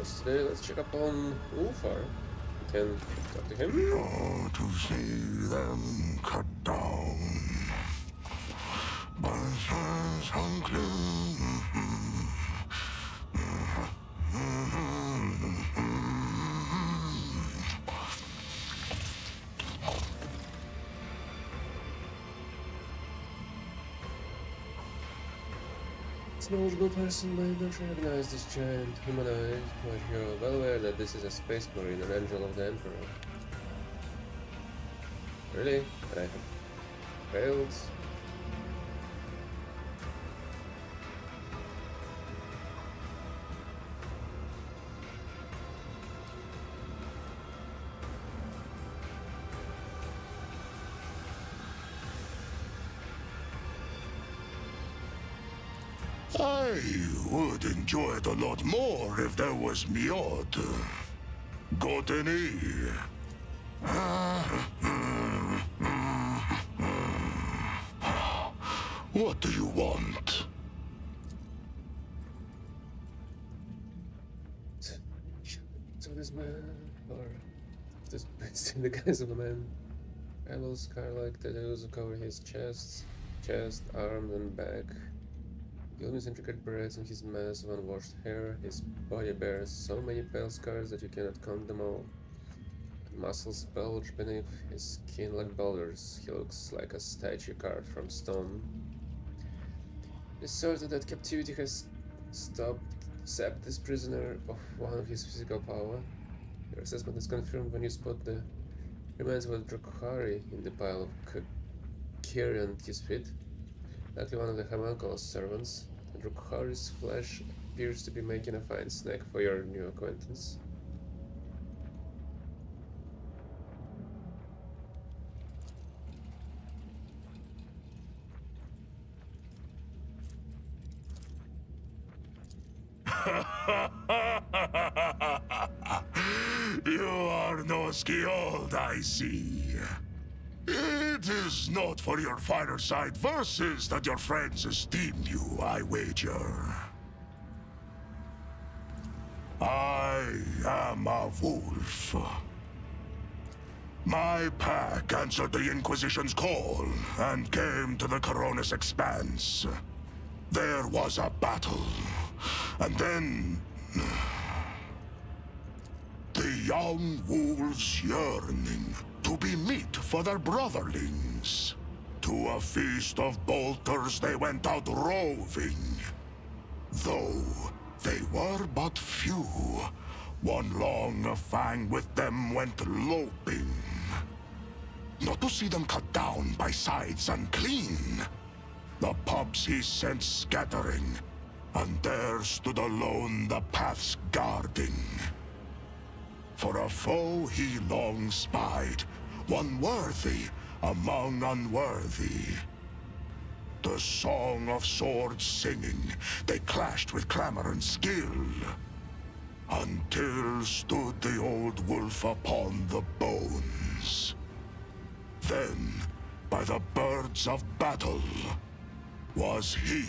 quests today. Let's check up on Ulfar. We can talk to him. Oh, to see them cut down. But it's unclear. This knowledgeable person might not recognize this giant humanoid, but you're well aware that this is a space marine, an angel of the Emperor. Really? But I have failed? I would enjoy it a lot more if there was Miod. Got any? What do you want? So this man, or this beast in the guise of a man, yellow scar-like tattoos cover his chest, arms, and back. Gilman's intricate braids and his mass of unwashed hair. His body bears so many pale scars that you cannot count them all. Muscles bulge beneath his skin like boulders. He looks like a statue carved from stone. It's certain that captivity has sapped this prisoner of one of his physical power. Your assessment is confirmed when you spot the remains of a Drukhari in the pile of Kiri and his feet. Likely one of the homunculus servants. The Drukhari's flesh appears to be making a fine snack for your new acquaintance. You are no skilled, I see. It is not for your fireside verses that your friends esteem you, I wager. I am a wolf. My pack answered the Inquisition's call and came to the Coronis Expanse. There was a battle, and then the young wolves yearning to be meat for their brotherlings. To a feast of bolters they went out roving. Though they were but few, one long fang with them went loping. Not to see them cut down by sides unclean. The pups he sent scattering, and there stood alone the paths guarding. For a foe he long spied, one worthy among unworthy. The song of swords singing, they clashed with clamor and skill, until stood the old wolf upon the bones. Then, by the birds of battle, was he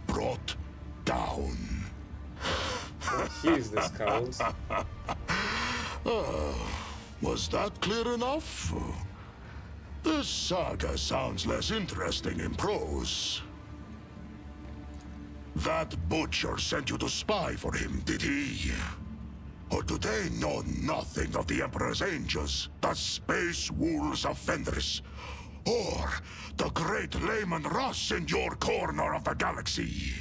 brought down. He's the scout. Was that clear enough? This saga sounds less interesting in prose. That butcher sent you to spy for him, did he? Or do they know nothing of the Emperor's angels, the space wolves of Fenris, or the great Layman Russ in your corner of the galaxy?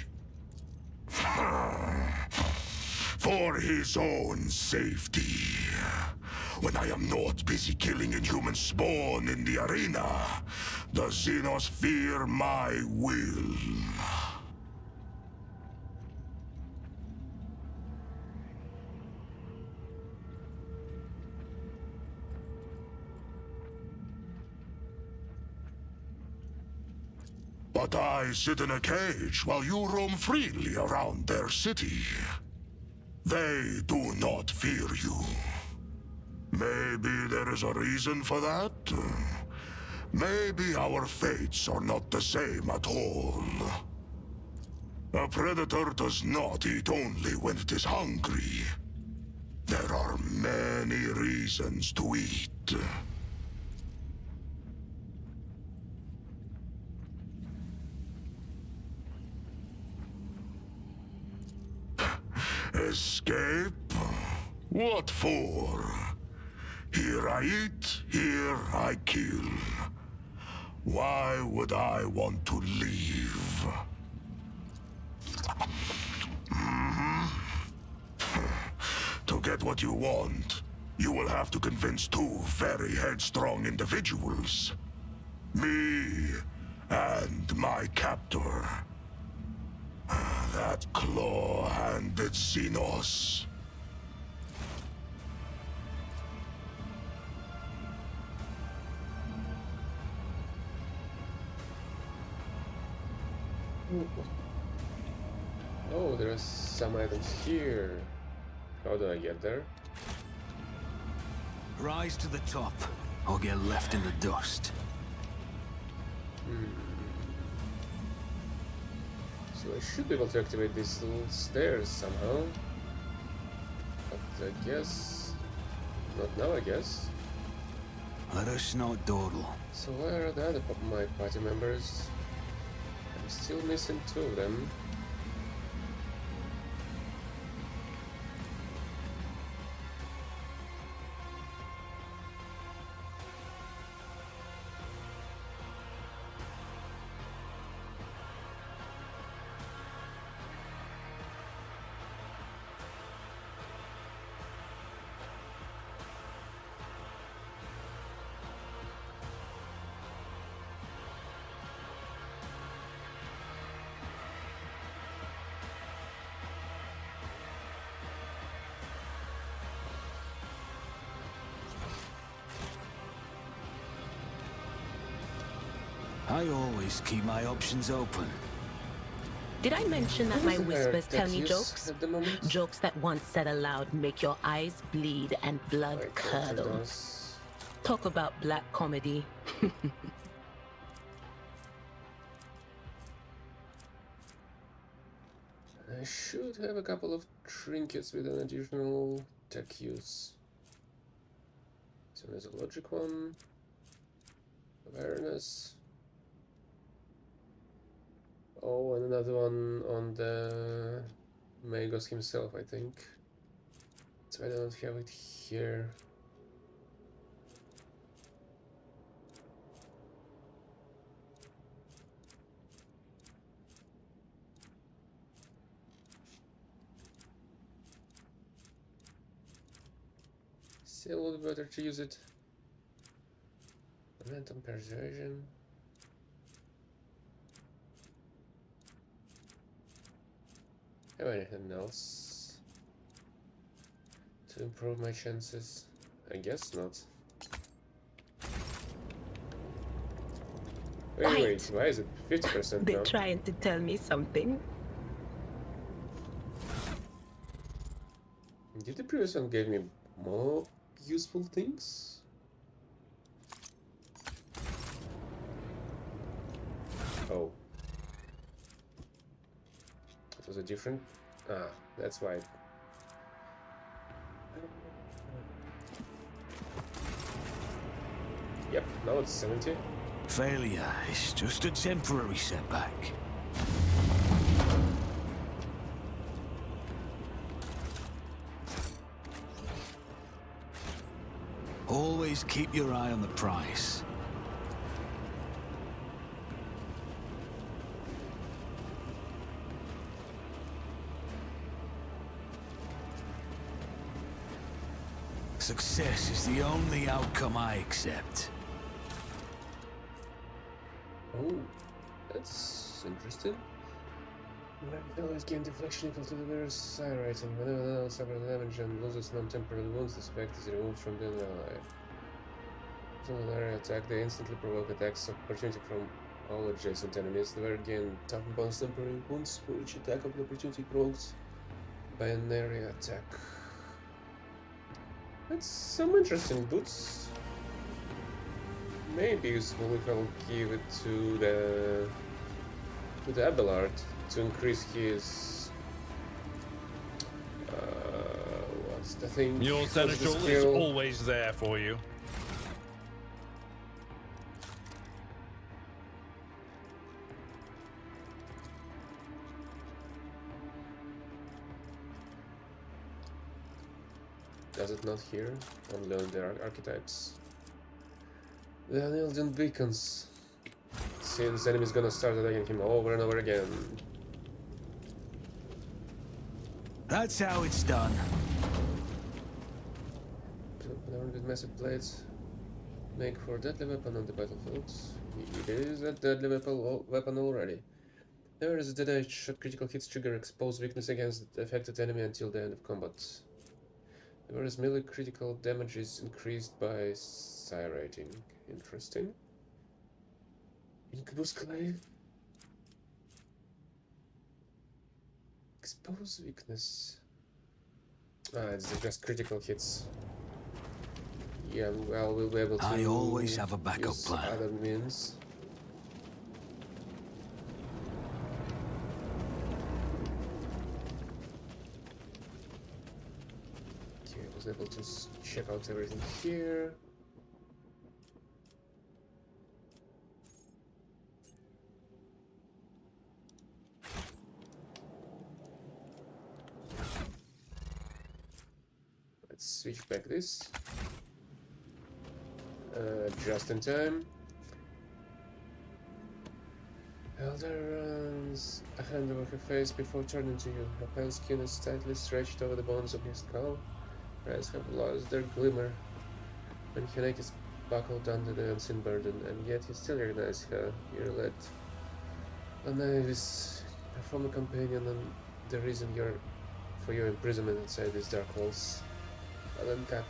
For his own safety. When I am not busy killing inhuman spawn in the arena, the Xenos fear my will. But I sit in a cage while you roam freely around their city. They do not fear you. Maybe there is a reason for that. Maybe our fates are not the same at all. A predator does not eat only when it is hungry. There are many reasons to eat. Escape? What for? Here I eat, here I kill. Why would I want to leave? To get what you want, you will have to convince two very headstrong individuals. Me and my captor. That claw-handed Xenos. Oh, there are some items here. How do I get there? Rise to the top, or get left in the dust. So I should be able to activate these little stairs somehow. But I guess... not now, I guess. Let us not dawdle. So where are the other my party members? I'm still missing two of them. I always keep my options open. Did I mention that my Isn't there whispers tell me tattoos jokes? at the moment? Jokes that once said aloud make your eyes bleed and blood Like curdle. does. Talk about black comedy. I should have a couple of trinkets with an additional tech use. So there's a logic one, awareness. Oh, and another one on the Magos himself, I think. So I don't have it here. Still would be better to use it. Momentum persuasion. Have anything else to improve my chances? I guess not. Wait, why is it 50% They're now? trying to tell me something. Did the previous one give me more useful things? Oh. It was a different... Ah, that's why. Yep, now it's 70. Failure is just a temporary setback. Always keep your eye on the prize. Success is the only outcome I accept. Oh, that's interesting. You always gain deflection equal to the various side rating. Whenever an ally suffers damage and loses non-temporary wounds, this effect is removed from the ally. So an area attack, they instantly provoke attacks of opportunity from all adjacent enemies. The wearer gain tough bonus temporary wounds for each attack of the opportunity provoked by an area attack. That's some interesting boots. Maybe useful if I'll give it to the Abelard to increase his what I think Your because the seneschal is skill. always there for you. Does it not here? Only on the archetypes. The unyielding beacons. Since the enemy's gonna start attacking him over and over again. That's how it's done. Armed with massive blades. Make for deadly weapon on the battlefield. It is a deadly weapon already. There is a dead edge. Shot critical hits trigger expose weakness against the affected enemy until the end of combat. Whereas melee critical damage is increased by psi rating. Interesting. Incubus Clave. Expose weakness. It's just critical hits. Yeah, well, we'll be able to. I always have a backup use plan. Other means. Okay, I was able to check out everything here. Let's switch back this. Just in time. Elder runs a hand over her face before turning to you. Her pale skin is tightly stretched over the bones of his skull. Her eyes have lost their glimmer, and her neck is buckled under the unseen burden, and yet you still recognize her. You're led. Anna is her former companion and the reason for your imprisonment inside these dark walls. Alenkak.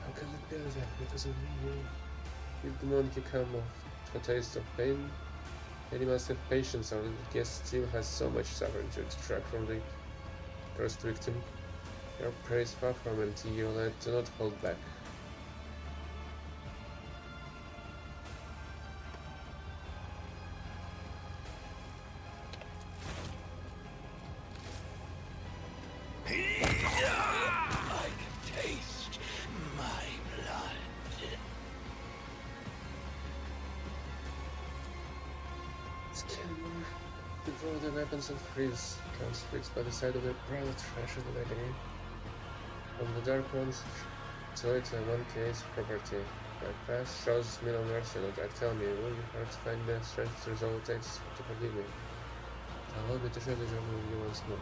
How can it be that because of you? If the monkey come to a taste of pain, and he must have patience, our guest still has so much suffering to extract from the cursed victim. Your prey is far from empty, your lad, do not hold back. I can taste my blood. Scan. Withdraw the weapons and freeze. Comes fixed by the side of the private trash of the agony. From the dark ones, so it's a 1K property. My past shows me no mercy, no Jack. Tell me, will you hurt to find the strength to resolve it takes to forgive me? Allow me to share the journey with you once more.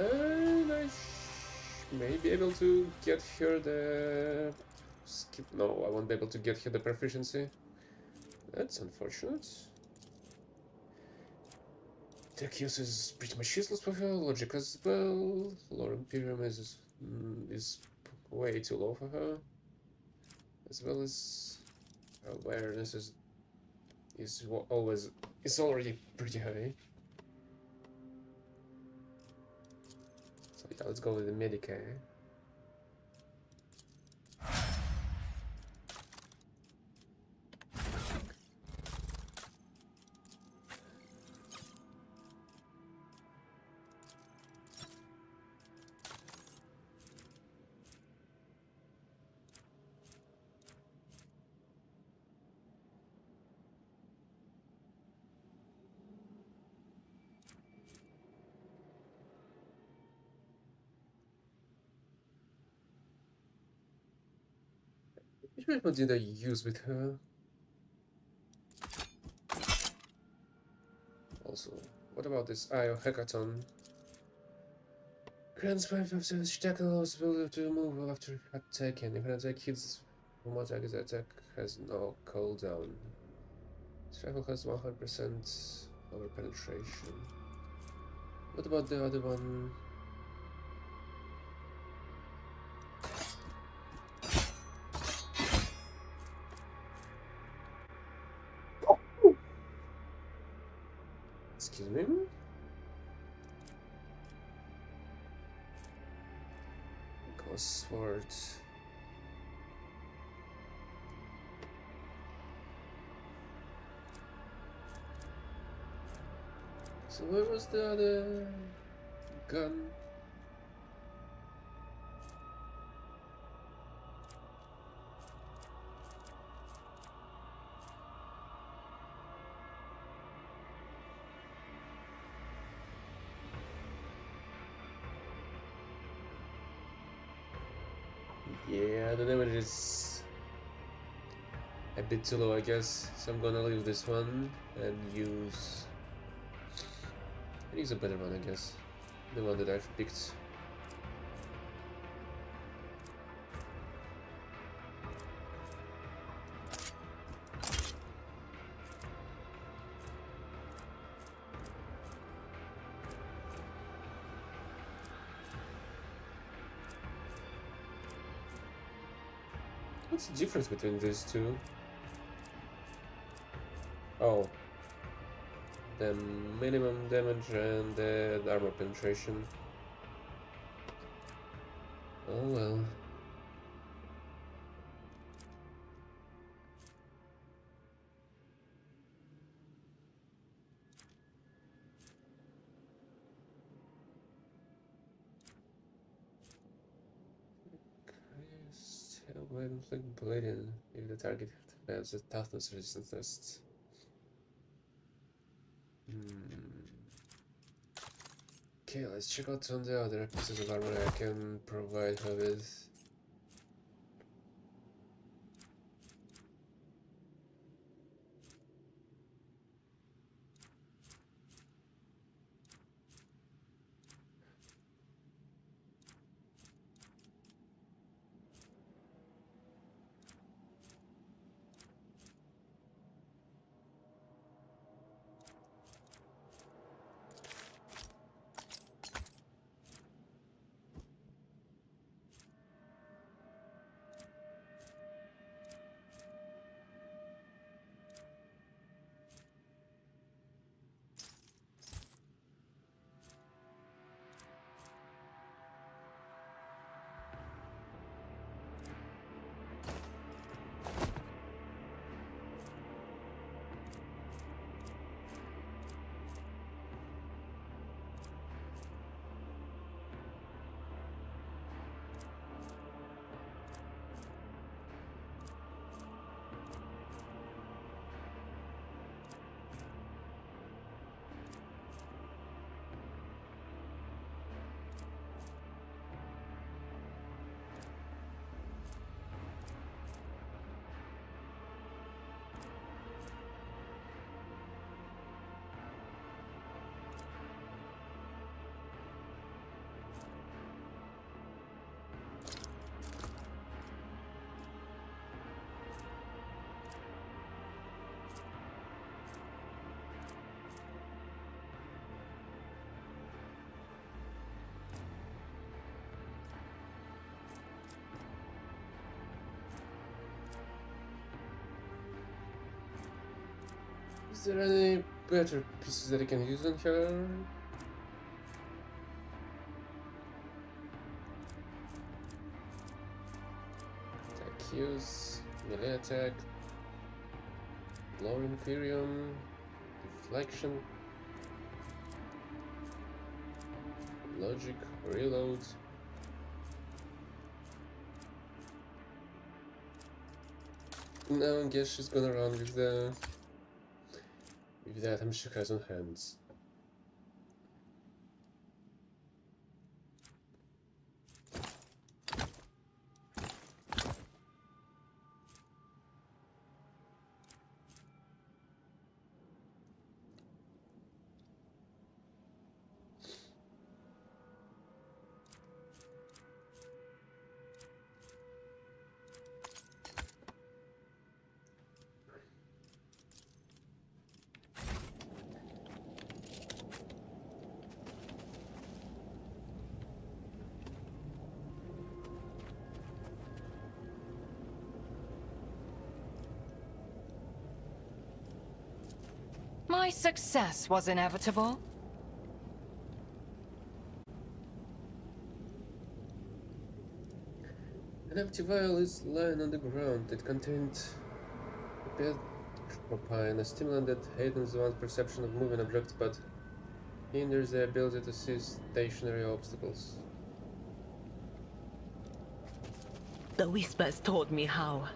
And I may be able to get her the skip. No, I won't be able to get her the proficiency. That's unfortunate. Tech use is pretty much useless for her. Logic as well. Lore Imperium is way too low for her. As well as awareness is already pretty high. So yeah, let's go with the Medica. What did I use with her? Also, what about this Eye of Hackathon? Grants 5 of the tackle allows ability to move after attack, and if an attack hits from attack is attack has no cooldown. This rifle has 100% over penetration. What about the other one? Excuse me? Ghost sword. So where was the other gun? Yeah, the damage is a bit too low, I guess. So I'm gonna leave this one and use a better one, I guess. The one that I've picked. What's the difference between these two? Oh, the minimum damage and the armor penetration. Oh well. Still like bleeding if the target fails the toughness resistance test. Okay, let's check out some of the other pieces of armor I can provide her with. Is there any better pieces that I can use on her? Attack use, melee attack, Lore Imperium, deflection, logic, reload. No, I guess she's gonna run with the item she has on hands. My success was inevitable. An empty vial is lying on the ground. It contained pt.10, a stimulant that hardens one's perception of moving objects but hinders the ability to see stationary obstacles. The whispers told me how.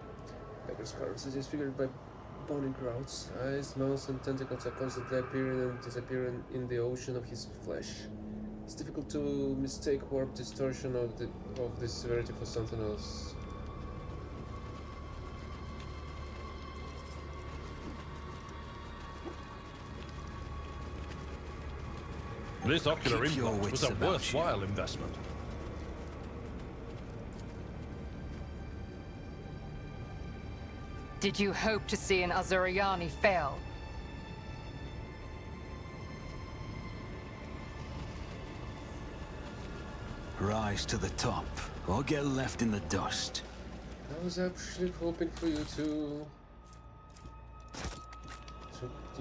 Becker's currency is disfigured by bony growths. Eyes, mouths, and tentacles are constantly appearing and disappearing in the ocean of his flesh. It's difficult to mistake warp distortion of this severity for something else. This ocular Keep your implant was wits a about worthwhile investment. Did you hope to see an Azuriani fail? Rise to the top, or get left in the dust. I was actually hoping for you to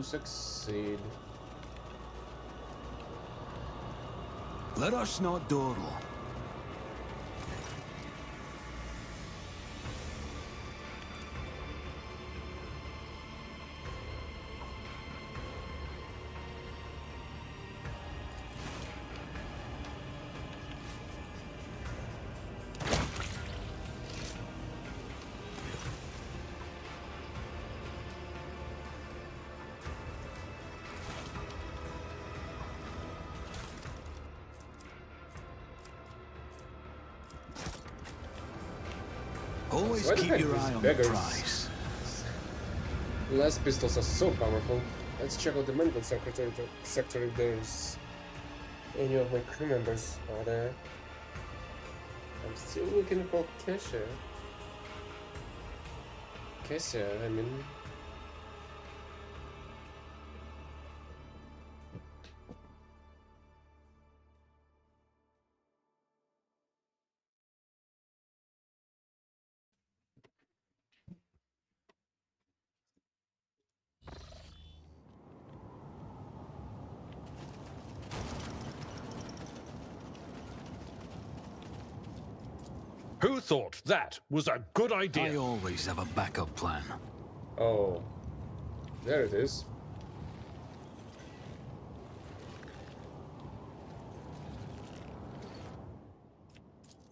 succeed. Let us not dawdle. Always Why the keep heck your these eye on beggars? the prize. Last pistols are so powerful. Let's check out the medical sector if there's any of my crew members are there. I'm still looking for Kesha. I mean. Who thought that was a good I idea? always have a backup plan. Oh, there it is.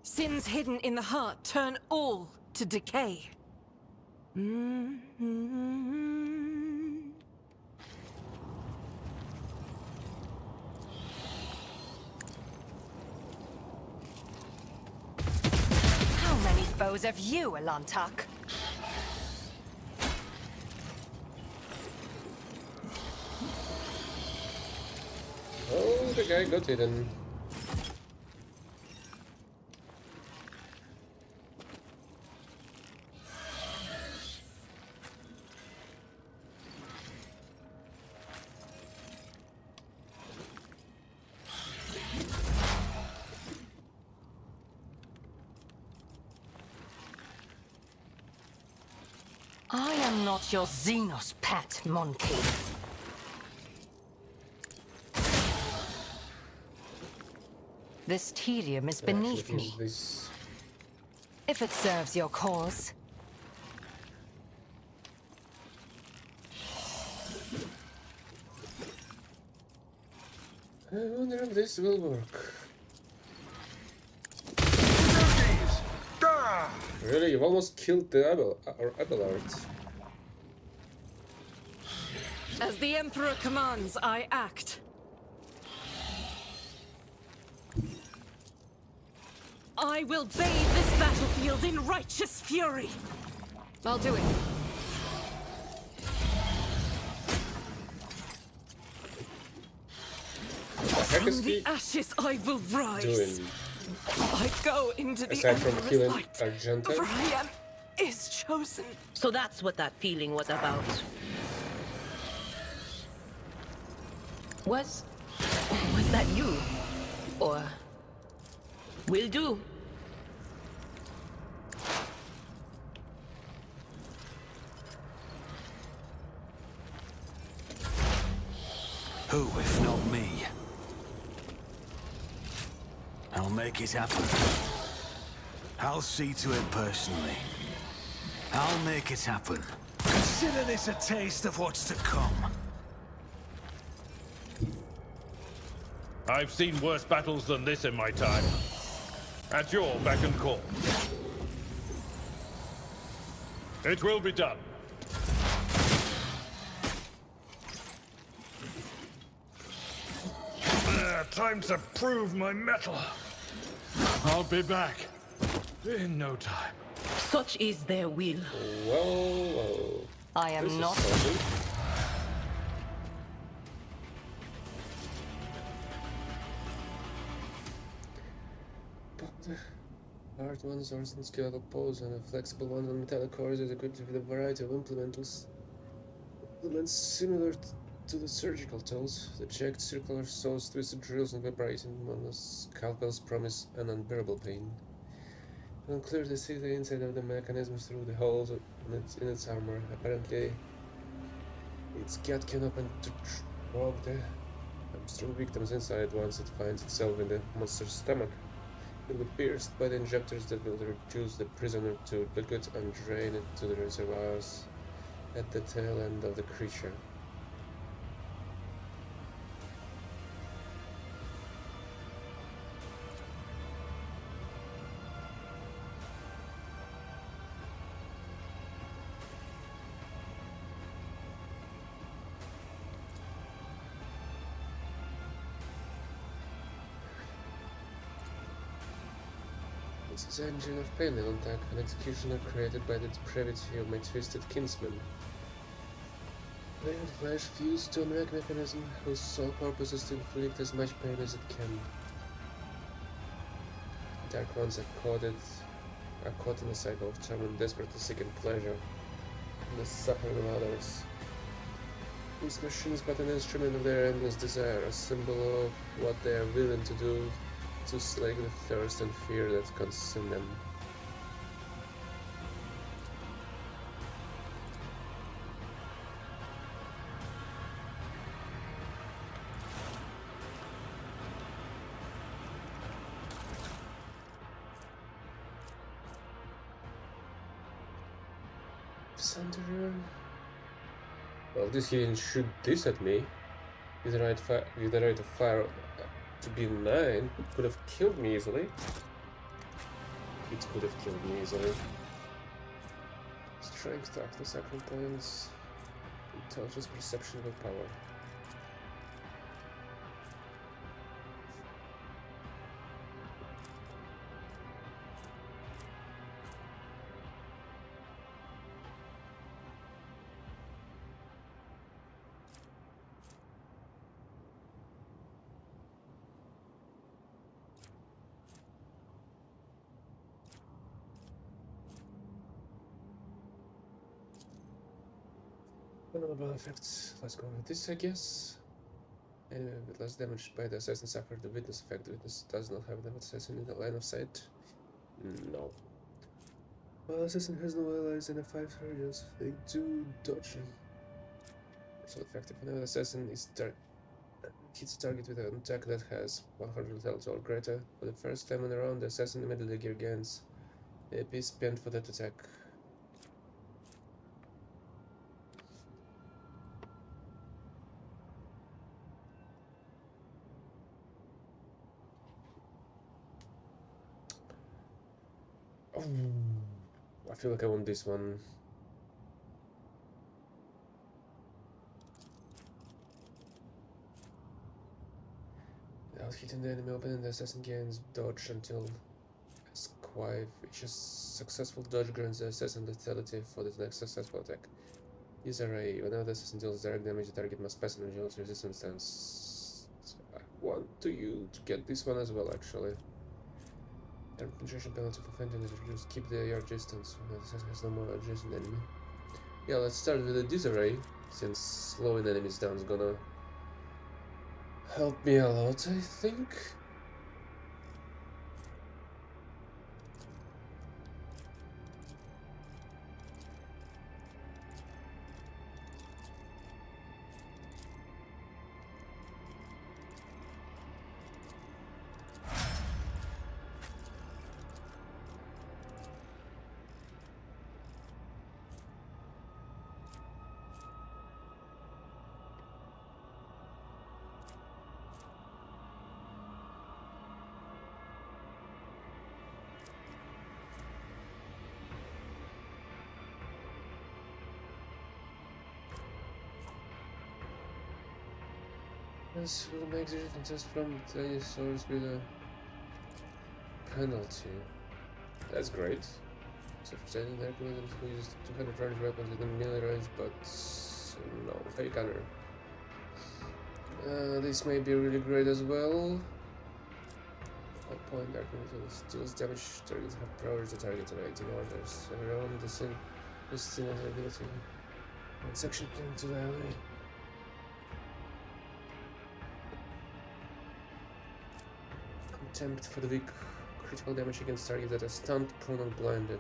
Sins hidden in the heart turn all to decay. How many foes have you, Elantak? Oh, the guy got hidden. I am not your Xenos pet, monkey. This tedium is beneath Actually, me, this if it serves your cause. I wonder if this will work. Really, you've almost killed the Abelard. As the Emperor commands, I act. I will bathe this battlefield in righteous fury. I'll do it. Heck is From the he ashes I will rise. doing? I go into the Aside from Emperor's killing light, Argenta? for I am his chosen. So that's what that feeling was about. Was that you? Or will do? Who, if not me? I'll make it happen. I'll see to it personally. I'll make it happen. Consider this a taste of what's to come. I've seen worse battles than this in my time. At your beck and call. It will be done. Time to prove my mettle. I'll be back in no time. Such is their will. Whoa. I This am is not. something. But the hard ones are on skeletal poles and the flexible ones on metallic cores is equipped with a variety of implements similar to the surgical tools. The jagged circular saws, twisted drills, and vibrating scalpels promise an unbearable pain. You can clearly see the inside of the mechanism through the holes in its armor. Apparently, its gut can open to choke the hamstring victims inside once it finds itself in the monster's stomach. It will be pierced by the injectors that will reduce the prisoner to liquid and drain it to the reservoirs at the tail end of the creature. This is an engine of pain on attack, an executioner created by the depravity of my twisted kinsman. They had flash fused to a mechanism whose sole purpose is to inflict as much pain as it can. Dark ones are caught in a cycle of charm and desperately seeking pleasure in the suffering of others. This machine is but an instrument of their endless desire, a symbol of what they are willing to do to slake the thirst and fear that consume them. Center. Well, this he didn't shoot this at me. With the right of fire to be 9, could have killed me easily. It could have killed me easily. Strength, toughness, action points, intelligence, perception, willpower. Vulnerable effects. Let's go with this, I guess. Anyway, with less damage by the assassin suffered the witness effect. The witness does not have the assassin in the line of sight. No. While assassin has no allies in a 5 radius, they do dodge him. So effective whenever the assassin hits a target with an attack that has 100 lethality or greater. For the first time in a round, the assassin immediately gains AP spent for that attack. I feel like I want this one. Without hitting the enemy opening, the assassin gains dodge until Squive. Each successful dodge grants the assassin lethality for the next successful attack. Use array. Whenever the assassin deals direct damage, the target must pass an agility resistance stance. I want you to get this one as well, actually. Turn penetration penalty for fainting is reduced. Keep the yard distance when the assassin has no more adjacent enemy. Yeah, let's start with the disarray, since slowing enemies down is gonna help me a lot, I think. This will make the differences from any source with a penalty. That's great. So for setting the mechanism who uses 200 range weapons within melee range, but no, hey gunner. This may be really great as well. All point dark metal deals damage targets have priority to target and 18 orders. Around the scene is still an ability. One section plan to the alley. Contempt for the weak. Critical damage against targets that are stunned, prone, or blinded.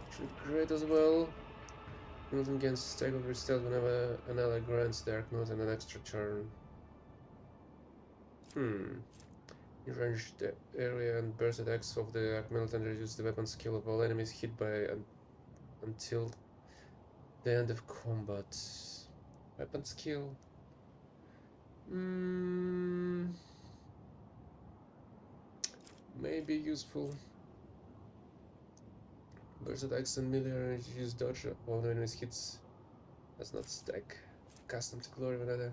Actually great as well. Nothing against takeover stealth whenever an ally grants Dark Note and an extra turn. You range the area and burst attacks of the Dark Note and reduce the weapon skill of all enemies hit by until the end of combat. Weapon skill. May be useful. Burst attacks and melee range use dodge all the enemies hits. That's not stack. Custom to Glory Vendetta.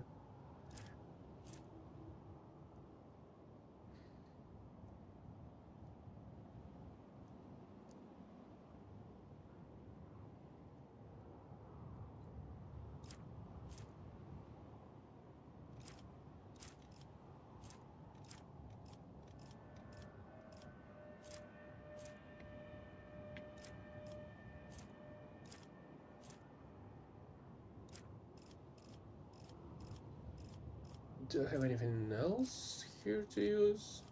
Do I have anything else here to use?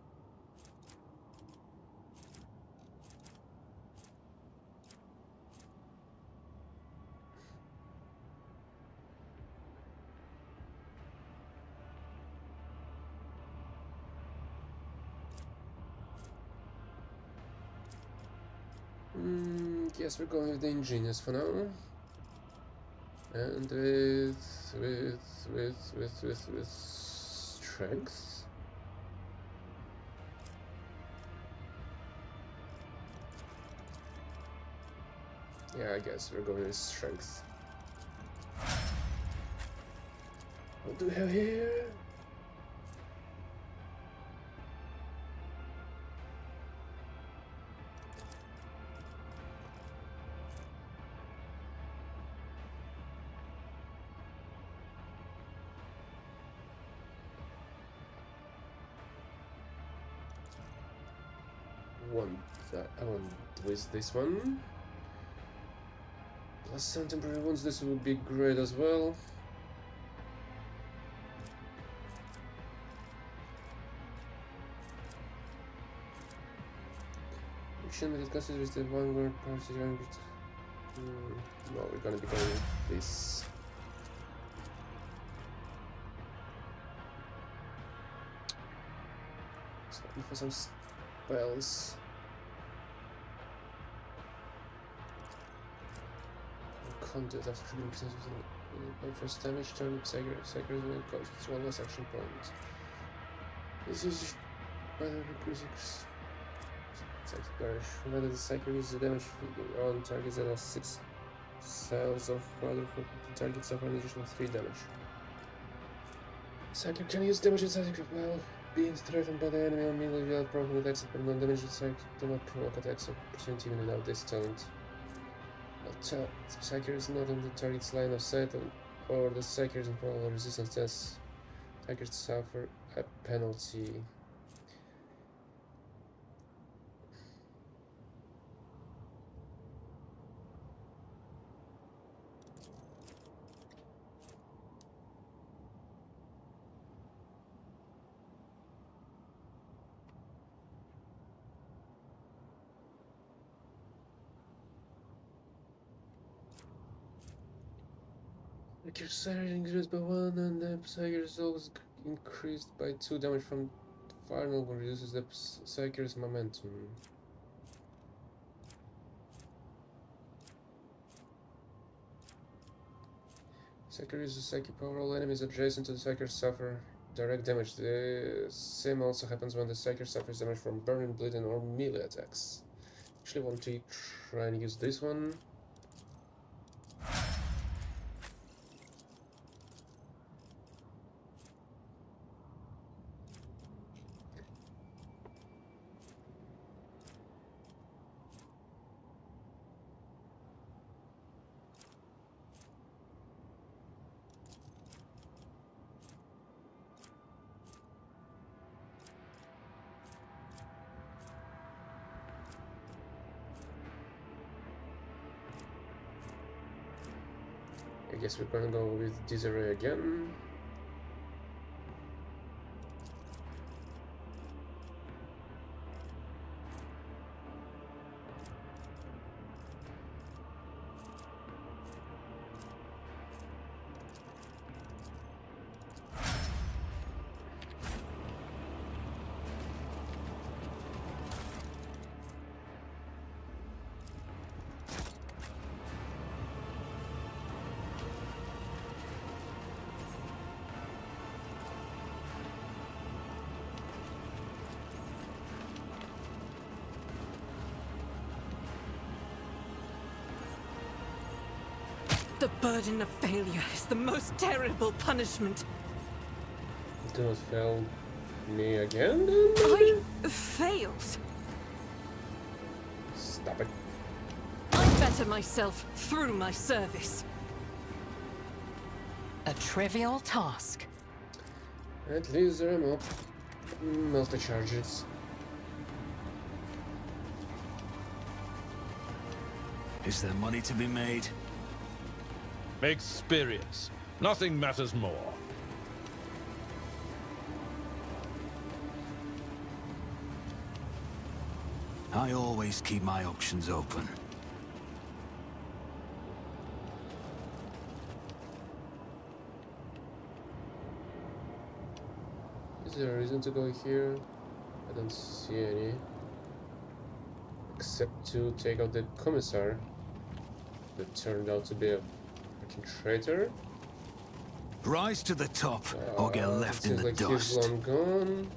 Guess we're going with the ingenious for now. And with strength. Yeah, I guess we're going with strength. What do we have here? I want with this one. Plus some temporary wounds, this would be great as well. Action that it considers the vanguard party language. No, we're gonna be going with this. So looking for some spells. Content after triggering percent with first damage, turn Psyker and costs 1 less action point. This is by the increasing perish. Whenever the Psyker uses the damage on targets that have 6 cells of rather for targets suffer an additional 3 damage. Psyker can use damage inside while being threatened by the enemy on melee without provoking attacks, but non-damage Psyker do not provoke attacks of percent even without this talent. Psyker is not in the target's line of sight, or the Psyker is in probable resistance tests. Psykers suffer a penalty. The Psyker increased by 1 and the Psyker is always increased by 2 damage from final reduces the Psyker's momentum. Psyker uses Psychic power. All enemies adjacent to the Psyker suffer direct damage. The same also happens when the Psyker suffers damage from burning, bleeding, or melee attacks. Actually, I want to try and use this one. I guess we're gonna go with Desiree again. The burden of failure is the most terrible punishment. Do not fail me again, then? I failed. Stop it. I better myself through my service. A trivial task. At least I'm up. Multi-charges. Is there money to be made? Experience. Nothing matters more. I always keep my options open. Is there a reason to go here? I don't see any. Except to take out the commissar. That turned out to be a freaking traitor. Rise to the top, or get left in seems the like he's dust. long gone.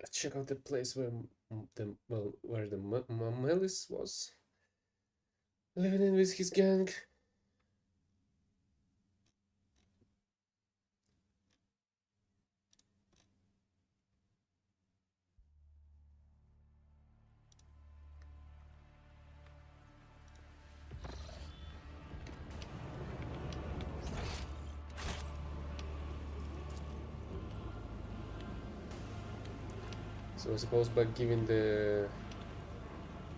Let's check out the place where the Melis was living in with his gang. So I suppose by giving the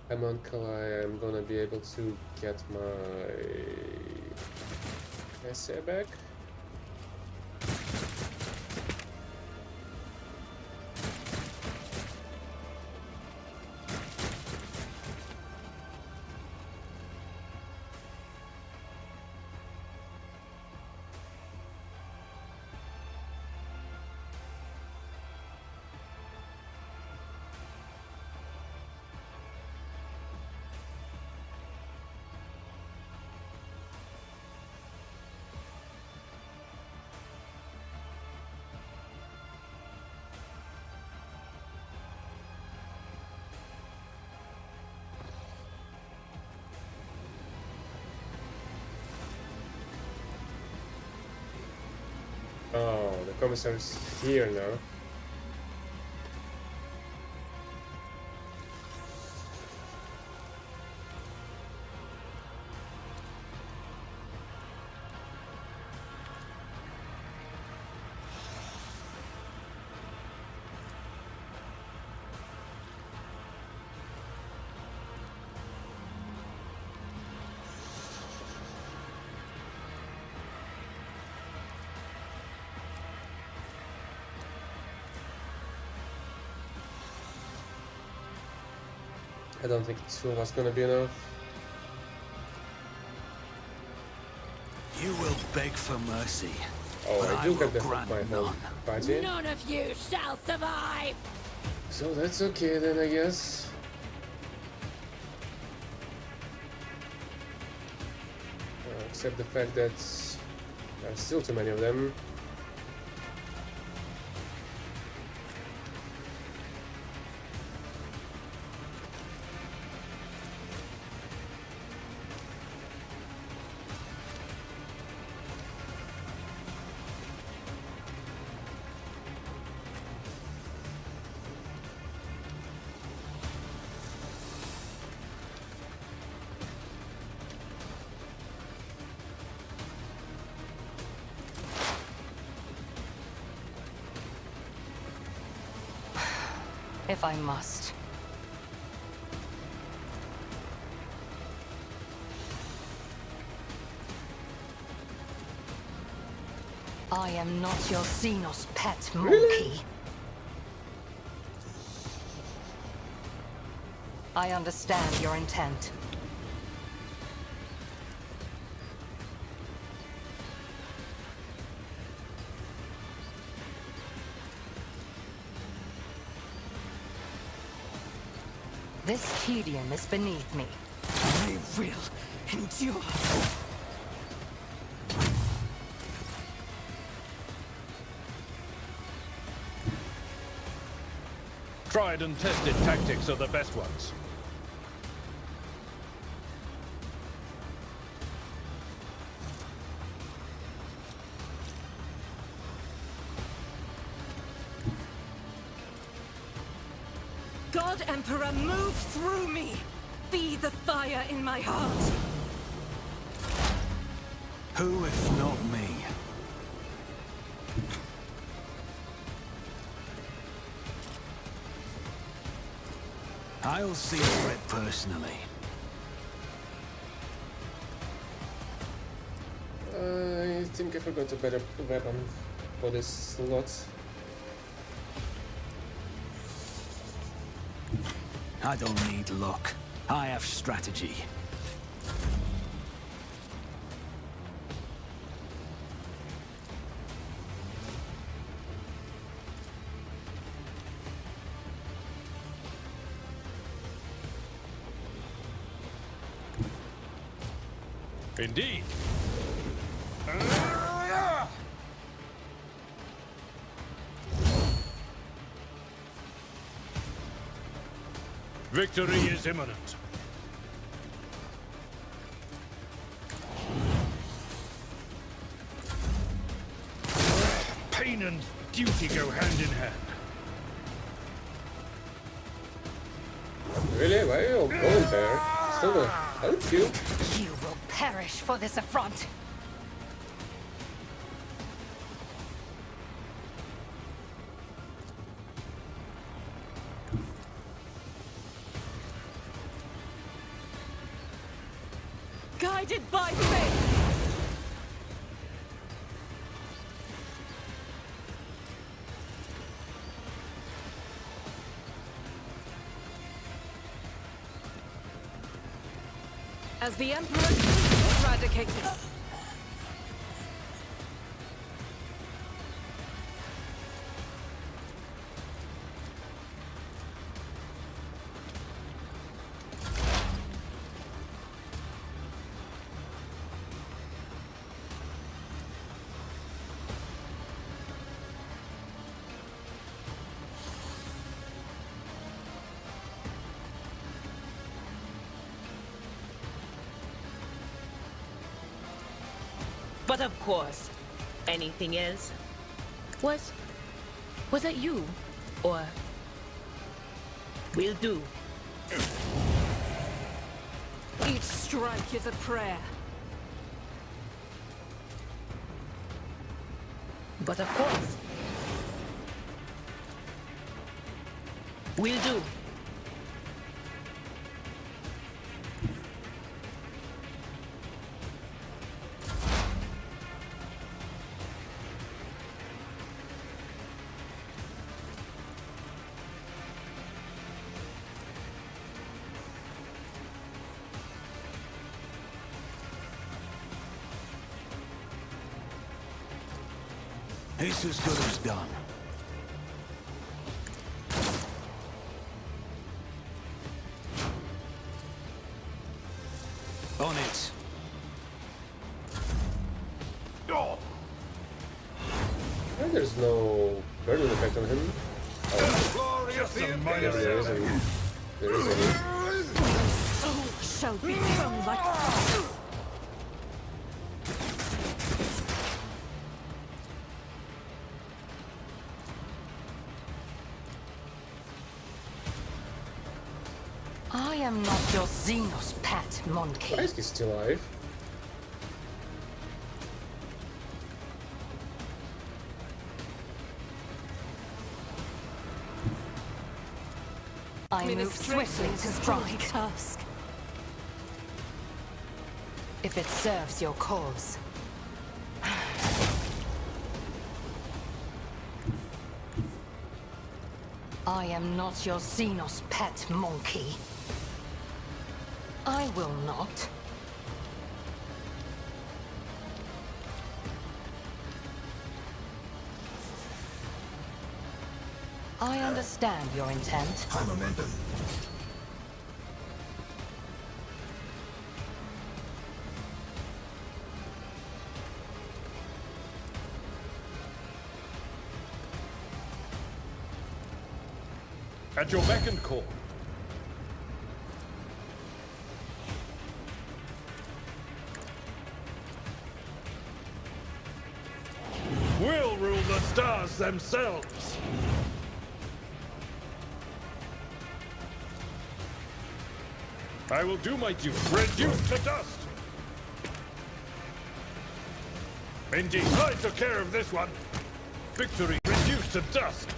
homunculi I'm gonna be able to get my essay back. Oh, the commissar's here now. I don't think two of us gonna be enough. You will beg for mercy. Oh, but I do will get the grant my whole none. party. None of you shall survive! So that's okay then, I guess. Except the fact that there are still too many of them. if I must. I am not your Xenos pet monkey. Really? I understand your intent. This tedium is beneath me. I will endure. Tried and tested tactics are the best ones. God Emperor, move through me! Be the fire in my heart! Who if not me? I'll see to it personally. I think I forgot a better weapon for this slot. I don't need luck. I have strategy. Indeed. Victory is imminent. Pain and duty go hand in hand. Really? Why are you all going there? Still gonna help you? You will perish for this affront. Guided by faith! As the Emperor is eradicated. But of course, anything else? Was that you? Or... Will do. Each strike is a prayer. But of course. Will do. It's as good as done. On it. And there's no burden effect on him. Just a minor Yeah, there is setback. There is any. Soul shall become like... I am not your Xenos pet monkey. Why is he still alive? I move swiftly to strike. Task. If it serves your cause. I am not your Xenos pet monkey. I will not. I understand your intent. High momentum. At your beck and call. We'll rule the stars themselves. I will do my duty. Reduce to dust. Indeed, I took care of this one. Victory reduced to dust.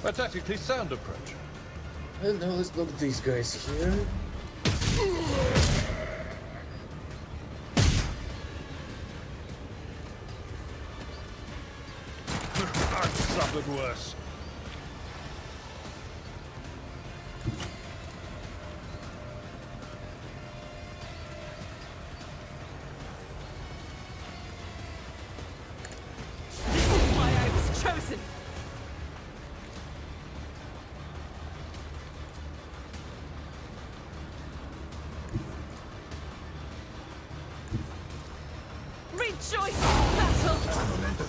A tactically sound approach. And now let's block these guys here. I've suffered worse. This is why I was chosen. Rejoice in battle! High momentum.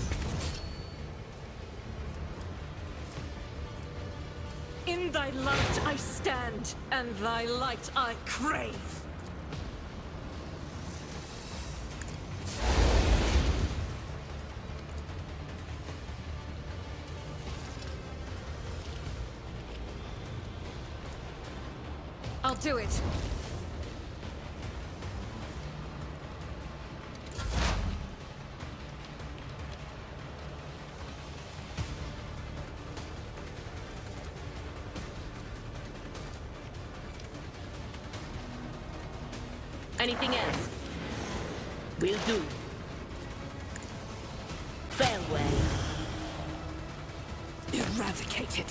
In thy light I stand, and thy light I crave. I'll do it. Anything else? Will do. Farewell. Eradicated.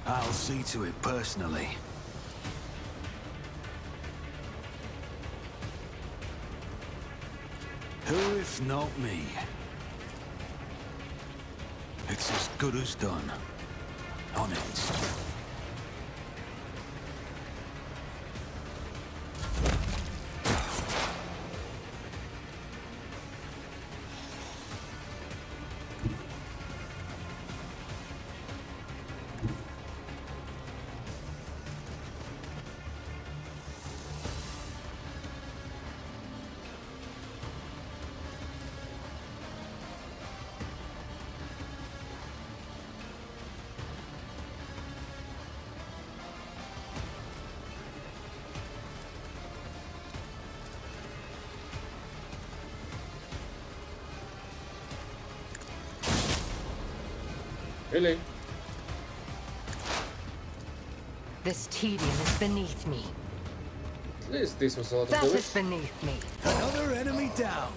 I'll see to it personally. Who if not me? It's as good as done. On it. Really? This tedium is beneath me. At least this was a lot of That is damage. beneath me. Another enemy down.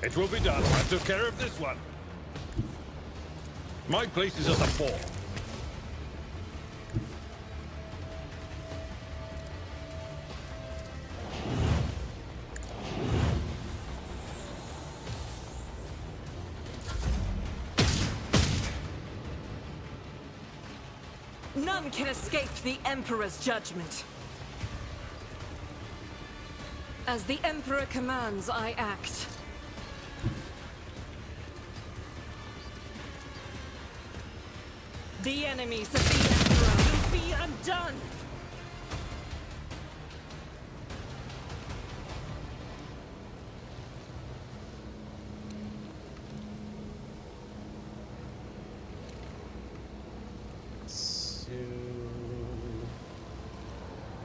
It will be done. I took care of this one. My place is at the fore. None can escape the Emperor's judgment. As the Emperor commands, I act. The enemies of the Emperor will be undone!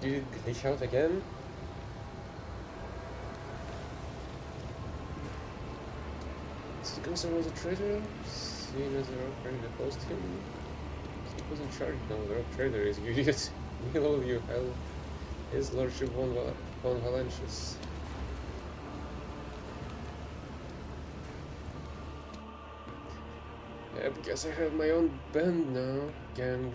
Did it glitch out again? So the Gunsar was a traitor? Seeing as the rock trader opposed him? He was in charge now, the rock trader is you idiot. Below you hell. His lordship von Valentius. Yeah, because I have my own band now, gang.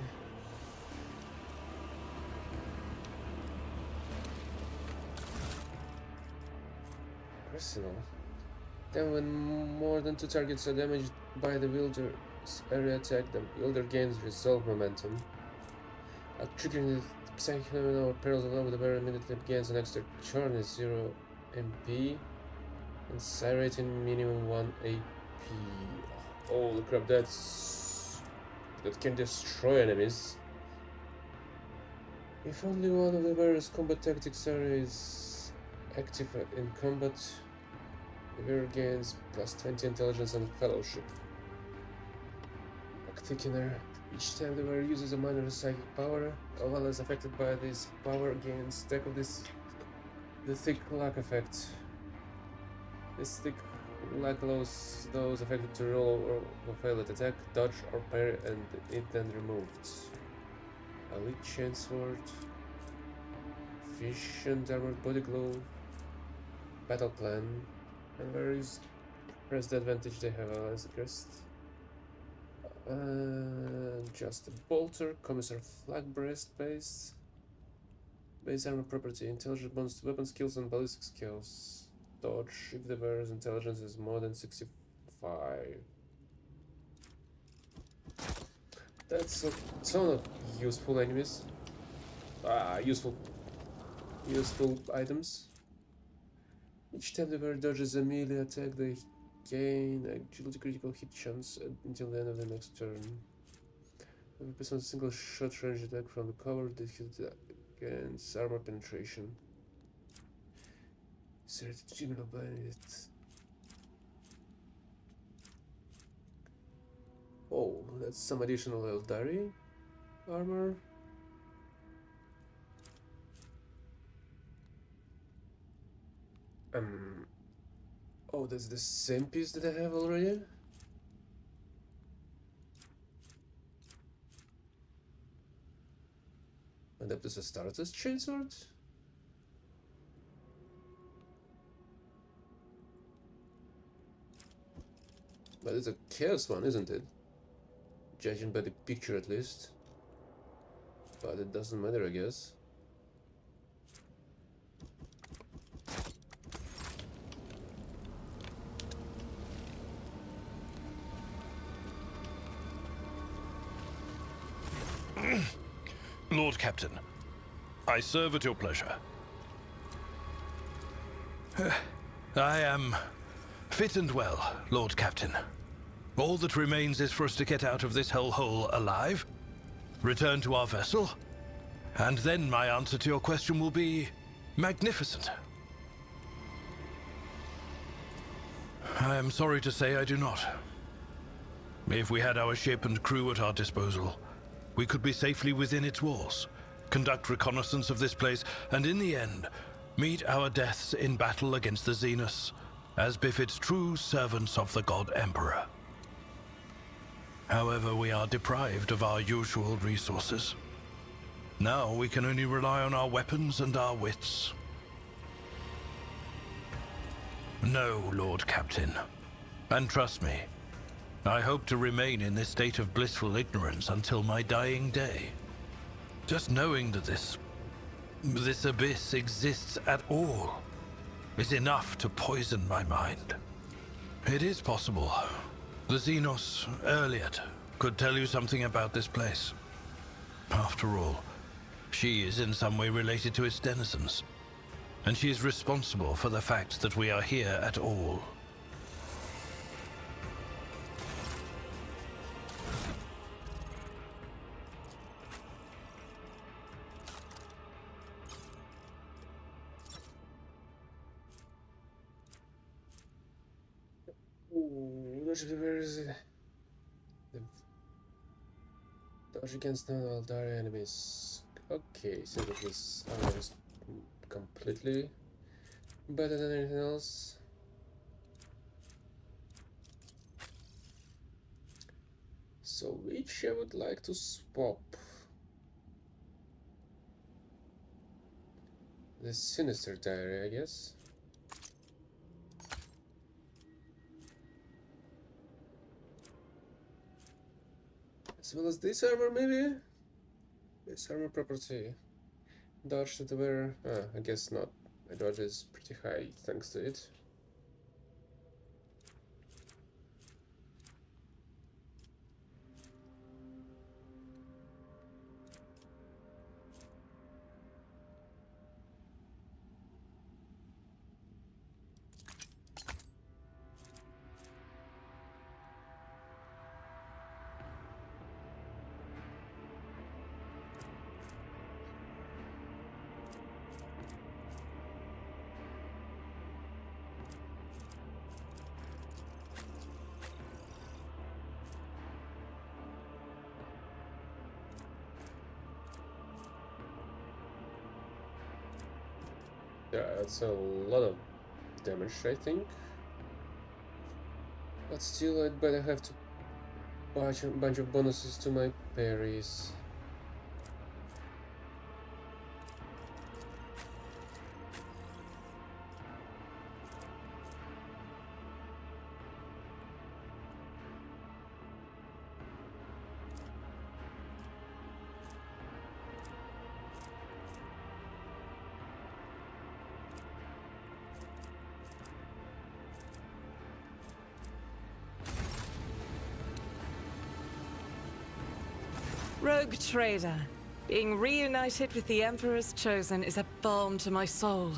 Arsenal. Then when more than 2 targets are damaged by the wielder's area attack, the wielder gains resolve momentum. Triggering the execution or perils along with the bearer immediately gains an extra charge is 0 MP and Cyrating minimum 1 AP. Holy crap, that can destroy enemies. If only one of the bearer's combat tactics area is active in combat, the bearer gains plus 20 intelligence and fellowship. Thickener. Each time the wearer uses a minor psychic power, a well is affected by this power gains stack of the thick luck effect. This thick luck allows those affected to roll or fail at attack, dodge or parry, and it then removed. Elite chainsword, efficient armored body glove, battle plan, and where is press the advantage they have as a crest. Just a bolter, commissar flag breast base armor property, intelligence bonus to weapon skills and ballistic skills. Dodge if the bearer's intelligence is more than 65. That's a ton of useful enemies. Useful items. Each time the bearer dodges a melee attack, they gain agility critical hit chance until the end of the next turn. Every person single shot range attack from the cover that hits against armor penetration. Insert Jimmy Blinded. Oh, that's some additional Eldari armor. Oh, that's the same piece that I have already? Adeptus Astartes chainsword? But it's a chaos one, isn't it? Judging by the picture at least. But it doesn't matter, I guess. Lord Captain, I serve at your pleasure. I am fit and well, Lord Captain. All that remains is for us to get out of this hellhole alive, return to our vessel, and then my answer to your question will be magnificent. I am sorry to say I do not. If we had our ship and crew at our disposal, we could be safely within its walls, conduct reconnaissance of this place, and in the end, meet our deaths in battle against the Xenos, as befits true servants of the God Emperor. However, we are deprived of our usual resources. Now we can only rely on our weapons and our wits. No, Lord Captain. And trust me, I hope to remain in this state of blissful ignorance until my dying day. Just knowing that this abyss exists at all is enough to poison my mind. It is possible. The Xenos, Erliot, could tell you something about this place. After all, she is in some way related to its denizens, and she is responsible for the fact that we are here at all. Where is it? Dodge against non-Eldari enemies. Okay, seems like this armor is completely better than anything else. So which I would like to swap? The Sinister Diary, I guess. As well as this armor, maybe? This armor property. Dodge to the wearer. I guess not. My dodge is pretty high thanks to it. Yeah, that's a lot of damage, I think. But still, I'd better have to bunch of bonuses to my parries. Rogue trader. Being reunited with the Emperor's Chosen is a balm to my soul.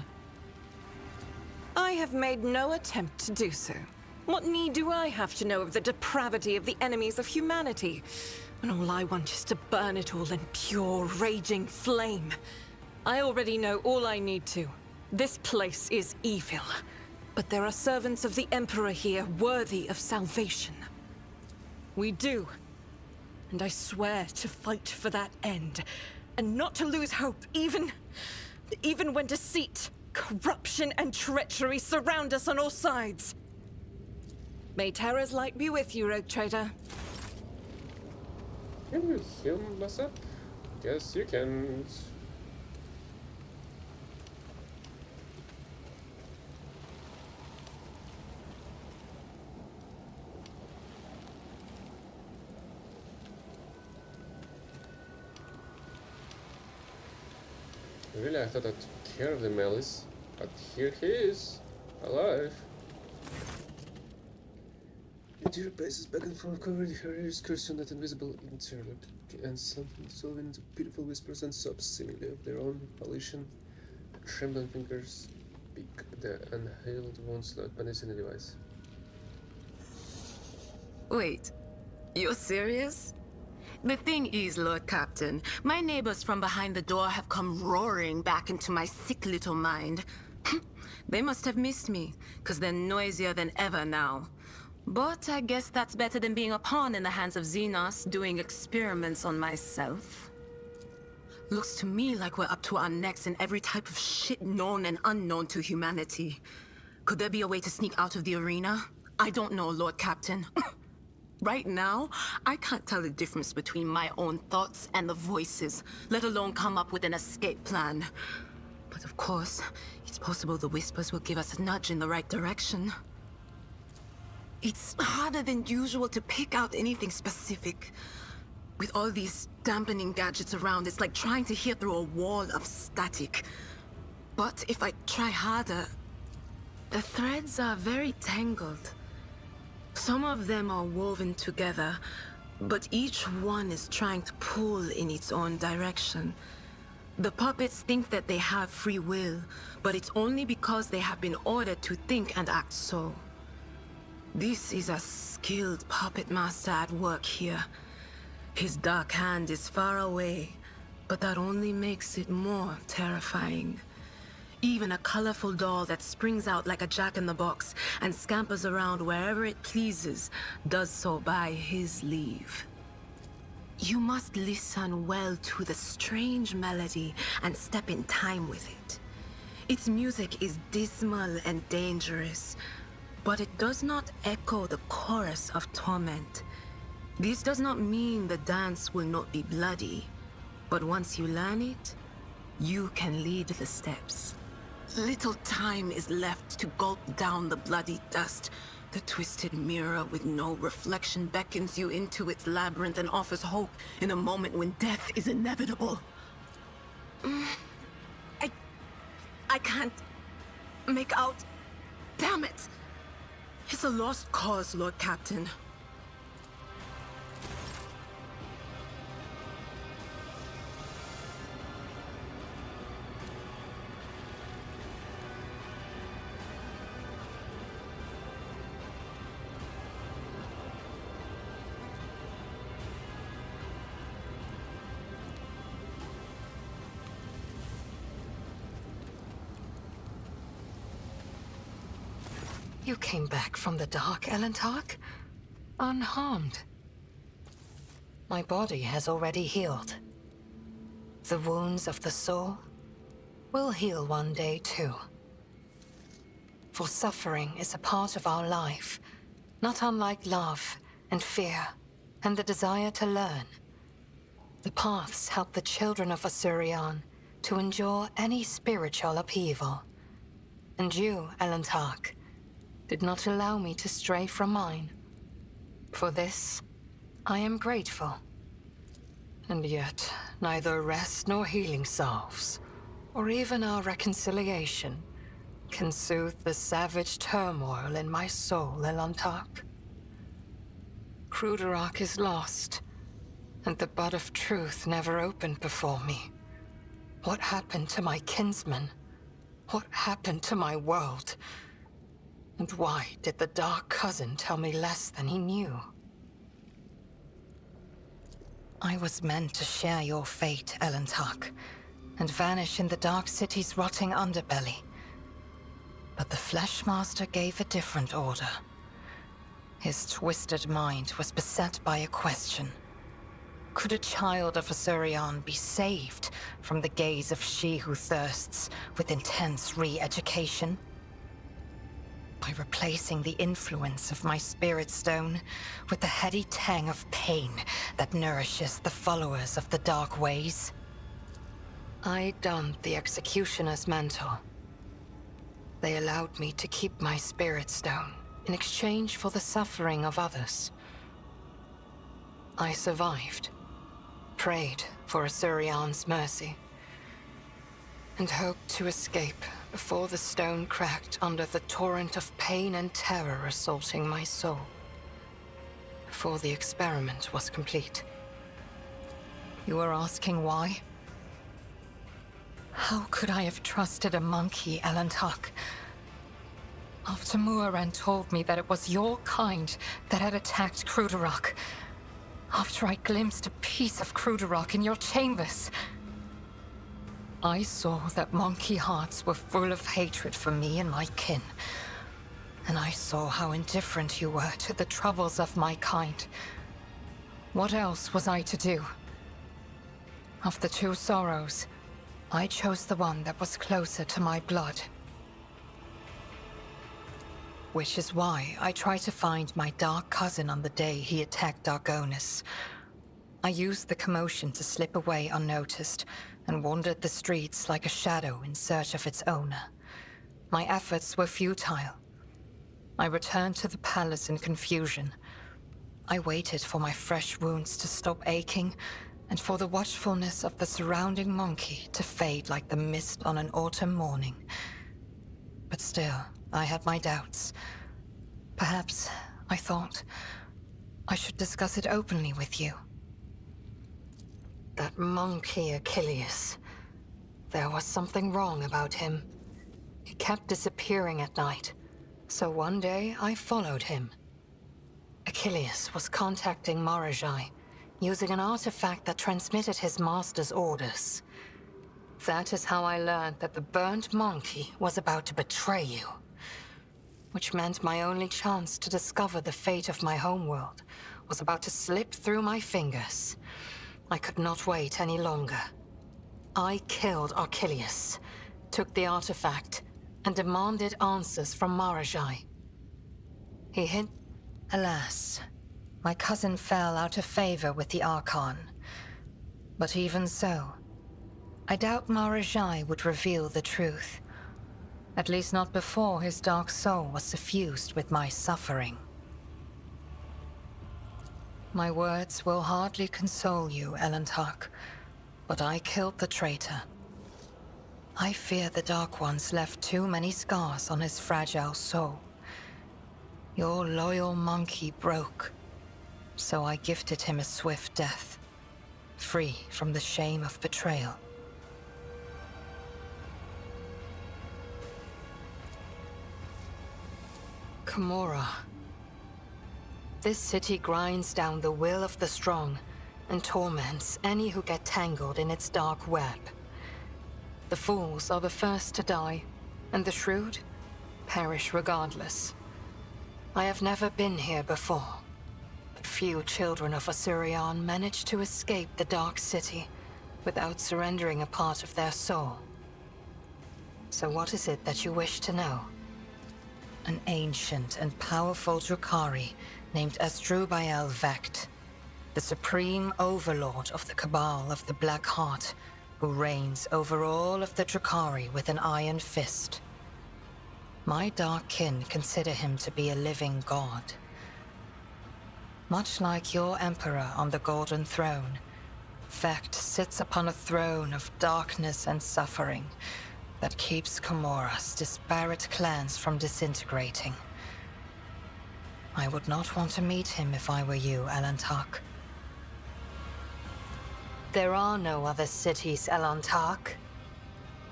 I have made no attempt to do so. What need do I have to know of the depravity of the enemies of humanity, when all I want is to burn it all in pure, raging flame? I already know all I need to. This place is evil, but there are servants of the Emperor here worthy of salvation. We do. And I swear to fight for that end, and not to lose hope, even when deceit, corruption, and treachery surround us on all sides. May Terra's light be with you, Rogue Trader. Can you heal us up? Guess you can. Really, I thought I took care of the malice, but here he is, alive. The deer paces back and forth, covering her ears, cursing that invisible interlock, and something dissolving into beautiful whispers and sobs, seemingly of their own volition. Trembling fingers pick the unhealed wounds like pennies in a device. Wait, you're serious? The thing is, Lord Captain, my neighbors from behind the door have come roaring back into my sick little mind. They must have missed me, because they're noisier than ever now. But I guess that's better than being a pawn in the hands of Xenos doing experiments on myself. Looks to me like we're up to our necks in every type of shit known and unknown to humanity. Could there be a way to sneak out of the arena? I don't know, Lord Captain. Right now, I can't tell the difference between my own thoughts and the voices, let alone come up with an escape plan. But of course, it's possible the whispers will give us a nudge in the right direction. It's harder than usual to pick out anything specific. With all these dampening gadgets around, it's like trying to hear through a wall of static. But if I try harder, the threads are very tangled. Some of them are woven together, but each one is trying to pull in its own direction. The puppets think that they have free will, but it's only because they have been ordered to think and act so. This is a skilled puppet master at work here. His dark hand is far away, but that only makes it more terrifying. Even a colorful doll that springs out like a jack-in-the-box and scampers around wherever it pleases does so by his leave. You must listen well to the strange melody and step in time with it. Its music is dismal and dangerous, but it does not echo the chorus of torment. This does not mean the dance will not be bloody, but once you learn it, you can lead the steps. Little time is left to gulp down the bloody dust. The twisted mirror with no reflection beckons you into its labyrinth and offers hope in a moment when death is inevitable. I can't make out. Damn it! It's a lost cause, Lord Captain. You came back from the dark, Elentark? Unharmed. My body has already healed. The wounds of the soul will heal one day too. For suffering is a part of our life, not unlike love and fear and the desire to learn. The paths help the children of Asuryan to endure any spiritual upheaval. And you, Elentark, did not allow me to stray from mine. For this, I am grateful. And yet, neither rest nor healing salves, or even our reconciliation, can soothe the savage turmoil in my soul, Elentark. Cruderak is lost, and the bud of truth never opened before me. What happened to my kinsmen? What happened to my world? And why did the Dark Cousin tell me less than he knew? I was meant to share your fate, Elentark, and vanish in the Dark City's rotting underbelly. But the Fleshmaster gave a different order. His twisted mind was beset by a question. Could a child of Asuryan be saved from the gaze of she who thirsts with intense re-education? By replacing the influence of my spirit stone with the heady tang of pain that nourishes the followers of the dark ways. I donned the executioner's mantle. They allowed me to keep my spirit stone in exchange for the suffering of others. I survived, prayed for Asuryan's mercy, and hoped to escape before the stone cracked under the torrent of pain and terror assaulting my soul. Before the experiment was complete. You are asking why? How could I have trusted a monkey, Elentark? After Muaran told me that it was your kind that had attacked Cruderak. After I glimpsed a piece of Cruderak in your chambers. I saw that monkey hearts were full of hatred for me and my kin. And I saw how indifferent you were to the troubles of my kind. What else was I to do? Of the two sorrows, I chose the one that was closer to my blood. Which is why I tried to find my dark cousin on the day he attacked Argonis. I used the commotion to slip away unnoticed, and wandered the streets like a shadow in search of its owner. My efforts were futile. I returned to the palace in confusion. I waited for my fresh wounds to stop aching, and for the watchfulness of the surrounding monkey to fade like the mist on an autumn morning. But still, I had my doubts. Perhaps, I thought, I should discuss it openly with you. That monkey Achilles. There was something wrong about him. He kept disappearing at night, so one day I followed him. Achilles was contacting Commorragh, using an artifact that transmitted his master's orders. That is how I learned that the burnt monkey was about to betray you. Which meant my only chance to discover the fate of my homeworld was about to slip through my fingers. I could not wait any longer. I killed Archelius, took the artifact, and demanded answers from Commorragh. He hid... Alas, my cousin fell out of favor with the Archon. But even so, I doubt Commorragh would reveal the truth. At least not before his dark soul was suffused with my suffering. My words will hardly console you, Elentark, but I killed the traitor. I fear the Dark Ones left too many scars on his fragile soul. Your loyal monkey broke, so I gifted him a swift death, free from the shame of betrayal. Commorragh. This city grinds down the will of the strong and torments any who get tangled in its dark web. The fools are the first to die, and the shrewd perish regardless. I have never been here before, but few children of Osirion manage to escape the Dark City without surrendering a part of their soul. So what is it that you wish to know? An ancient and powerful Drukhari named Asdrubal Vecht, the supreme overlord of the Cabal of the Black Heart, who reigns over all of the Drukhari with an iron fist. My dark kin consider him to be a living god. Much like your emperor on the Golden Throne, Vecht sits upon a throne of darkness and suffering that keeps Commorragh's disparate clans from disintegrating. I would not want to meet him if I were you, Elentark. There are no other cities, Elentark.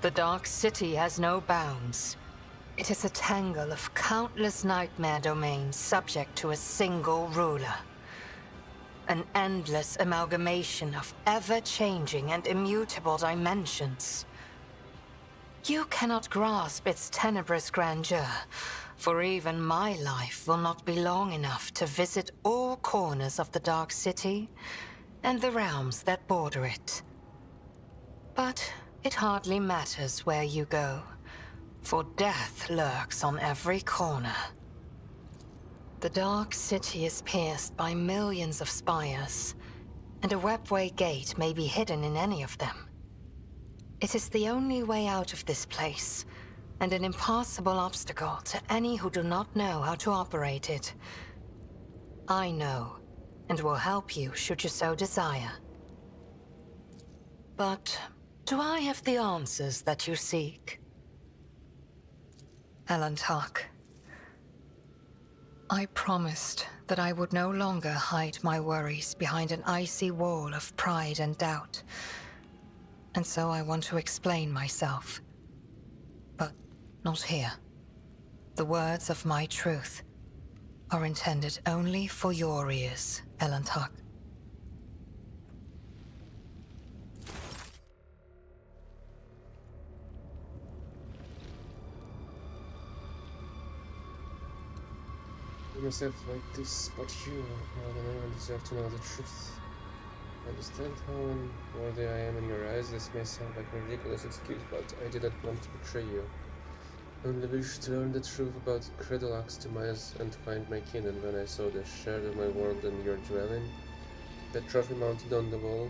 The Dark City has no bounds. It is a tangle of countless nightmare domains subject to a single ruler. An endless amalgamation of ever-changing and immutable dimensions. You cannot grasp its tenebrous grandeur, for even my life will not be long enough to visit all corners of the Dark City and the realms that border it. But it hardly matters where you go, for death lurks on every corner. The Dark City is pierced by millions of spires, and a webway gate may be hidden in any of them. It is the only way out of this place, and an impassable obstacle to any who do not know how to operate it. I know, and will help you should you so desire. But do I have the answers that you seek? Elentark, I promised that I would no longer hide my worries behind an icy wall of pride and doubt. And so I want to explain myself. But not here. The words of my truth are intended only for your ears, Elentark. You must have like this, but you more than anyone deserve to know the truth. I understand how unworthy I am in your eyes. This may sound like a ridiculous excuse, but I didn't want to betray you. I only wished to learn the truth about Credulax Timaeus and find my kin, and when I saw the shard of my world in your dwelling, the trophy mounted on the wall,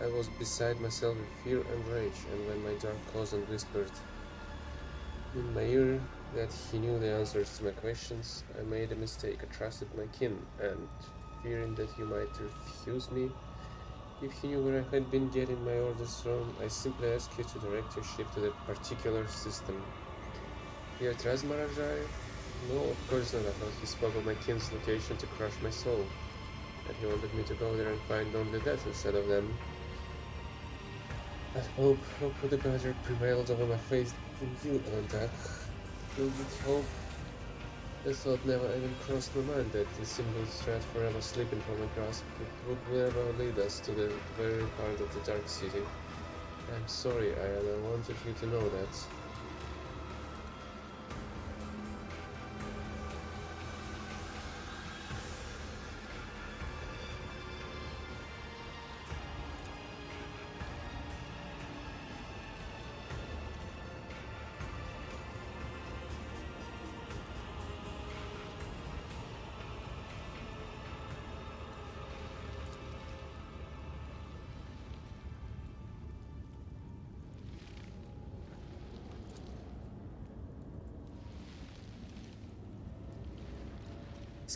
I was beside myself with fear and rage, and when my dark cousin whispered in my ear that he knew the answers to my questions, I made a mistake. I trusted my kin, and fearing that you might refuse me if he knew where I had been getting my orders from, I simply asked you to direct your ship to that particular system. You trust Commorragh? No, of course not. I thought he spoke of my kin's location to crush my soul, and he wanted me to go there and find only death instead of them. But hope for the better prevailed over my faith in you, Elentark. Filled with hope, the thought never even crossed my mind that the single threat forever slipping from my grasp would never lead us to the very heart of the Dark City. I'm sorry, Ian, I wanted you to know that.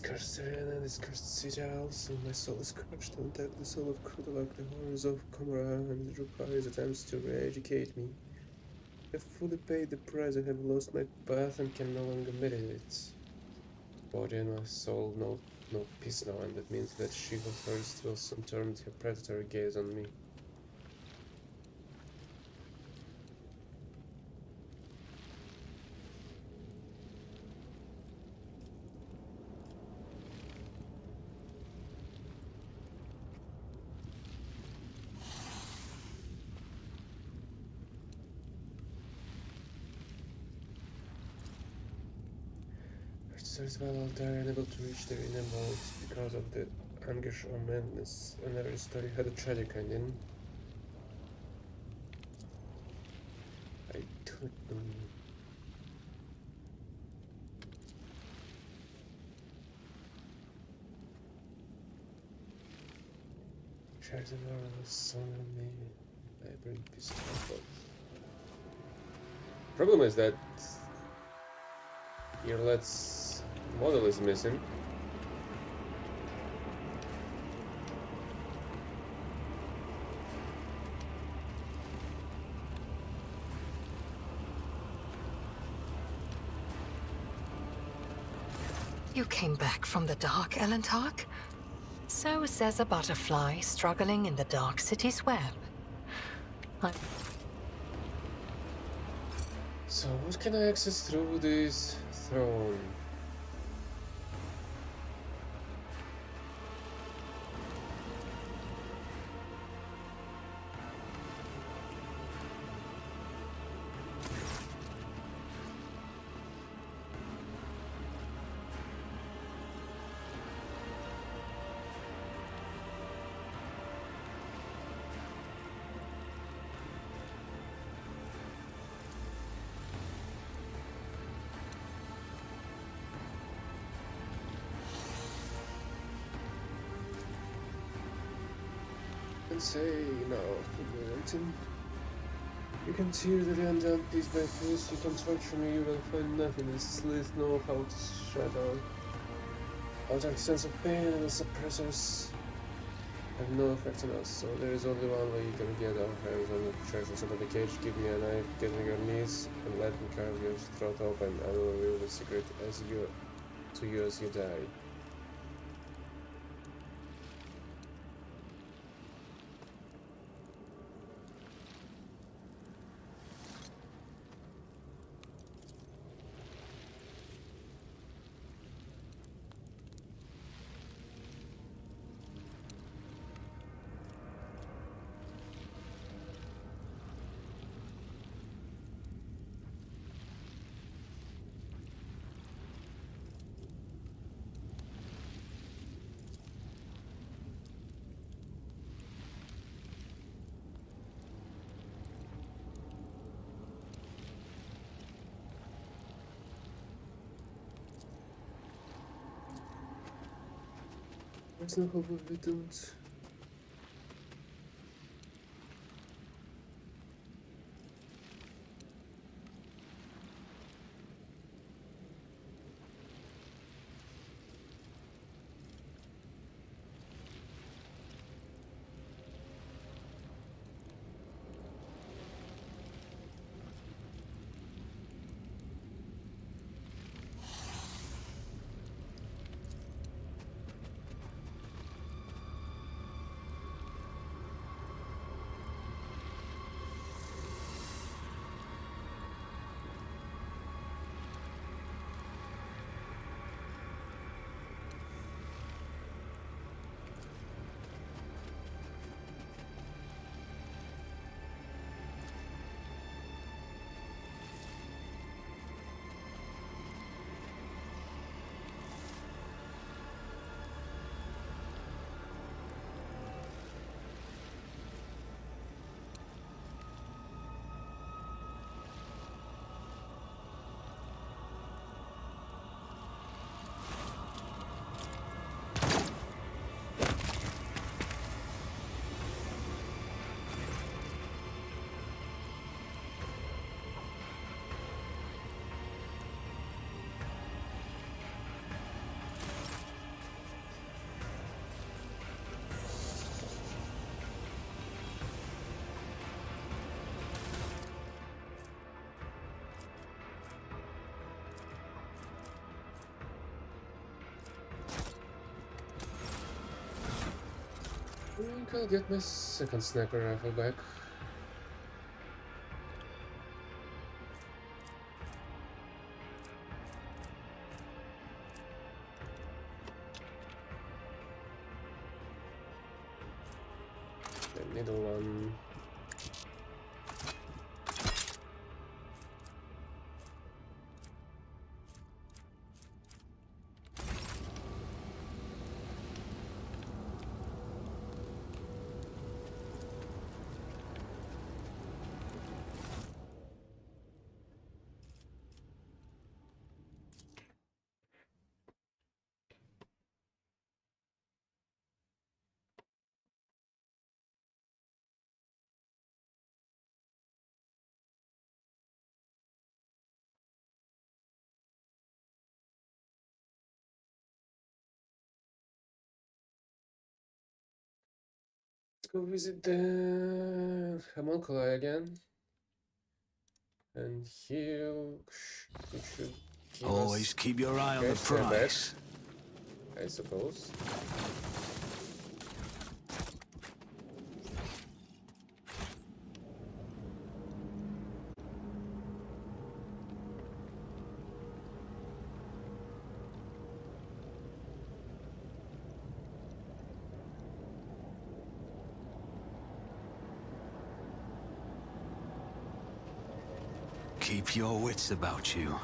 This cursed arena, this cursed city also, my soul is crushed to attack the soul of Crudo like the horrors of Commorragh, and it requires attempts to re-educate me. I have fully paid the price, I have lost my path and can no longer meditate. Body and my soul know no peace now, and that means that she who first will soon turn her predatory gaze on me. As well, they are unable to reach their inner worlds because of the anguish or madness, and every story had a tragic ending. I don't know. Share the world, song on me. I bring peace to my thoughts. Problem is that your let's model is missing. You came back from the dark, Elentark? So says a butterfly struggling in the dark city's web. So what can I access through this throne? And say now, Mountain. You can tear the undone piece by piece, you can torture me, you will find nothing. This slith know how to shut out our sense of pain, and the suppressors have no effect on us, so there is only one way you can get our hands on the treasures of the cage. Give me a knife, get on your knees, and let me carve your throat open. I will reveal the secret to you as you die. There's no hope of it, don't. think I'll get my second sniper rifle back. The middle one. Let's go visit the homunculi again. And here it should give Always us keep your eye on the cash and prize. bet, I suppose. Keep your wits about you.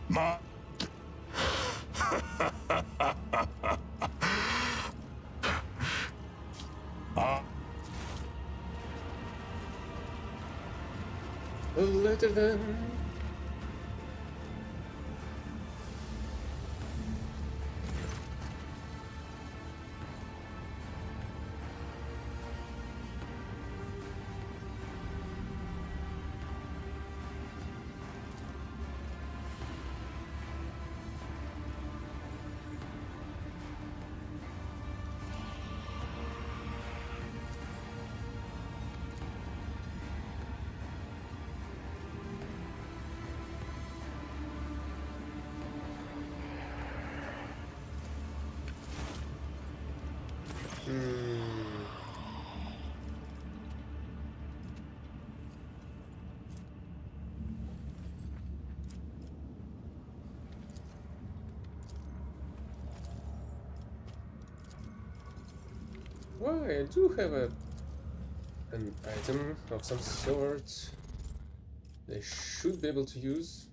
My... Later then. Why, I do have an item of some sort they should be able to use.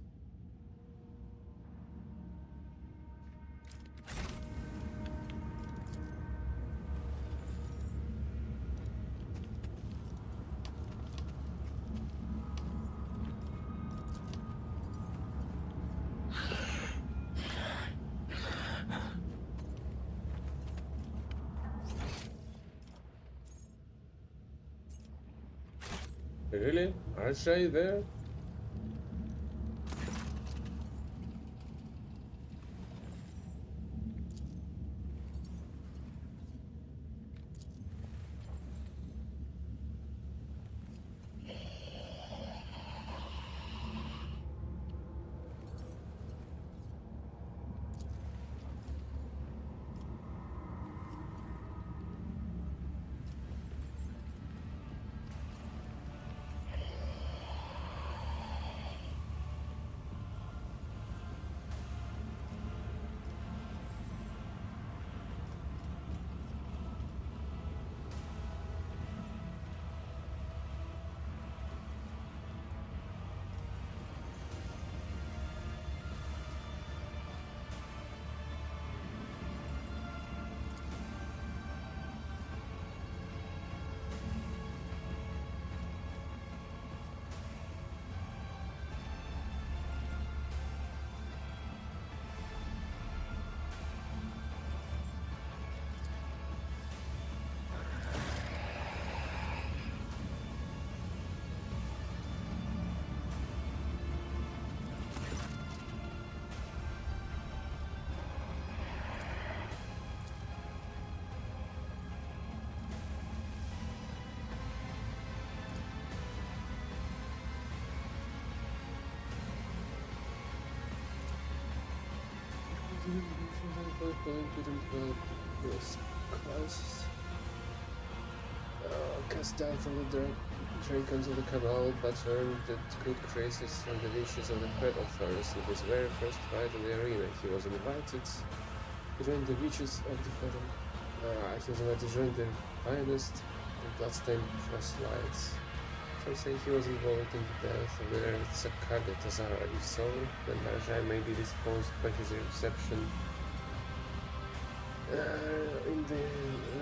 Really? Archai there? Cast down from the dragons of the Cabal, but earned the good graces and the wishes of the Fatal Forest in his very first fight in the arena. He was invited to join the witches of the Fatal. He was invited to join the finest and bloodstained proselytes. Some say he was involved in the death of the Sakage Tazara. If so, then Marjai may be disposed by his reception in the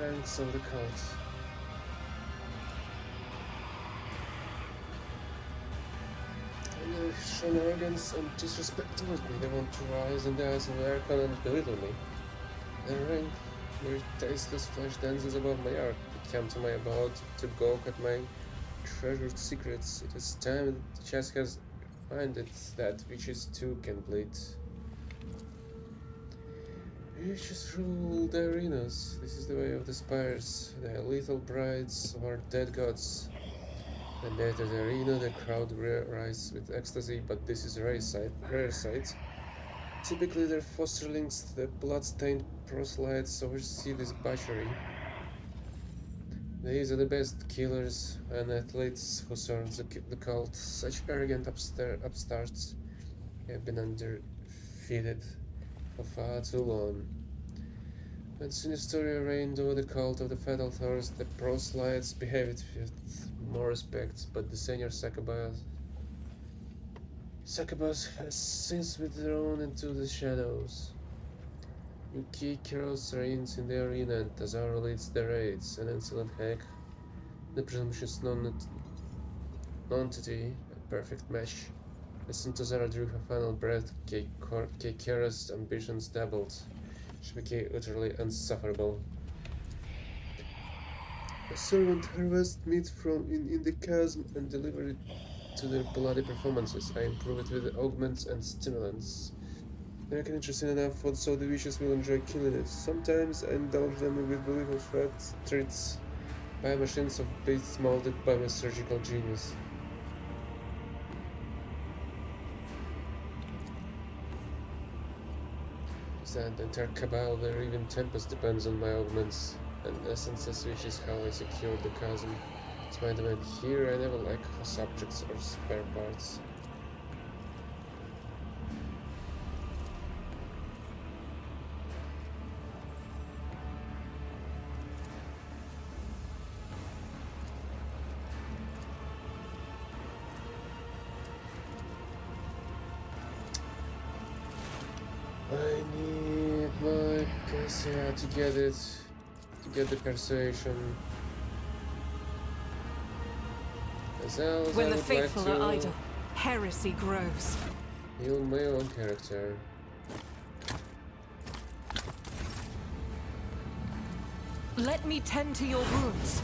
ranks of the cult. And shown arrogance and disrespect towards me. They want to rise in the eyes of the Archon and belittle me. Their tasteless flesh dances above my art. They come to my abode to gawk at my treasured secrets. It is time that the chess has reminded that witches too can bleed. Witches rule the arenas. This is the way of the spires. They are lethal brides of our dead gods. When they enter the arena, the crowd rises with ecstasy, but this is a rare sight. Typically, their fosterlings, the blood-stained proselytes, oversee this butchery. These are the best killers and athletes who serve the cult. Such arrogant upstarts have been undefeated for far too long. When Sinisteria reigned over the cult of the Fatal Forest, the proselytes behaved with more respect, but the senior Succubus has since withdrawn into the shadows. Yuki Kiros reigns in the arena and Tazara leads the raids. An insolent hack, the presumptuous nonentity, a perfect match. As soon as Tazara drew her final breath, Keikira's ambitions doubled. She became utterly insufferable. A servant harvested meat from in the chasm and delivered it to their bloody performances. I improve it with augments and stimulants. They make it interesting enough so the witches will enjoy killing it. Sometimes I indulge them with believable treats by machines of beasts molded by my surgical genius. And the entire cabal, their even tempest depends on my augments and essences, which is how I secure the chasm. It's my demand here. I never lack for subjects or spare parts. I need my Cassia to get the persuasion. As else, When I the would faithful like to are idle, heresy grows. heal my own character. Let me tend to your wounds.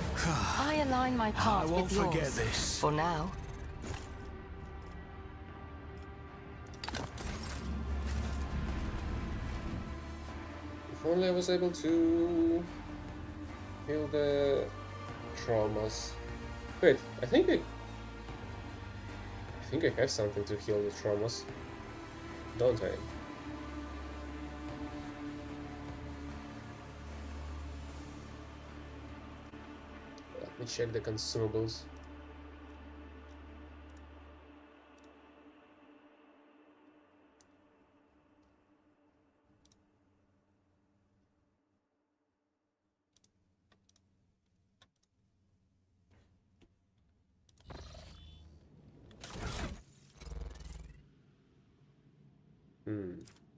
I align my I path won't with yours. forget this. For now. If only I was able to heal the traumas. Wait, I think I have something to heal the traumas, don't I? Let me check the consumables.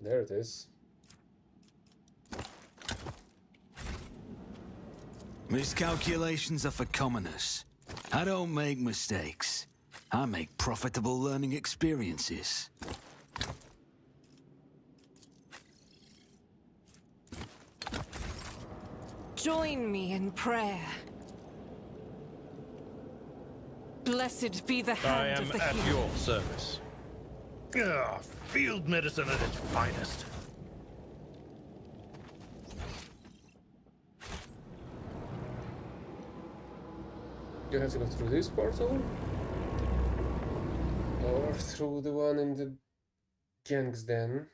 There it is. Miscalculations are for commoners. I don't make mistakes. I make profitable learning experiences. Join me in prayer. Blessed be the I hand am of the at healer. your service. Field medicine at its finest. You have to go through this portal? Or through the one in the gang's den?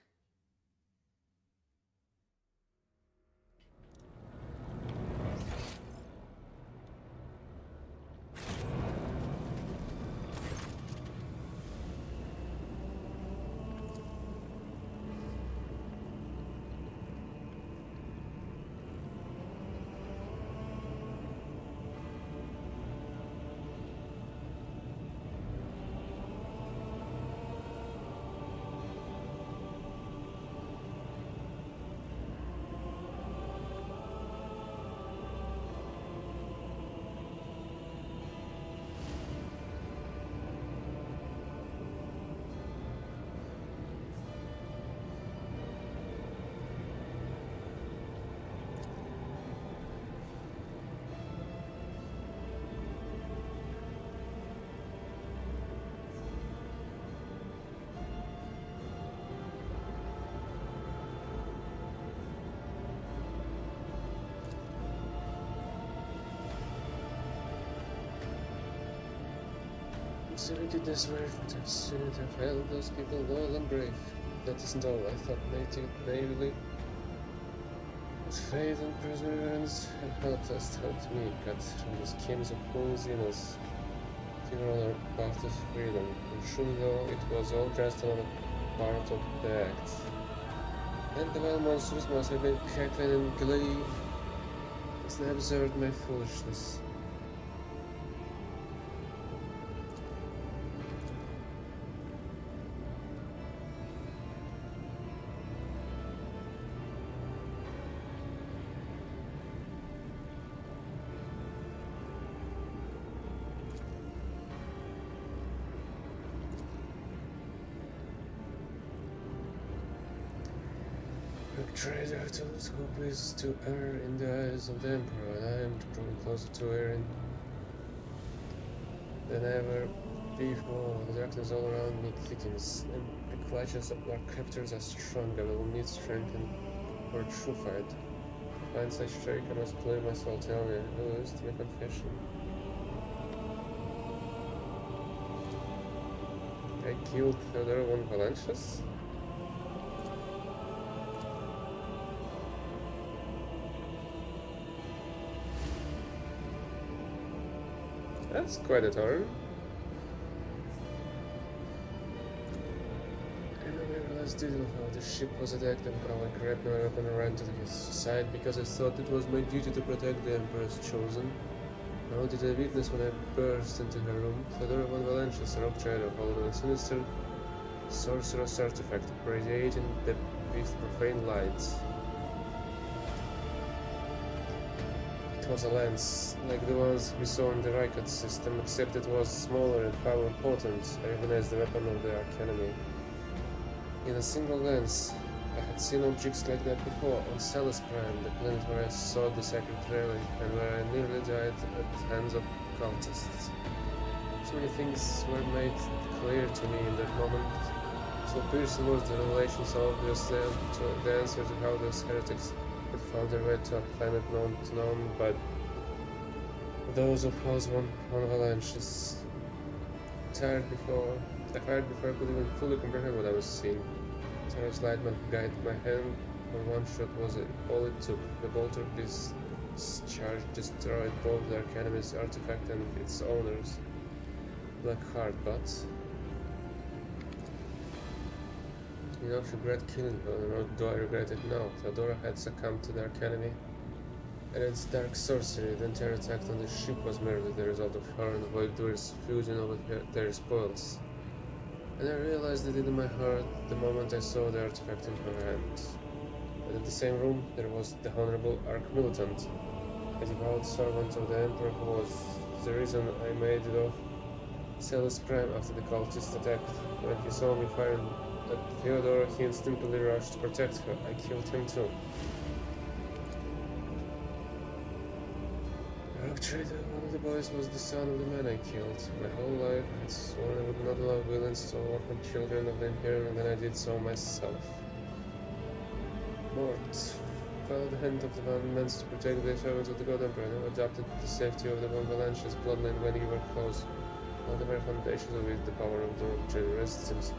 So I did this work, but I've seen it, I've held those people loyal and brave. That isn't all. I thought naively. But faith and perseverance and helped me cut through the schemes of fools in us. Figure on our path to freedom, and surely though it was all just another part of the act. And the wild monsters must have been cackling in glee as they observed my foolishness. Trader to whose hope is to err in the eyes of the Emperor, and I am growing closer to erring than ever before. The darkness all around me thickens, and the clutches of our captors are strong. I will need strength for a true fight. To find such strength, I must clear my soul. Tell me, who is to my confession? I killed Theodore von Valentius? That's quite a turn. I remember last detail how the ship was attacked and how I grabbed my weapon and ran to his side because I thought it was my duty to protect the Emperor's chosen. How did I witness when I burst into her room? Theodora von Valentius, a rock trader, holding a sinister sorcerer's artifact, radiating with profane light. It was a lens, like the ones we saw in the Rykot system, except it was smaller and far more potent. I recognized the weapon of the archenemy. In a single lens, I had seen objects like that before on Salus Prime, the planet where I saw the sacred relic and where I nearly died at the hands of cultists. So many things were made clear to me in that moment. So piercing was the revelation, so obvious the answer to how those heretics had found their way to a planet known by those of House von Valentius. Tired before I could even fully comprehend what I was seeing. Sarah's lightman guided my hand, for one shot was all it took. The bolter discharge destroyed both the Arcanemy's artifact and its owner's black heart, but enough regret killing her, nor do I regret it now. Theodora had succumbed to the Arcanemy and its dark sorcery. The entire attack on the ship was merely the result of her and Voidur's feuding over their spoils. And I realized it in my heart the moment I saw the artifact in her hands. But in the same room there was the Honorable Arch-Militant, a devout servant of the Emperor who was the reason I made it off Salus Prime after the cultist attacked. When he saw me firing at Theodora, he instinctively rushed to protect her. I killed him too. Rock Trader, one of the boys, was the son of the man I killed. My whole life I had sworn I would not allow villains to orphan children of the Imperium, and then I did so myself. Mort followed the hand of the one meant to protect the servants of the God Emperor, and adopted the safety of the Von Valentius bloodline when you were close. On the very foundations of it, the power of the Rock Trader rests seems to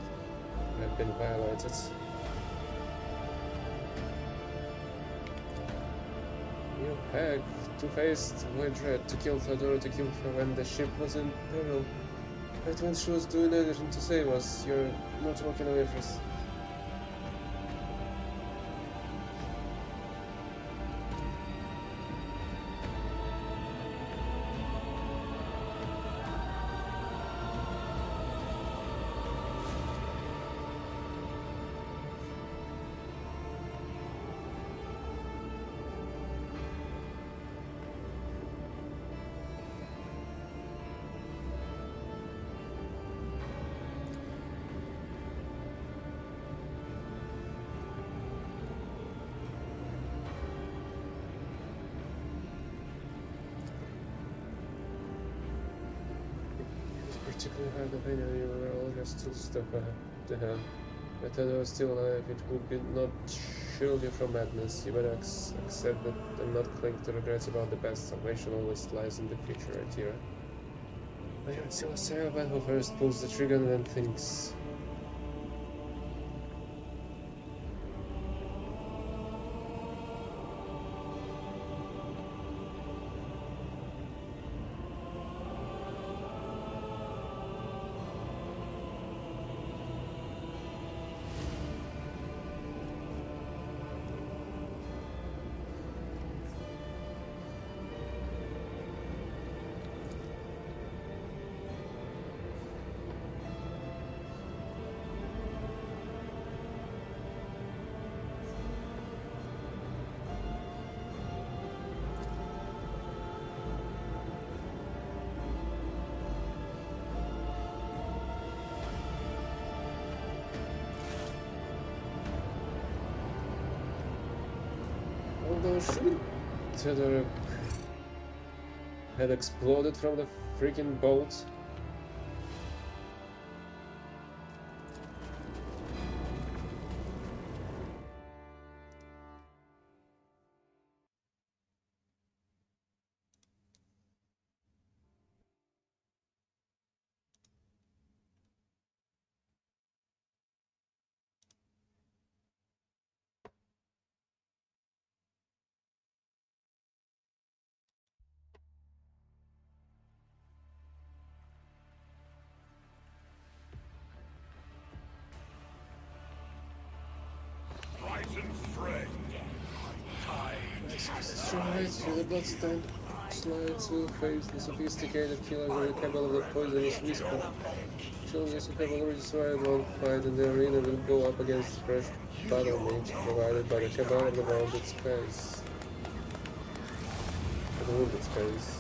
have been violated. You hag, two-faced, white dread, to kill Theodora, to kill her when the ship was in peril. Right when she was doing anything to save us, you're not walking away from us. Particularly hard of any you were all just still stuck to him. But Theodora was still alive, it would be not shield you from madness. You better accept that and not cling to regrets about the past. Salvation always lies in the future, Atira. I am still a Sarah who first pulls the trigger and then thinks. Although shouldn't Theodore had exploded from the freaking bolt? Strides through the bloodstained slides will face the sophisticated killer very capable of the poisonous whisper. Soldiers who have already survived one fight in the arena will go up against fresh battle mage provided by the cabal of the wounded skies. The wounded skies.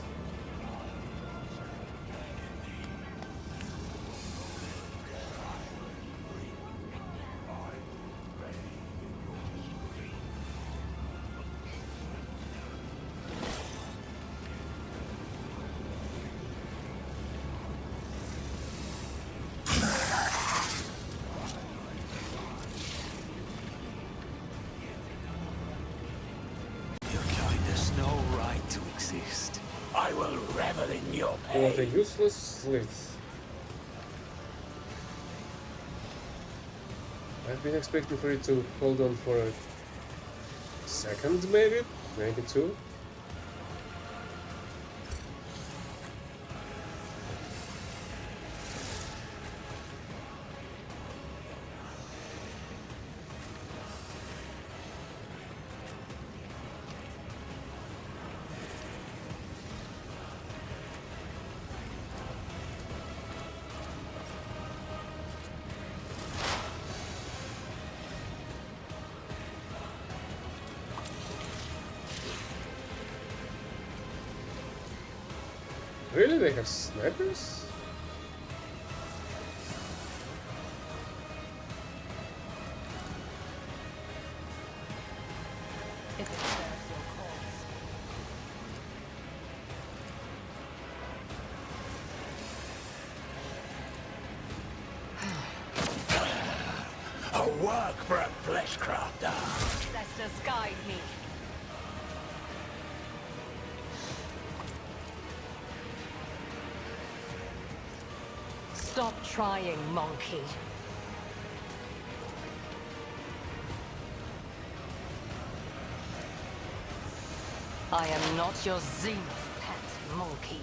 I will revel in your What a useless slith. I've been expecting for it to hold on for a second, maybe two. Really? They have snipers? A work for a flesh crafter. Ancestors guide me. Stop trying, monkey. I am not your zenith pet, monkey.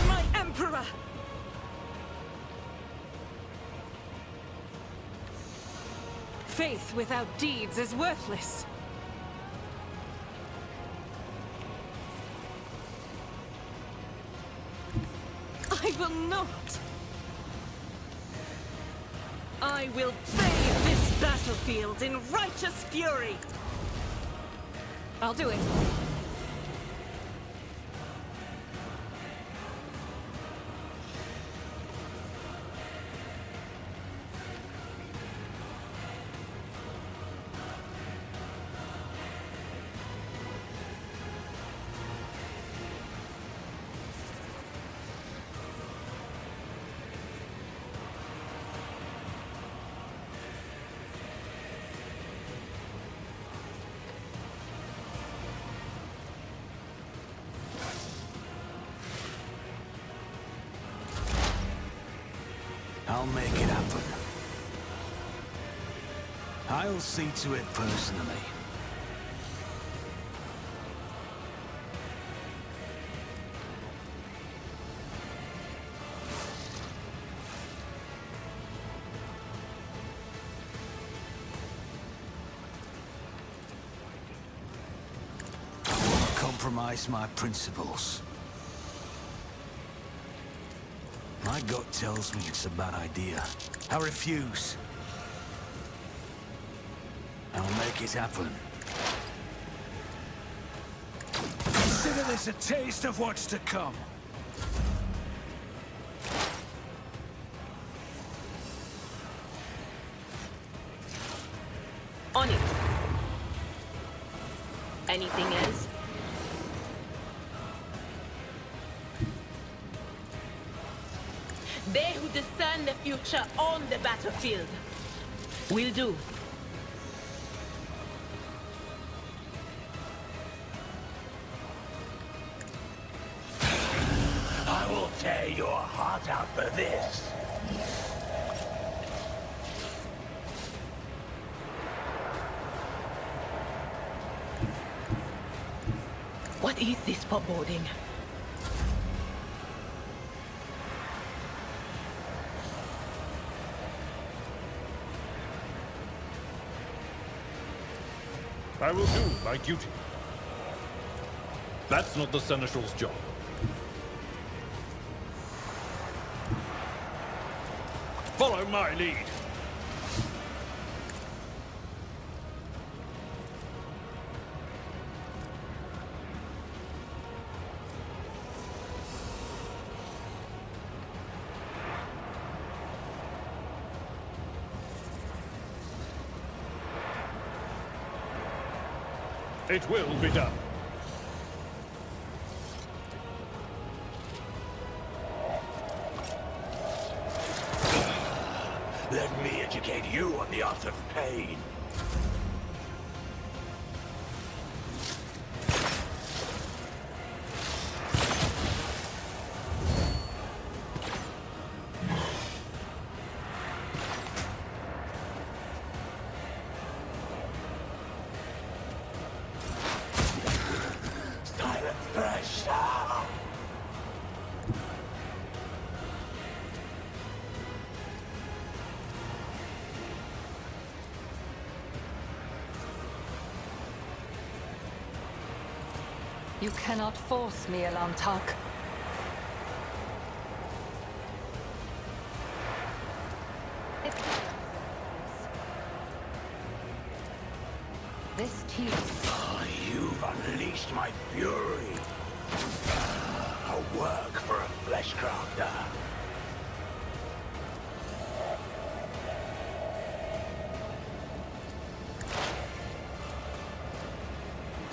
My emperor! Faith without deeds is worthless. I will not. I will bathe this battlefield in righteous fury. I'll do it. I'll make it happen. I'll see to it personally. I won't compromise my principles. My gut tells me it's a bad idea. I refuse. I'll make it happen. Consider this a taste of what's to come. On it. Anything else? They who discern the future on the battlefield. Will do. I will tear your heart out for this. What is this foreboding? I will do my duty. That's not the Seneschal's job. Follow my lead. It will be done. Let me educate you on the art of pain. Silent pressure. You cannot force me, Elantak. This too. You've unleashed my fury. A work for a fleshcrafter.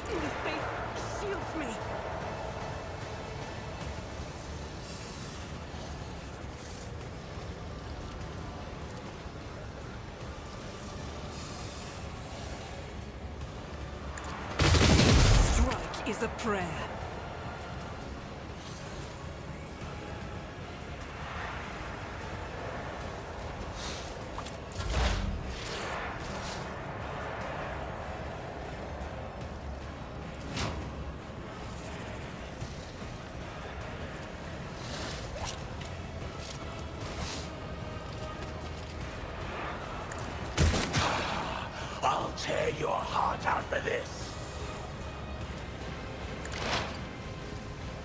This faith shields me. Strike is a prayer. I'll tear your heart out for this.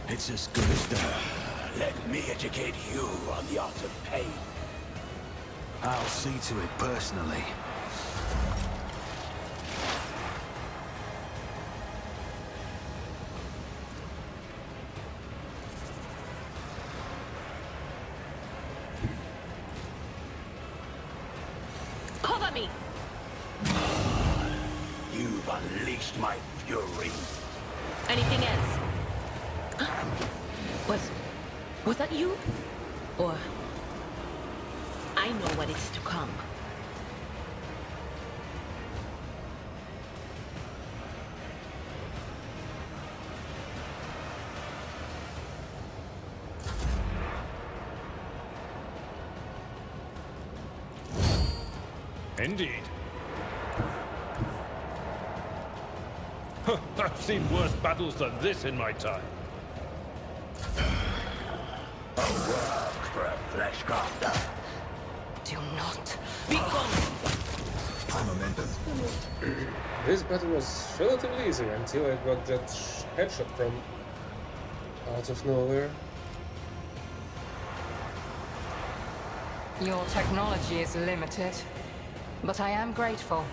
It's as good as done. Let me educate you on the art of pain. I'll see to it personally. Cover me! You've unleashed my fury. Anything else? Was that you? Or... I know what is to come. Indeed. I've seen worse battles than this in my time. A work for a flesh crafter. Do not. Be gone! This battle was relatively easy until I got that headshot from out of nowhere. Your technology is limited, but I am grateful.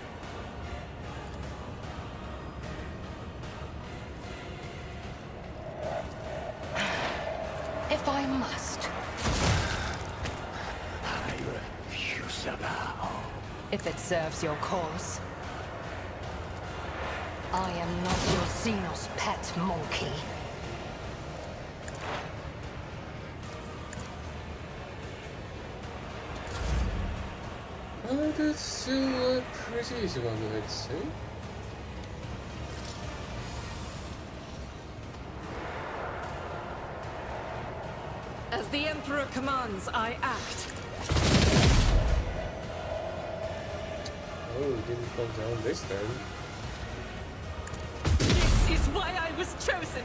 If I must. I refuse to bow. If it serves your cause. I am not your Xenos pet monkey. Oh, that's still a pretty easy one, I'd say. As the Emperor commands, I act. Oh, it didn't fall down this time. This is why I was chosen!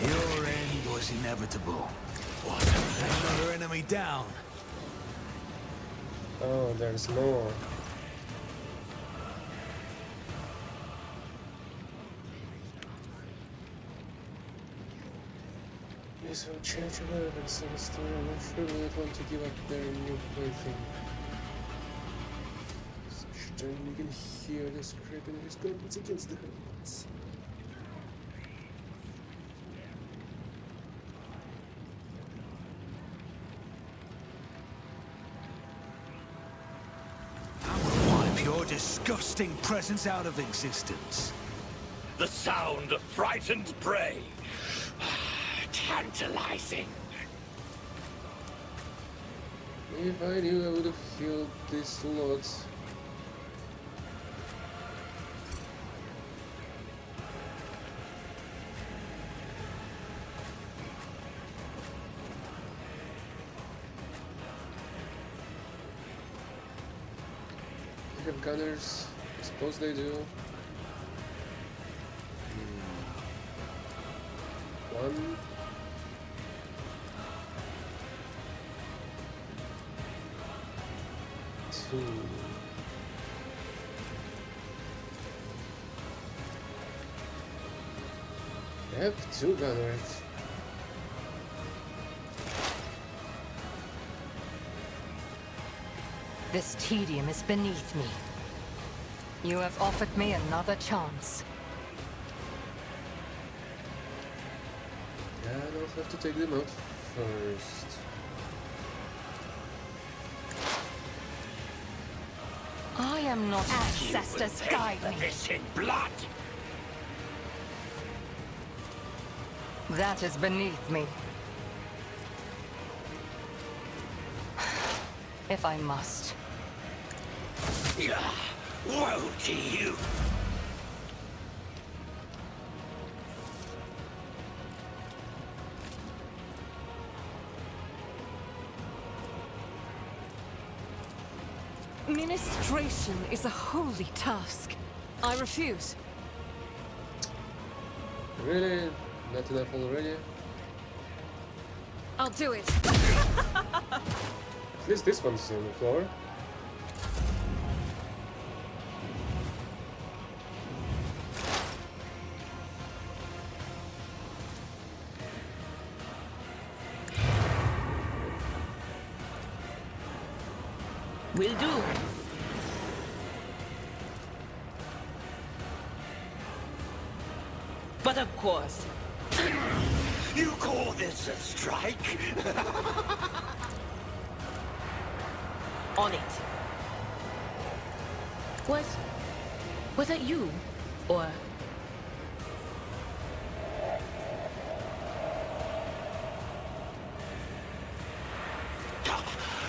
Your end was inevitable. What? Another enemy down. Oh, there's more. This will change a lot, and Sinister will surely not want to give up their new plaything. Such time you can hear the scraping of his gauntlets against the helmets. I will wipe your disgusting presence out of existence. The sound of frightened prey. Tantalizing. If I knew, I would have healed this lot. They have gunners. I suppose they do. One. Two. I have two gunners. This tedium is beneath me. You have offered me another chance. Yeah, I'll have to take them out first. I am not ancestors guide me. This in blood. That is beneath me. If I must. Woe to you. Ministration is a holy task. I refuse. Really? Not enough already? I'll do it. At least this one's on the floor. Will do. But of course. You call this a strike? On it. Was that you? Or...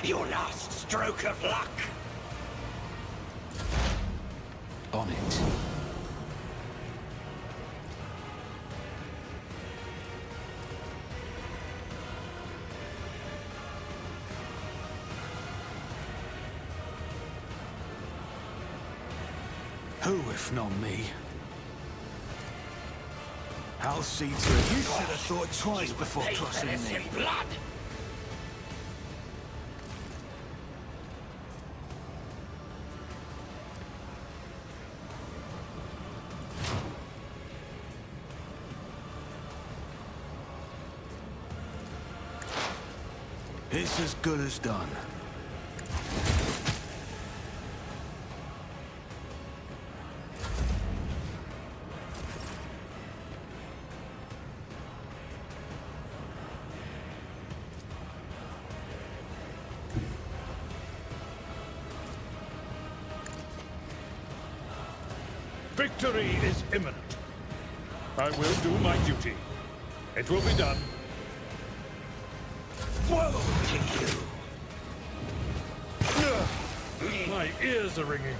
Your last stroke of luck. On it. Who, if not me? I'll see to it. You should have thought twice before crossing me. Blood! It's as good as done. Victory is imminent. I will do my duty. It will be done. Woe to you! My ears are ringing.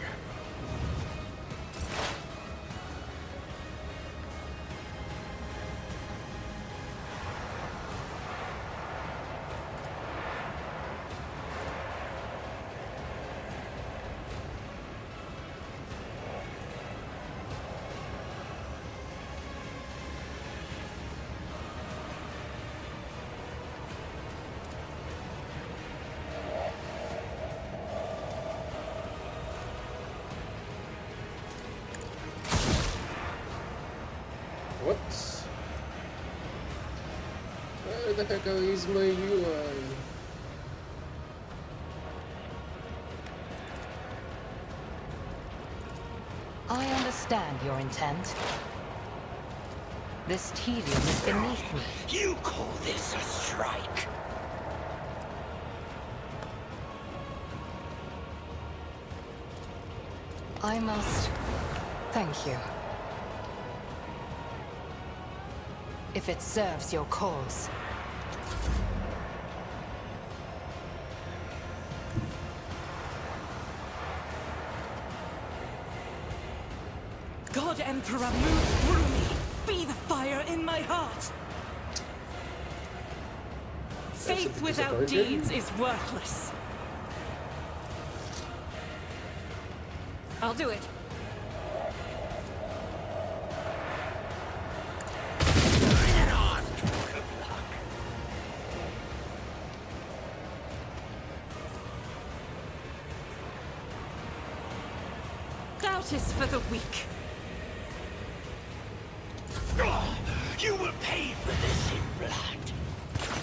What? Where the heck is my UI? I understand your intent. This tedium is beneath me. You call this a strike? I must thank you. If it serves your cause. God Emperor, move through me! Be the fire in my heart! Faith without deeds is worthless. I'll do it. Doubt is for the weak. You will pay for this in blood.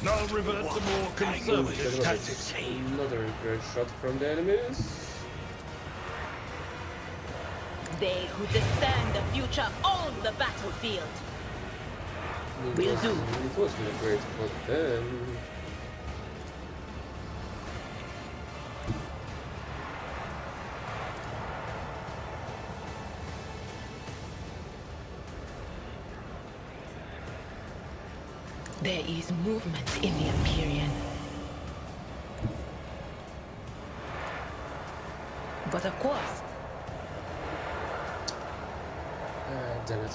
Now revert to more conservative tactics. Another great shot from the enemies. They who discern the future own the battlefield. Will do. It was really great, but then... There is movement in the Empyrean. But of course... damn it.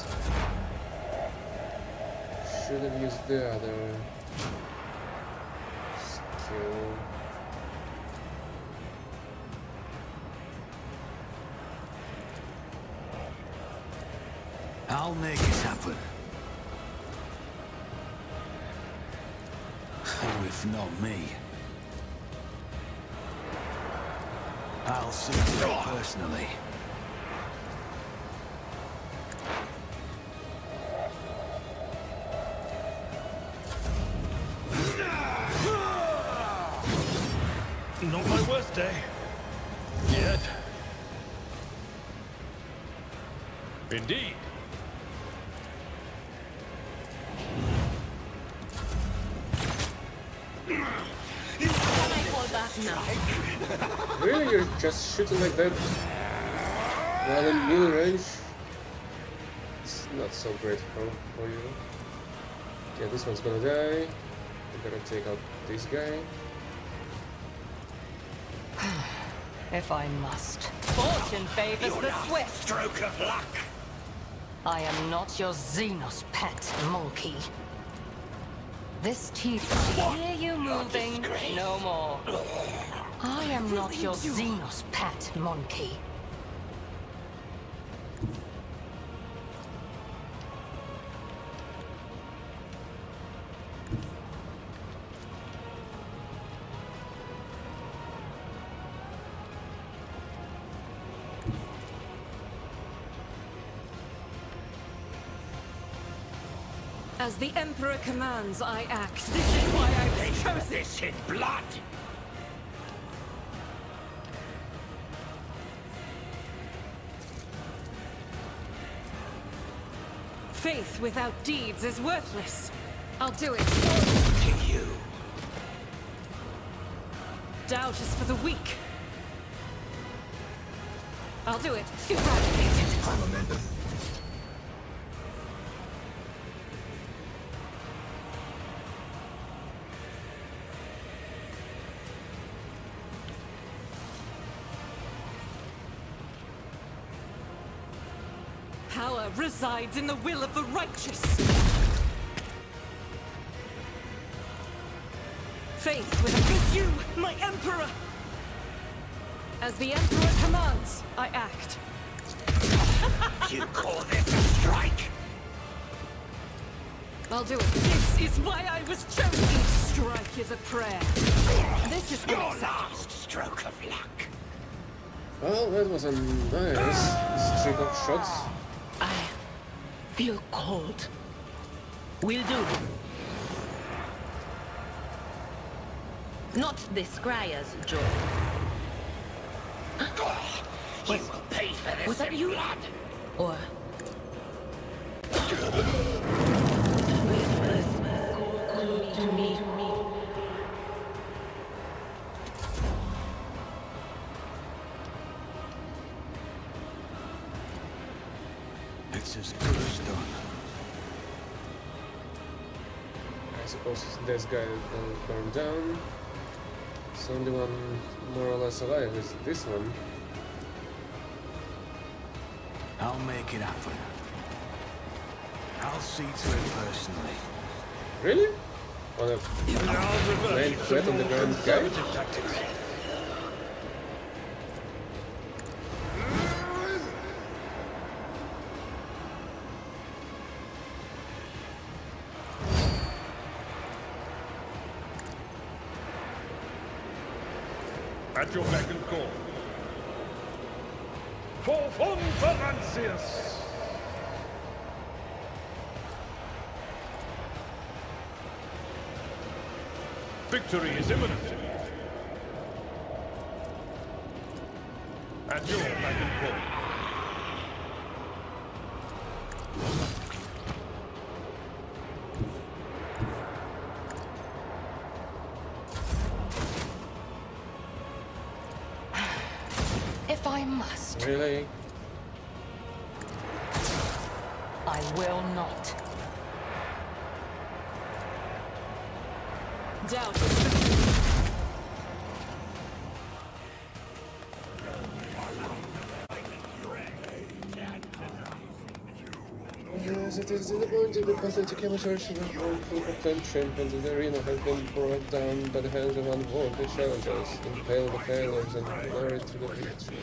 Should have used the other skill. I'll make it happen. Who, if not me? I'll see to it personally. Not my worst day. Yet. Indeed. Can I fall back now? Really? You're just shooting like that? While in melee range? It's not so great for you. Okay, this one's gonna die. I'm gonna take out this guy. If I must. Fortune favors the swift. Stroke of luck. I am not your Xenos pet, monkey. This tedium. Hear you moving, no more. I am not your Xenos pet, monkey. As the Emperor commands, I act. This is why I was chosen. This in blood! Faith without deeds is worthless. I'll do it. To you. Doubt is for the weak. I'll do it. Eradicate it. Power resides in the will of the righteous. Faith with you, my Emperor! As the Emperor commands, I act. You call this a strike? I'll do it. This is why I was chosen. Each strike is a prayer. This is your last stroke of luck. Well, that was a nice streak of shots. I feel cold. Will do. Not the Scryer's job. You will pay for this Was that in you? blood. Or... to me. It's as good as done. I suppose this guy will burn down. So only one more or less alive is this one. I'll make it happen. I'll see to it personally. Really? On a plain flat on the ground guy? At your beck and call. For von Valancius! Victory is imminent. At your beck and call. If I must, Really? I will not. Doubt. Yes, it is disappointing. The pathetic amateurs of the clan champions in the arena have been brought down by the hands of unworthy challengers, impale the failures and glory to the victory.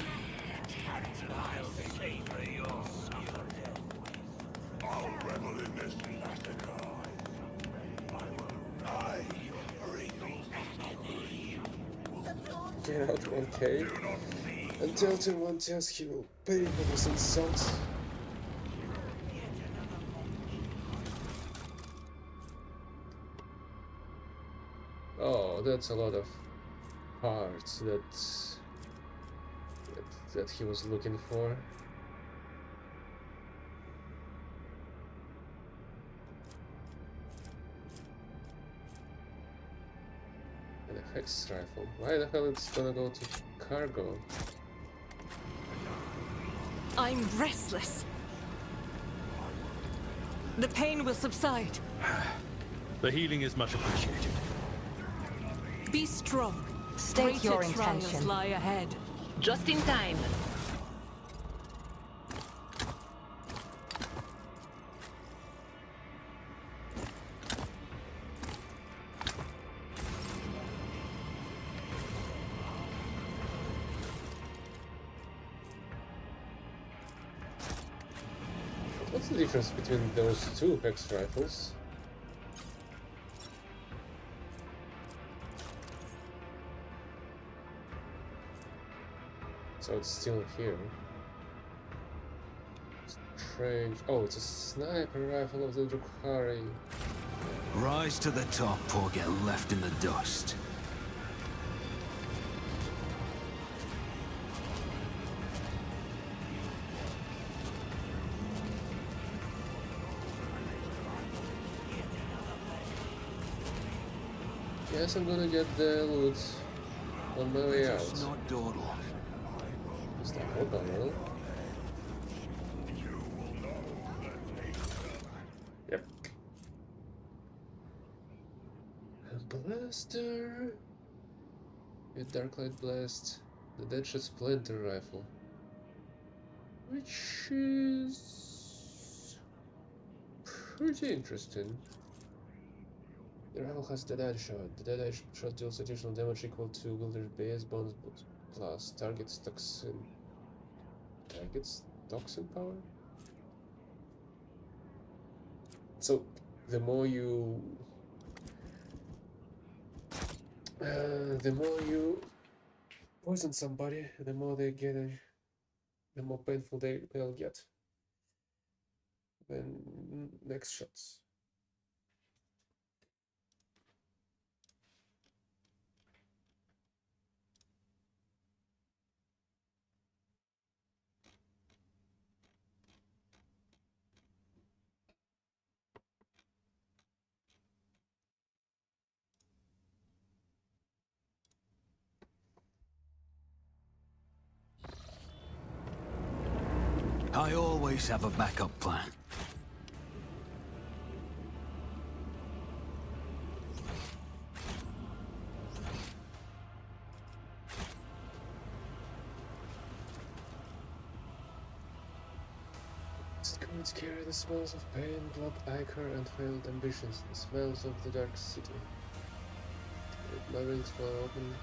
I'll revel in this massacre. I bring Get out, 1K. And tell Timontias he will pay for this insult. Oh, that's a lot of parts that he was looking for. And a hex rifle. Why the hell it's gonna go to cargo? I'm restless. The pain will subside. The healing is much appreciated. Be strong. state your Greater trials intention. lie ahead. Just in time. What's the difference between those two hex rifles? So it's still here. Let's strange. Oh, it's a sniper rifle of the Drukhari. Rise to the top or get left in the dust. Yes, I'm gonna get the loot on my way out. It's not dawdle. Is that O'Donnell? Yep. A blaster. A Darklight Blast. The Deadshot Splinter Rifle. Which is pretty interesting. The rifle has Dead-Eye Shot. The Dead-Eye Shot deals additional damage equal to wielder's base bonus plus target's toxin. Target's toxin power? So, the more you poison somebody, the more they get, the more painful they'll get. Then next shots. I always have a backup plan. It's going to carry the smells of pain, blood, ichor, and failed ambitions, the smells of the dark city. The labyrinths will open.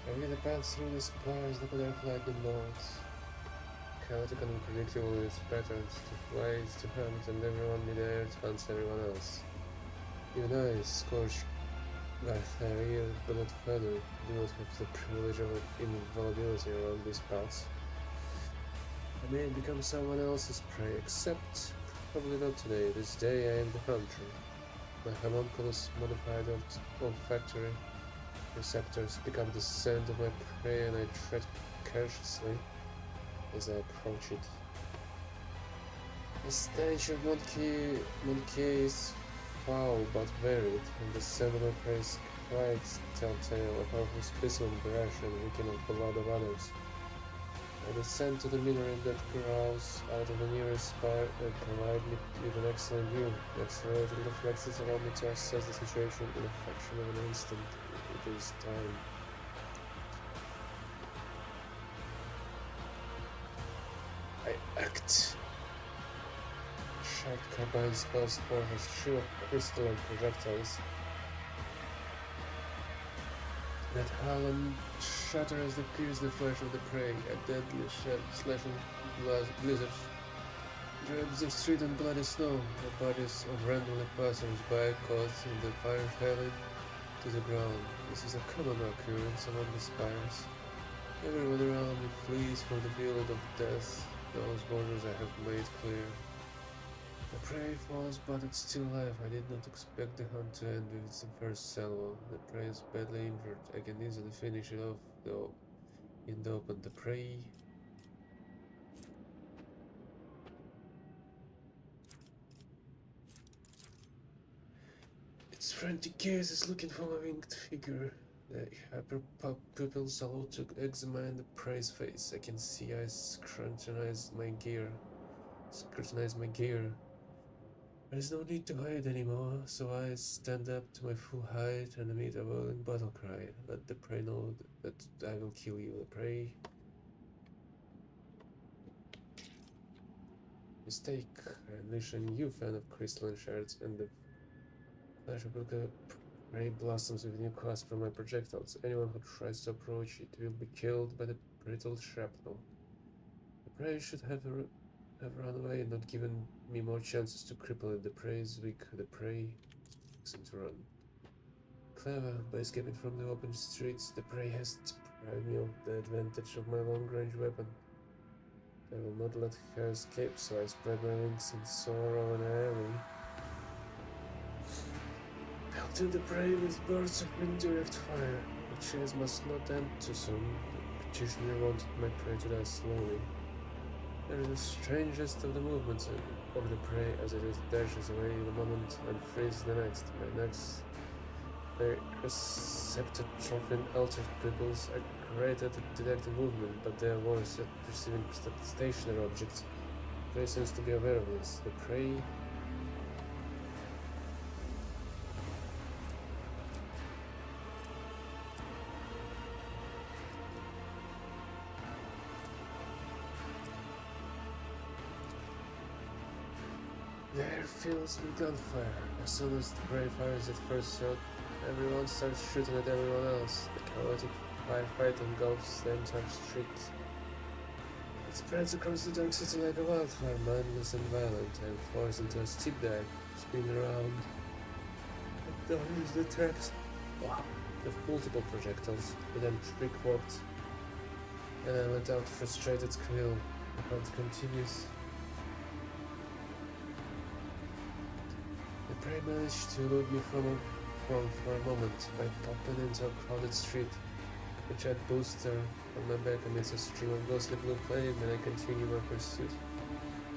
Every the path through the spires like a dark lightning bolts. Chaotic and unpredictable in its patterns, to fight, to hunt, and everyone midair hunts everyone else. Even I, scorched by Thair, but not further, do not have the privilege of invulnerability around these paths. I may become someone else's prey, except probably not today. This day I am the hunter. My homunculus modified olfactory receptors pick up the scent of my prey, and I tread cautiously as I approach it. The stench of Monkey is foul but varied, and the scent of my prey is quite telltale, a powerful specimen brash and reeking of blood of others. I descend to the minaret that growls out of the nearest spire and provide me with an excellent view. Accelerating reflexes allow me to assess the situation in a fraction of an instant. It is time. I act. Sharp carbine spells forth a stream of crystalline projectiles that howl and shatter as they pierce the flesh of the prey. A deadly slashing blizzard drapes the street in bloody snow. The bodies of randomly passers-by caught in the fire falling to the ground. This is a common occurrence among the spires. Everyone around me flees from the field of death. Those borders I have made clear. The prey falls, but it's still alive. I did not expect the hunt to end with the first salvo. The prey is badly injured. I can easily finish it off, though, in the open. The prey... Its frantic gaze is looking for my winged figure. The hyper pupils allow to examine the prey's face. I can see eyes scrutinize my gear. There is no need to hide anymore, so I stand up to my full height and emit a wailing battle cry. Let the prey know that I will kill you. The prey... Mistake. I unleash a new fan of crystalline shards, and the flash of the prey blossoms with new cost from my projectiles. Anyone who tries to approach it will be killed by the brittle shrapnel. The prey should have run away and not given me more chances to cripple it. The prey is weak. The prey seems to run. Clever. By escaping from the open streets, the prey has deprived me of the advantage of my long-range weapon. I will not let her escape, so I spread my wings and soar over the alley. Pelting the prey with bursts of indirect fire. The chase must not end too soon. The petitioner wanted my prey to die slowly. There is the strangest of the movements of the prey as it dashes away in a moment and frees the next. My receptive trophy and altered pupils are great at detecting movement, but they are worse at perceiving stationary objects. The prey seems to be aware of this. The prey The air fills with gunfire. As soon as the prey fires its first shot, everyone starts shooting at everyone else. The chaotic firefight engulfs the entire street. It spreads across the dark city like a wildfire, mindless and violent. I am forced into a steep dive, spin around. I don't use the traps. Wow, with multiple projectiles, but then trick-walked. And I let out a frustrated squeal. The hunt continues. The prey managed to elude me for a moment by popping into a crowded street. The jet booster on my back emits a stream of ghostly blue flame, and I continue my pursuit.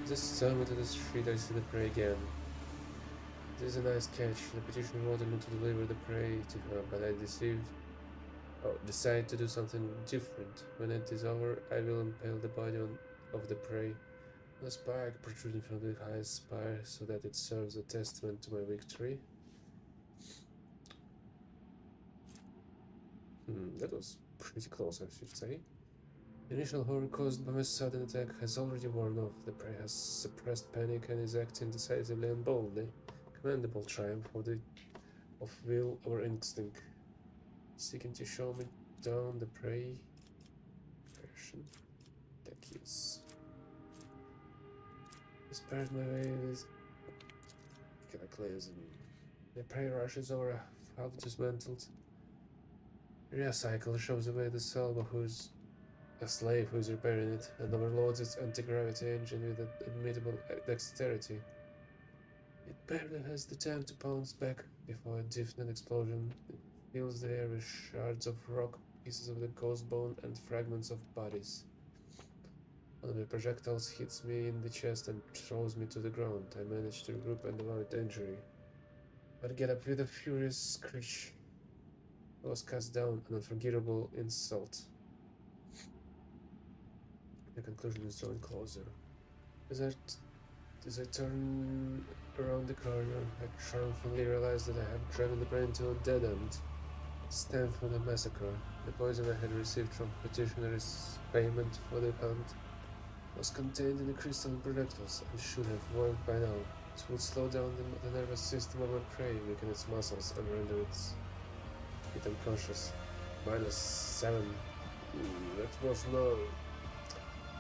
As I storm into the street, I see the prey again. This is a nice catch. The petitioner wanted me to deliver the prey to her, but I decide to do something different. When it is over, I will impale the body of the prey on a spike protruding from the highest spire so that it serves a testament to my victory. That was pretty close, I should say. The initial horror caused by my sudden attack has already worn off. The prey has suppressed panic and is acting decisively and boldly. Commendable triumph of will or instinct. Seeking to show me down the prey version. Techies. I spared my way with cataclysm. The prey rushes over half dismantled. Rear cycle shows away the salvo who's a slave who is repairing it and overloads its anti-gravity engine with admittable dexterity. It barely has the time to pounce back before a deafening explosion. It fills the air with shards of rock, pieces of the ghost bone, and fragments of bodies. One of the projectiles hits me in the chest and throws me to the ground. I manage to regroup and avoid injury, but get up with a furious screech. I was cast down, an unforgivable insult. The conclusion is drawing closer. As I turn around the corner, I triumphantly realize that I have driven the brain to a dead end. Stem from the massacre. The poison I had received from petitioner's payment for the hunt was contained in the crystalline projectiles and should have worked by now. It would slow down the nervous system of my prey, weaken its muscles, and render it unconscious. -7. That was no.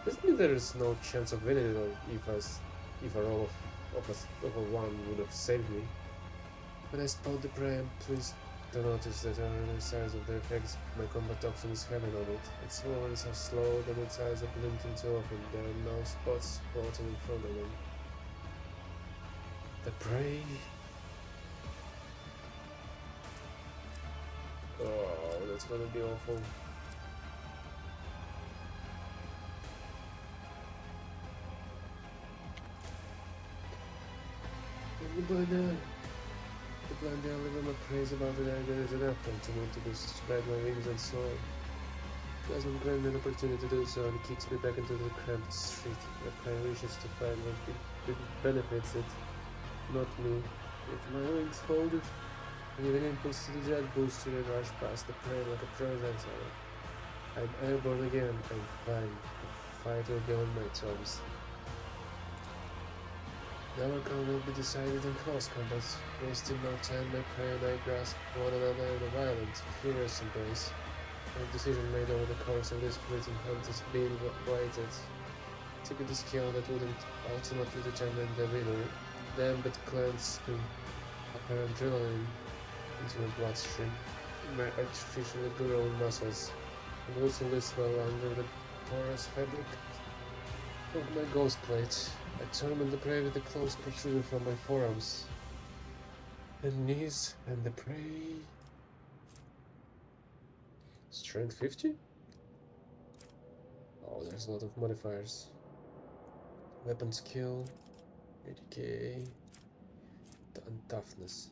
Doesn't mean there is no chance of winning it, or if a roll of a 1 would have saved me. When I spot the prey, I'm pleased to notice that on the size of the effects, my combat toxin is having on it. Its movements are slow, and its eyes are blinking too often. There are no spots floating in front of them. The prey. Oh, that's gonna be awful. The blind alley where my praise about the idea is an apple to me to spread my wings and soar. It doesn't grant me an opportunity to do so and kicks me back into the cramped street. My prey wishes to find what benefits it, not me. With my wings folded, I give an impulse to the jet booster and rush past the prey like a projectile. I'm airborne again. I'm fine. The fight will be on my terms. The outcome will be decided in close combat. Wasting no time, my prey and I grasp one another in a violent, furious embrace. A decision made over the course of this fleeting hunt is being weighted. Tipping the scale that wouldn't ultimately determine the winner. Then but cleanse me up her adrenaline into my bloodstream, my artificially grown muscles, and loosen this well under the porous fabric. of my ghost plate. I torment the prey with the claws protruding from my forearms and knees, and the prey. Strength 50? Oh, there's a lot of modifiers. Weapon skill, 80k, and toughness.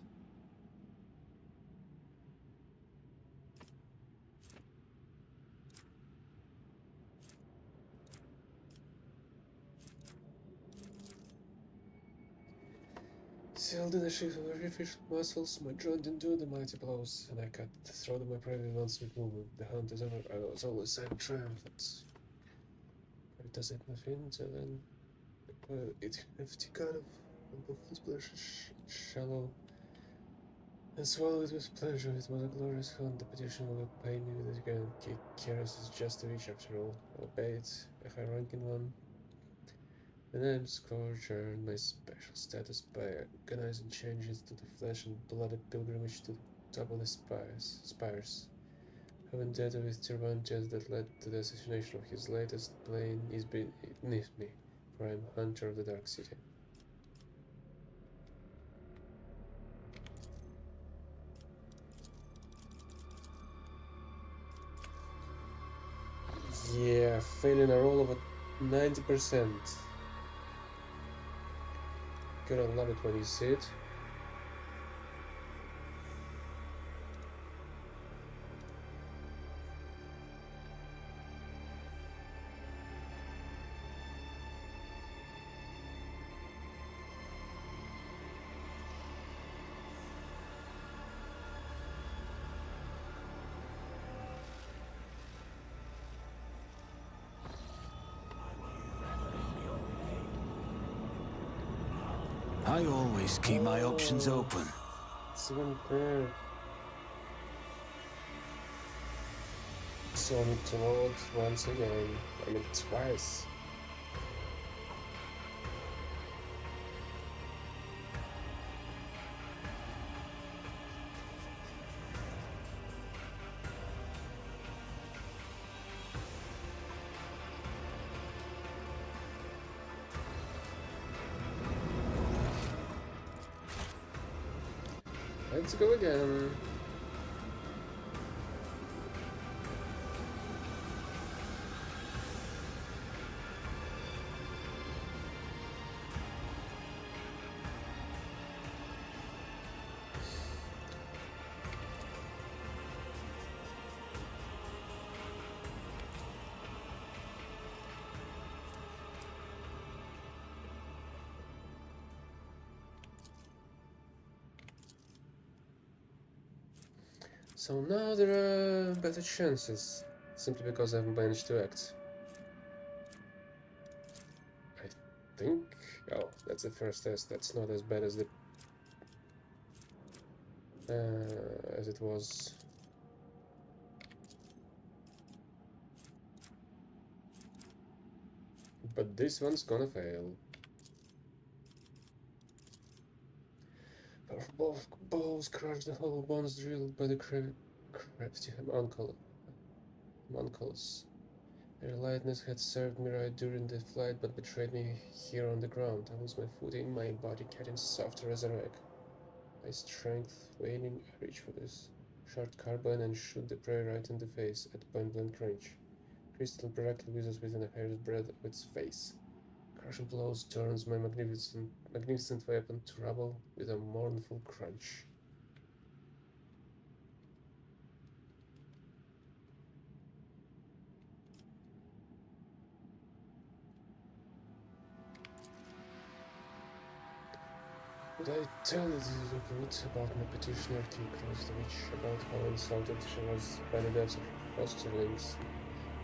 Sealed in a sheath of refreshed muscles, my joint endured the mighty blows, and I cut the throat of my prey with one swift movement. The hunt is over. I was always triumphant. It does it nothing until then. It hefty cut of buffalo splash shallow and swallow it with pleasure. It was a glorious hunt. The petition will pay me with it again. Keras is just a witch after all. Albeit a high-ranking one. The name Scourge earned my special status by organizing changes to the flesh and bloody pilgrimage to the top of the spires. A vendetta with Cervantes that led to the assassination of his latest plane is beneath me, for I am hunter of the Dark City. Yeah, failing a roll of 90%. Gotta love it when you see it. I always keep my options open. It's even there. So I need to load once again. I mean twice. Let's go again. So now there are better chances, simply because I've managed to act. I think... oh, that's the first test. That's not as bad as the... as it was. But this one's gonna fail. Both balls crushed the hollow bones drilled by the crafty homunculus. Their lightness had served me right during the flight, but betrayed me here on the ground. I lose my footing, my body getting softer as a rag. My strength waning, I reach for this short carbine and shoot the prey right in the face at point-blank range. Crystal directly whizzes within a hair's breadth of its face. Crushing blows turns my magnificent weapon to rubble with a mournful crunch. Would I tell you the truth about my petitioner to cross the witch, about how insulted she was by the deaths of her fosterlings,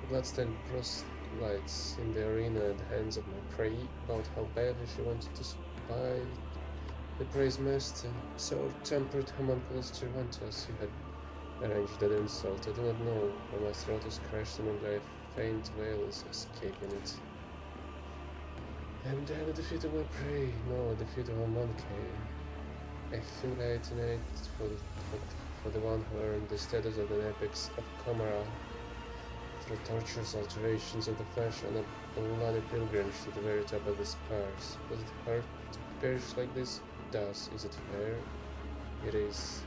the bloodstained proselytes in the arena at the hands of my prey, about how badly she wanted to spy the prey's master, sour-tempered homunculus Cervantes, who had arranged that insult? I do not know, but my throat is crushed and only a faint wail is escaping it. And then the defeat of my prey, no, a defeat of a monkey. I humiliate for the one who earned the status of an epics of Commorragh. through tortures, alterations of the flesh, and a bloody pilgrimage to the very top of the spires. Does it hurt to perish like this? It does. Is it fair? It is.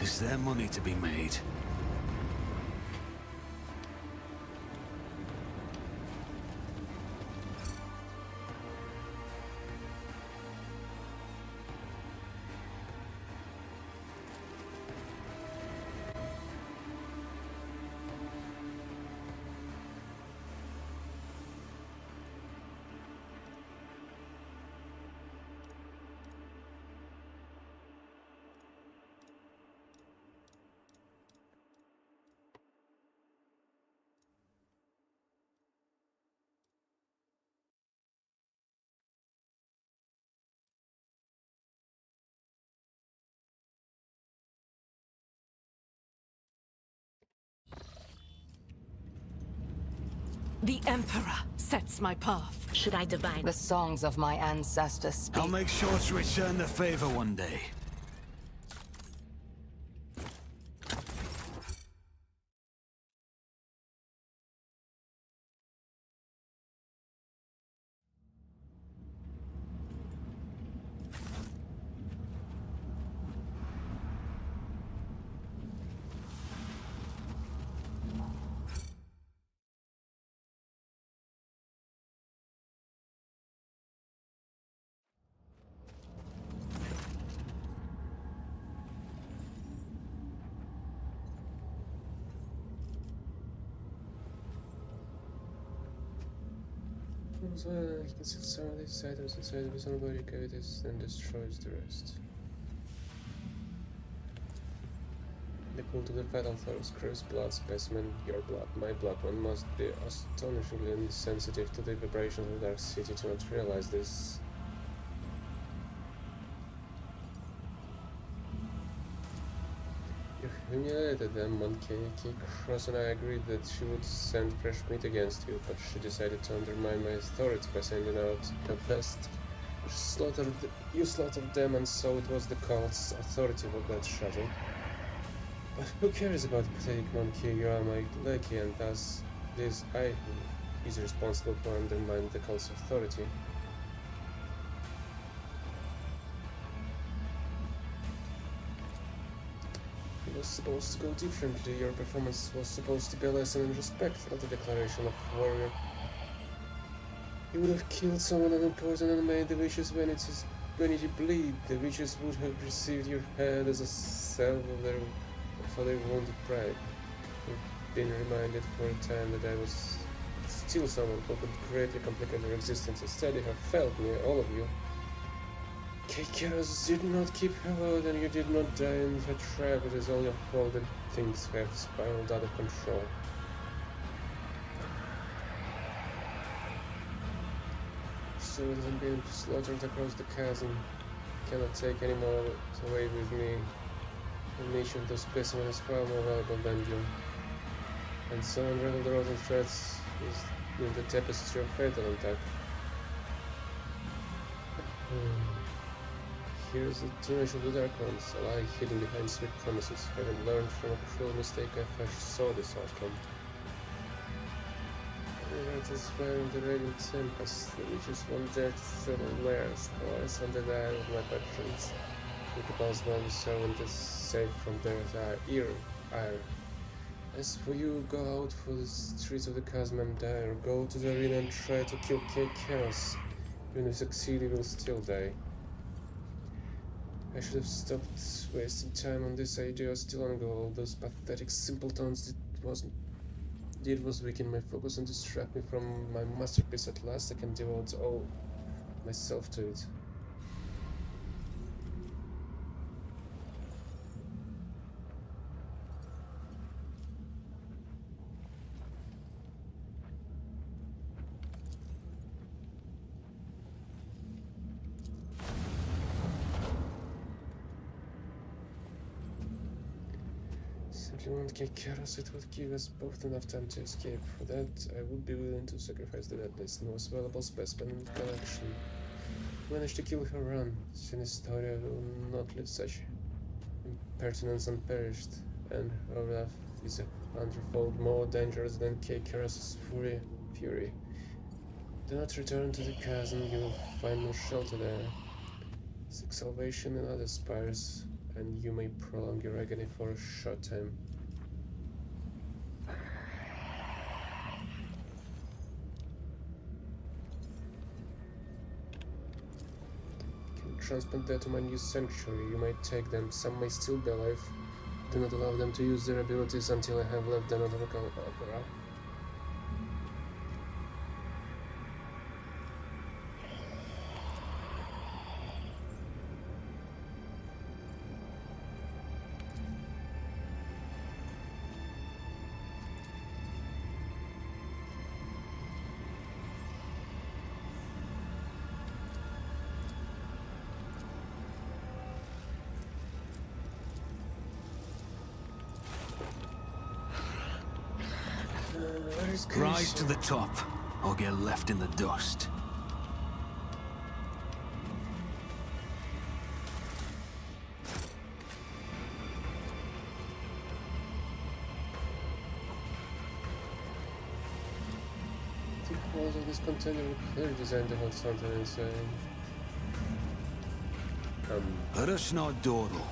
Is there money to be made? The Emperor sets my path. Should I divine? The songs of my ancestors speak. I'll make sure to return the favor one day. Well, he can steal some of these items inside with some body cavities and destroys the rest. The cult of the fatal thorns, Crew's blood specimen, your blood, my blood. One must be astonishingly insensitive to the vibrations of the Dark City to not realize this. You humiliated them, Monkey. Cross and I agreed that she would send fresh meat against you, but she decided to undermine my authority by sending out her best. You slaughtered them, and so it was the cult's authority who got shattered. But who cares about the pathetic Monkey? You are my lackey, and thus it is I who is responsible for undermining the cult's authority. It was supposed to go differently. Your performance was supposed to be a lesson in respect, not a declaration of warrior. You would have killed someone unimportant and made the witches' vanity bleed. The witches would have received your head as a salve for their wounded pride. You've been reminded for a time that I was still someone who could greatly complicate your existence. Instead, you have failed me, all of you. Chaos did not keep her word, and you did not die in her trap. It is all your fault that things have spiraled out of control. Souls have been slaughtered across the chasm. Cannot take any more away with me. And each of those specimens is far more valuable than you. And so unravel the rotten threads is in the tapestry of fatal attack. Here's the teenage of the Dark Ones, a lie hidden behind sweet promises. Having learned from a cruel mistake, I first saw this outcome. That is wearing the radiant tempest, the witches won't dare to settle theirs, otherwise on the dial of my patrons. Nicodemus the servant is safe from their ire. As for you, go out for the streets of the chasm and die, or go to the arena and try to kill Chaos. Even if you succeed, you will still die. I should have stopped wasting time on this idea still long ago. All those pathetic simpletons did was weaken my focus and distract me from my masterpiece. At last I can devote all myself to it. W40k chaos, it would give us both enough time to escape. For that, I would be willing to sacrifice the deadliest, most valuable specimen in the collection. Managed to kill her run. Sinistoria will not leave such impertinence unperished, and her wrath is 100-fold more dangerous than K-Karas's fury. Do not return to the chasm, you will find no shelter there. Seek salvation in other spires, and you may prolong your agony for a short time. Can transplant that to my new sanctuary. You might take them. Some may still be alive. Do not allow them to use their abilities until I have left them at Commorragh. Rise to the top, or get left in the dust. The walls of this container were clearly designed to hold something inside. Let us not dawdle.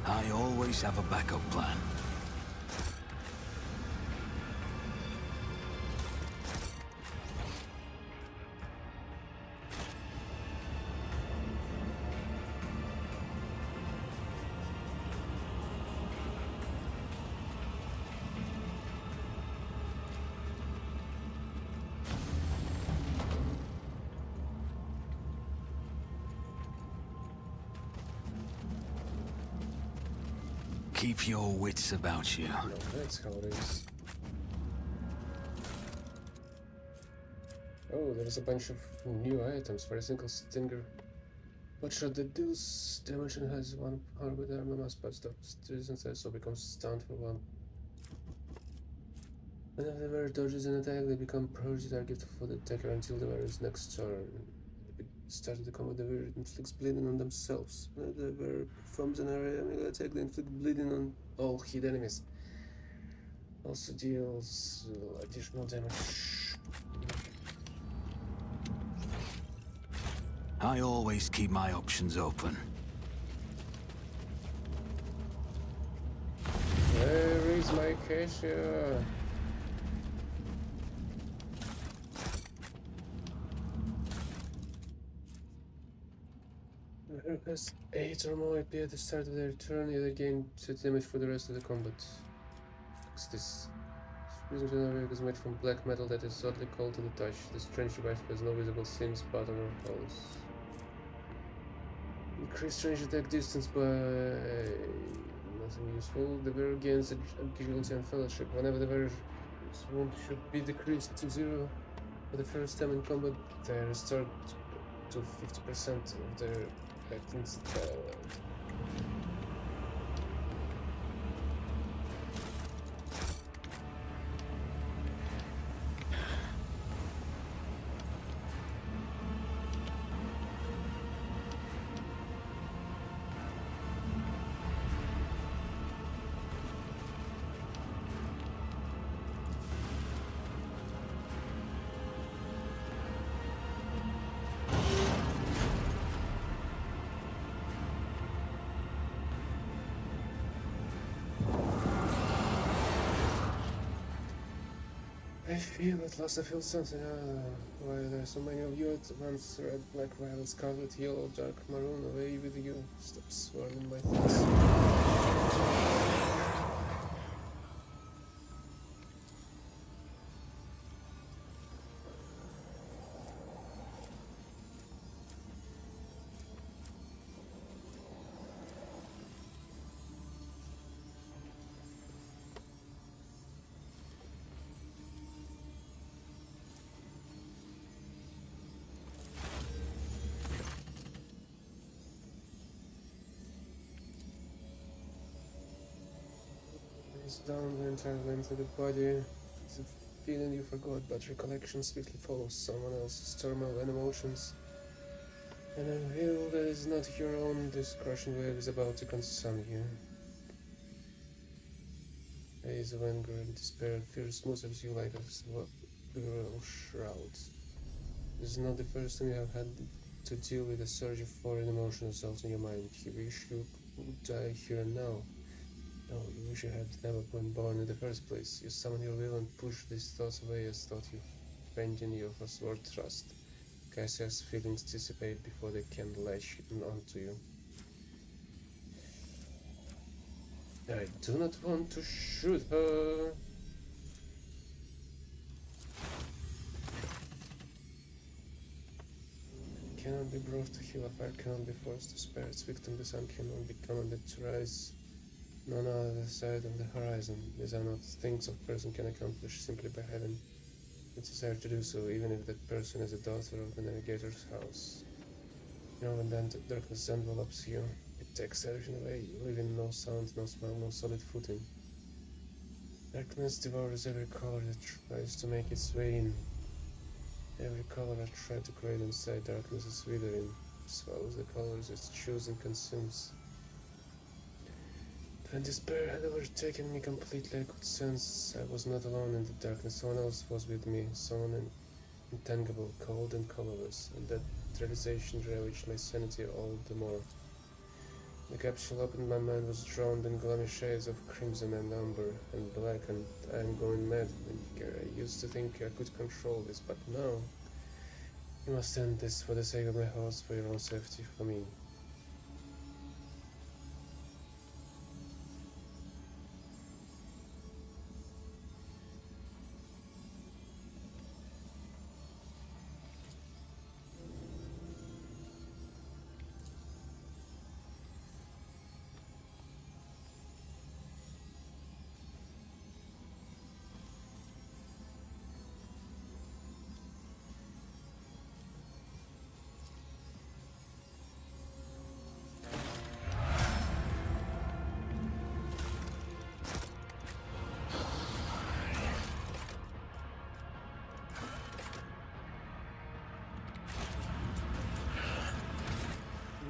I always have a backup plan. Keep your wits about you. No, that's how it is. Oh, there's a bunch of new items for a single stinger. What should the deals? Dimension has one power with armor mass, but citizens also becomes stunned for one. Whenever the bear dodges an attack, they become priority target for the attacker until the bear's next turn. Started the combat, the bear inflicts bleeding on themselves. When the bear performs an area melee attack, they inflict bleeding on all hit enemies. Also deals additional damage. I always keep my options open. Where is my cashier? As 8 or more appear at the start of their turn, either gain set damage for the rest of the combat. What's this? This generic is made from black metal that is oddly cold to the touch. The strange device has no visible seams, bottom, or holes. Increase range attack distance by nothing useful. The bear gains agility and fellowship. Whenever the bear's wound should be decreased to 0 for the first time in combat, they restore to 50% of their actions. I feel at last I feel something. Why there are so many of you at once? Red, black, violet, scarlet, yellow, dark, maroon, away with you. Stop swirling my thoughts. It's down the entire length of the body. It's a feeling you forgot, but recollection swiftly follows someone else's turmoil and emotions. And a will that is not your own, this crushing wave is about to consume you. Days of anger and despair and fear smothers you like a rural shroud. This is not the first time you have had to deal with a surge of foreign emotional cells in your mind. You wish you would die here and now. No, you wish you had never been born in the first place. You summon your will and push these thoughts away as thought you faint in your forsworn trust. Cassia's feelings dissipate before they can latch onto you. I do not want to shoot her. Cannot be brought to heal, a fire cannot be forced to spare its victim, the sun cannot be commanded to rise none other side of the horizon. These are not things a person can accomplish simply by having the desire to do so, even if that person is a daughter of the navigator's house. You know, when then darkness envelops you, it takes everything away. You live in no sound, no smell, no solid footing. Darkness devours every color that tries to make its way in. Every color I try to create inside darkness is withering, swallows the colors it chews and consumes. When despair had overtaken me completely, I could sense I was not alone in the darkness. Someone else was with me, someone intangible, cold and colorless, and that realization ravaged my sanity all the more. The capsule opened, my mind was drowned in gloomy shades of crimson and umber and black, and I am going mad. I used to think I could control this, but now you must end this for the sake of my house, for your own safety, for me.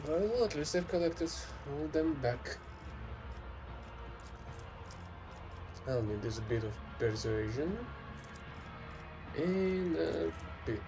Well, at least I've collected all them back. I'll need this bit of persuasion in a bit.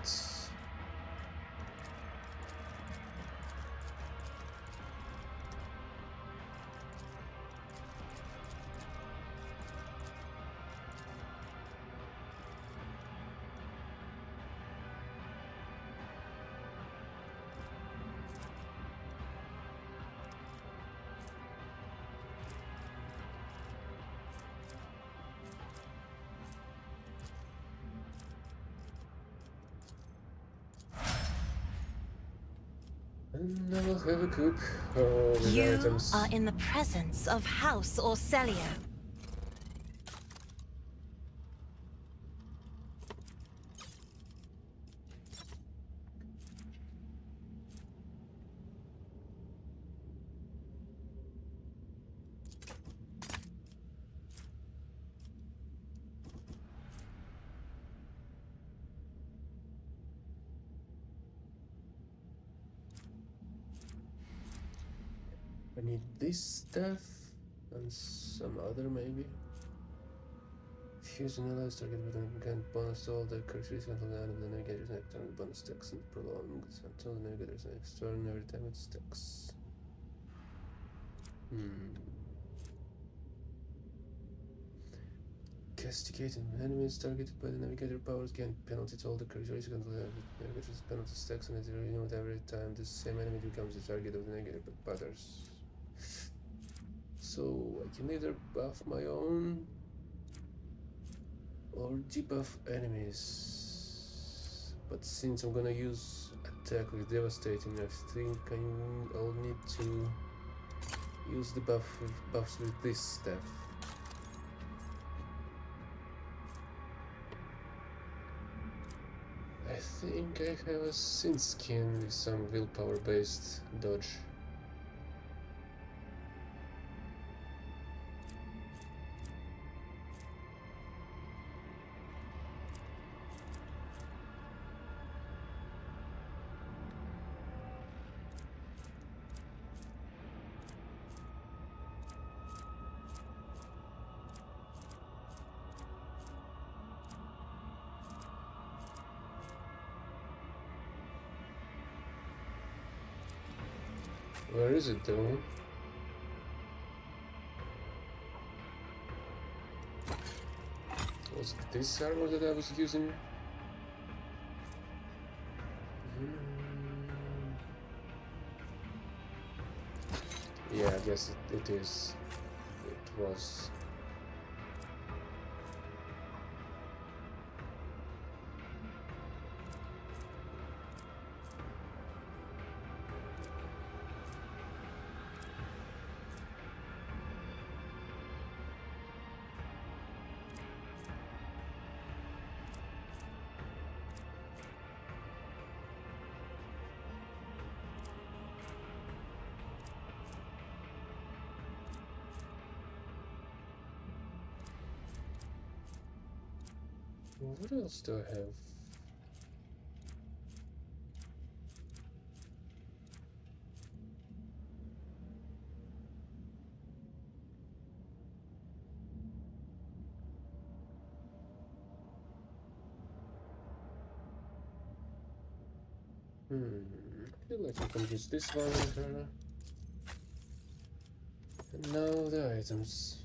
And I will have a cook all the You items. are in the presence of House Orcelio. I need this stuff and some other maybe. Fusing allows target with an grant bonus to all the characteristics until the end of the navigator's next turn. Bonus stacks and prolonged until the navigator's next turn every time it stacks. Castigating enemies targeted by the navigator powers gain penalty to all the characteristics until the navigator's penalty stacks and is renewed every time the same enemy becomes the target of the navigator but batters. So I can either buff my own or debuff enemies. But since I'm gonna use attack with devastating, I think I'll need to use the buffs with this staff. I think I have a sin skin with some willpower based dodge. Where is it though? Was it this armor that I was using? Yeah, I guess it is. It was. What else do I have? I feel like I can use this one on her. And now the items.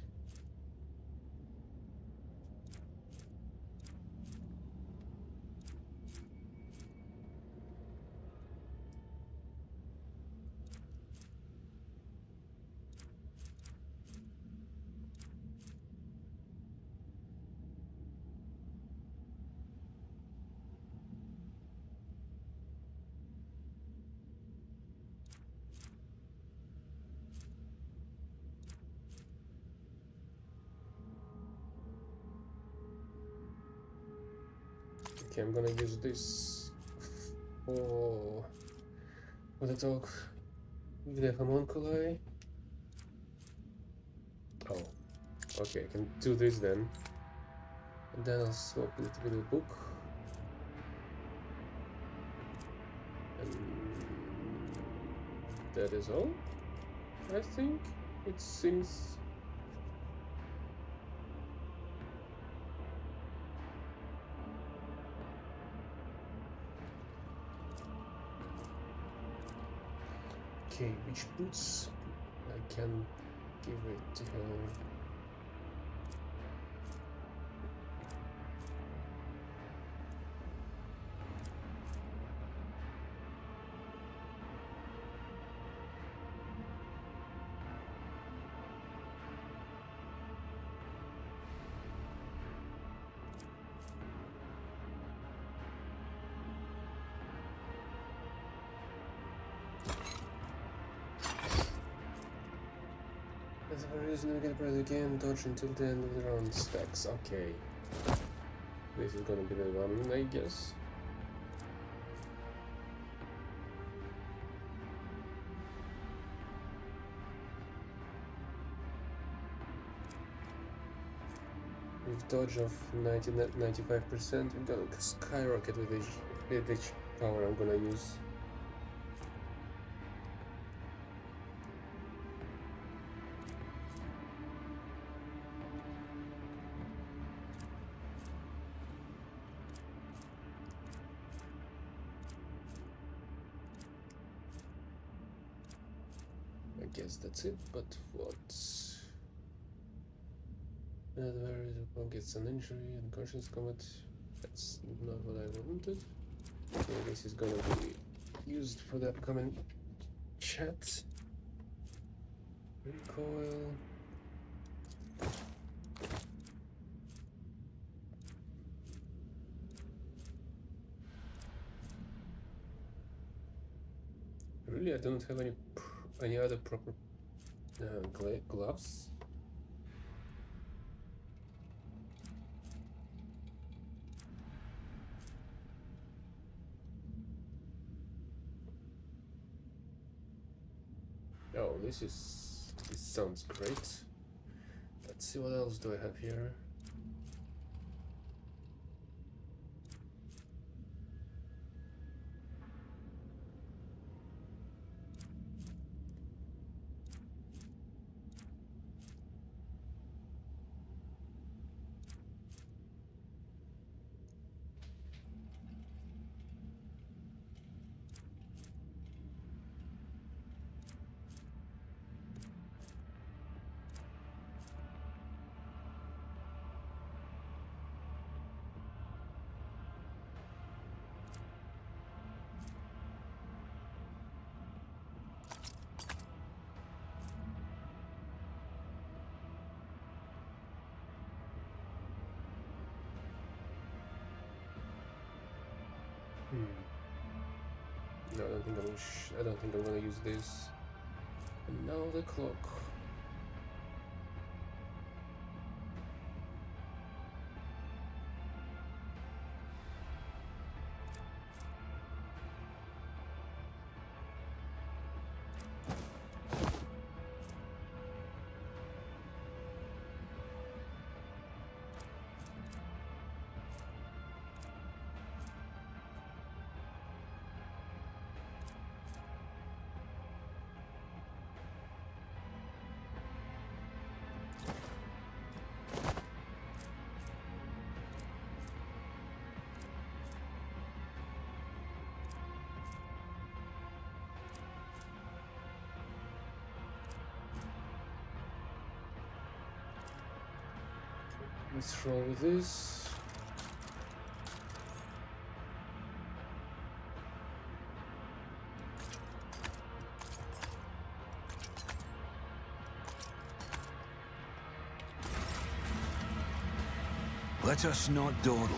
Okay, I'm gonna use this for the talk with the homunculi. Oh, okay, I can do this then. And then I'll swap it with a book. And that is all, I think. It seems... Okay, which boots I can give it to her. As for reason, we get bread again, dodge until the end of the round stacks. Okay. This is gonna be the one, I guess. With dodge of 95%, we're gonna skyrocket with each power I'm gonna use. I guess that's it, but what? The opponent gets an injury, unconscious combat. That's not what I wanted. Okay, this is gonna be used for the upcoming chat. Recoil. Really, I don't have any other proper gloves. Oh, this sounds great. Let's see what else do I have here. No, I don't think I'm gonna use this. And now the clock. Let's roll with this. Let us not dawdle.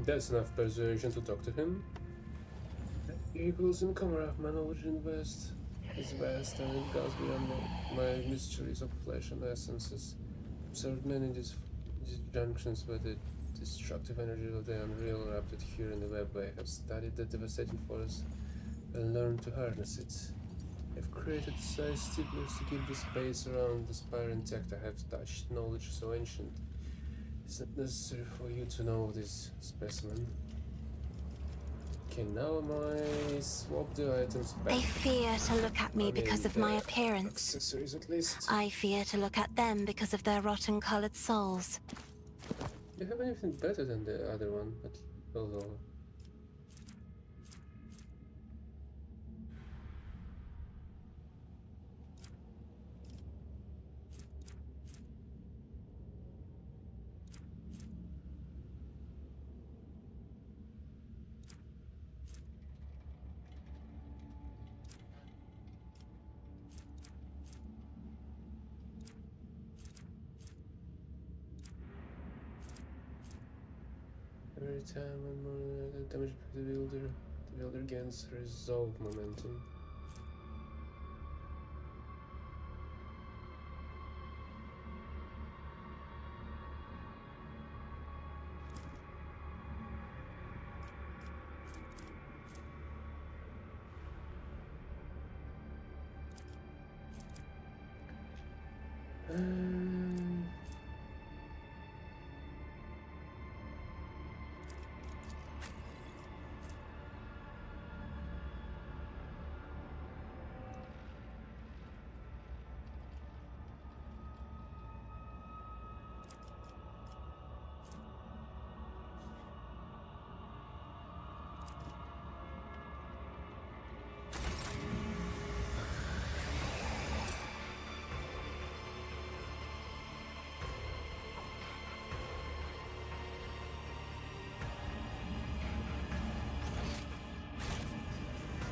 That's enough persuasion to talk to him. Equals in Commorragh, my knowledge is vast and it goes beyond my mysteries of flesh and essences. Observed many disjunctions where the destructive energy of the unreal erupted here in the webway. Have studied the devastating force and learned to harness it. I've created size stipulers to keep the space around the spire intact. I have touched knowledge so ancient. It's not necessary for you to know this specimen. Okay, now I swap the items back. They fear to look at me because of my appearance. Accessories at least. I fear to look at them because of their rotten-colored souls. Do you have anything better than the other one? Although... Every time one more damage to the wielder gains resolve momentum.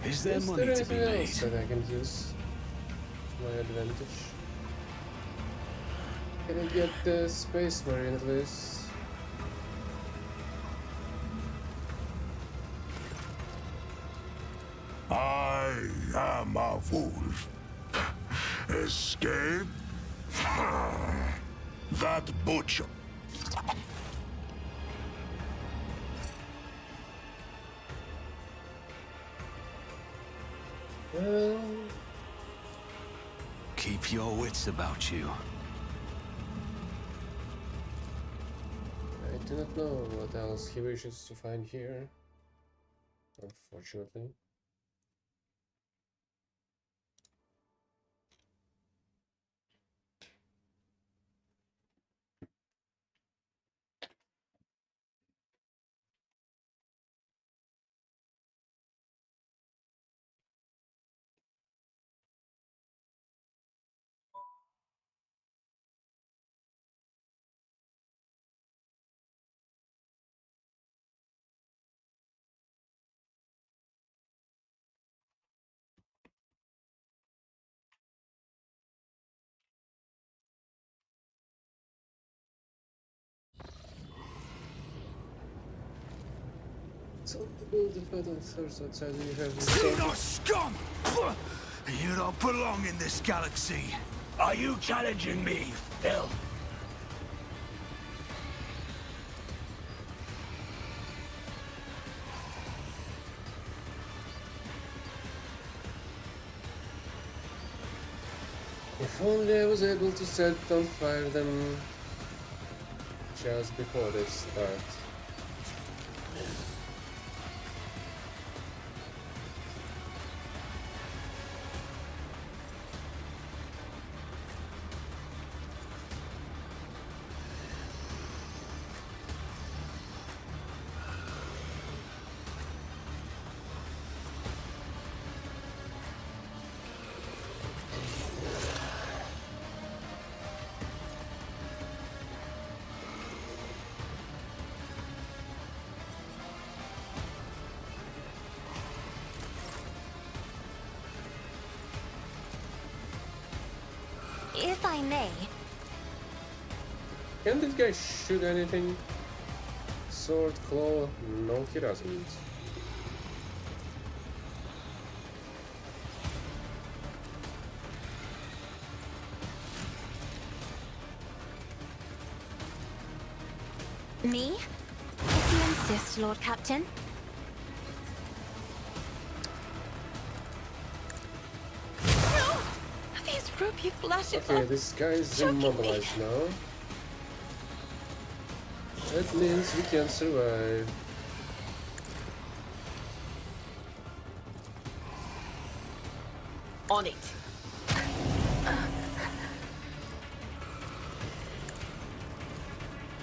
Is there Is money there to be anything made? else that I can use to my advantage? Can I get the Space Marine at least? I am a fool. Escape? That butcher. Well... Keep your wits about you. I do not know what else he wishes to find here, unfortunately. Some people defend on thirst outside and you have Xenos scum! You don't belong in this galaxy. Are you challenging me, Phil? If only I was able to set on fire them just before they start. If I may, Can this guy shoot anything? Sword, claw? No, he doesn't. me? If you insist, Lord Captain. No! These ropey flashes Okay, are this guy is choking me. immobilized now. That means we can survive. On it.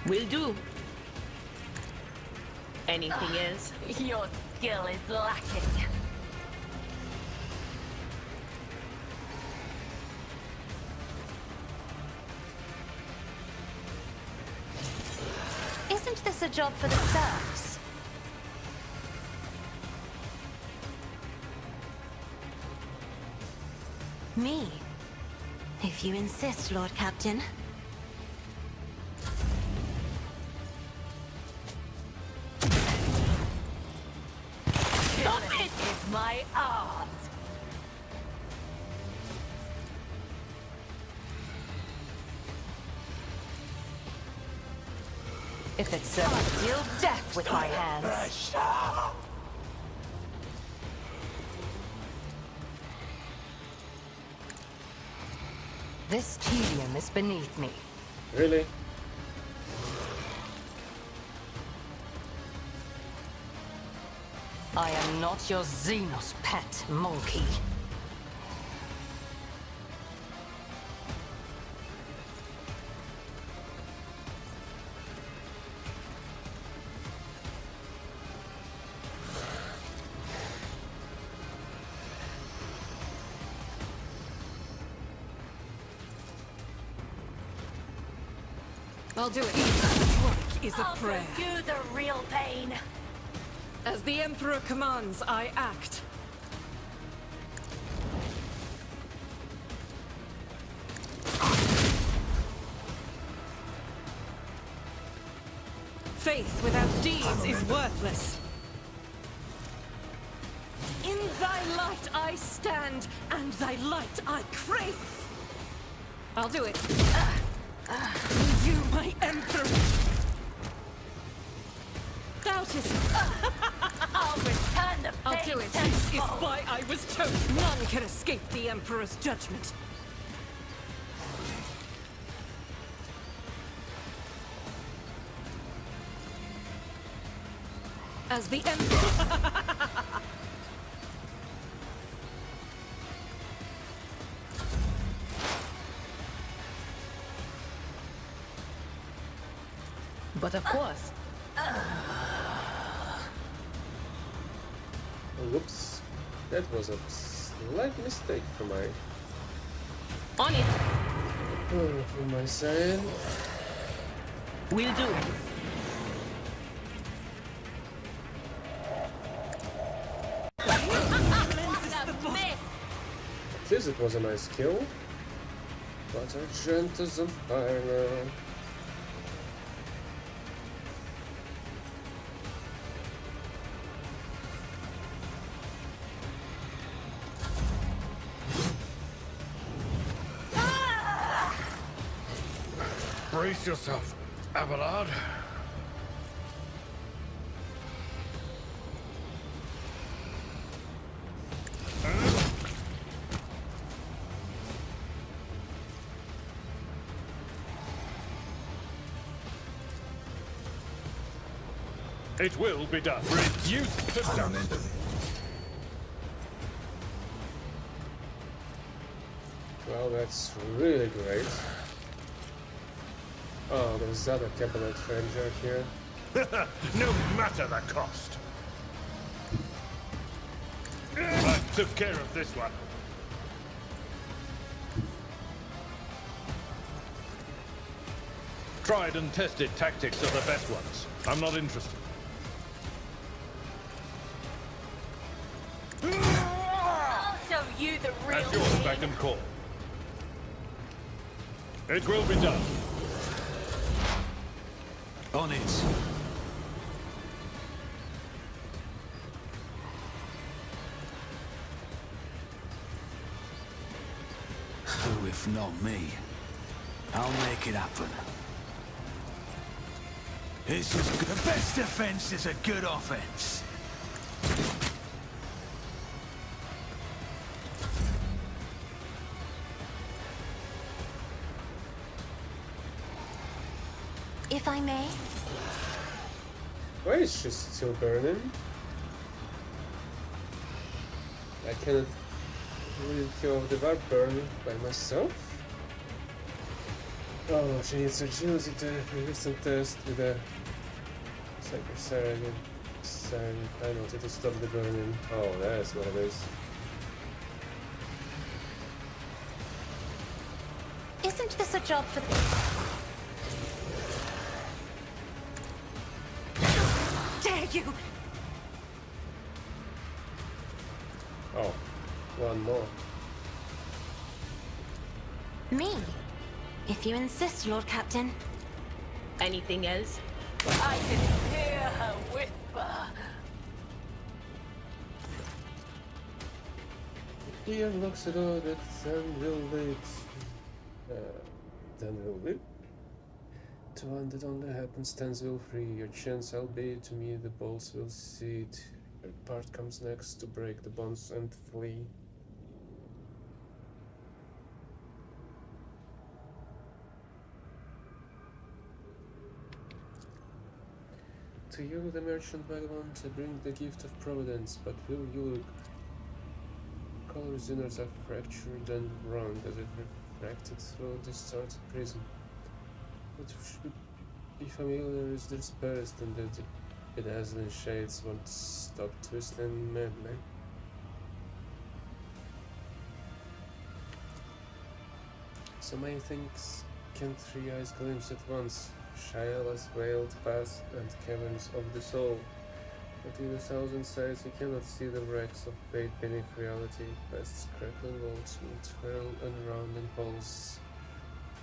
Will do. Anything else? Your skill is lacking. Isn't this a job for the serfs? Me? If you insist, Lord Captain. Killing is my art. If it's so, I'll deal death with my hands. This tedium is beneath me. Really? I am not your Xenos pet, monkey. I'll do it. Work is a I'll prayer. bring you the real pain. As the Emperor commands, I act. Faith without deeds is worthless. In thy light I stand, and thy light I crave. I'll do it. You, my Emperor. Doubtest. I'll return the I'll do it. This is why I was chosen. None can escape the Emperor's judgment. As the Emperor... But of course. Whoops. That was a slight mistake from my... On it. from my side. Will do. At least it was a nice kill. But Argent is on fire now. Brace yourself, Abelard. It will be done. Reduce to dust. Well, that's really great. Oh, there's other cabinet ranger here. No matter the cost. I took care of this one. Tried and tested tactics are the best ones. I'm not interested. I'll show you the real At yours thing. back and call. It will be done. On it. Who if not me? I'll make it happen. This is the best defense is a good offense. If I may, Why is she still burning? I cannot really kill the barb burn by myself. Oh, she needs agility to resistant test with a psychosarin. I wanted to stop the burning. Oh, that's what it is. isn't this a job for Dare you! Oh, one more. Me? If you insist, Lord Captain. Anything else? I can hear her whisper. He unlocks the door that then will lead. To one that only happenstance will free. Your chance, albeit to me, the bolts will see it. Your part comes next to break the bonds and flee. To you, the merchant vagabond, I bring the gift of providence, but will you look? Color sinners are fractured and wrong as if refracted through the distorted prism. What should be familiar is their spirits, and that the bedazzling shades won't stop twisting madly. So many things can three eyes glimpse at once, shyless veiled paths and caverns of the soul. But with 1,000 sides you cannot see the wrecks of fate beneath reality, past crackling walls will twirl and round in holes,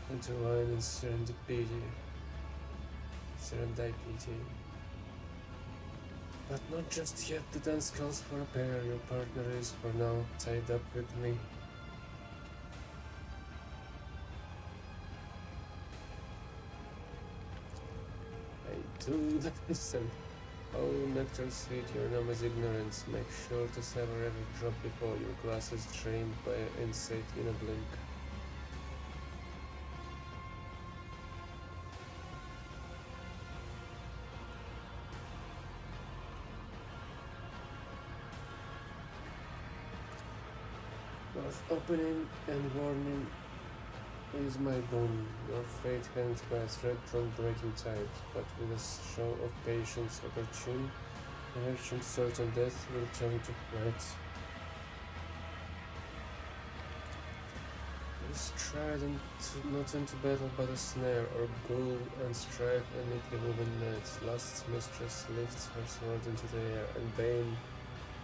intertwined in serendipity. But not just yet, the dance calls for a pair. Your partner is, for now, tied up with me. I do this, and oh, nectar sweet, your name is ignorance. Make sure to savor every drop before your glass is drained by insight in a blink. Both opening and warning is my boon. Your fate hangs by a thread from breaking tide, but with a show of patience opportune, the merchant's certain death will turn to flight. This trident not into battle but a snare or goal, and strive amid the woven net. Lust's mistress lifts her sword into the air, and Bane,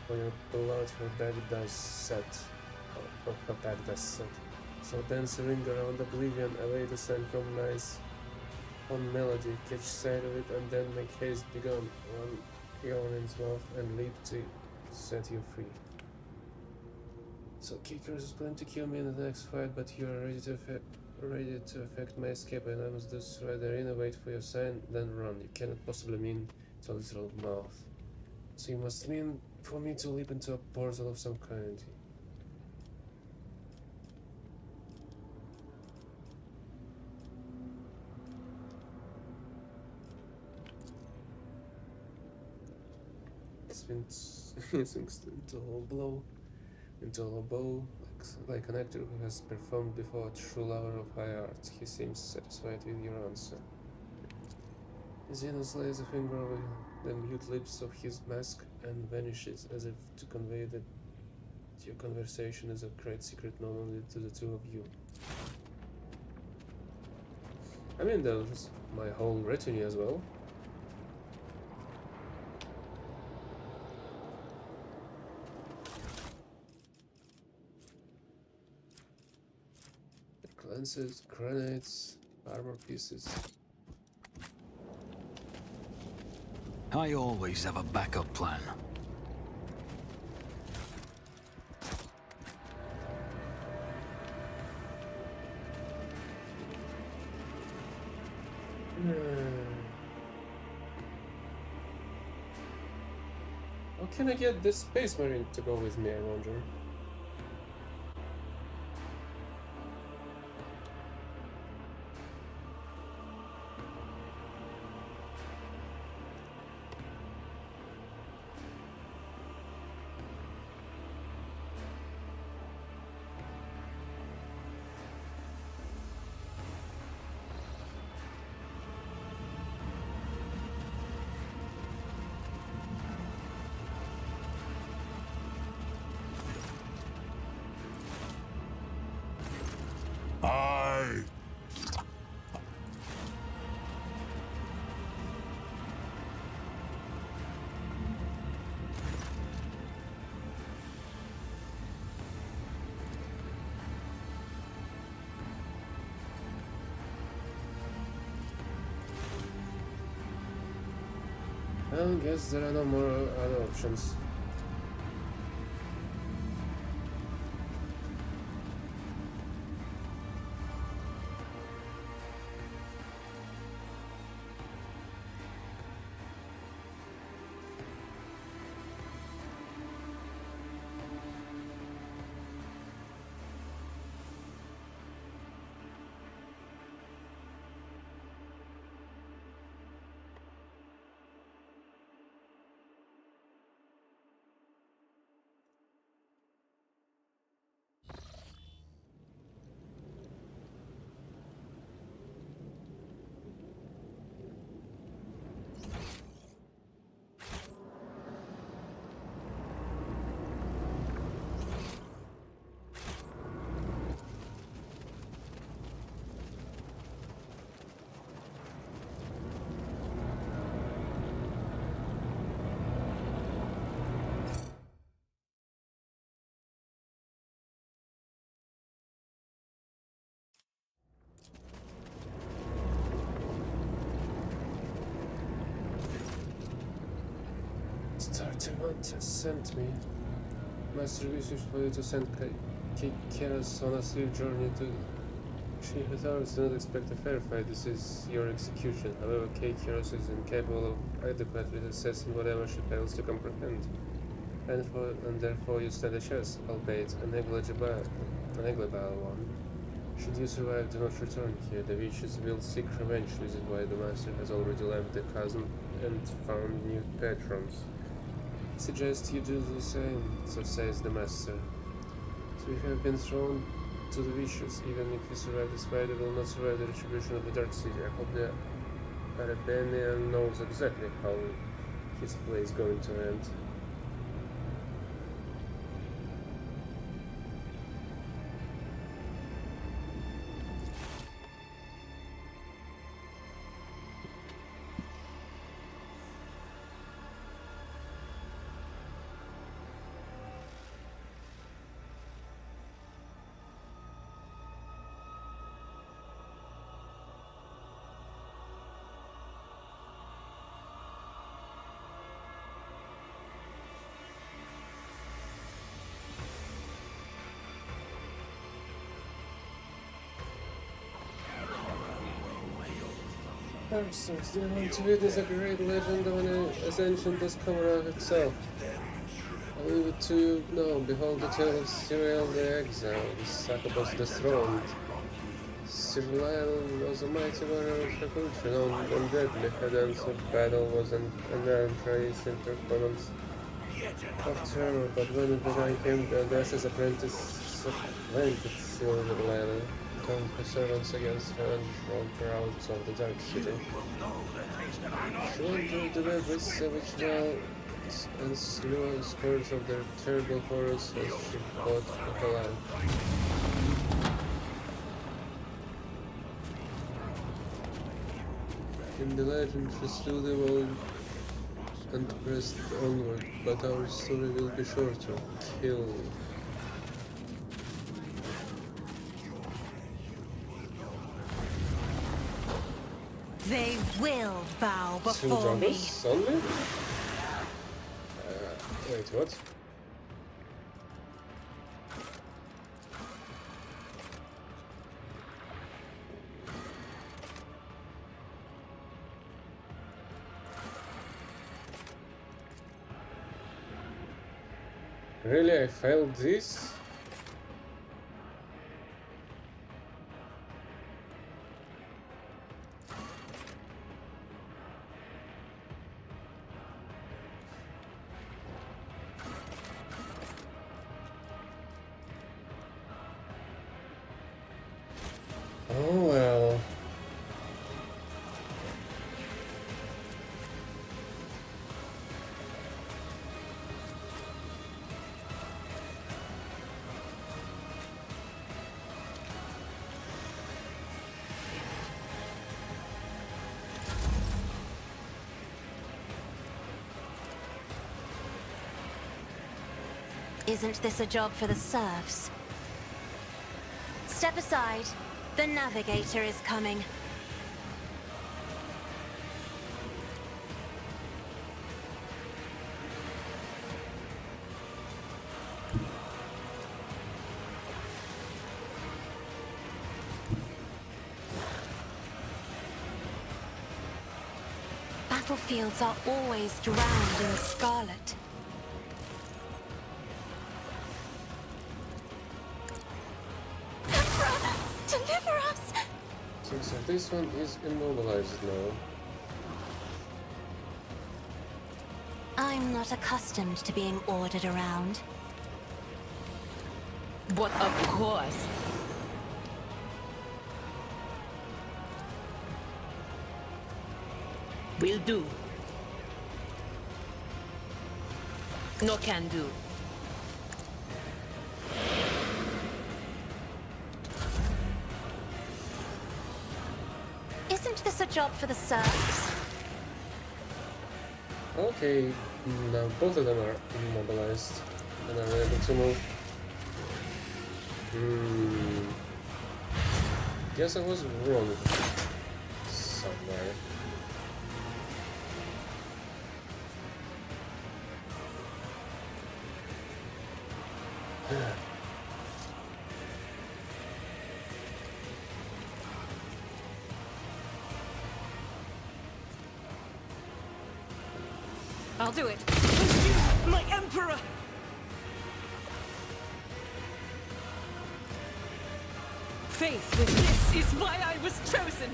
for your blood her back does set. Her back does set. So dancing around oblivion, away the sun from nice on melody, catch sight of it, and then make haste begone, one yawn in his mouth, and leap to set you free. So Kickers is going to kill me in the next fight, but you are ready to ready to effect my escape, and I must thus rather in, wait for your sign, then run. You cannot possibly mean to a literal mouth. So you must mean for me to leap into a portal of some kind. Sinks into a blow, into a bow, like an actor who has performed before a true lover of high art. He seems satisfied with your answer. Xenos lays a finger over the mute lips of his mask and vanishes, as if to convey that your conversation is a great secret known only to the two of you. I mean, there's my whole retinue as well. Lances, grenades, armor pieces. I always have a backup plan. How can I get this Space Marine to go with me, I wonder? I guess there are no more other options. Startimont has sent me. Master wishes for you to send Keras on a swift journey to... She authorities do not expect a fair fight. This is your execution. However, Keras is incapable of adequately assessing whatever she fails to comprehend. And therefore you stand a chance, albeit a negligible one. Should you survive, do not return here. The witches will seek revenge. This is why the Master has already left the chasm and found new patrons. I suggest you do the same, so says the Master. So you have been thrown to the witches. Even if you survive this fight, you will not survive the retribution of the Dark City. I hope the Arabanian knows exactly how his play is going to end. Parsons, do you want to witness a great legend of an as ancient as Commorragh itself? I leave it to you now. Behold the tale of Cyril the Exile, the Succubus dethroned. Cyril was a mighty warrior of revolution, and deadly. Her dance of battle was an entrance into performance of terror, but when the time came, the Audacious apprentice supplanted Cyril, turned her servants against her and rolled her out of the dark city. She wandered to every savage well and slew scores of their terrible horrors as she fought for her life. In the legend, she stood alone and pressed onward, but our story will be shorter. Kill. They will bow before me. Only? Wait, what? Really, I failed this? Oh well. Isn't this a job for the serfs? Step aside. The navigator is coming. Battlefields are always drowned in scarlet. Deliver us! So this one is immobilized now. I'm not accustomed to being ordered around. But of course. Will do. No can do. Isn't this a job for the serfs? Okay, now both of them are immobilized and are able to move. Guess I was wrong somewhere. I'll do it. Pursue my emperor! Faith with this is why I was chosen!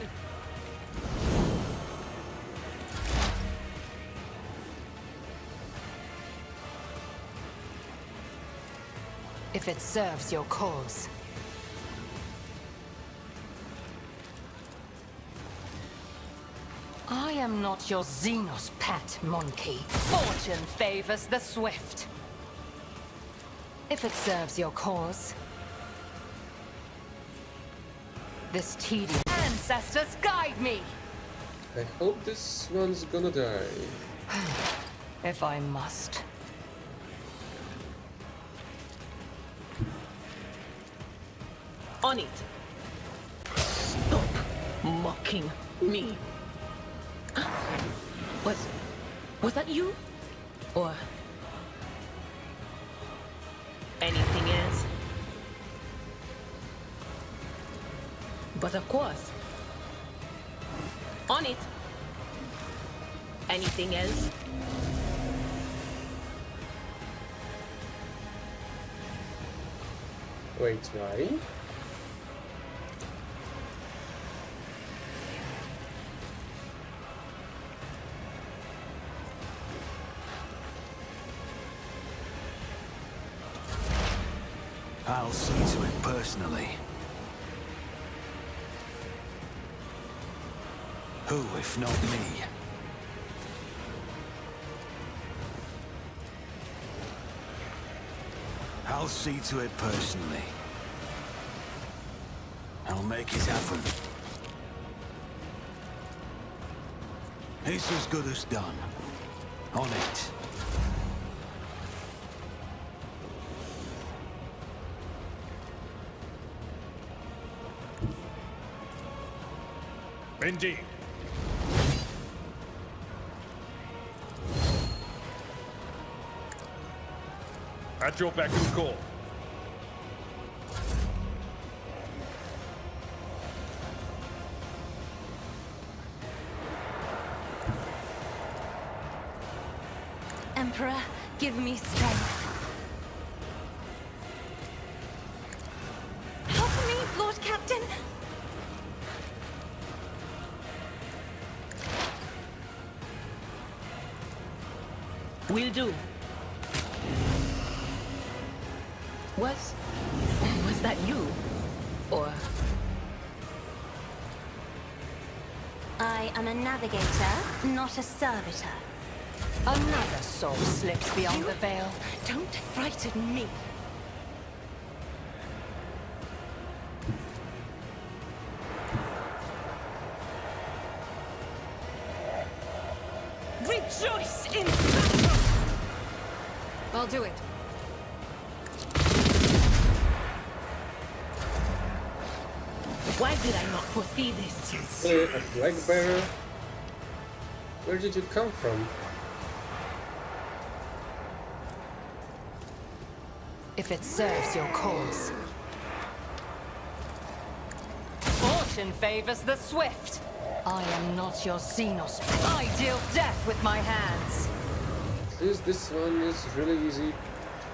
If it serves your cause. I am not your Xenos pet, monkey. Fortune favors the swift. If it serves your cause. This tedious ancestors guide me! I hope this one's gonna die. If I must. On it. Stop mocking me. Was that you? Or anything else? But of course. On it. Anything else? Wait, why? I'll see to it personally. Who, if not me? I'll see to it personally. I'll make it happen. It's as good as done. On it. Indeed. At your beck and call. Emperor, give me strength. Help me, Lord Captain! Will do. Was that you? Or... I am a navigator, not a servitor. Another soul slips beyond the veil. Don't frighten me. Rejoice in battle! I'll do it. Why did I not foresee this? A flag bearer? Where did you come from? If it serves your cause. Fortune favors the swift. I am not your Xenos. I deal death with my hands. This one is really easy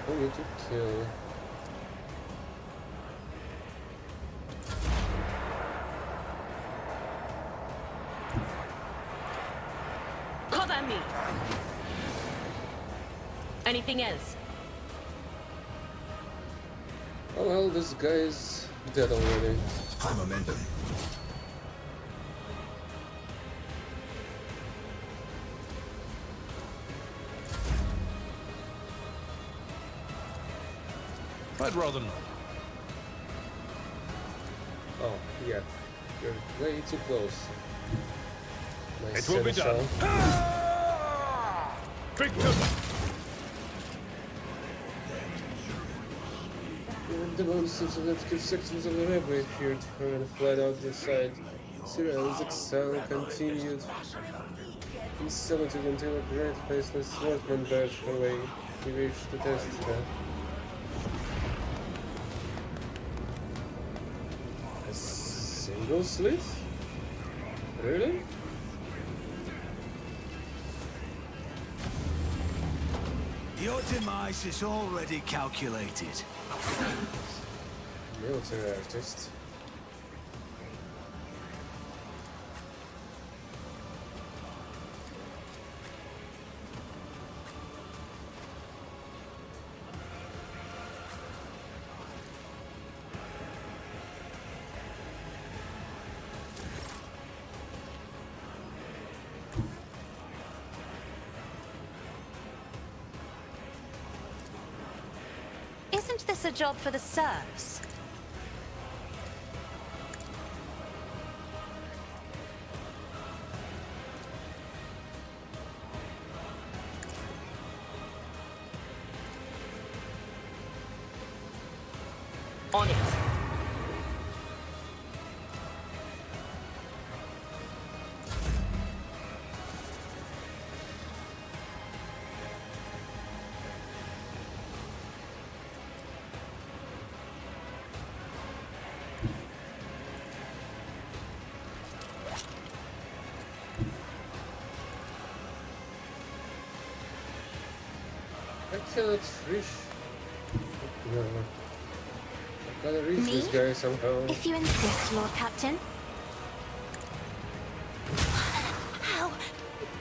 for me to kill. Cover me! Anything else? Oh well, this guy is dead already. High momentum. I'd rather not. Oh, yeah. You're way too close. My It will be done. Victor! The monsters of obscure sections of the railway appeared and fled out the side. Cyril's exile continued in solitude until a great faceless swordsman barred her way. He wished to test her. A single slit? Really? Your demise is already calculated. Military artist. Isn't this a job for the serfs? On it. cannot reach. No. I've gotta reach Me? this guy somehow. If you insist, Lord Captain. How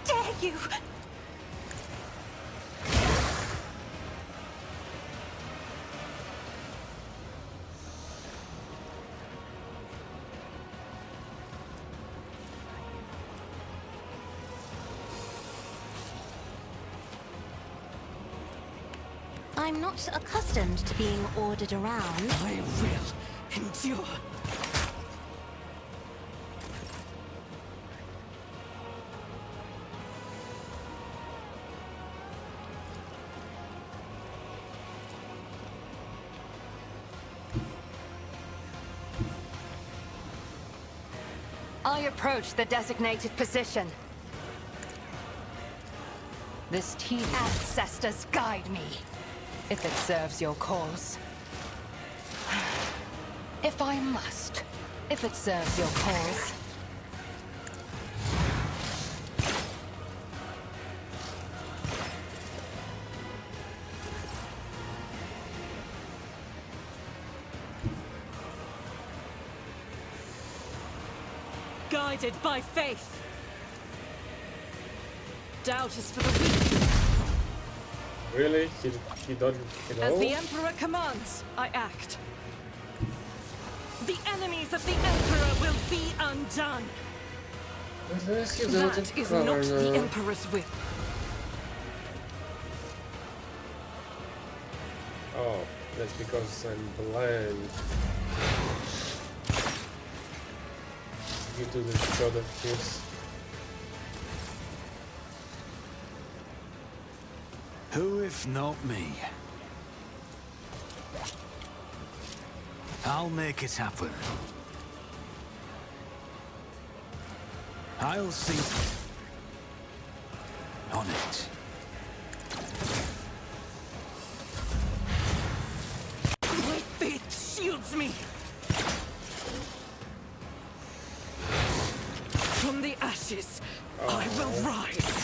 dare you! I'm not accustomed to being ordered around. I will endure. I approach the designated position. This team ancestors guide me, if it serves your cause. If I must, if it serves your cause. Guided by faith. Doubt is for the weak. Really? He doesn't know? As the Emperor commands, I act. The enemies of the Emperor will be undone. That That is not the Emperor's will. Oh, that's because I'm blind. Due to the shot of his. Who if not me? I'll make it happen. I'll see on it. My faith shields me. From the ashes, I will rise.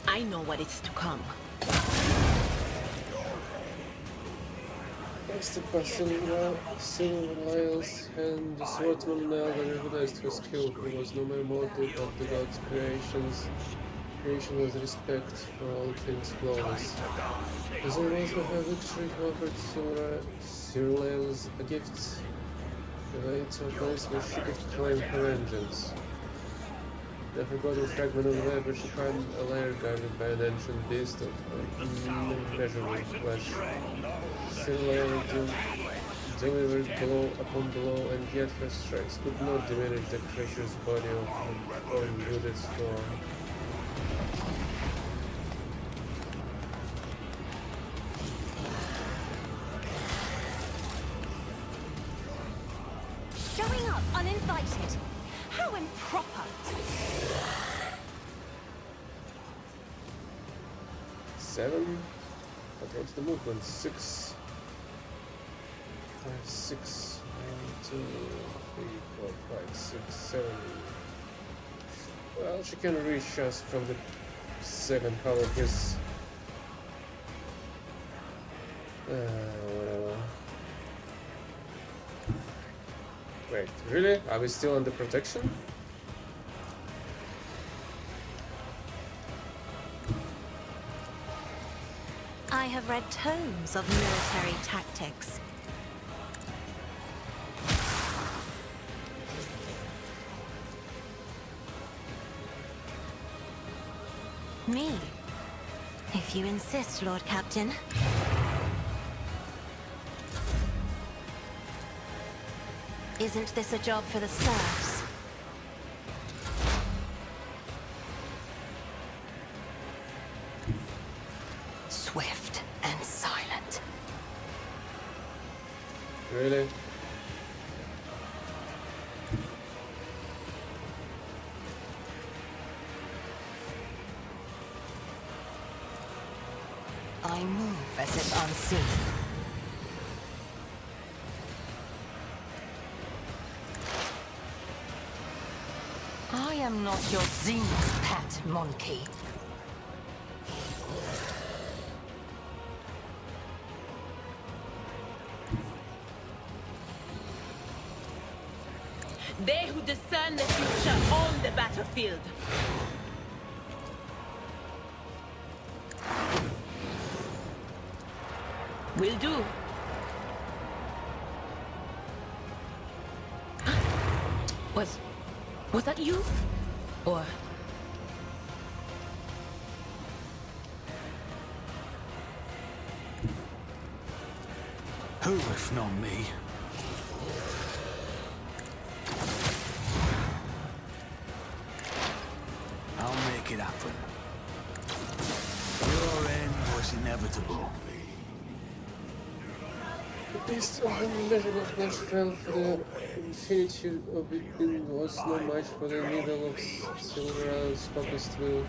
I know what is to come. As the passing silver Lyle's hand, the swordsman now recognized his skill. He was no mere mortal, but the god's creation was respect for all things flawless. As a result of her victory, he offered Sir Lyle's a gift. The weights of place where she could claim her vengeance. The forgotten fragment of leather she found a lair guarded by an ancient beast of immeasurable flesh. Similarly delivered blow upon blow, and yet her strikes could not diminish the creature's body or imbued its form. Showing up uninvited. How improper. Seven. But what's the movement? 6. 5, 6, 1, 2, 3, 4, 5, 6, 7. Well, she can reach us from the second half of his. Whatever. Wait, really? Are we still under protection? I have read tomes of military tactics. Me? If you insist, Lord Captain. Isn't this a job for the serfs? Swift and silent. Really? I move as if unseen. am not your Xenos pet, monkey. They who discern the future own the battlefield. Will do. Was that you? Or... Who, if not me? I'll make it happen. Your end was inevitable. The beast of unmeasurable flesh fell for the infinitude of it was no match for the needle of Silver's focused will.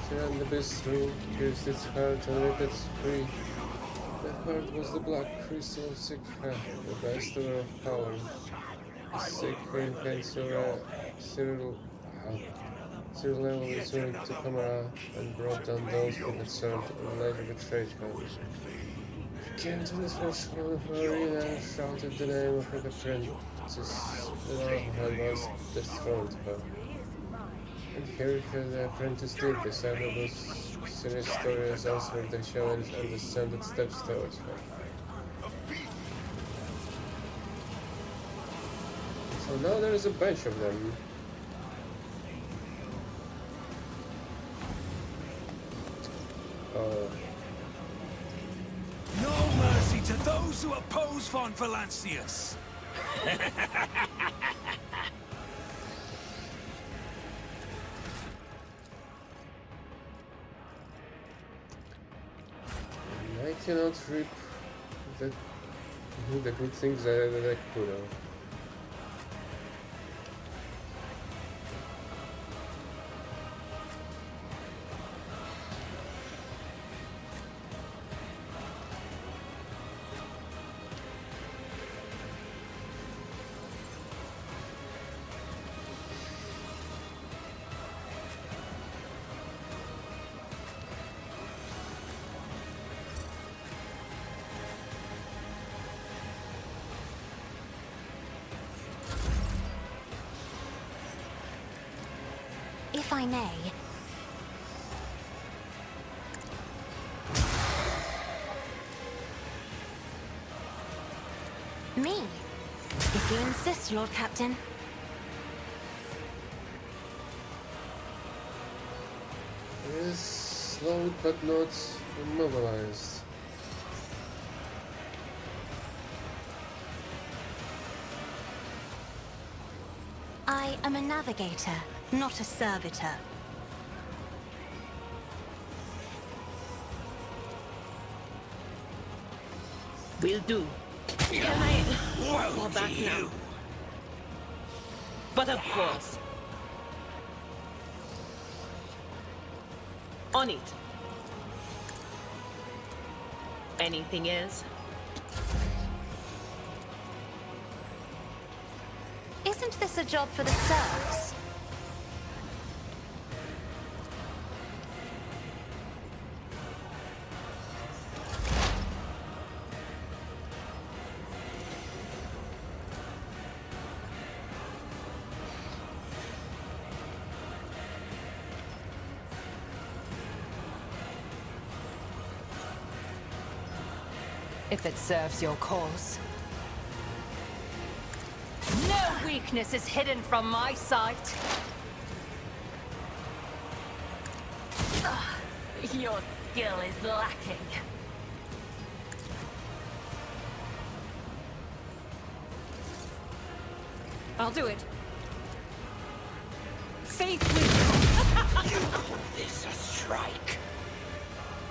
She ran the beast through, pierced its heart and ripped it free. That heart was the black crystal of Sigha, the bestower of power. The Sigha had Cyril level returned to Commorragh and brought down those who had served and later betrayed her. She came to the threshold of the arena and shouted the name of her apprentice, the one who had once dethroned her. And here the apprentice did. The sound of those Sinister answered the challenge and descended steps towards her. So now there is a bunch of them. No mercy to those who oppose Von Valancius! I cannot reap the good things that I could have. If I may. Me? If you insist, Lord Captain. Yes, slowed but not immobilized. I am a navigator, not a servitor. Will do. Can I fall back now? But of course. On it. Anything else? Isn't this a job for the serfs? If it serves your cause. No weakness is hidden from my sight. Your skill is lacking. I'll do it. Faith with You call this a strike?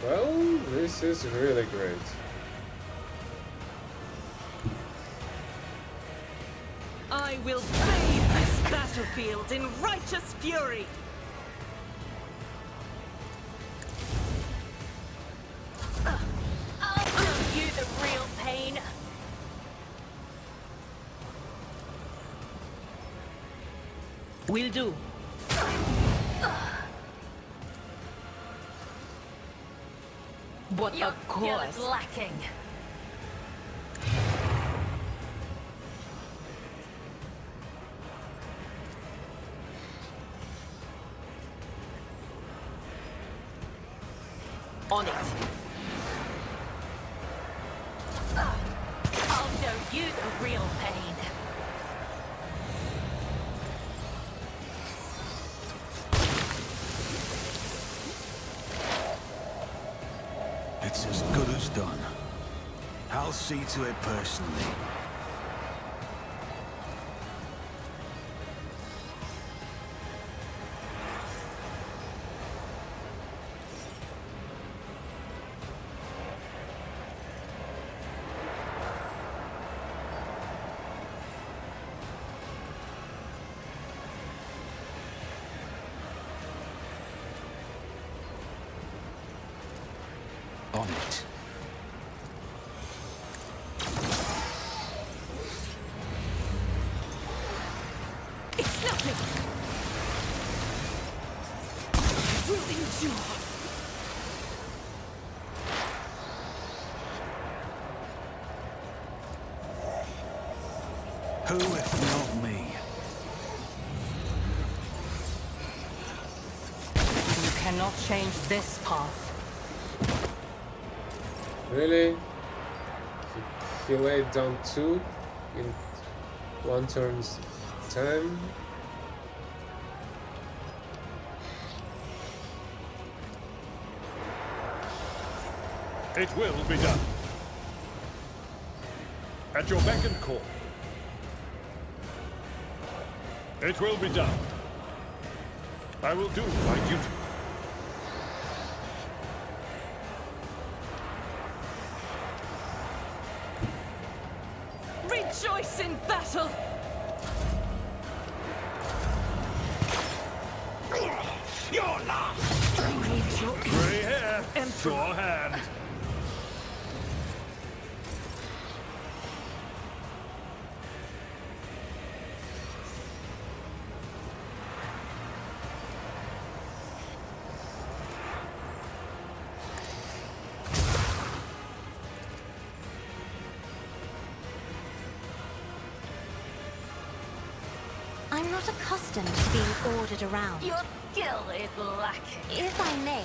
Well, this is really great. I will bathe this battlefield in righteous fury. I'll show you the real pain. Will do. What Your of skill course. is lacking. On it. I'll show you the real pain. It's as good as done. I'll see to it personally. On it. It's nothing. Will endure. Who if not me? You cannot change this path. Really? He laid down 2 in 1 turn's time? It will be done. At your beck and call. It will be done. I will do my duty. Rejoice in battle! Your last! I need your Grey hair, Emperor. sure hand. I'm not accustomed to being ordered around. Your skill is lacking. If I may,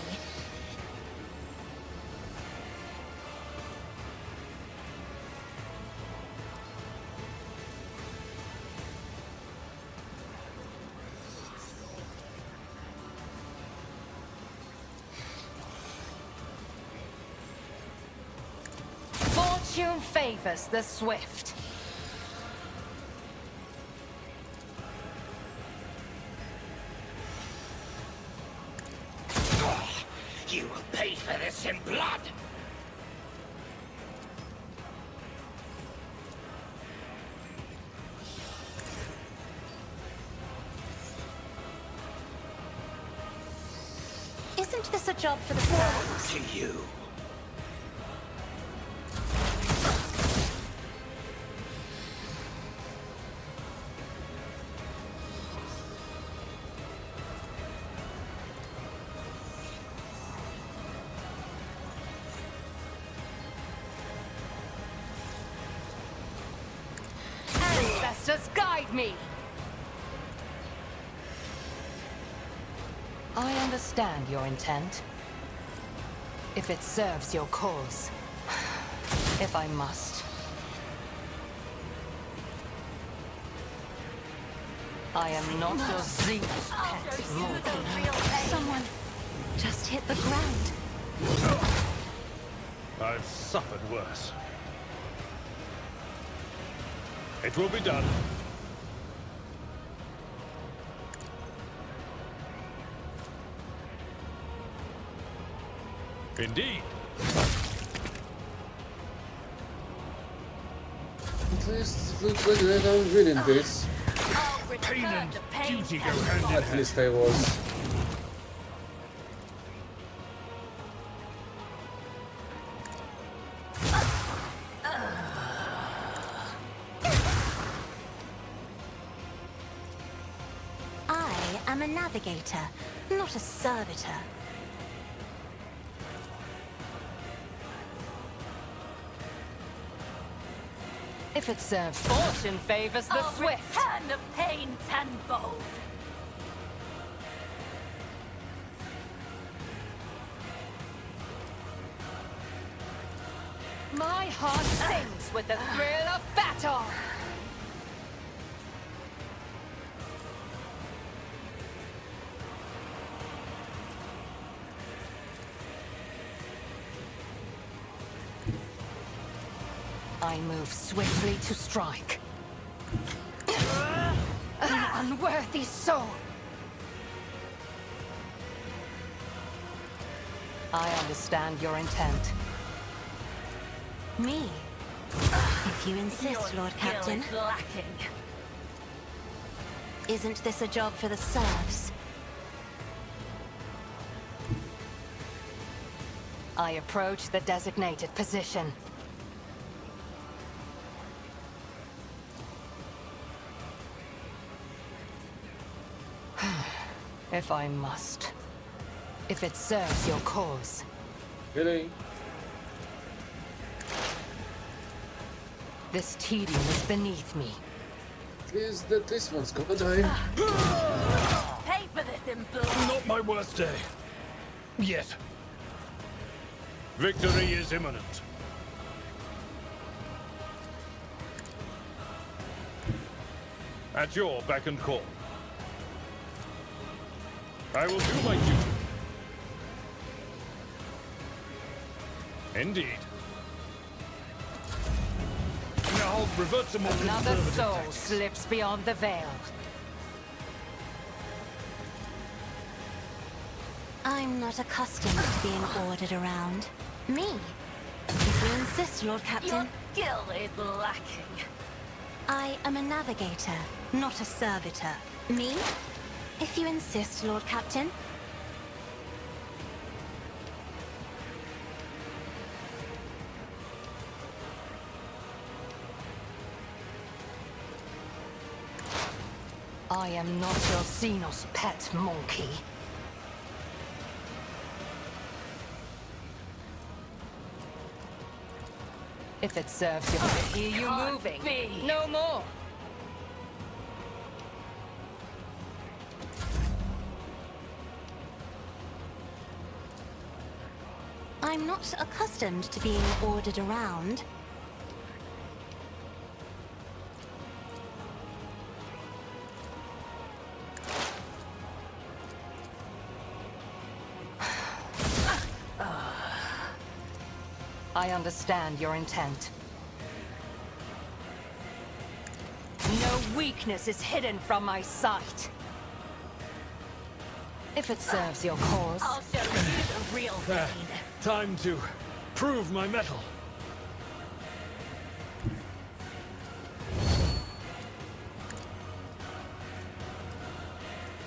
Fortune favors the swift. You will pay for this in blood! isn't this a job for the fans? To you. Ancestors, guide me! I understand your intent. If it serves your cause. If I must. I am not your zealous pet, mortal. Someone just hit the ground. I've suffered worse. It will be done. Indeed. At least it looks like that I'm winning this. I'll Pain return and the pain duty go tenfold. hand in At hand. least I was. I am a navigator, not a servitor. If it serves fortune favors the swift. Return the pain tenfold. My heart sings with the thrill of battle. I move swiftly to strike. An unworthy soul. I understand your intent. Me? If you insist, Lord Captain. Skill is lacking. Isn't this a job for the serfs? I approach the designated position. If I must. If it serves your cause. Really? This tedium is beneath me. Is that this one's gonna die? Pay for this in blood. Not my worst day. Yet. Victory is imminent. At your beck and call. I will do my duty. Indeed. Now revert to more Another conservative soul tactics. slips beyond the veil. I'm not accustomed to being ordered around. Me? If you insist, Lord Your Captain. skill is lacking. I am a navigator, not a servitor. Me? If you insist, Lord Captain. I am not your Xenos pet monkey. If it serves you, I hear you Can't moving. be. No more. I'm not accustomed to being ordered around. I understand your intent. No weakness is hidden from my sight. If it serves your cause. I'll show you the real pain. Time to prove my mettle.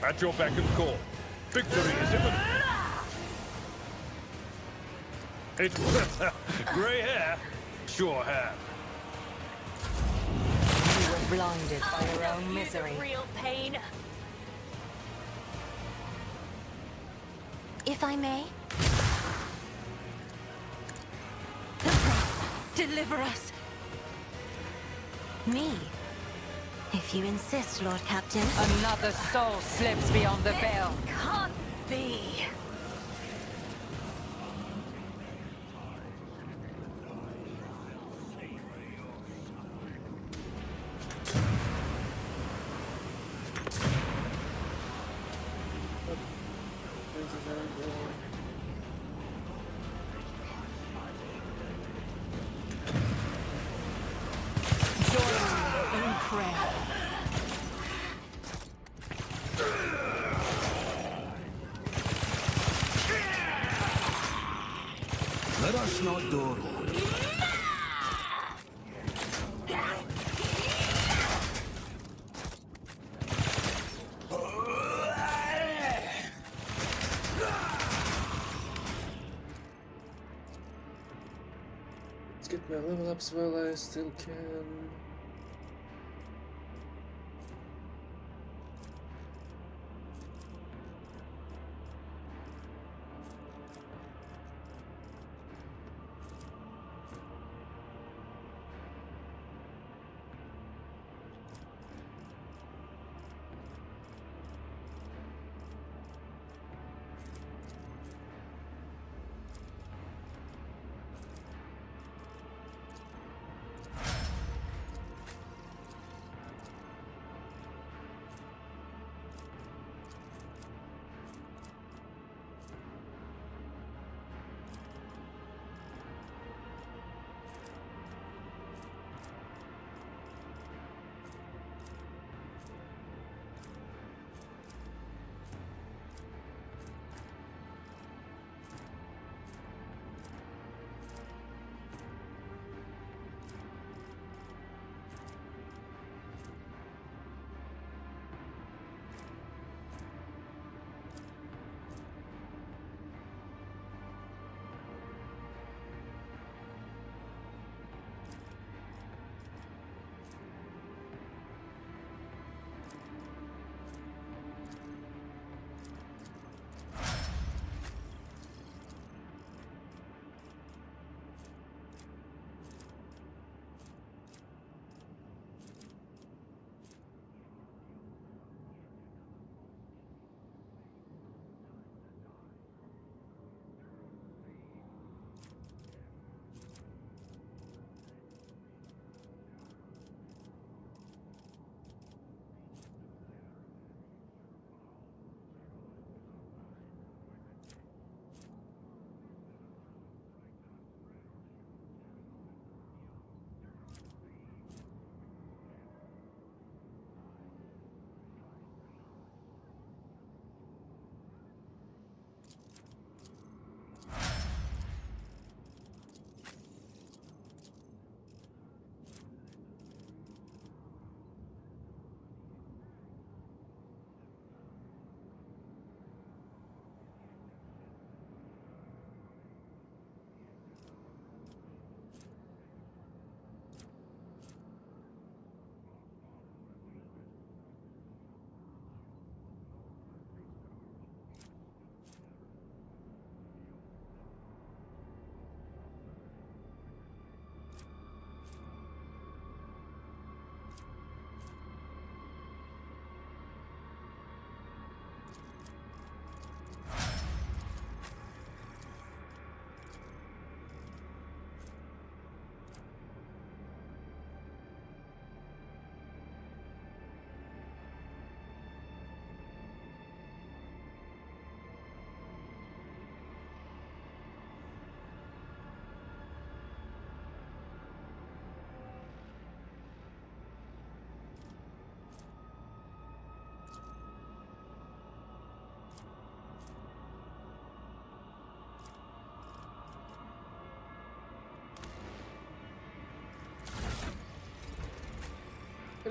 At your beck and call. Victory is imminent. It gray hair, sure have. You were blinded by I'll your show own you misery. the real pain. If I may. Deliver us. Me? If you insist, Lord Captain. Another soul slips beyond the veil. Can't be. Join me in prayer. Let us not dawdle. Let's get my level ups while I still can.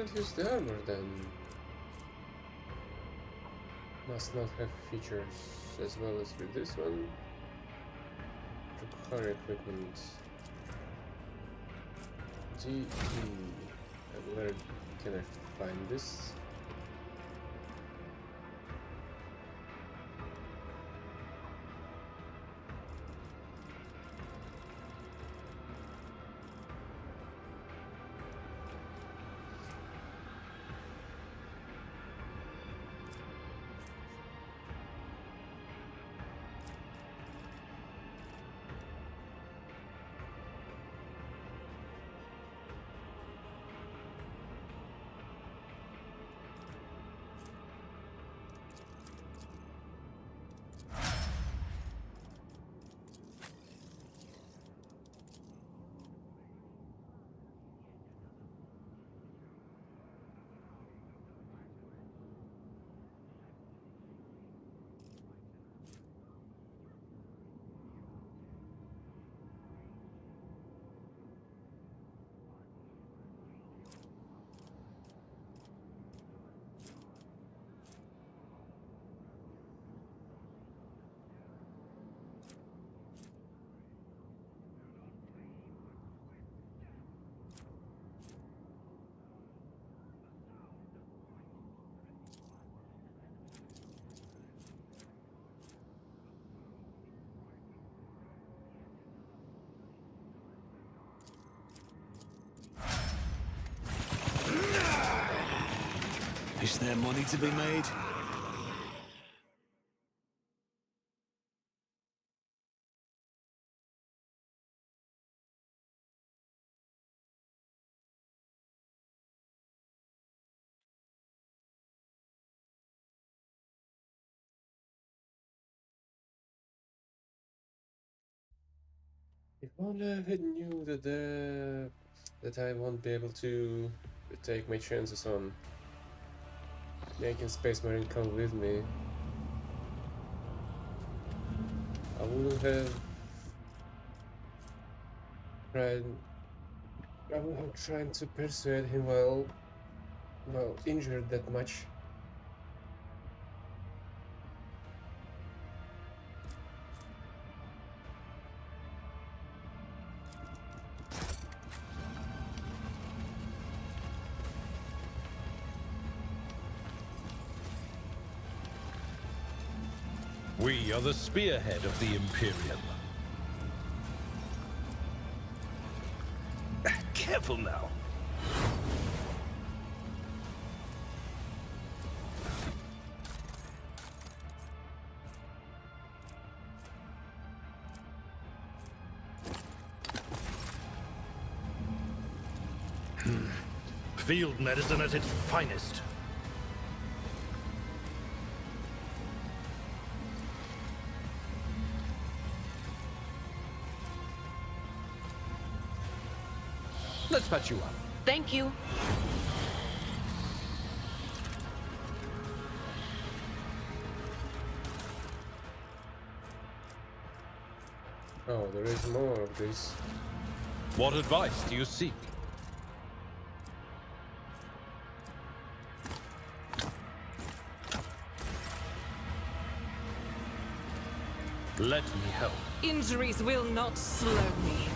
not use the armor then? Must not have features as well as with this one. Require equipment. GE. And where can I find this? Is there money to be made? If only I had knew that I won't be able to take my chances on making Space Marine come with me. I wouldn't have tried. I would have tried to persuade him while injured that much. We are the spearhead of the Imperium. Careful now. Field medicine at its finest. Let's patch you up. Thank you. Oh, there is more of this. What advice do you seek? Let me help. Injuries will not slow me.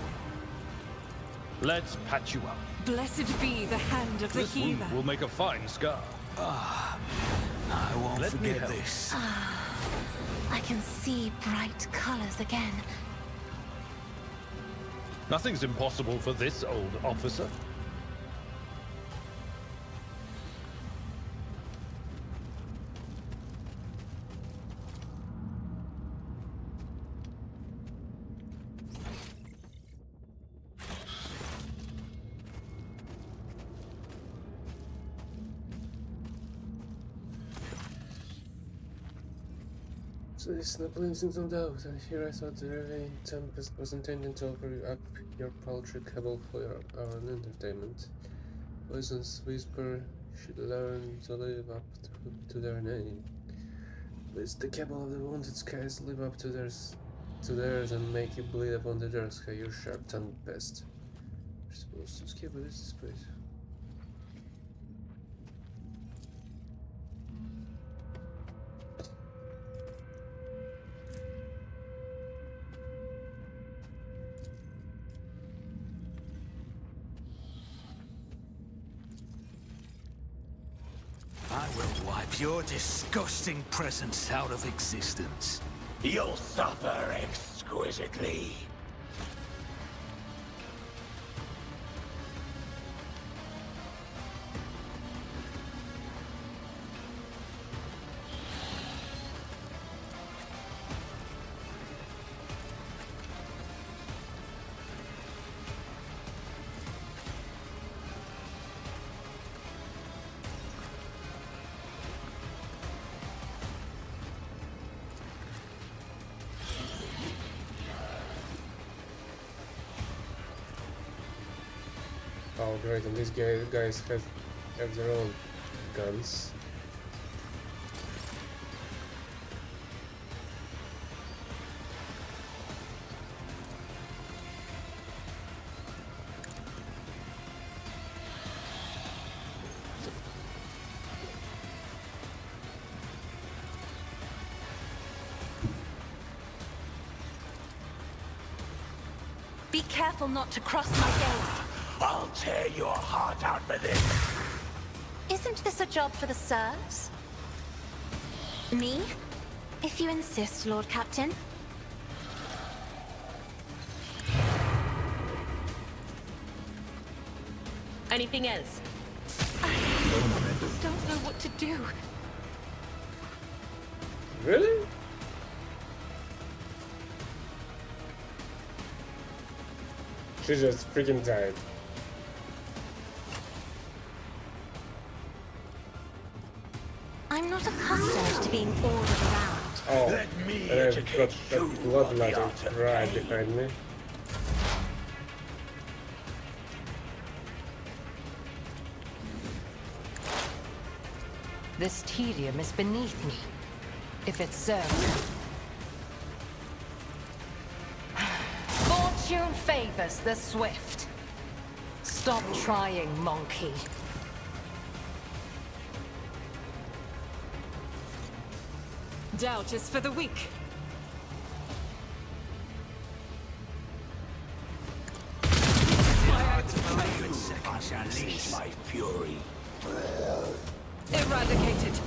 Let's patch you up. Blessed be the hand of the This healer. wound will make a fine scar. I won't Let me forget help. this. I can see bright colors again. Nothing's impossible for this old officer. So this Napoleon's no doubt, and here I thought the Ravine Tempest was intended to offer you up your paltry cabal for our entertainment. Poison's whisper should learn to live up to their name. Please, the cabal of the wounded skies live up to theirs and make you bleed upon the dark sky, you sharp-tongued pest. You're supposed to skip with this space. wipe your disgusting presence out of existence. You'll suffer exquisitely. Oh great, and these guys have their own guns. Be careful not to cross my gaze. I'll tear your heart out for this. Isn't this a job for the serfs? Me? If you insist, Lord Captain. Anything else? I don't know what to do. Really? She just freaking died. I'm not accustomed to being ordered around. Oh, Let me and I've got educate that you bloodletting on the art of right pain. behind me. This tedium is beneath me. If it's so. Fortune favors the swift. Stop trying, monkey. Doubt is for the weak. Unleash my fury. Eradicated.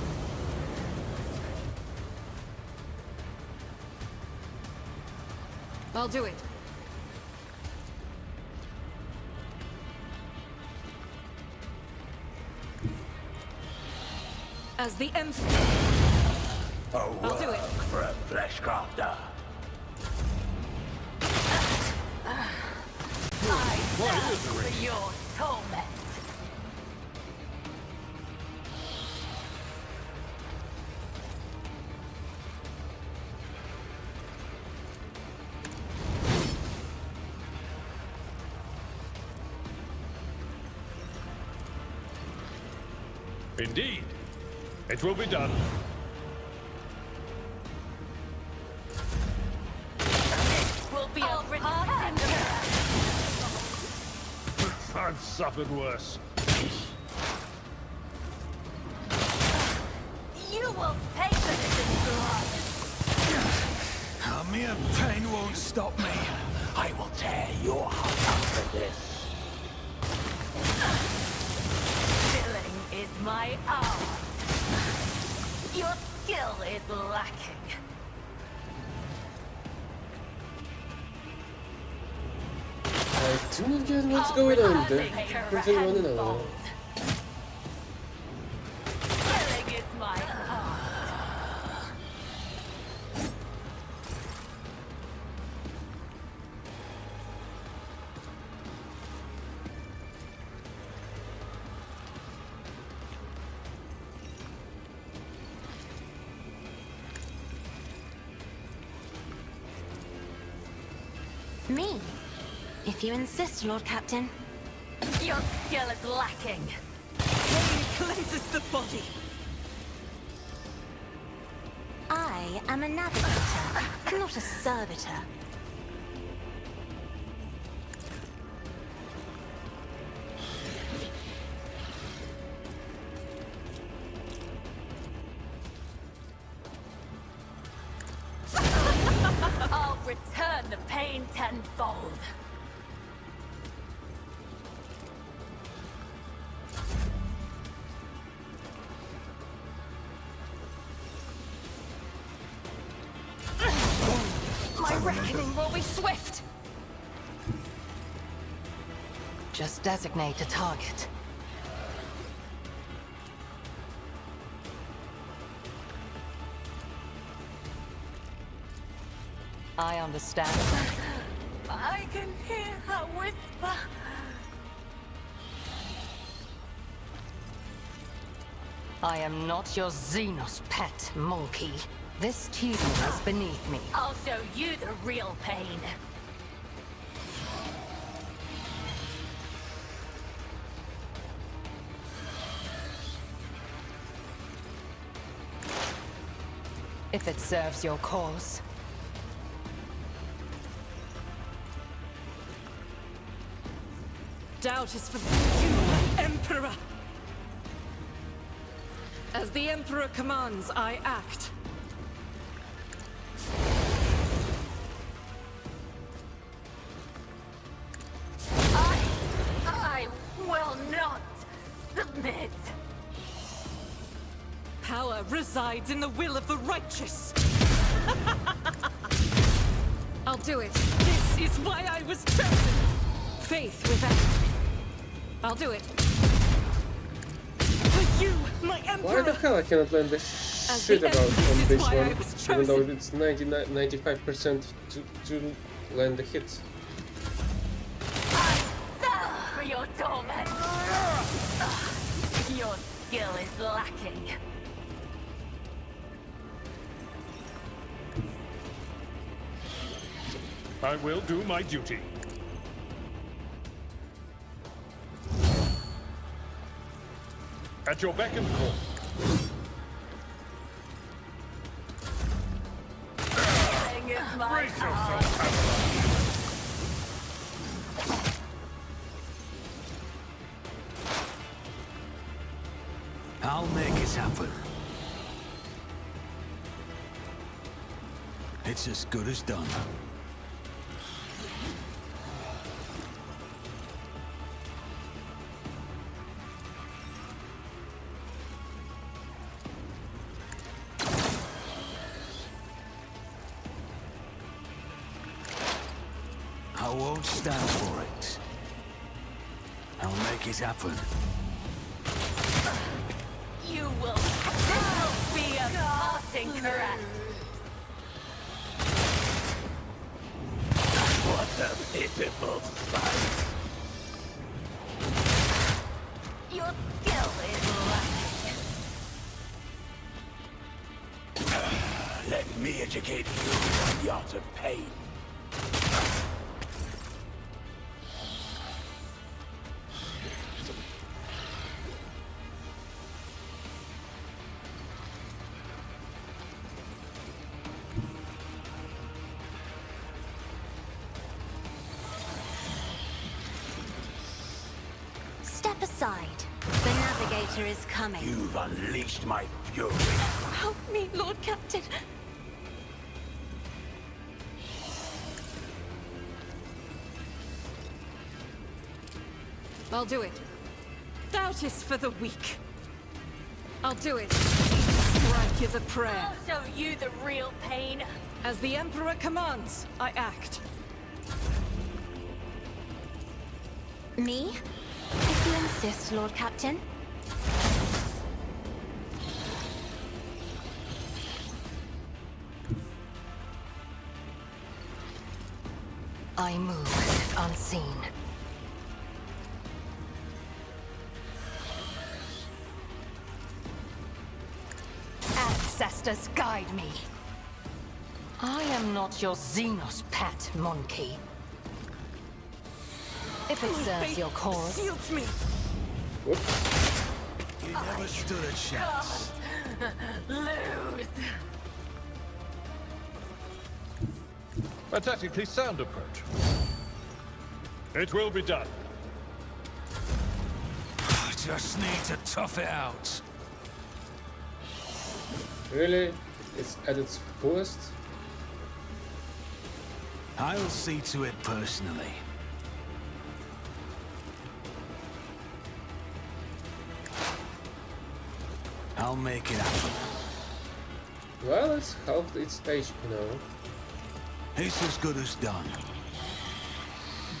I'll do it. As the Emperor. I'll do it. For a flesh crafter. For your torment. Indeed. It will be done. Will be a return. I've suffered worse. You will pay for this in blood. A mere pain won't stop me. I will tear your heart out for this. Killing is my art. Your skill is lacking. I do not get what's going on there. Freaking running along. Killing is my art. Me? If you insist, Lord Captain. Your skill is lacking. Pain cleanses the body. I am a navigator, not a servitor. I'll return the pain tenfold. My reckoning will be swift! Just designate a target. I understand. I can hear her whisper. I am not your Xenos pet, monkey. This tune is beneath me. I'll show you the real pain. If it serves your cause. Doubt is for you, Emperor! As the Emperor commands, I act. I will not submit. Power resides in the will of the righteous. I'll do it. This is why I was chosen. Faith without. I'll do it. For you, my Emperor. Why the hell I cannot learn the shit about on this one, even though it's 95% to land the hits. I fell for your torment. Your skill is lacking. I will do my duty. At your beck and call. Brace yourself, I'll make it happen. It's as good as done. I won't stand for it. I'll make it happen. You will. This will be a parting caress. What a pitiful sight. Your skill is lacking. Let me educate you on the art of pain. Step aside. The navigator is coming. You've unleashed my fury. Help me, Lord Captain. I'll do it. Doubt is for the weak. I'll do it. Strike is a prayer. I'll show you the real pain. As the Emperor commands, I act. Me? If you insist, Lord Captain. I move as if unseen. Ancestors, guide me. I am not your Xenos pet, monkey. If it serves your cause. Shields me. You never stood a chance. Lose. A tactically sound approach. It will be done. I just need to tough it out. Really? It's at its fullest? I'll see to it personally. I'll make it happen. Well, it's half its HP now. It's as good as done.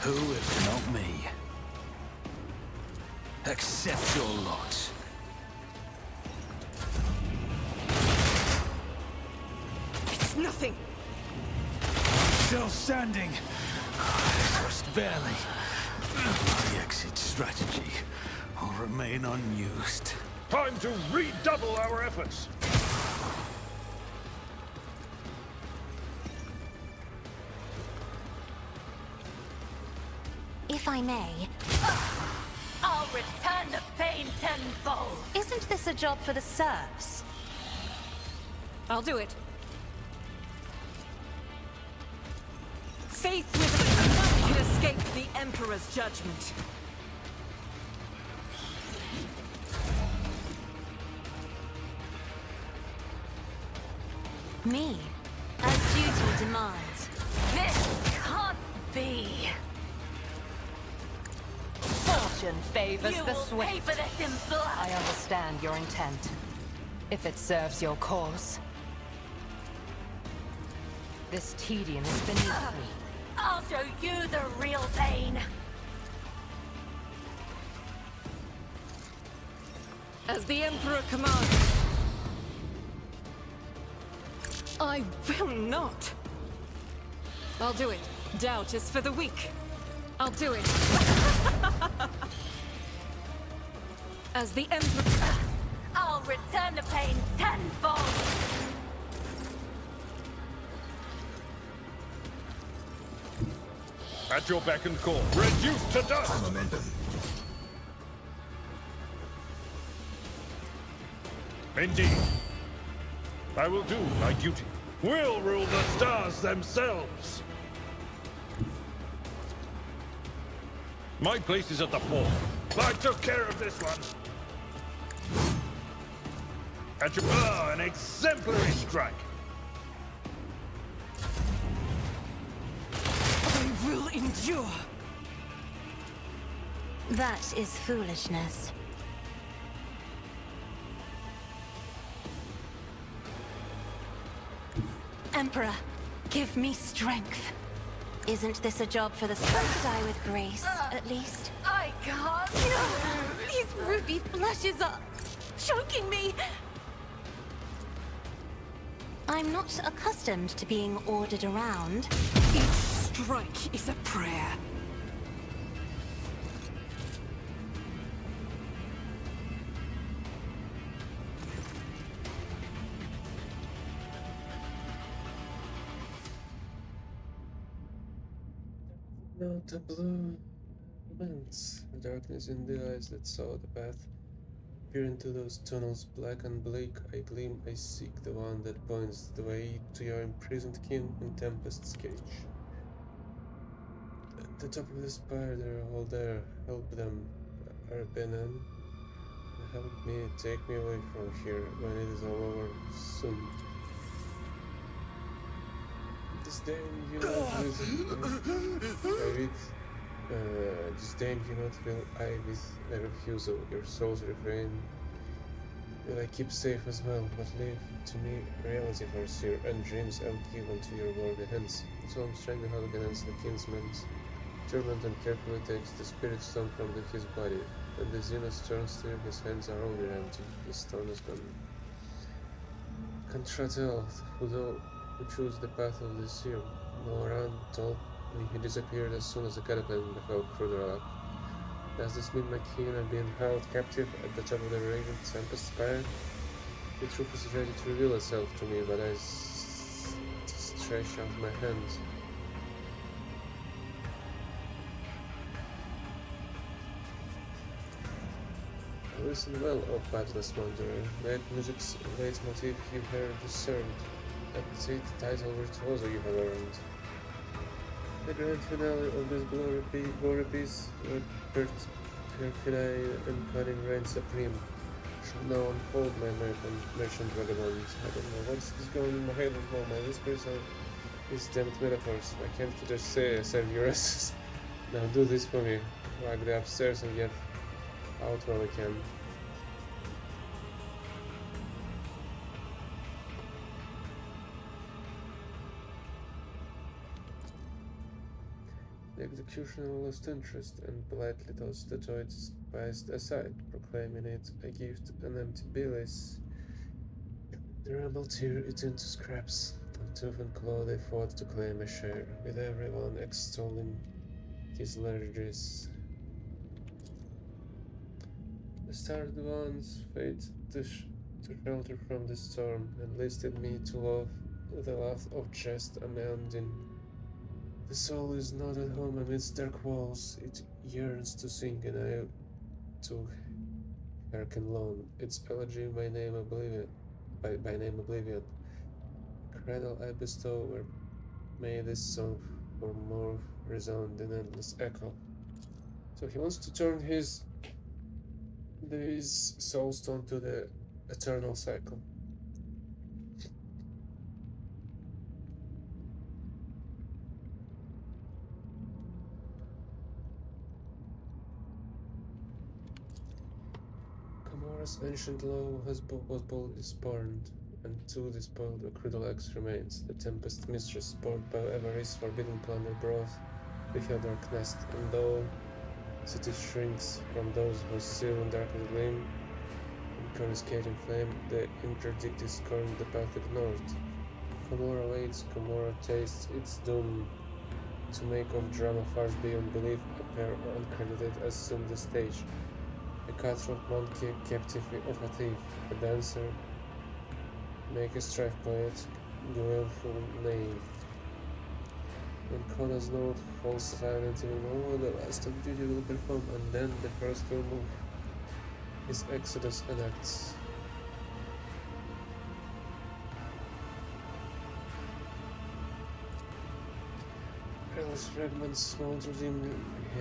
Who, if not me? Accept your lot. It's nothing. Still standing. Just barely. My exit strategy will remain unused. Time to redouble our efforts. If I may, I'll return the pain tenfold. isn't this a job for the serfs? I'll do it. Faith with none can escape the Emperor's judgment. Me, as duty demands. This can't be. Fortune favors You the will swift. pay for this in blood. I understand your intent, if it serves your cause. This tedium is beneath me. I'll show you the real pain. As the Emperor commands. I will not. I'll do it. Doubt is for the weak. I'll do it. As the Emperor... I'll return the pain tenfold. At your beck and call. Reduced to dust! Momentum. Indeed. I will do my duty. We'll rule the stars themselves. My place is at the fore. I took care of this one. At your an exemplary strike. I will endure. That is foolishness. Emperor, give me strength. Isn't this a job for the sun to die with grace, at least? I can't. These ruby flashes are choking me. I'm not accustomed to being ordered around. Each strike is a prayer. Not a blue immense darkness in the eyes that saw the path. Peer into those tunnels, black and bleak. I gleam, I seek the one that points the way to your imprisoned kin in Tempest's cage. At the top of the spire, they're all there. Help them, Arbenan. Help me, take me away from here when it is all over soon. Disdain you not with disdain you not will I with a refusal. Your soul's refrain will I keep safe as well, but leave to me reality for seer and dreams I'll give unto your worthy hands. So I'm trying to hug against the kinsman's torment and carefully takes the spirit stone from his body, and the Xenos turns to his hands are already empty. The stone is gone. Contratel, who chose the path of the seer. Moran told me he disappeared as soon as the cataclysm befell further up. Does this mean my king are being held captive at the top of the Raven Tempest Spire? The truth is ready to reveal itself to me, but I stretch out my hands. Listen well, O pathless wanderer. Let music's leitmotif you heard discerned. Appetite, title, virtuoso you have earned. The grand finale of this glory piece, where perfidy and cunning reign supreme, shall now unfold my merchant vagabond. I don't know what's this going in my head with all my whispers and these damned metaphors. I can't just say I serve your asses. Now do this for me. Walk the upstairs and get out while I can. The executioner lost interest and politely tossed the toy despised aside, proclaiming it a gift, an empty bliss. The rebel tear it into scraps. On tooth and claw they fought to claim a share, with everyone extolling his largesse. The starred ones fate to shelter from the storm, enlisted me to love the laugh of jest unending. The soul is not at home amidst dark walls, it yearns to sing, and I to hearken lone. Its elegy by name Oblivion, by name Oblivion. Cradle I bestow, where may this song for more resound in endless echo. So he wants to turn his soulstone to the eternal cycle. Commorragh's ancient law was boldly spurned, and to the spoiled a cruel axe remains. The tempest mistress, spurred by avarice, forbidden plunder brought with her dark nest, and though city shrinks from those whose seal and darkness gleam, in coruscating flame, the interdict is scorned, the path ignored. Commorragh waits, Commorragh tastes its doom, to make of drama farce beyond belief appear uncredited as soon the stage. A cutthroat monkey, captive of a thief, a dancer, make a strife poet, guileful knave. When Connor's note falls silent even over, the last of duty will perform, and then the first will move. His exodus enacts. Perilous fragments smolder dimly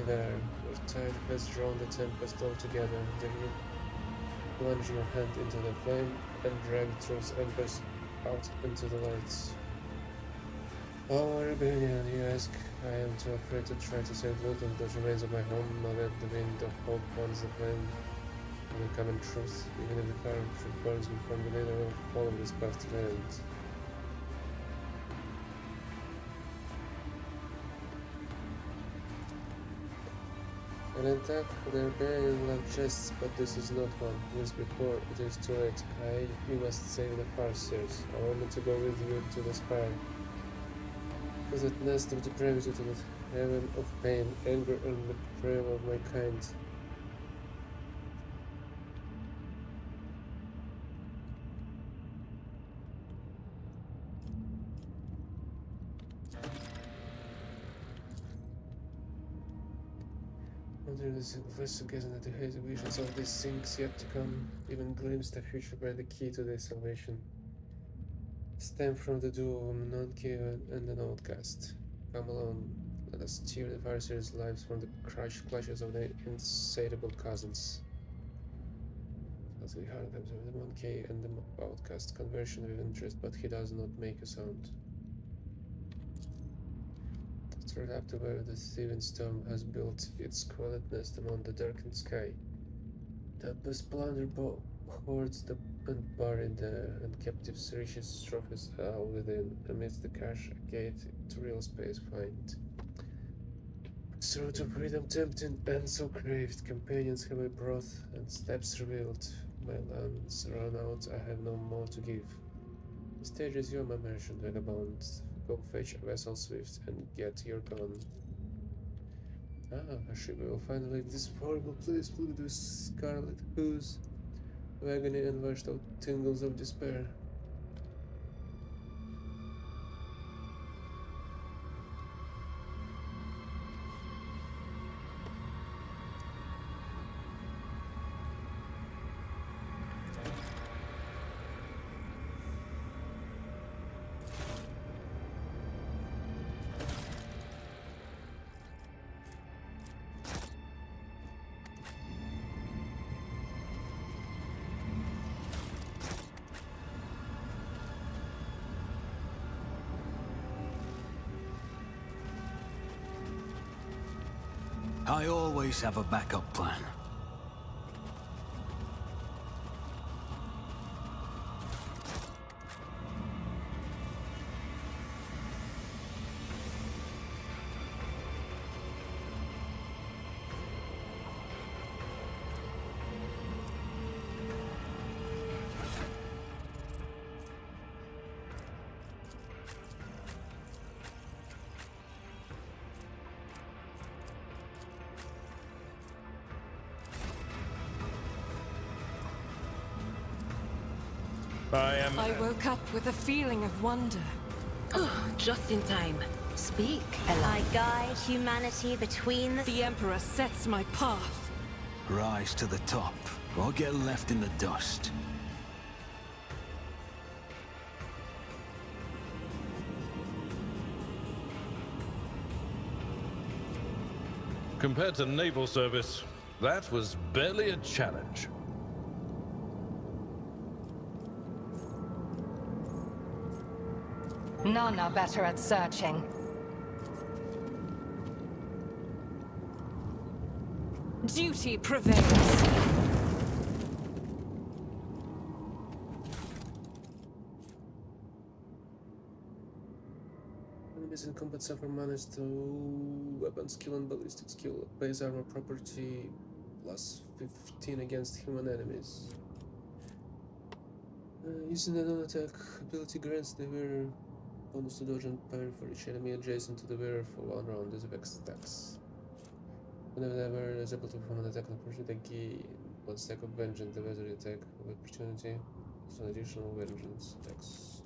there, where tide has drawn the tempest all together. Then you plunge your hand into the flame and drag those embers out into the lights. Oh, rebellion, you ask. I am too afraid to try to save little of the remains of my home, not let the wind of hope burns the flame. And the common truth, even if the fire should burns me from the I will follow this path to the end. An attack on the rebellion love chests, but this is not one. Years before, it is too late. You must save the farseers. I wanted to go with you to the spire. To that nest of depravity, to that heaven of pain, anger, and the betrayal of my kind. Under the silver gazing at the hazy visions of these things yet to come, even glimpsed the future by the key to their salvation. Stem from the duo of a non-given and an outcast. Come alone, let us tear the Farseers' lives from the clutches of their insatiable cousins. As we heard them with the monkey and the outcast, conversion with interest, but he does not make a sound. Straight up to where the thieving storm has built its squalid nest among the darkened sky. Tempest plunder hoards the unburied there, and captives' richest trophies all within. Amidst the cash, a gate to real space find. Through to freedom tempting and so craved, companions have I brought, and steps revealed. My lands run out, I have no more to give. The stage is your, my merchant vagabond. Go fetch a vessel swift and get your gun. A ship will finally leave this horrible place filled with scarlet ooze, of agony and washed out tingles of despair. I always have a backup plan. I woke up with a feeling of wonder. Just in time. Speak, I guide humanity between The Emperor sets my path. Rise to the top, or get left in the dust. Compared to naval service, that was barely a challenge. None are better at searching. Duty prevails. Enemies in combat suffer minus 2 weapon skill and ballistic skill. Base armor property plus 15 against human enemies. Using the non-attack ability grants the wearer bonus to dodge and parry for each enemy adjacent to the wearer for 1 round. This affects attacks. Whenever the wearer is able to perform an attack on opportunity, they gain 1 stack of vengeance. The weather attack of opportunity is an additional vengeance attacks.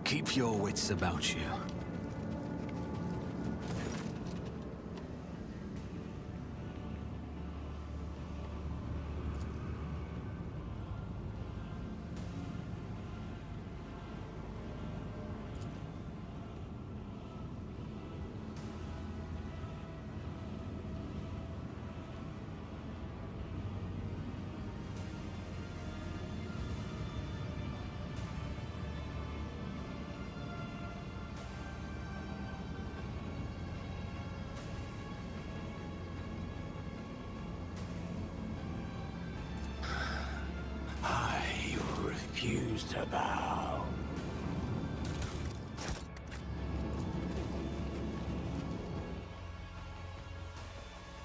Keep your wits about you. Refuse to bow.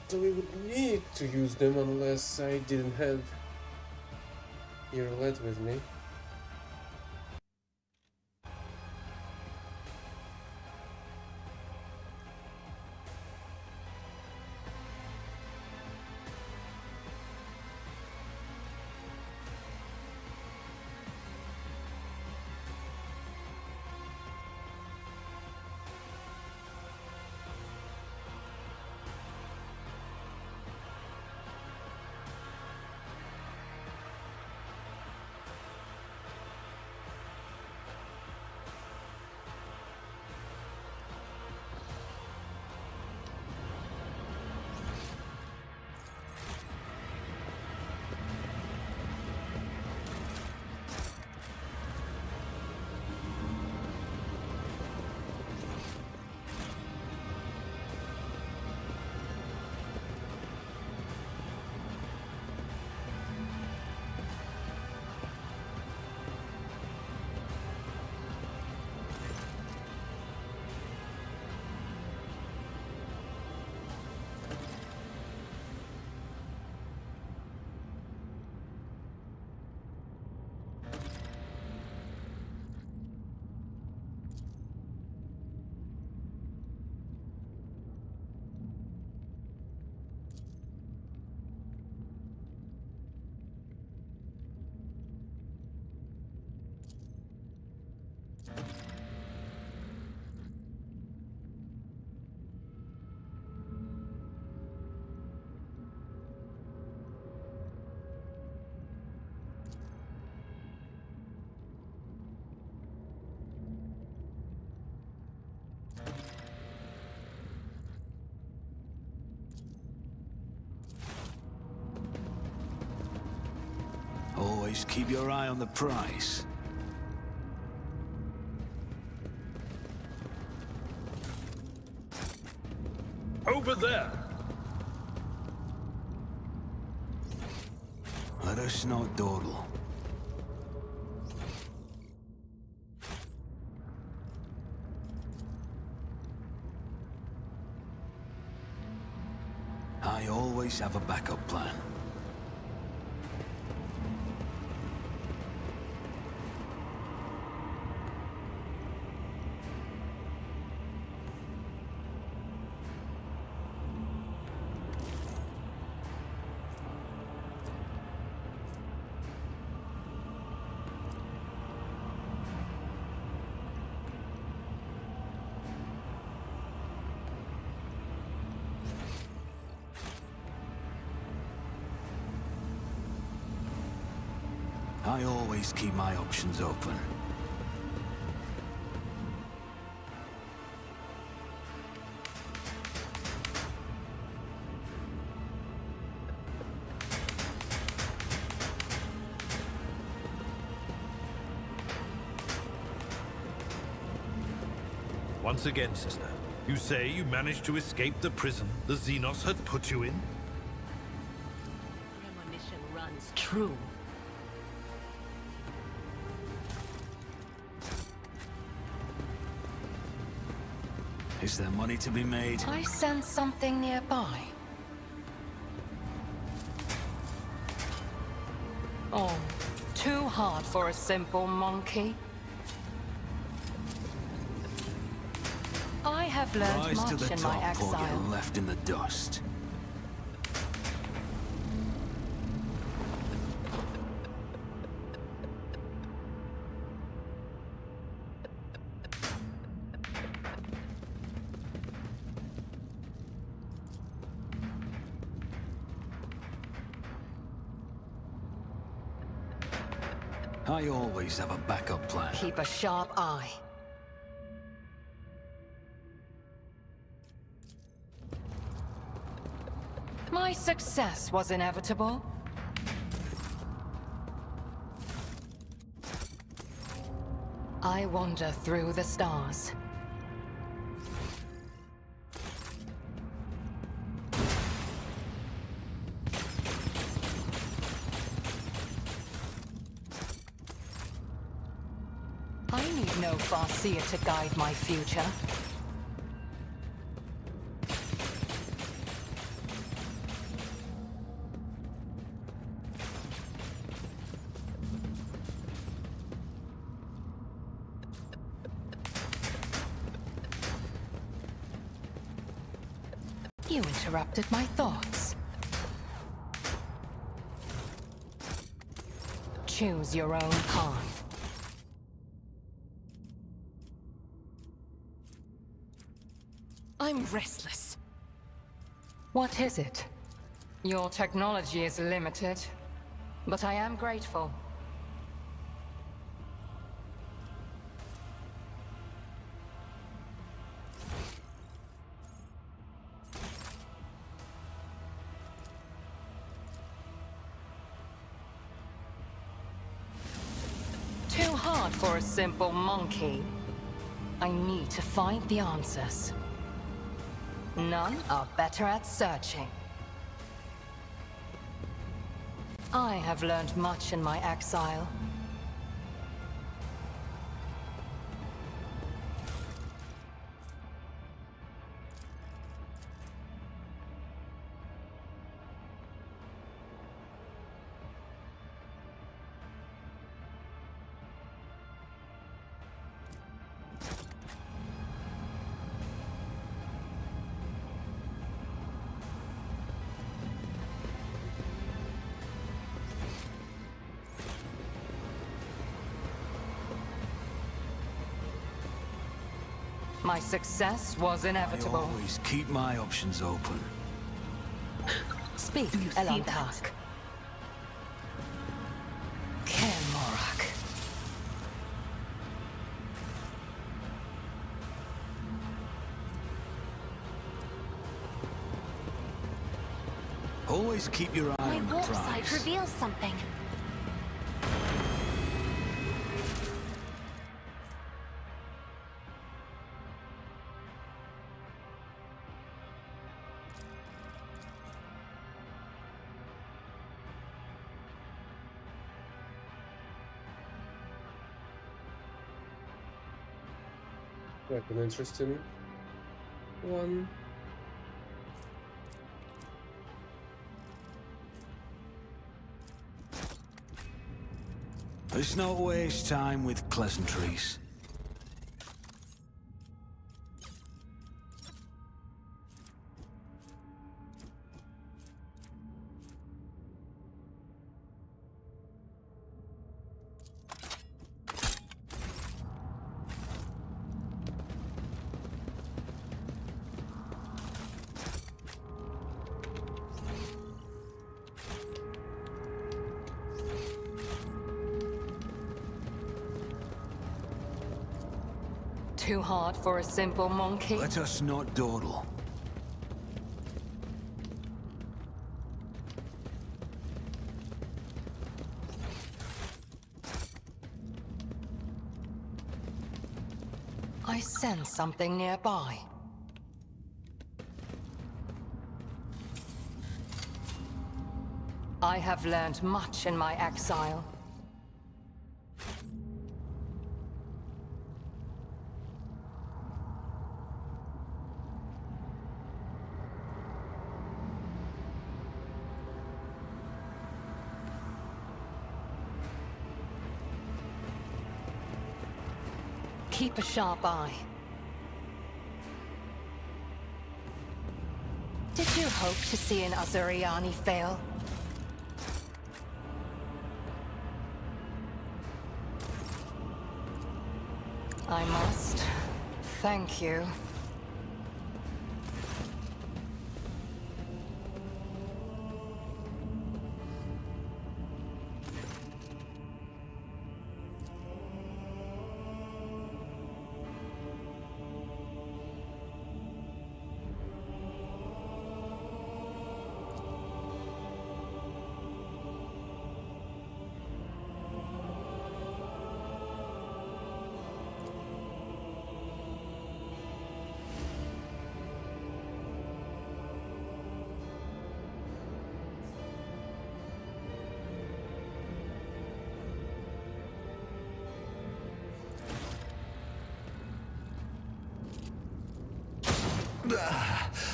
So we would need to use them unless I didn't have your lead with me. Always keep your eye on the prize. Over there! Let us not dawdle. always have a backup plan. I always keep my options open. Once again, sister, you say you managed to escape the prison the Xenos had put you in? Premonition runs true. Is there money to be made? I sense something nearby. Oh, too hard for a simple monkey. I have learned Rise to much the in my top or get exile. left in the dust. I always have a backup plan. Keep a sharp eye. My success was inevitable. I wander through the stars. I need no farseer to guide my future. You interrupted my thoughts. Choose your own path. I'm restless. What is it? Your technology is limited, but I am grateful. Too hard for a simple monkey. I need to find the answers. None are better at searching. I have learned much in my exile. My success was I inevitable. always keep my options open. Speak, Elantark. Commorragh. Always keep your eye My on the warp prize. sight reveals something. Like an interesting one. Let's not waste time with pleasantries. Too hard for a simple monkey? Let us not dawdle. I sense something nearby. I have learned much in my exile. Keep a sharp eye. Did you hope to see an Azuriani fail? I must. Thank you.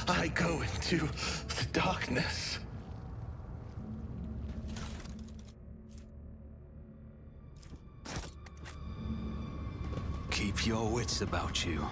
I go into the darkness. Keep your wits about you.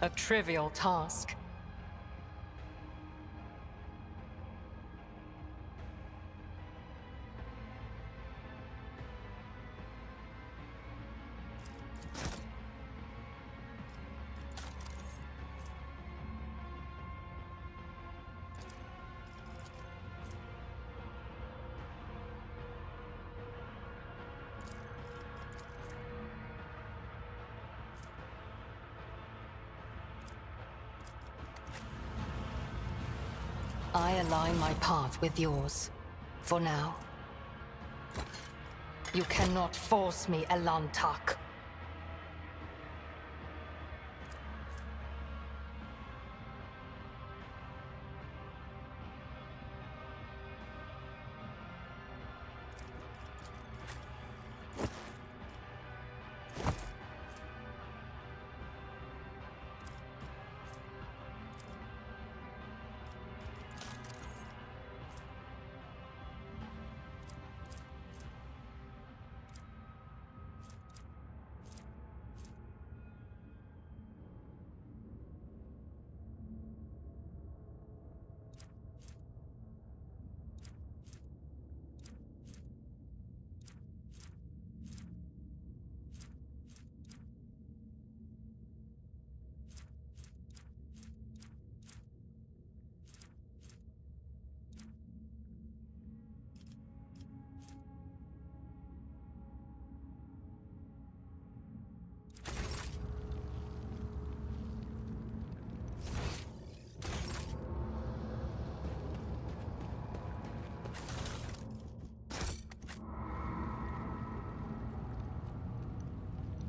A trivial task. I align my path with yours. For now. You cannot force me, Elantak.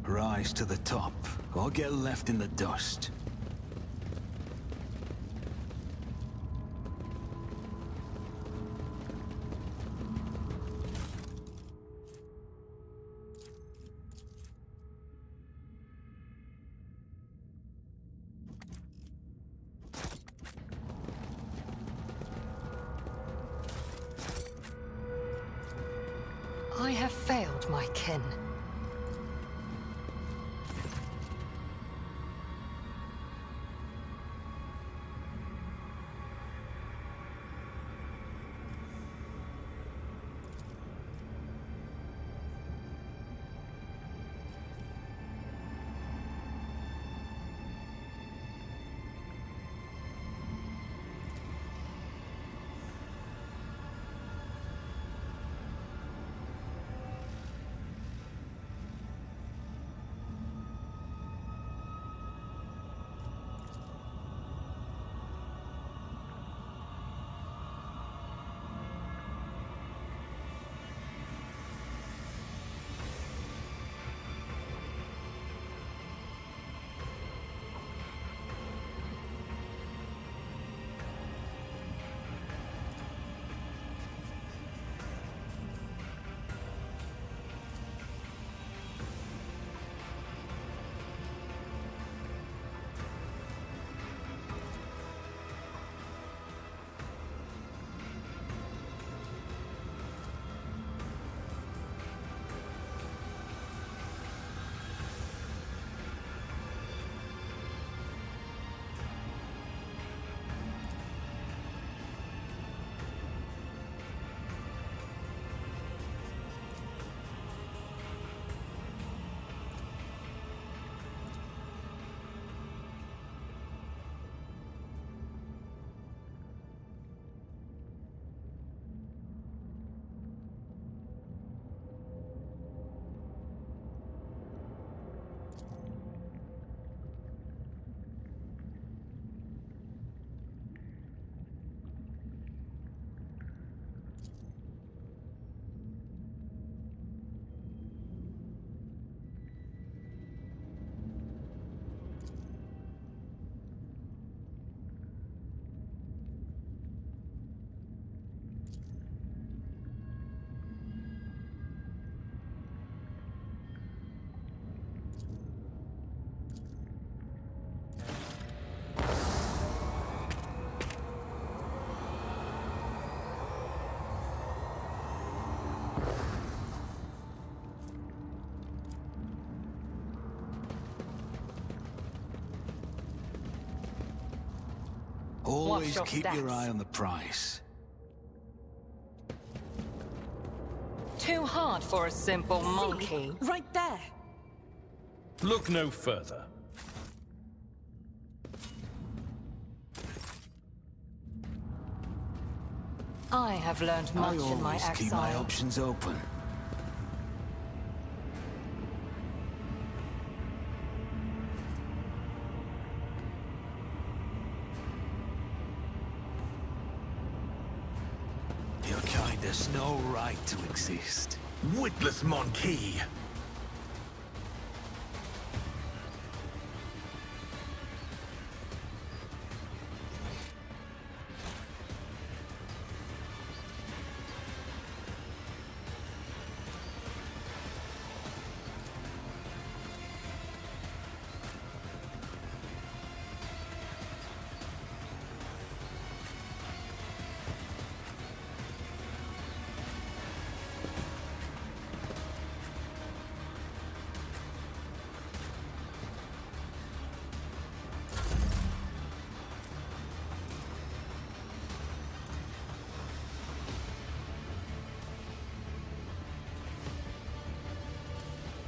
Rise to the top, or get left in the dust. I have failed my kin. Always your keep your stats. eye on the prize. Too hard for a simple monkey. Right there. Look no further. I have learned much I in my always keep my exile. options open. Your kind has no right to exist. Witless monkey!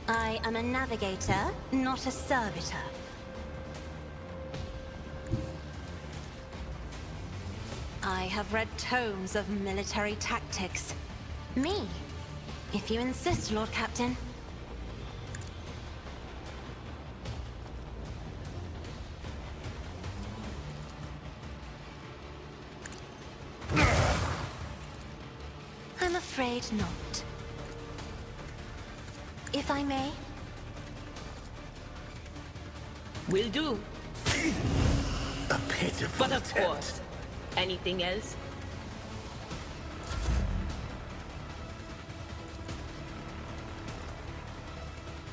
I am a navigator, not a servitor. I have read tomes of military tactics. Me, if you insist, Lord Captain. I'm afraid not. If I may? Will do. A pitiful But of attempt. course. Anything else?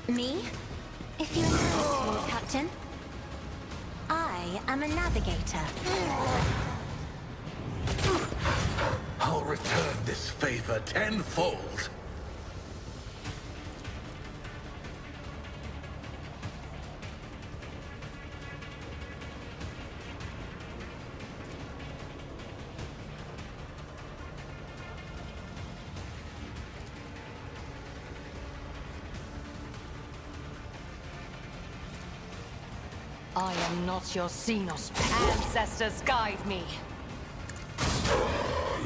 Me? If you insist, Lord Captain. I am a navigator. I'll return this favor tenfold. I am not your Xenos. Ancestors guide me.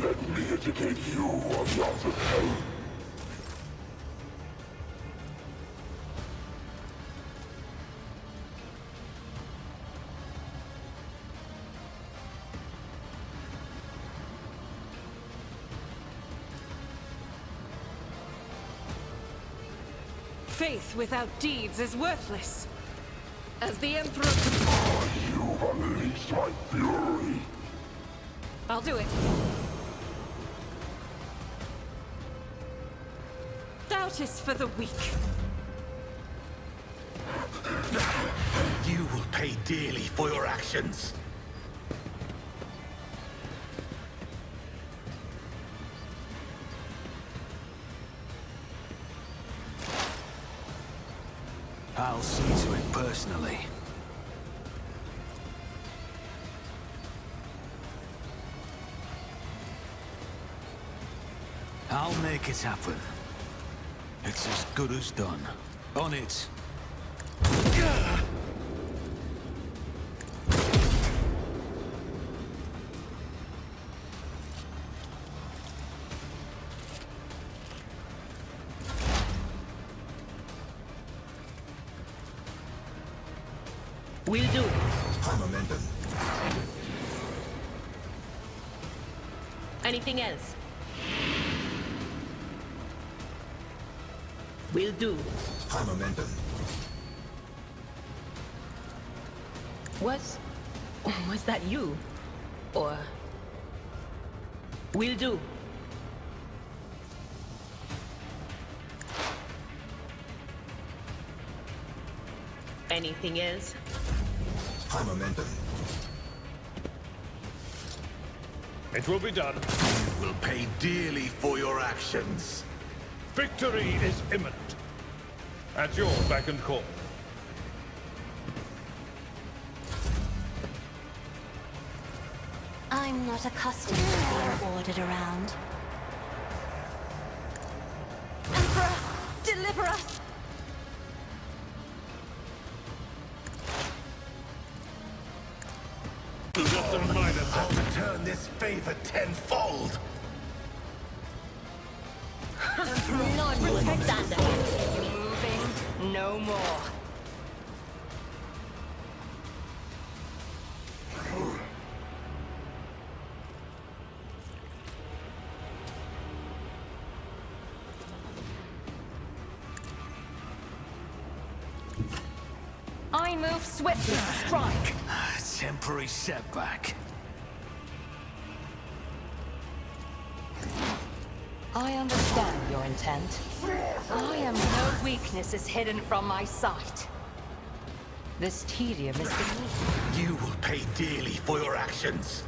Let me educate you on the art of hell. Faith without deeds is worthless. As the Emperor... You unleash my fury. I'll do it. Doubt is for the weak. You will pay dearly for your actions. I'll see to it personally. I'll make it happen. It's as good as done. On it. Will do. Momentum. Anything else? Will do. Momentum. Was that you? Or... Will do. Anything else? Momentum. It will be done. You will pay dearly for your actions. Victory is imminent. At your beck and call. I'm not accustomed to being ordered around. Emperor, deliver us! Just a minor thing. I'll return this favor tenfold. None will stand against you. Moving no more. I move swiftly to strike. Temporary setback. I understand your intent. I am no weakness is hidden from my sight. This tedium is beneath. You will pay dearly for your actions.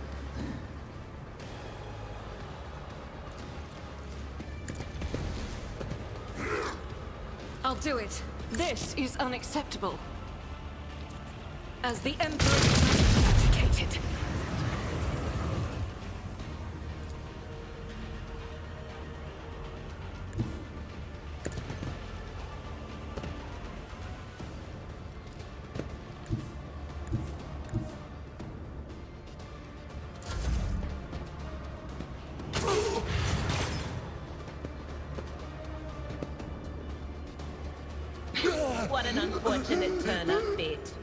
I'll do it. This is unacceptable. As the Emperor is educated. What an unfortunate turn of fate.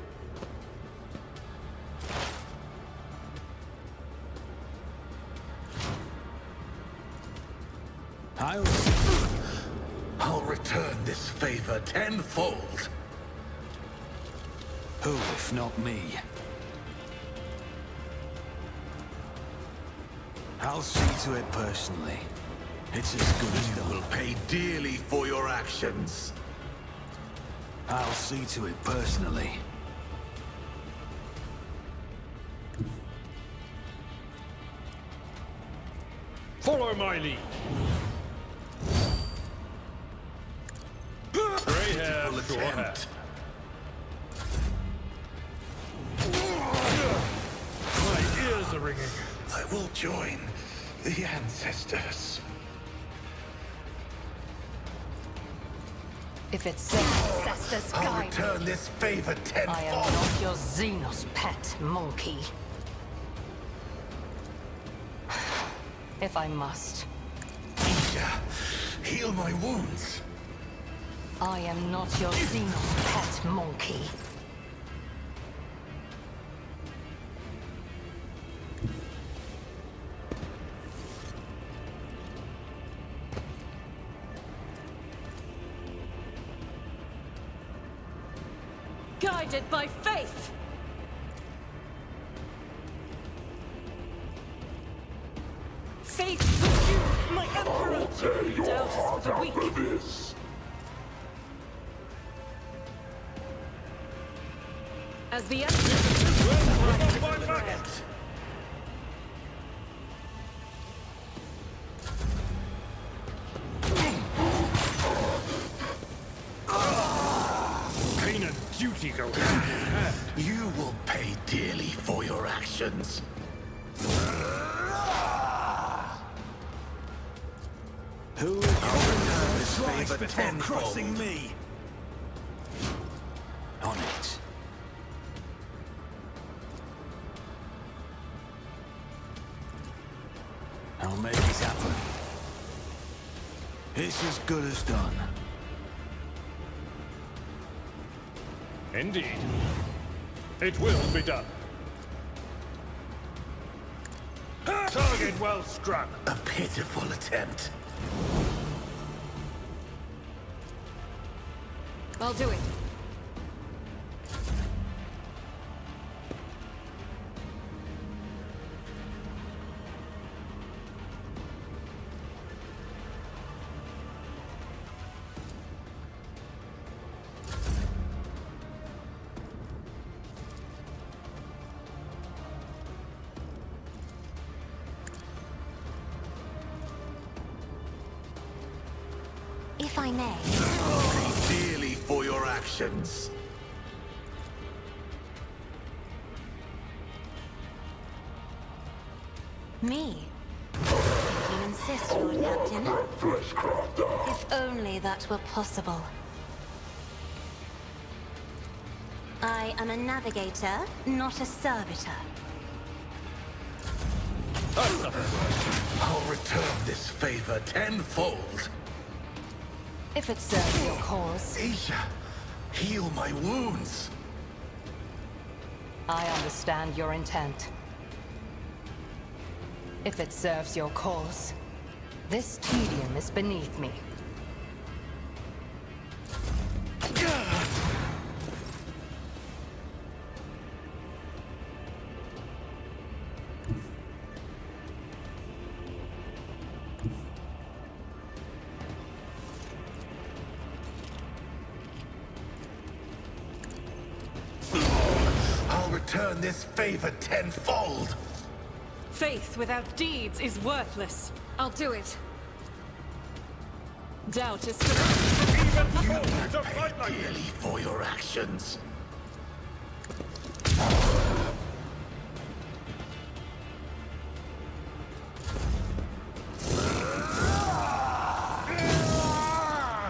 I'll return this favor tenfold. Who, if not me? I'll see to it personally. It's as good as done. You will pay dearly for your actions. I'll see to it personally. Follow my lead. Grey hair, short hair. My ears are ringing. I will join the ancestors. If it's ancestors I'll guide me, return this favor I am tenfold. not your Xenos pet monkey. If I must. Teacher, heal my wounds. I am not your Xenos pet monkey. Guided by faith! Faith with you, my Emperor! Doubt is for the weak. As the Emperor... Pain and duty go hand in hand. You will pay dearly for your actions. Who will return this favor tenfold? Crossing me. On it. I'll make it happen. It's as good as done. Indeed. It will be done. Target well struck. A pitiful attempt. I'll do it. If I may. Pay dearly for your actions. Me? If you insist, Lord Captain. If only that were possible. I am a navigator, not a servitor. I'll return this favor tenfold. If it serves your cause. Asia, heal my wounds. I understand your intent. If it serves your cause, this tedium is beneath me. I'll return this favor tenfold. Faith without deeds is worthless. I'll do it. Doubt is Even You fools will to pay fight like dearly this! for your actions.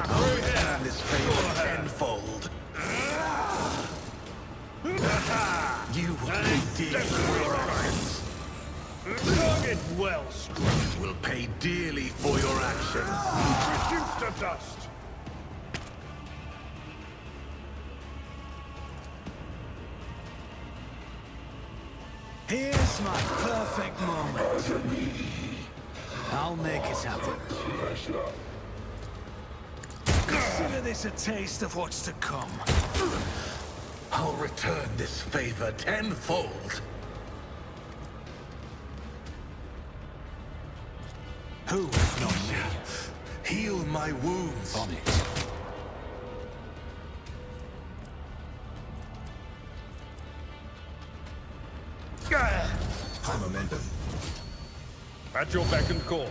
I'll return this favor tenfold. You will pay dearly for your actions. Target well struck. You will pay dearly for your actions. Reduced to dust. Here's my perfect moment. I'll make it happen. Consider this a taste of what's to come. I'll return this favor tenfold. Who, if not me, heal my wounds? On it. High momentum. At your beck and call.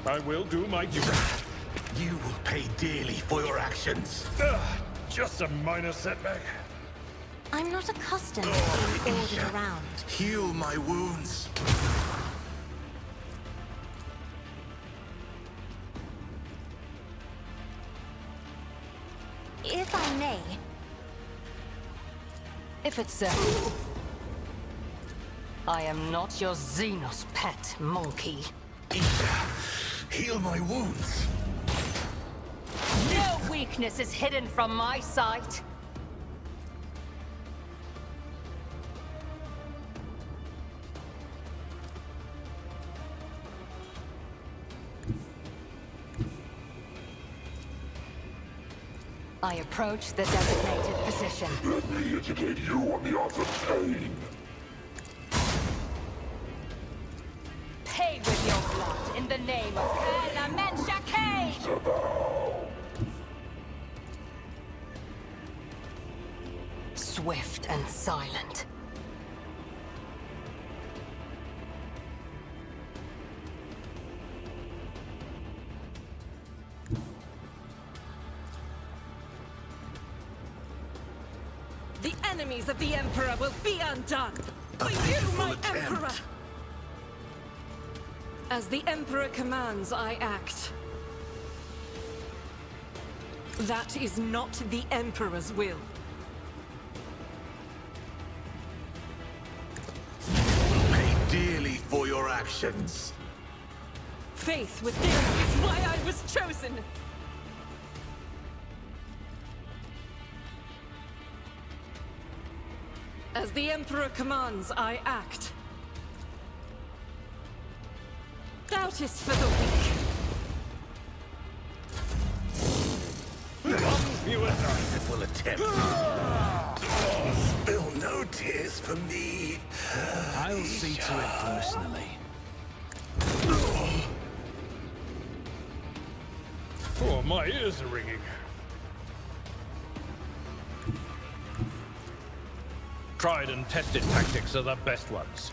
I will do my duty. You will pay dearly for your actions. Just a minor setback. I'm not accustomed to being ordered around. Heal my wounds. If I may, If it serves. I am not your Xenos pet, monkey. Heal my wounds. No weakness is hidden from my sight. I approach the designated position. Let me educate you on the art of pain. Pay with your blood in the name of Commorragh. Swift and silent. The enemies of the Emperor will be undone! For you, my Emperor! As the Emperor commands, I act. That is not the Emperor's will. Pay dearly for your actions. Faith within is why I was chosen! As the Emperor commands, I act. Doubt is for the weak. You and I. Will attempt. Spill no tears for me. I'll see to it personally. Oh, my ears are ringing. Tried and tested tactics are the best ones.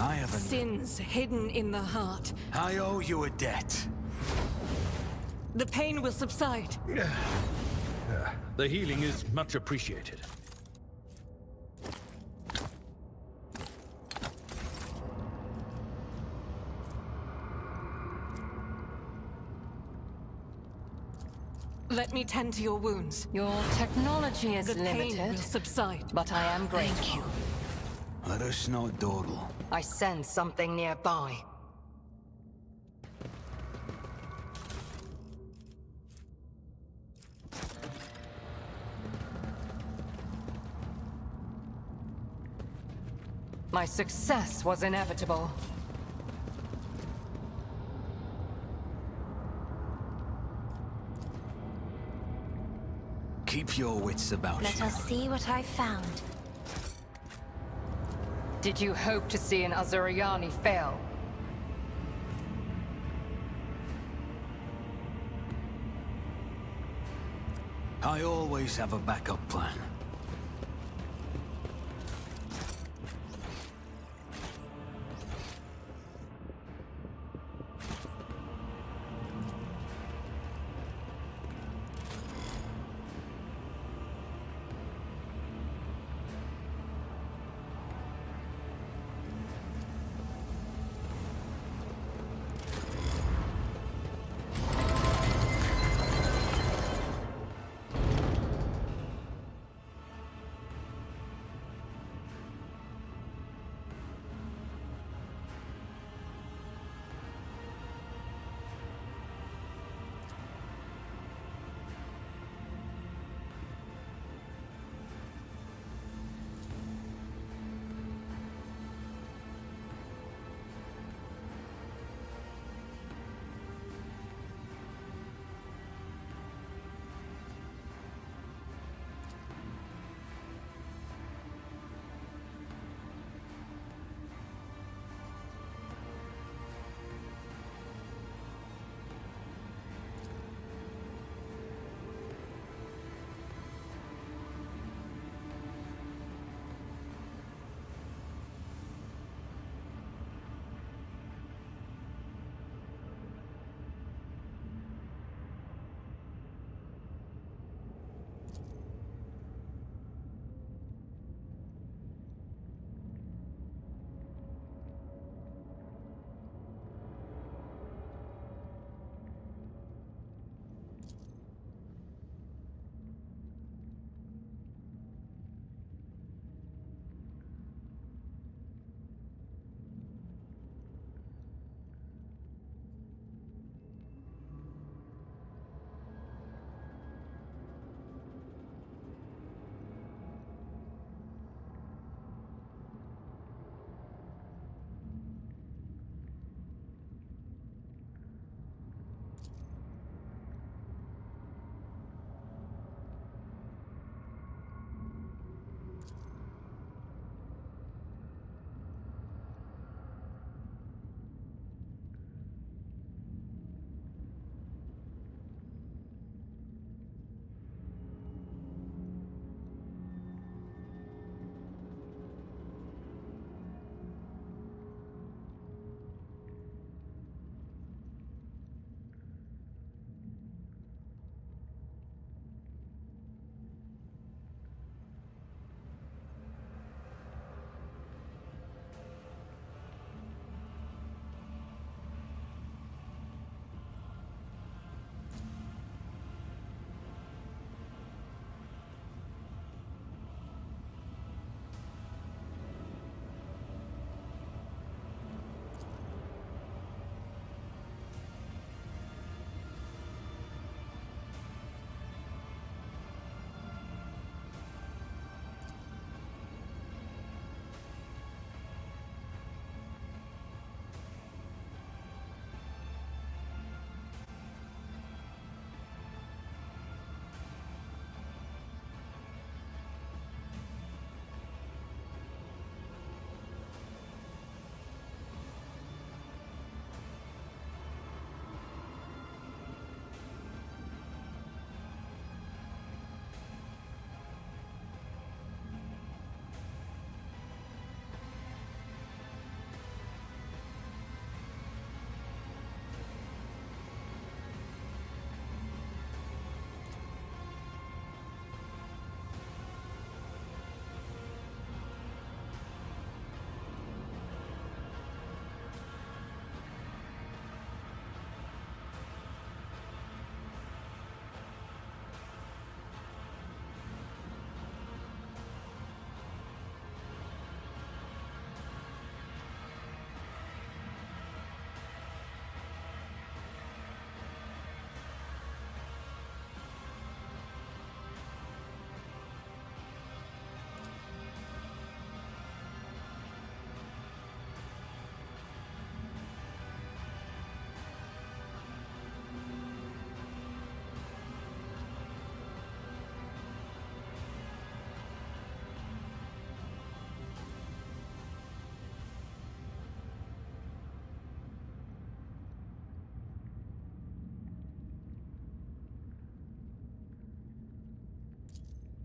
I haven't. Sins hidden in the heart. I owe you a debt. The pain will subside. The healing is much appreciated. Let me tend to your wounds. Your technology is The pain limited, will subside. but I am grateful. Let us not dawdle. I sense something nearby. My success was inevitable. Keep your wits about Let you. us see what I found. Did you hope to see an Azuriani fail? I always have a backup plan.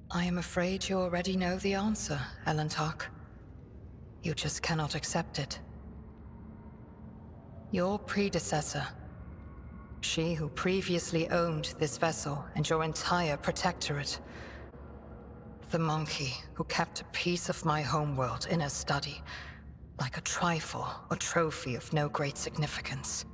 I am afraid you already know the answer, Elentark. You just cannot accept it. Your predecessor, she who previously owned this vessel and your entire protectorate, the monkey who kept a piece of my homeworld in her study, like a trifle or trophy of no great significance.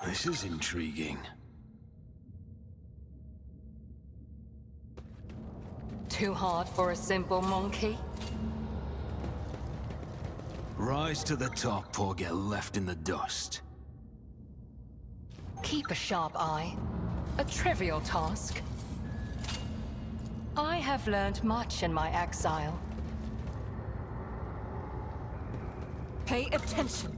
This is intriguing. Too hard for a simple monkey? Rise to the top or get left in the dust. Keep a sharp eye. A trivial task. I have learned much in my exile. Pay attention.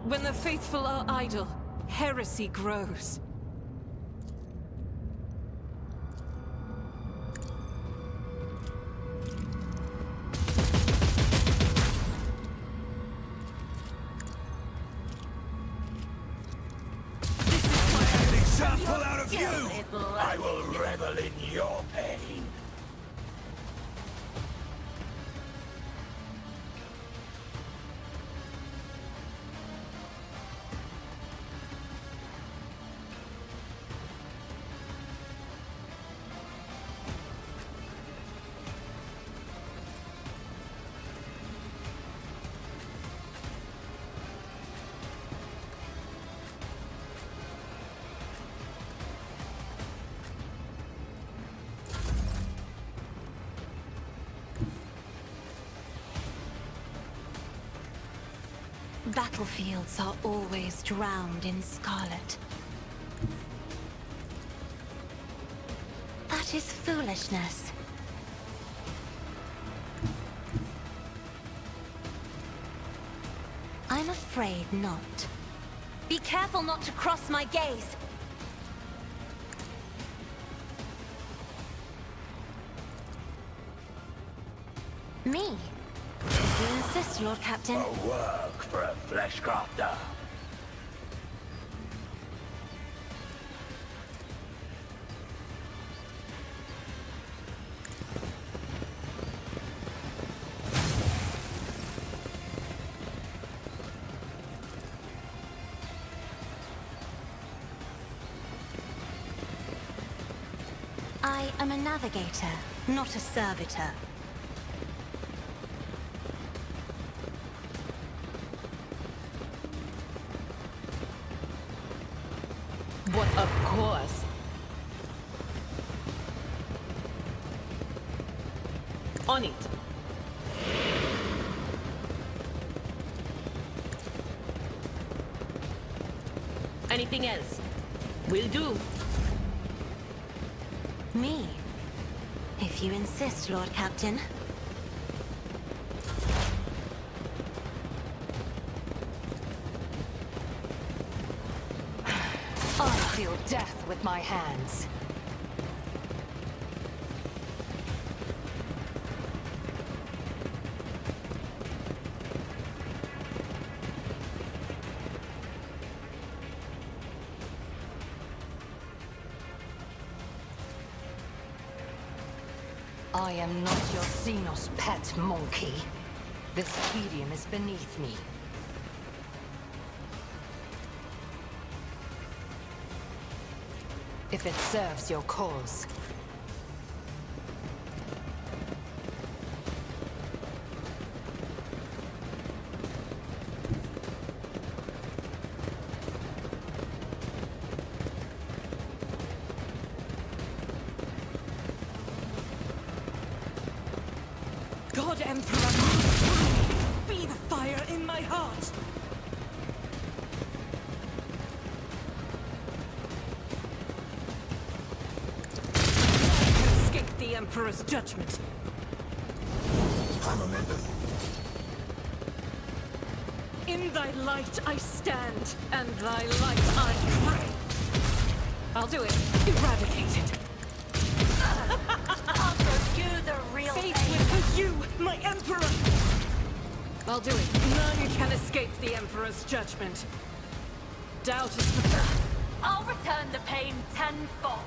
When the faithful are idle, heresy grows. An example out of you! I will revel in your pain. Battlefields are always drowned in scarlet. That is foolishness. I'm afraid not. Be careful not to cross my gaze. Me? If you insist, Lord Captain. A work for a flesh crafter. I am a navigator, not a servitor. But of course. On it. Anything else? Will do. Me? If you insist, Lord Captain. I feel death with my hands. I am not your Xenos pet, monkey. This tedium is beneath me. If it serves your cause. God Emperor, be the fire in my heart! Escape the Emperor's judgment. I'm amended. In thy light I stand, and thy light I pray. I'll do it. Eradicate it. I'll show you the real Faith with you, my Emperor! I'll do it. None can escape the Emperor's judgment. Doubt is the I'll return the pain tenfold.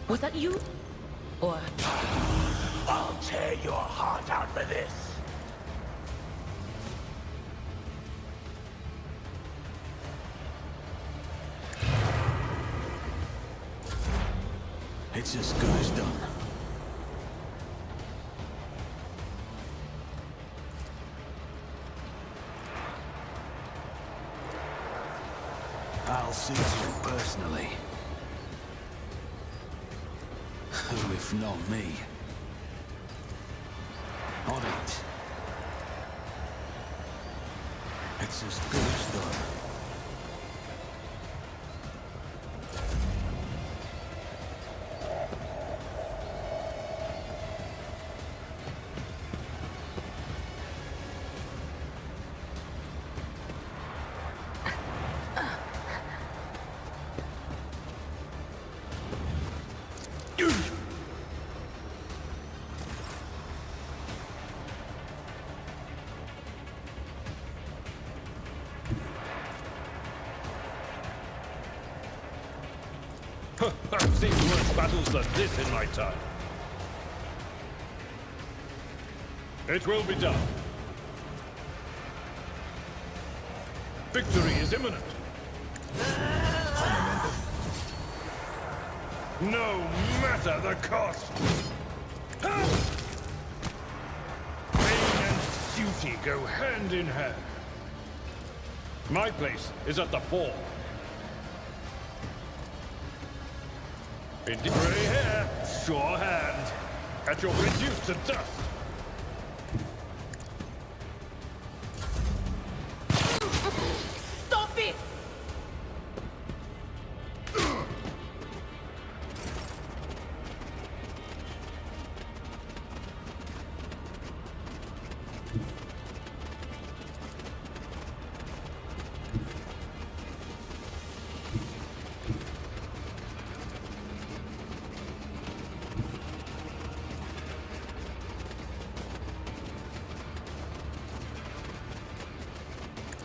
Was that you? Or... I'll tear your heart out for this. It's as good as done. I'll see to it personally. Who if not me? On it. It's as good as done. I've seen worse battles than this in my time. It will be done. Victory is imminent. No matter the cost. Pain and duty go hand in hand. My place is at the fore. Indeed, grey hair, sure hand, and you're reduced to dust. Stop it!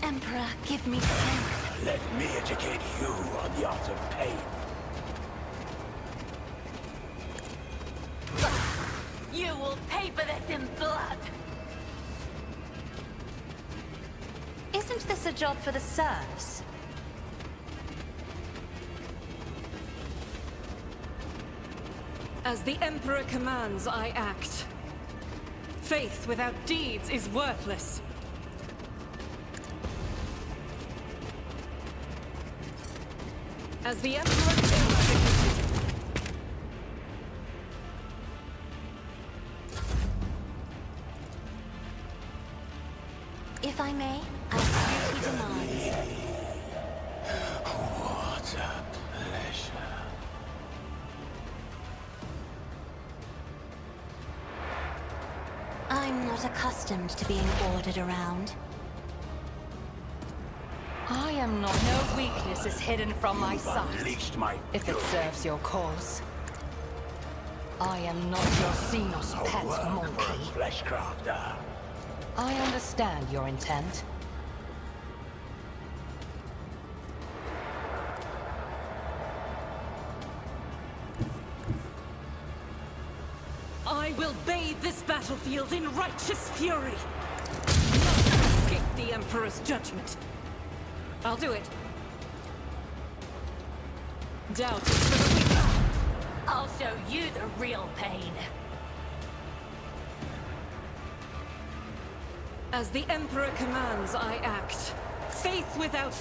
Emperor, give me strength. Let me educate you on the art of pain. You will pay for this in blood! Isn't this a job for the serfs? As the Emperor commands, I act. Faith without deeds is worthless. As the Emperor If I may, as duty demands. What a pleasure. I'm not accustomed to being ordered around. I am not. No weakness is hidden from my sight. Unleashed my If it serves your cause. I am not your Xenos pet monkey. fleshcrafter. I understand your intent. I will bathe this battlefield in righteous fury. None escape the Emperor's judgment. I'll do it. Doubt is for the weak. I'll show you the real pain. As the Emperor commands, I act. Faith without...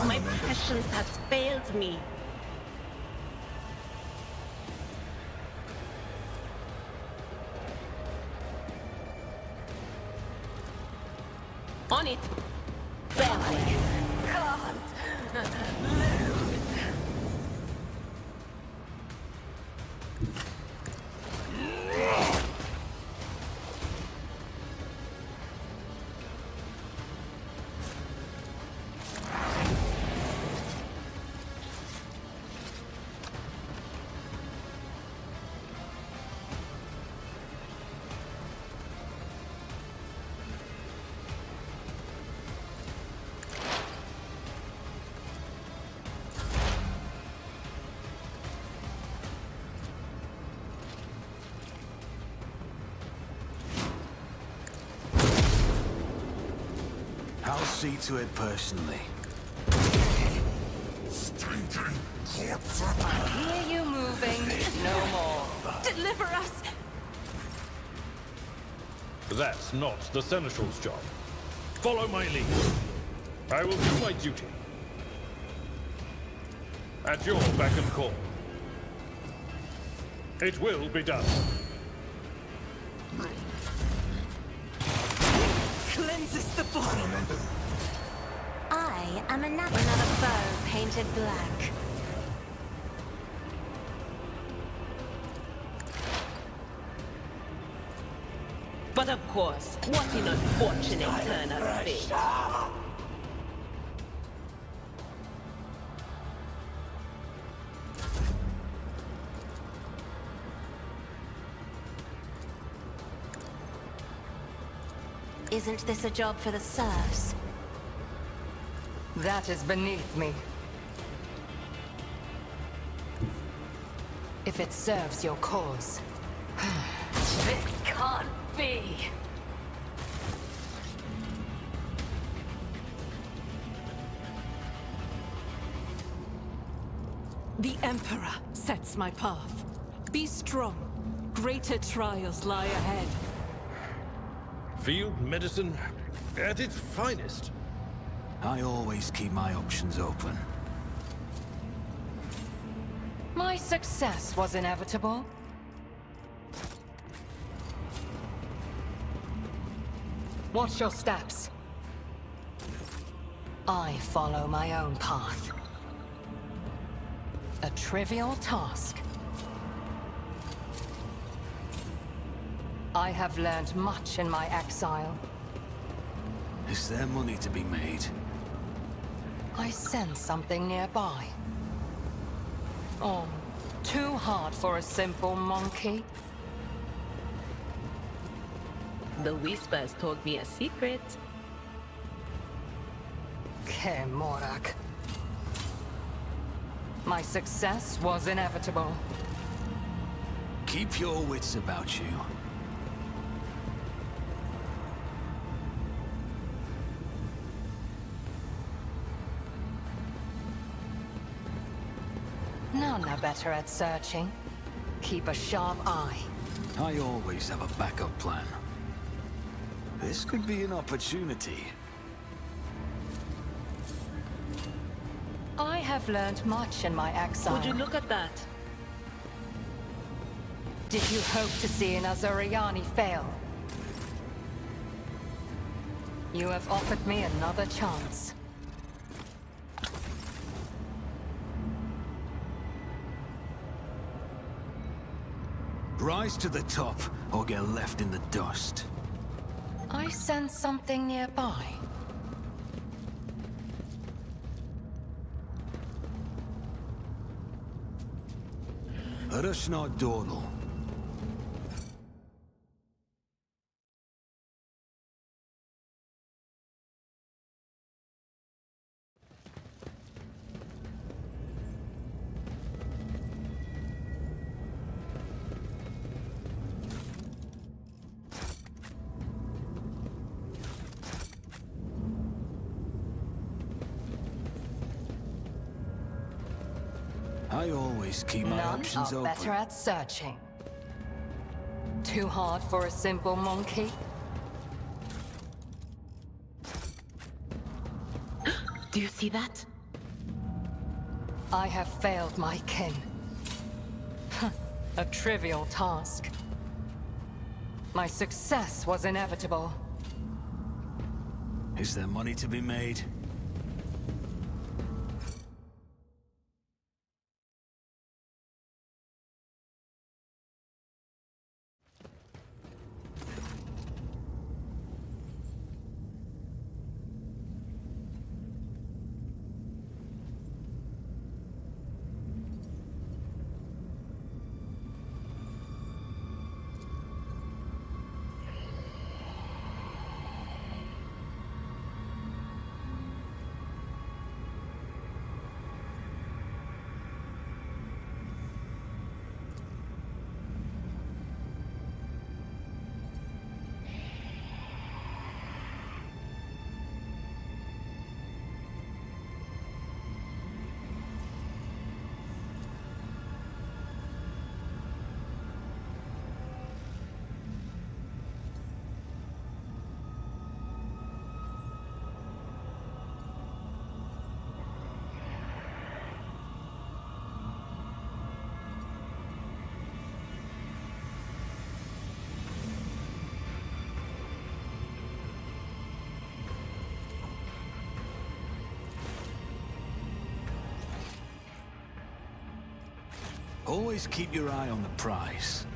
My passion has failed me. On it. Barely. Can't lose. see to it personally. Stinking corpse! I hear you moving. No more. Deliver us! That's not the Seneschal's job. Follow my lead. I will do my duty. At your beck and call. It will be done. Cleanses the body. I am another foe painted black. But of course, what an unfortunate turn of fate. Isn't this a job for the serfs? That is beneath me. If it serves your cause. This can't be. The Emperor sets my path. Be strong. Greater trials lie ahead. Field medicine at its finest. I always keep my options open. My success was inevitable. Watch your steps. I follow my own path. A trivial task. I have learned much in my exile. Is there money to be made? I sense something nearby. Oh, too hard for a simple monkey. The Whispers told me a secret. Commorragh. My success was inevitable. Keep your wits about you. None are better at searching. Keep a sharp eye. I always have a backup plan. This could be an opportunity. I have learned much in my exile. Would you look at that? Did you hope to see an Azuriani fail? You have offered me another chance. Rise to the top, or get left in the dust. I sense something nearby. Rush not dawdle. I always keep my None options are open. better at searching. Too hard for a simple monkey? Do you see that? I have failed my kin. A trivial task. My success was inevitable. Is there money to be made? Always keep your eye on the prize.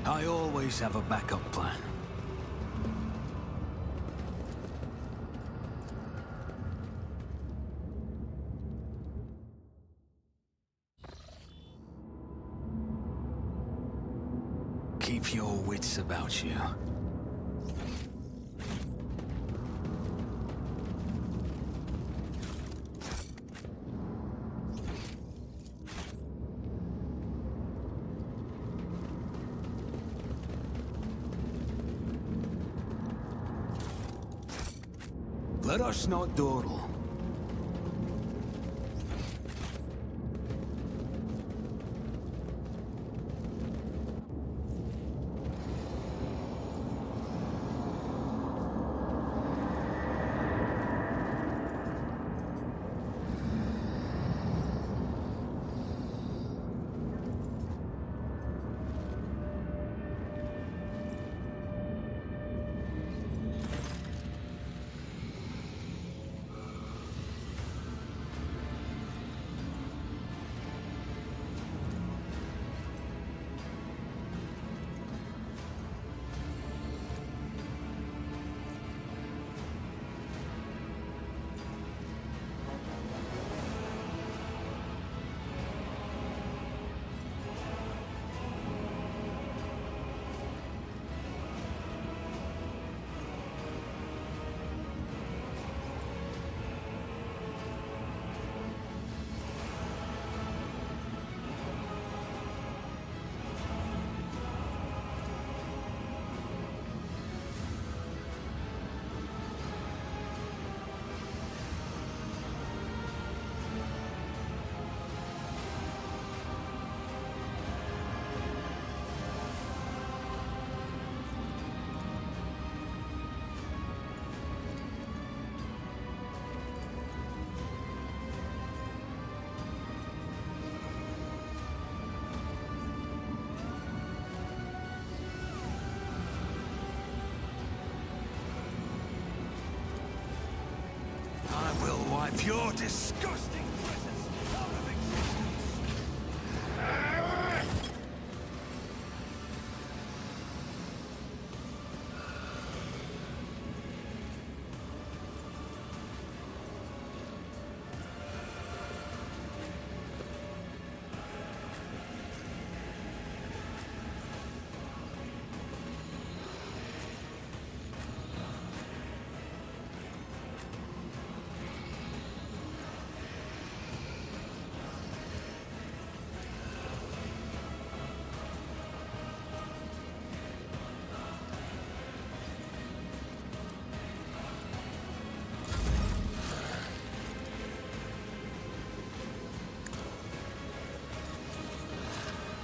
I always have a backup plan. Keep your wits about you. Let us not dawdle. I will wipe your disgusting presence out of existence.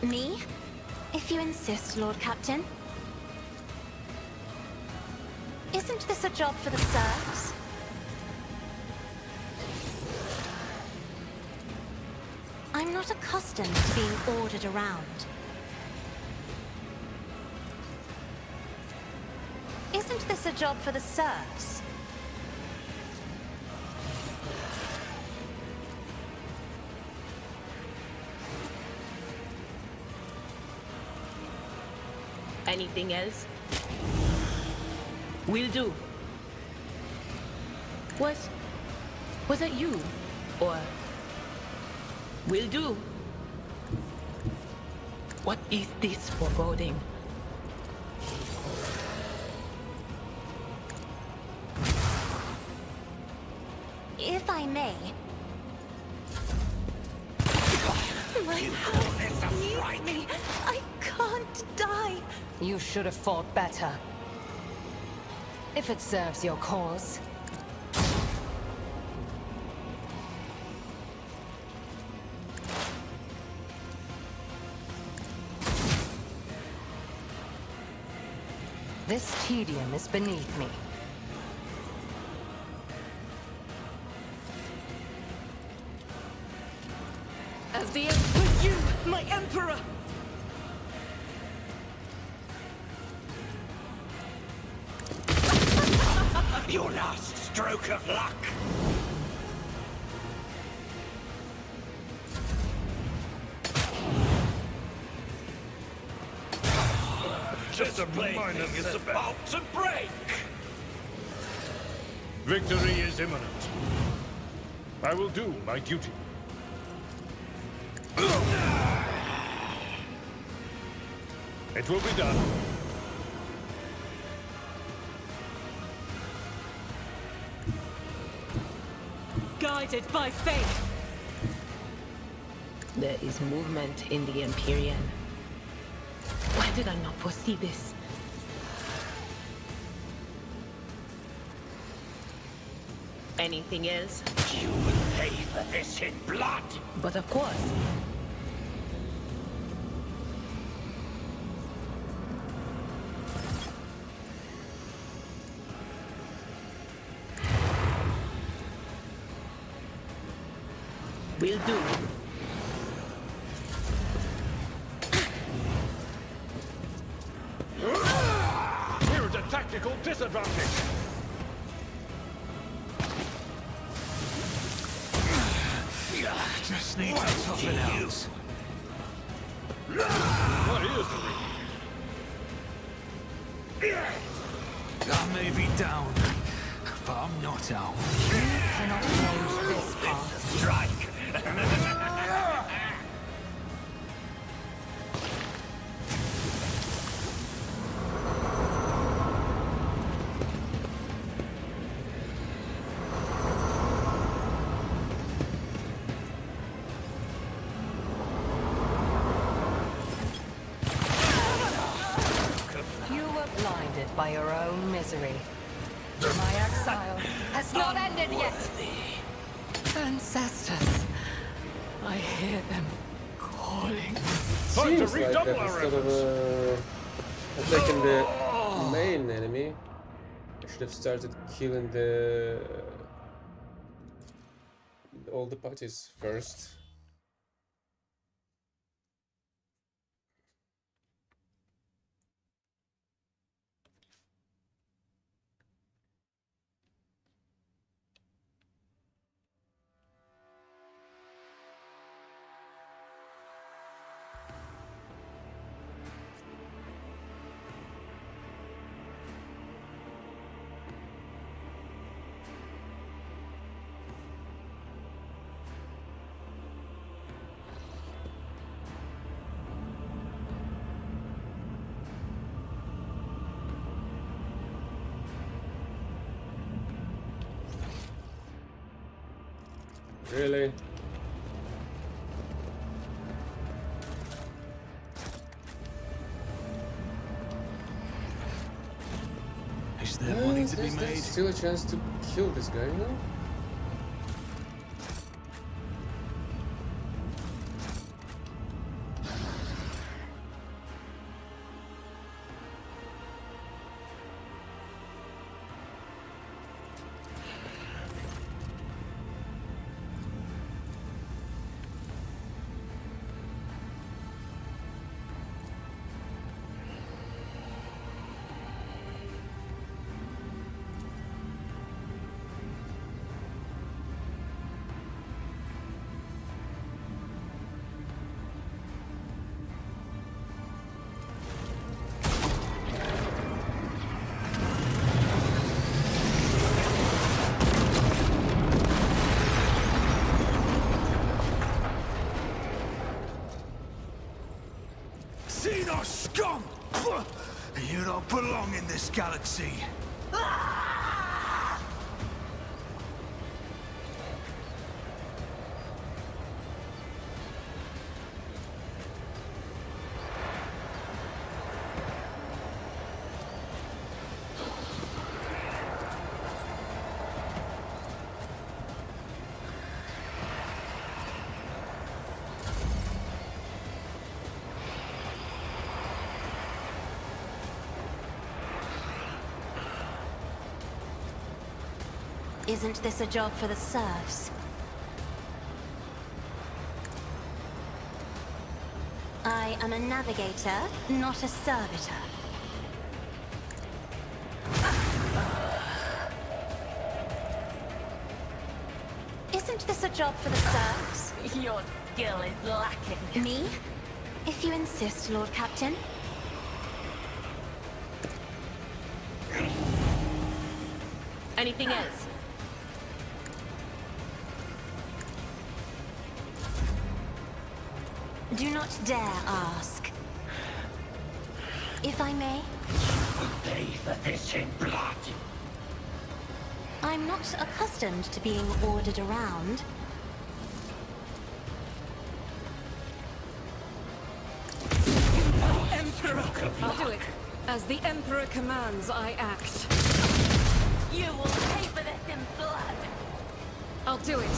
Me? If you insist, Lord Captain. Isn't this a job for the serfs? I'm not accustomed to being ordered around. Isn't this a job for the serfs? Anything else? Will do. Was it you? Or... Will do. What is this foreboding? If I may... My heart needs me. I can't die. You should have fought better. If it serves your cause. This tedium is beneath me. As the end with you, my Emperor! Your last stroke of luck! Just a minor is about to break! Victory is imminent. I will do my duty. It will be done. Guided by faith. There is movement in the Empyrean. Why did I not foresee this? Anything else? You will pay for this in blood! But of course. Will do. Here's a tactical disadvantage. Just need to toughen out. What is I may be down, but I'm not out. You cannot change this path. Strike! You were blinded by your own misery. My exile has not ended yet. Ancestors. I hear them calling. Time to Seems like redouble that our instead of attacking the main enemy, I should have started killing all the parties first. Really? Is there money to be There's made? still a chance to kill this guy, you know? Xenos scum! You don't belong in this galaxy. Isn't this a job for the serfs? I am a navigator, not a servitor. Isn't this a job for the serfs? Your skill is lacking. Me? If you insist, Lord Captain. Anything else? Do not dare ask. If I may? Pay for this in blood. I'm not accustomed to being ordered around. Emperor! I'll do it. As the Emperor commands, I act. You will pay for this in blood. I'll do it.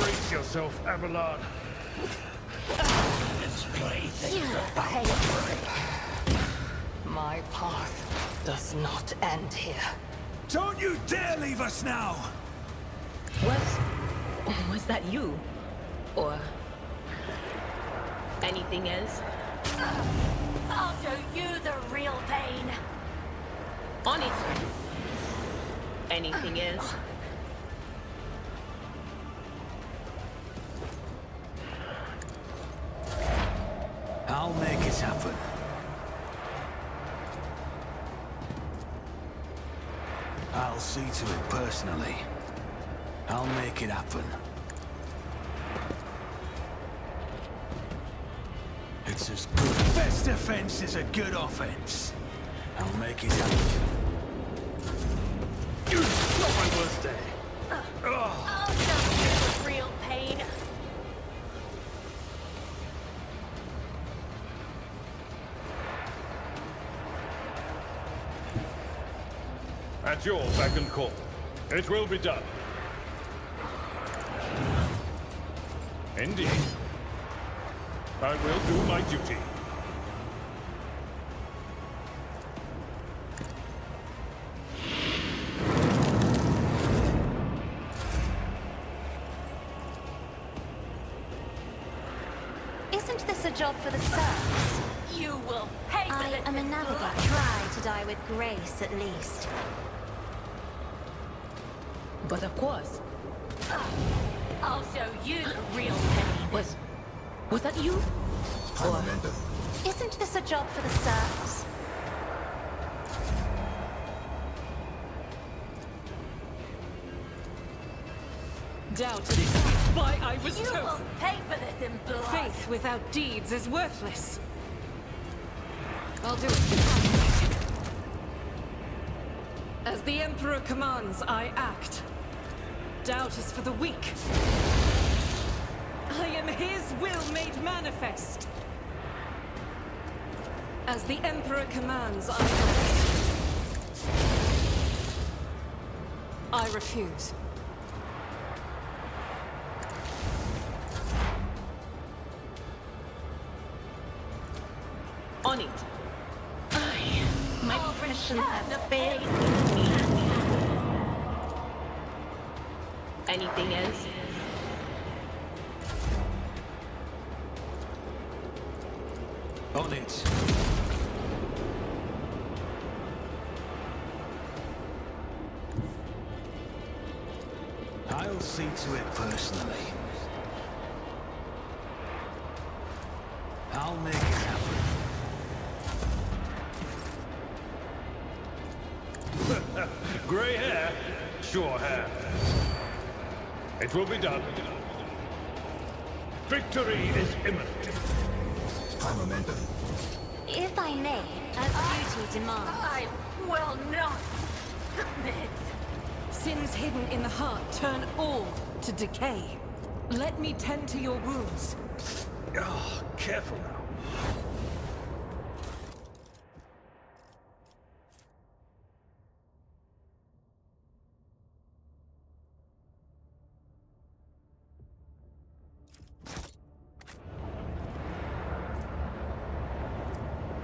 Brace yourself, Abelard. Let's play things My path does not end here. Don't you dare leave us now! Was that you? Or anything else? I'll show you the real pain. On it. Anything else? I'll make it happen. I'll see to it personally. I'll make it happen. It's as good. Best defense is a good offense. I'll make it happen. Not my worst day. I'll show you the real pain. At your beck and call. It will be done. Indeed. I will do my duty. Isn't this a job for the serfs? You will pay for I this am a in navigator. blood. Try to die with grace, at least. But of course. I'll show you the real pain. Was that you? Or Isn't this a job for the serfs? Doubt is why I was You will chosen. pay for this in blood. Faith without deeds is worthless. I'll do it. As the Emperor commands, I act. Doubt is for the weak. I am his will made manifest. As the Emperor commands, I act. I refuse. on it. My precious has failed me. Anything else? On it. I'll see to it personally. I'll make it happen. Grey hair? Sure hair. It will be done. Victory is imminent. If I may, as duty demands. I will not submit. Sins hidden in the heart turn all to decay. Let me tend to your wounds. Oh, careful now.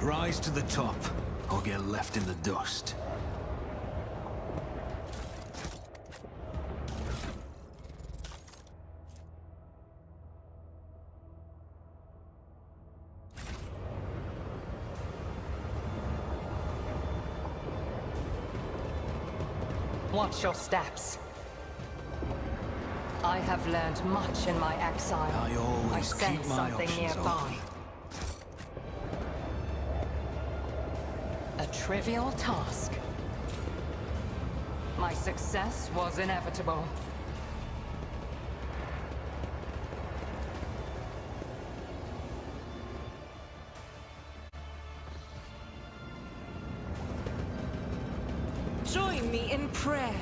Rise to the top, or get left in the dust. Watch your steps. I have learned much in my exile. I always sense keep my something options nearby. A trivial task. My success was inevitable. Join me in prayer.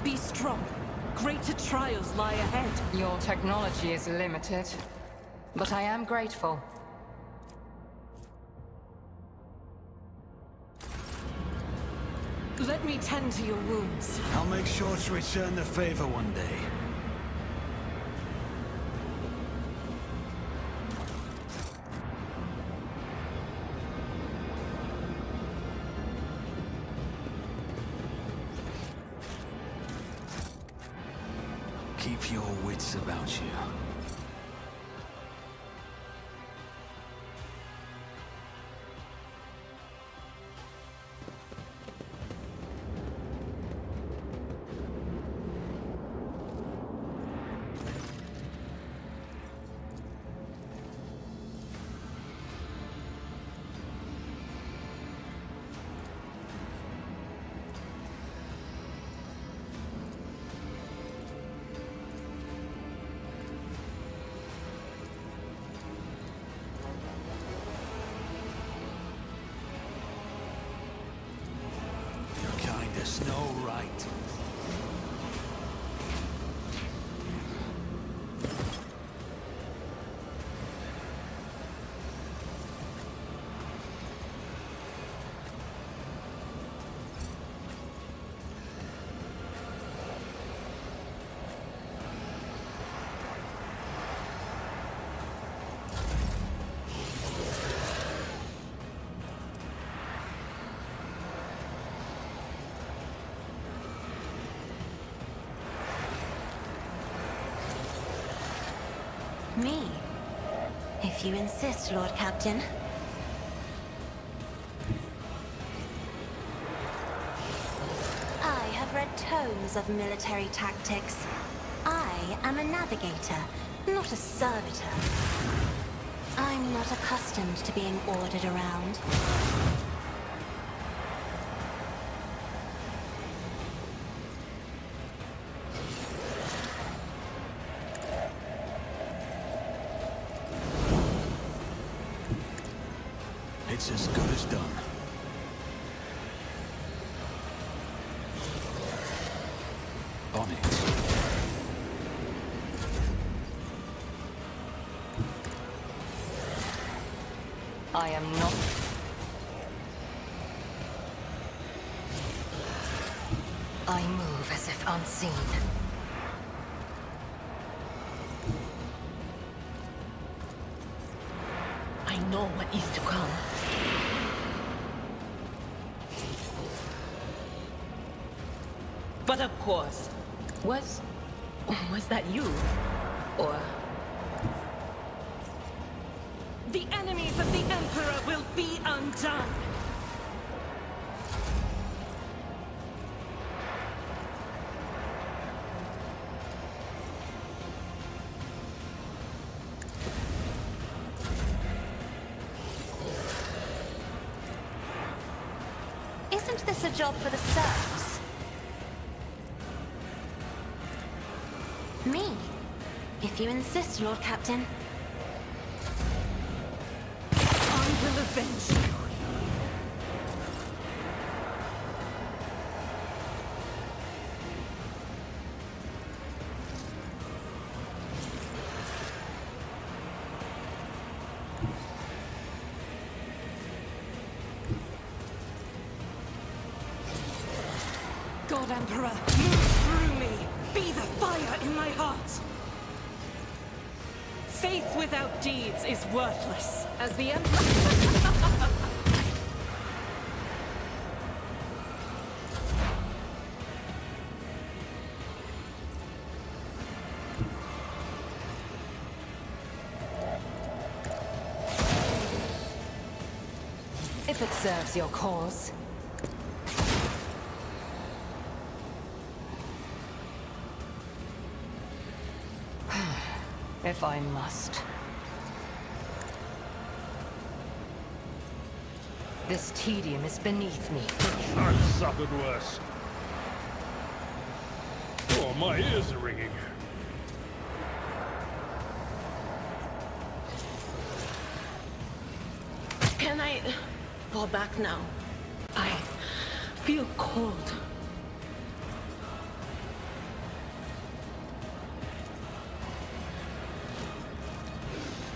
Be strong. Greater trials lie ahead. Your technology is limited, but I am grateful. Let me tend to your wounds. I'll make sure to return the favor one day. Keep your wits about you. Snow right. Me? If you insist, Lord Captain. I have read tomes of military tactics. I am a navigator, not a servitor. I'm not accustomed to being ordered around. It's as good as done. On it. I am not... I move as if unseen. I know what is to come. But of course, was that you? Or... The enemies of the Emperor will be undone! Isn't this a job for the serfs? Me? If you insist, Lord Captain. I will avenge you! God Emperor, move through me! Be the fire in my heart! Faith without deeds is worthless. As the Emperor... If it serves your cause. If I must. This tedium is beneath me. I've suffered worse. Oh, my ears are ringing. Can I fall back now? I feel cold.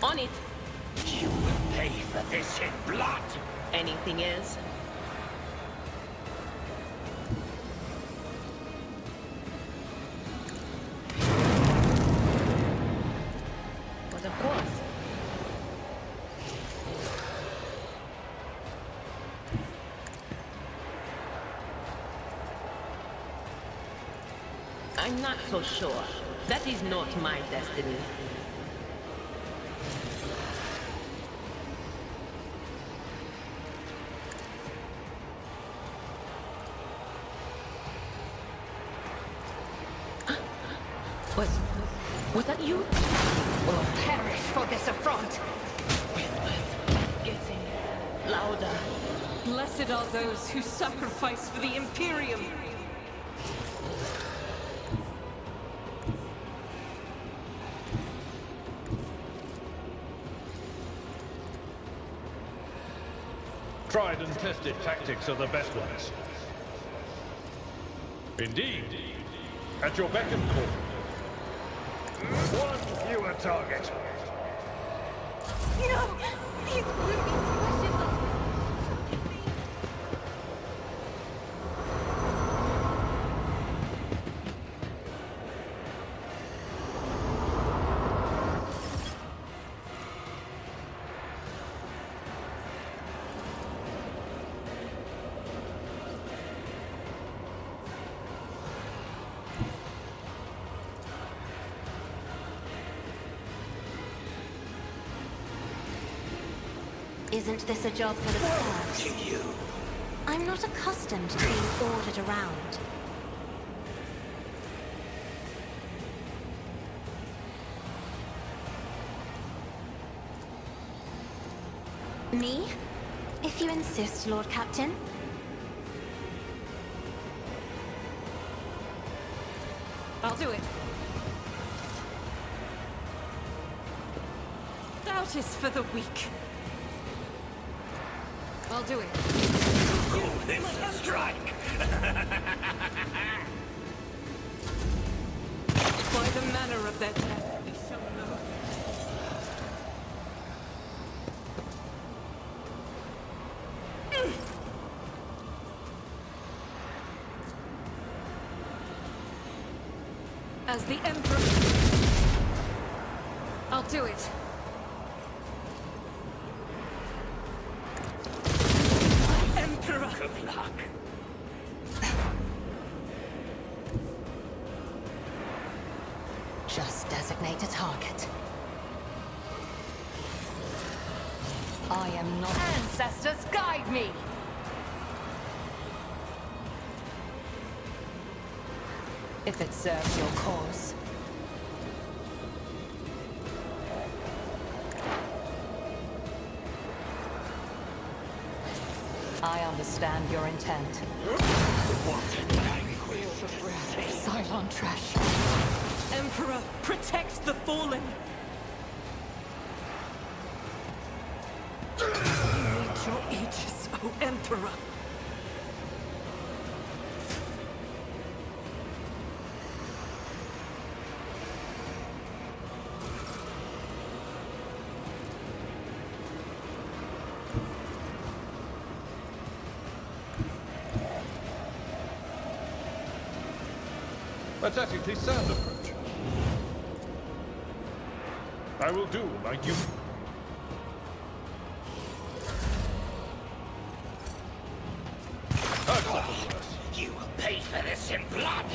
On it. You will pay for this in blood. Anything else? But of course. I'm not so sure. That is not my destiny. Was that you? Will perish for this affront. Whispers getting louder. Blessed are those who sacrifice for the Imperium. Tried and tested tactics are the best ones. Indeed. At your beck and call. One fewer target. No! These moving flashes are... Isn't this a job for the serfs? I'm not accustomed to being ordered around. Me? If you insist, Lord Captain. I'll do it. Doubt is for the weak. I'll do it. Call this a strike. By the manner of their death, we shall know. As the Emperor... I'll do it. Emperor! Good luck. Just designate a target. I am not... Ancestors, guide me! If it serves your cause. I understand your intent. What language? Cylon trash. Emperor, protect the fallen! We need your aegis, O Emperor! A tactically sound approach. I will do my duty. You will pay for this in blood.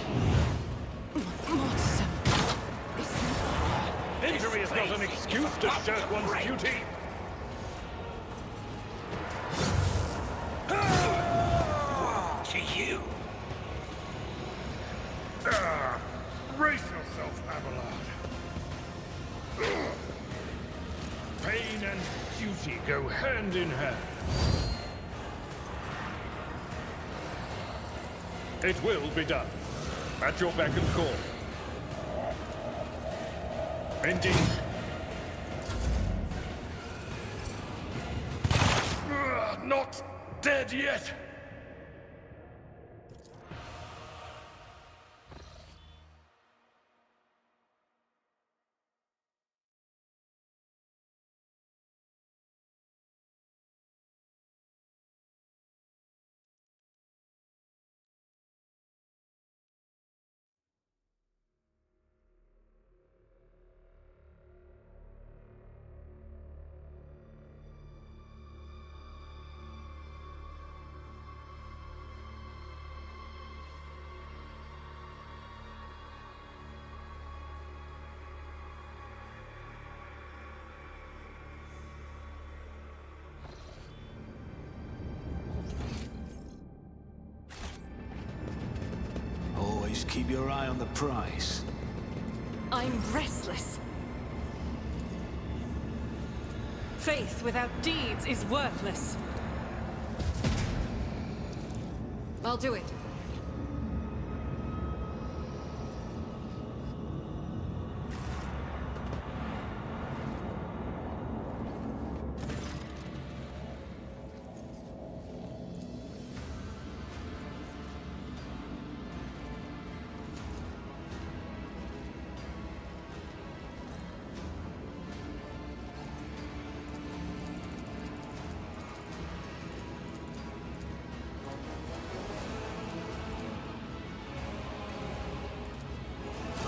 Injury is not an excuse to shirk one's duty. To you. Brace yourself, Abelard. Pain and duty go hand in hand. It will be done. At your beck and call. Indeed. Not dead yet. Always keep your eye on the prize. I'm restless. Faith without deeds is worthless. I'll do it.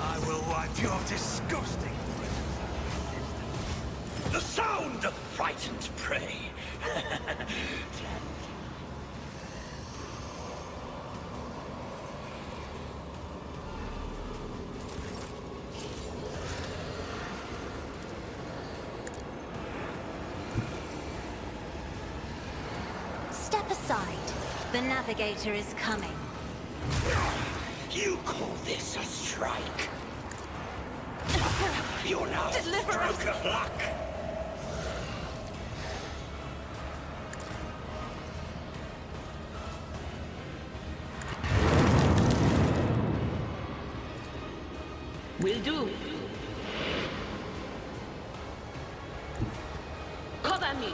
I will wipe your disgusting breath. The sound of frightened prey. Step aside. The navigator is coming. You call this a strike? You're now a stroke of luck. Will do. Cover me.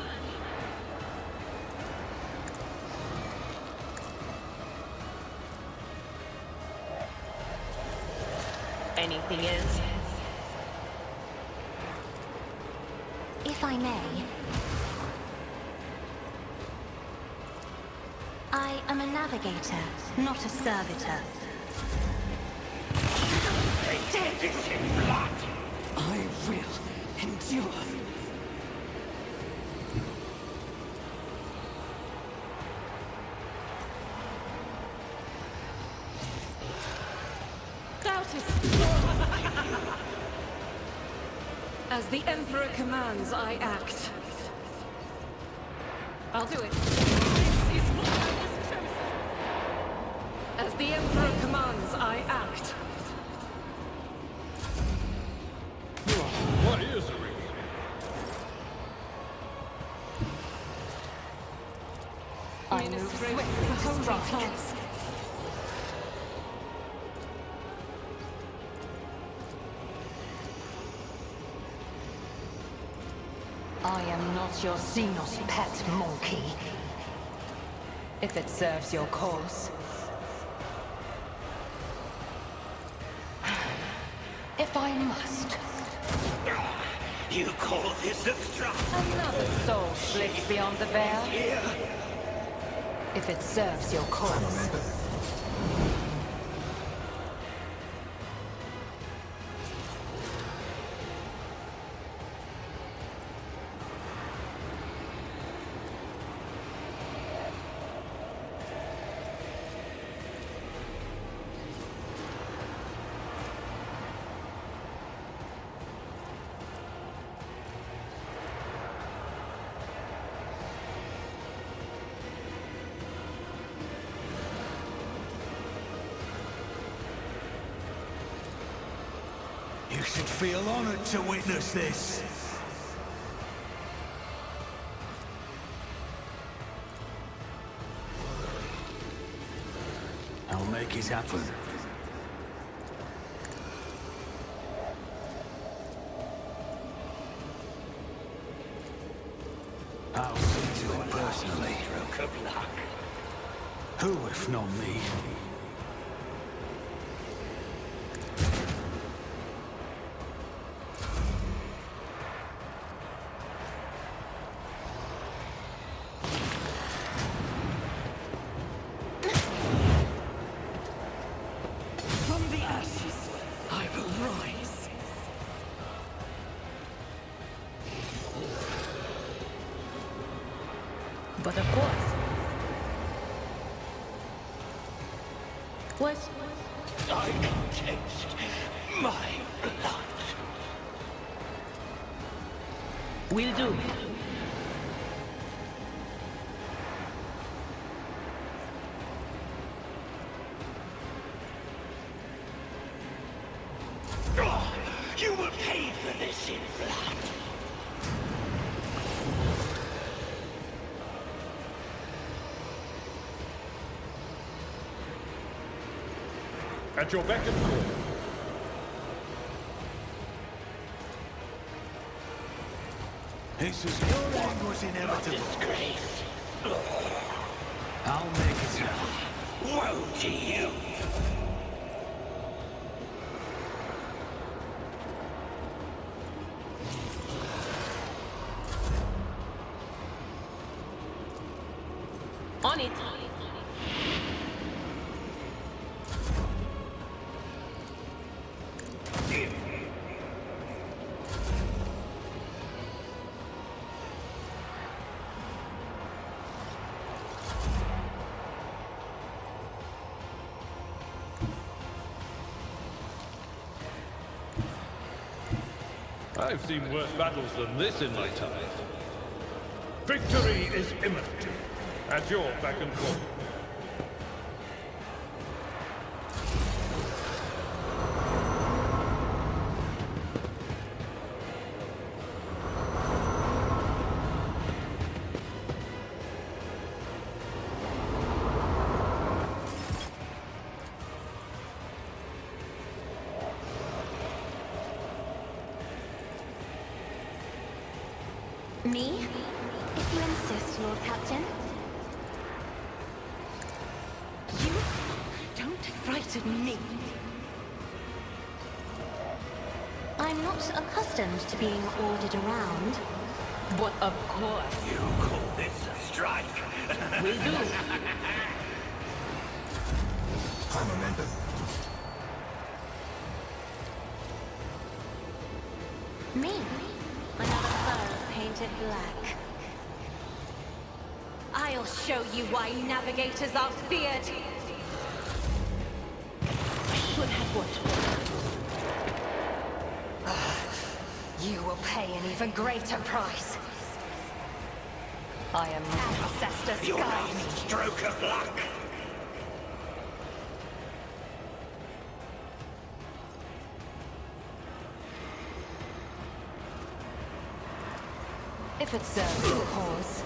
Anything else? If I may. I am a navigator, not a servitor. They did this in blood. I will endure. As the Emperor commands, I act. I'll do it. As the Emperor commands, I act. What is a ring? I move swiftly to strike. I am not your Xenos pet monkey. If it serves your cause. If I must. You call this a strike? Another soul slips beyond the veil. Here. If it serves your cause. You should feel honored to witness this. I'll make it happen. I'll see to it personally. Stroke of luck. Who, if not me? From the ashes, I will rise. But of course. Was I can taste my blood. will do. Oh, you will pay for this in blood. At your beck and call. It's as your end was inevitable. Disgrace. I'll make it happen. Woe to you. On it. I've seen worse battles than this in my time. Victory is imminent. At your beck and call. Me? If you insist, Lord Captain. You don't frighten me. I'm not accustomed to being ordered around. But of course. You call this a strike? Will do. High momentum. Me? Another foe painted black. I'll show you why navigators are feared. I should have watched. You will pay an even greater price. I am my ancestors Your guide me. last stroke of luck. If it serves your cause.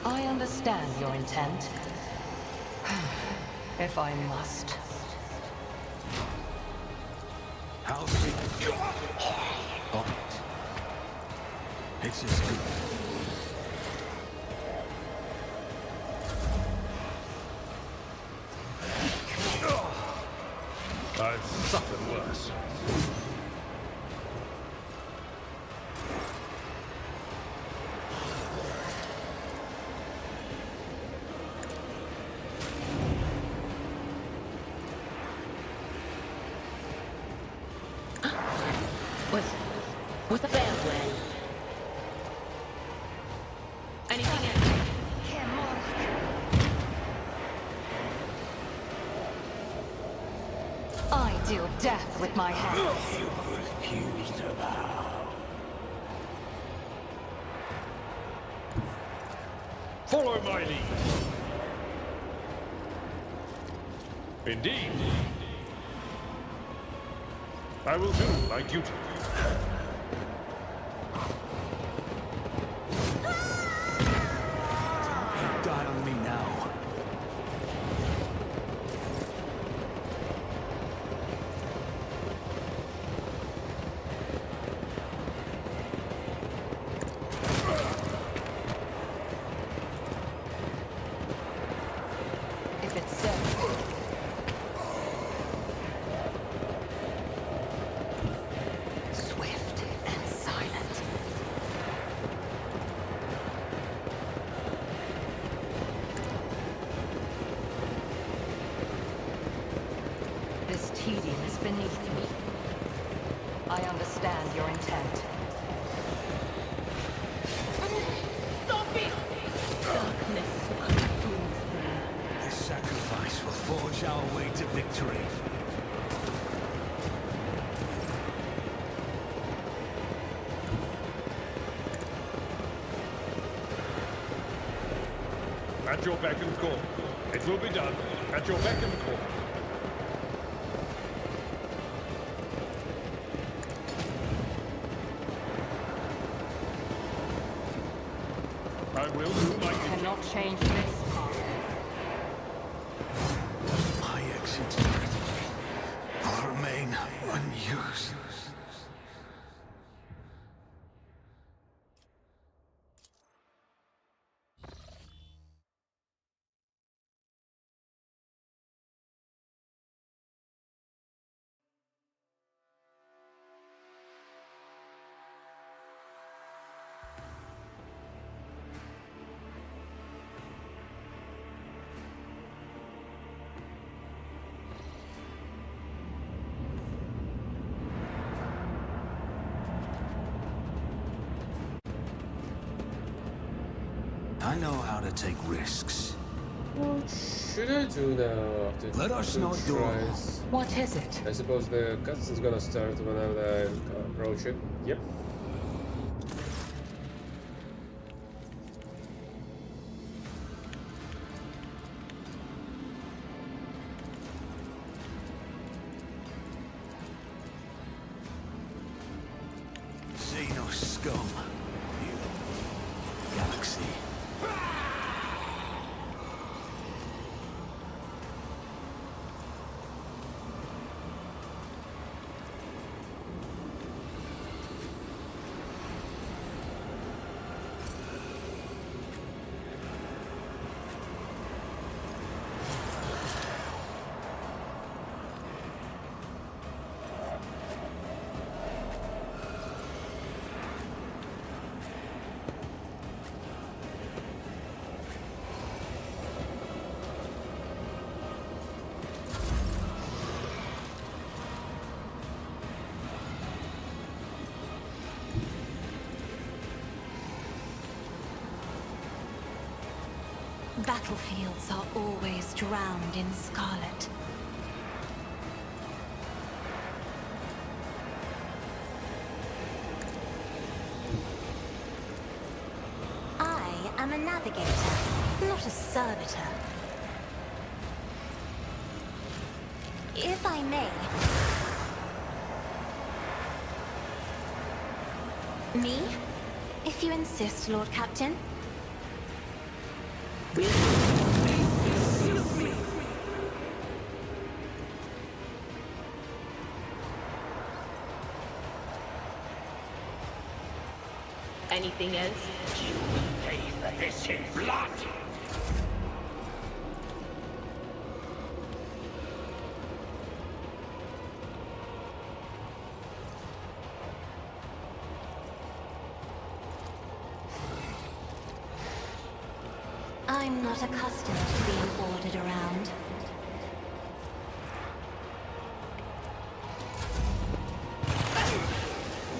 I understand your intent. If I must. I'll see. Oh. It's as good. I've suffered worse. Was the bell when? Anything else? I deal death with my hands. You refuse to bow. Follow my lead. Indeed. I will do my duty. Die on me now. If it's so, swift and silent. This tedium is beneath me. I understand your intent. Stop it! Darkness consumes me. This sacrifice will forge our way to victory. At your beck and call. It will be done. At your beck and call. I will do my duty. Cannot change this path. My exit strategy will remain unused. I know how to take risks. What should I do now after Let us two not do it. tries? What is it? I suppose the cutscene's gonna start whenever I approach it. Yep. See no scum. Galaxy. Battlefields are always drowned in scarlet. I am a navigator, not a servitor. If I may... Me? If you insist, Lord Captain. Anything else? You will pay for this in blood! I'm not accustomed to being ordered around.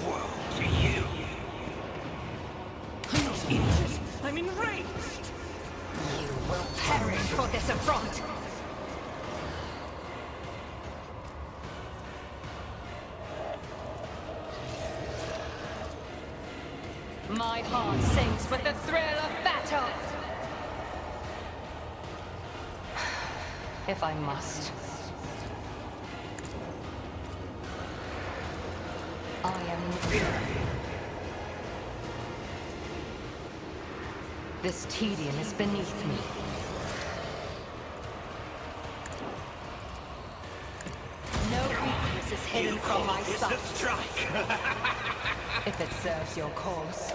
Woe to you! I'm not injured. I'm enraged. You will perish for this affront. My heart sings with the thrill of battle. If I must, I am... This tedium is beneath me. No weakness is hidden from my sight. Strike. If it serves your cause.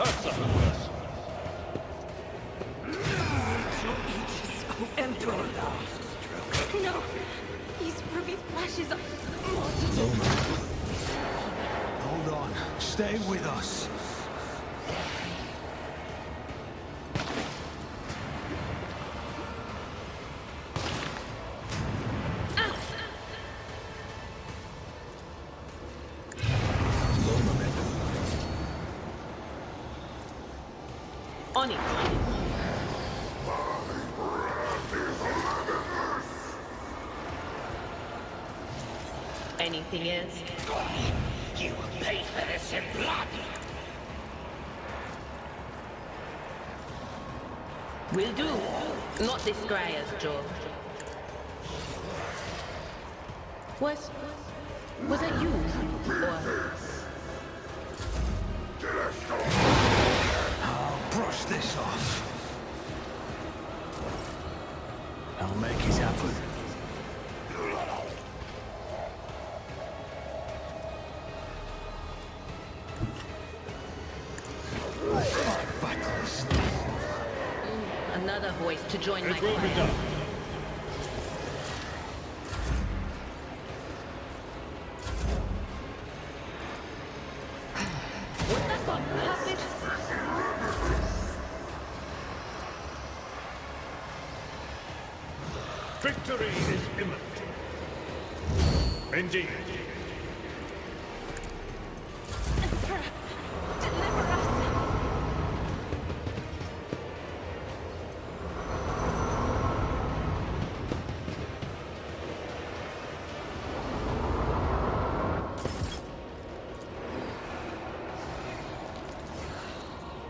Emperor. No! These ruby flashes are... Hold on. Stay with us. On it. Anything else? You will pay for this in blood. Will do. Not this Greyer's job. Was that you? Or... I'll brush this off. I'll make it happen. Another voice to join my It will be choir. done. What the fuck happened? Victory is imminent. Indeed.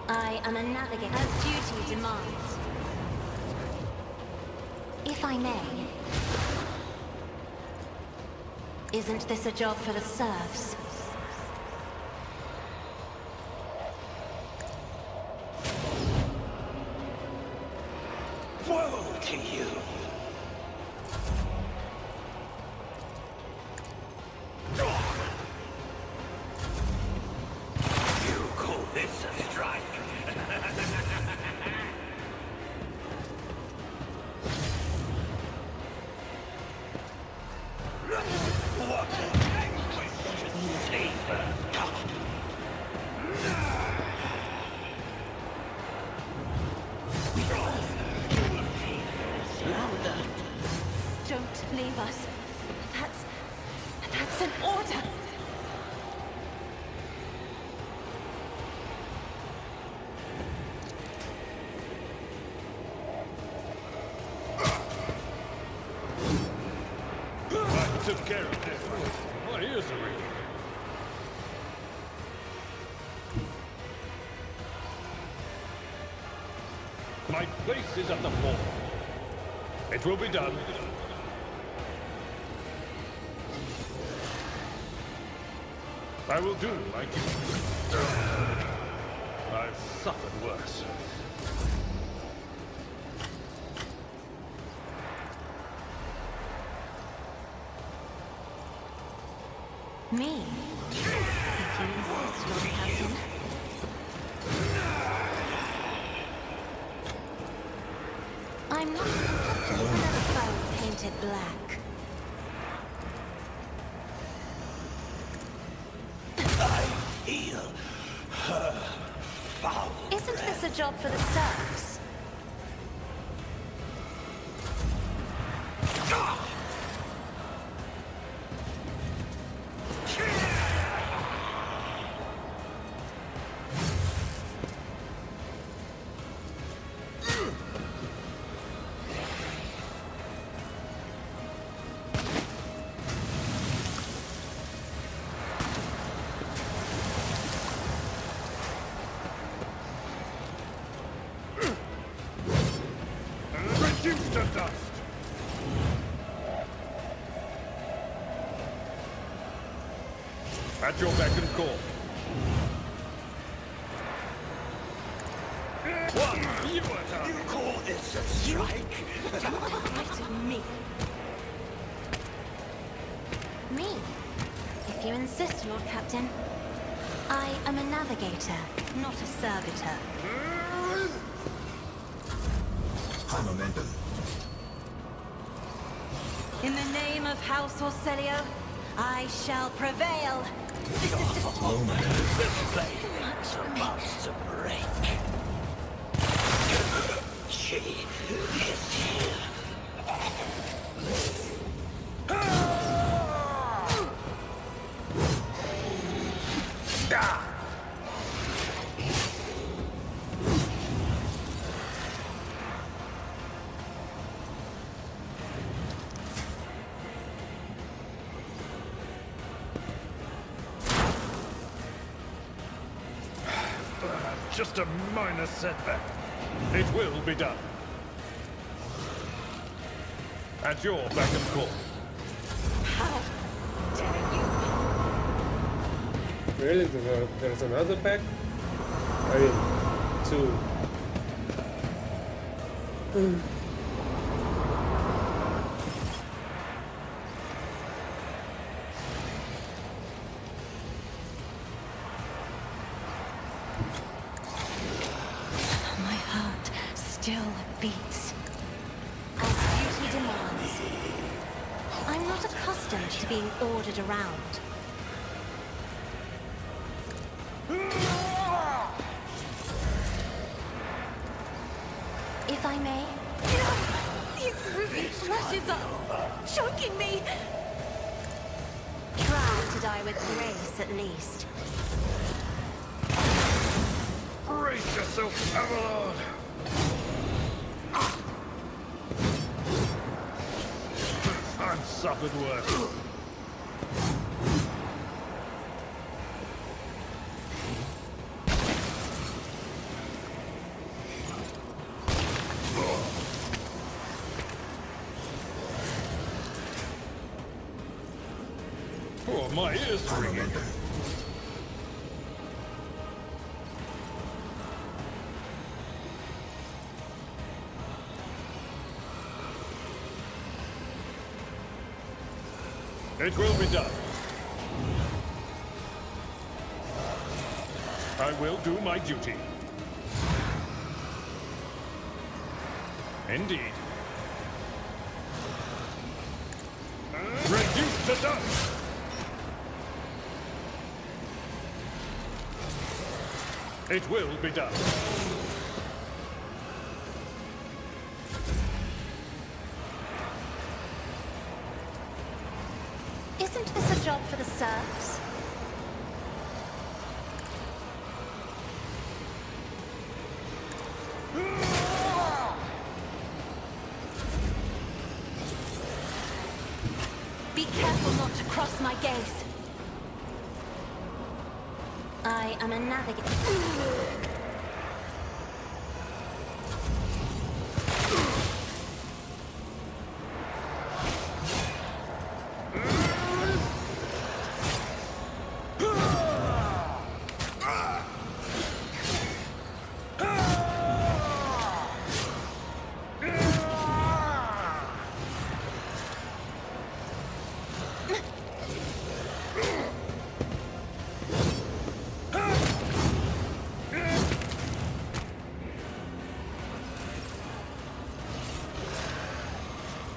I am a navigator as duty demands. If I may, isn't this a job for the serfs? Woe to you. You call this a strike? What an anguished savor. Louder. Don't leave us. That's an order. I took care of this. My ears are ringing. My place is at the fore. It will be done. I will do my duty. I've suffered worse. Me? If you insist, Lord Captain. I'm not another foe painted black. I feel her foul. Isn't this a job for the serfs? Reduced to dust! At your beck and call. What? You call this a strike? Don't threaten me. Me? If you insist, Lord Captain. I am a navigator, not a servitor. Momentum. In the name of House Orselio, I shall prevail. This blade is about to break. She is here. just a minor setback. It will be done. At your beck and call. How dare you? Really? There's another pack? I mean, two. My heart still beats. As duty demands. I'm not accustomed to being ordered around. If I may. These ruby flashes are choking me. Try to die with grace, at least. Brace yourself, Avalon! I've suffered worse. Oh, my ears are ringing. It will be done. I will do my duty. Indeed. Reduced to dust! It will be done. Isn't this a job for the serfs? Be careful not to cross my gaze. I am a navigator.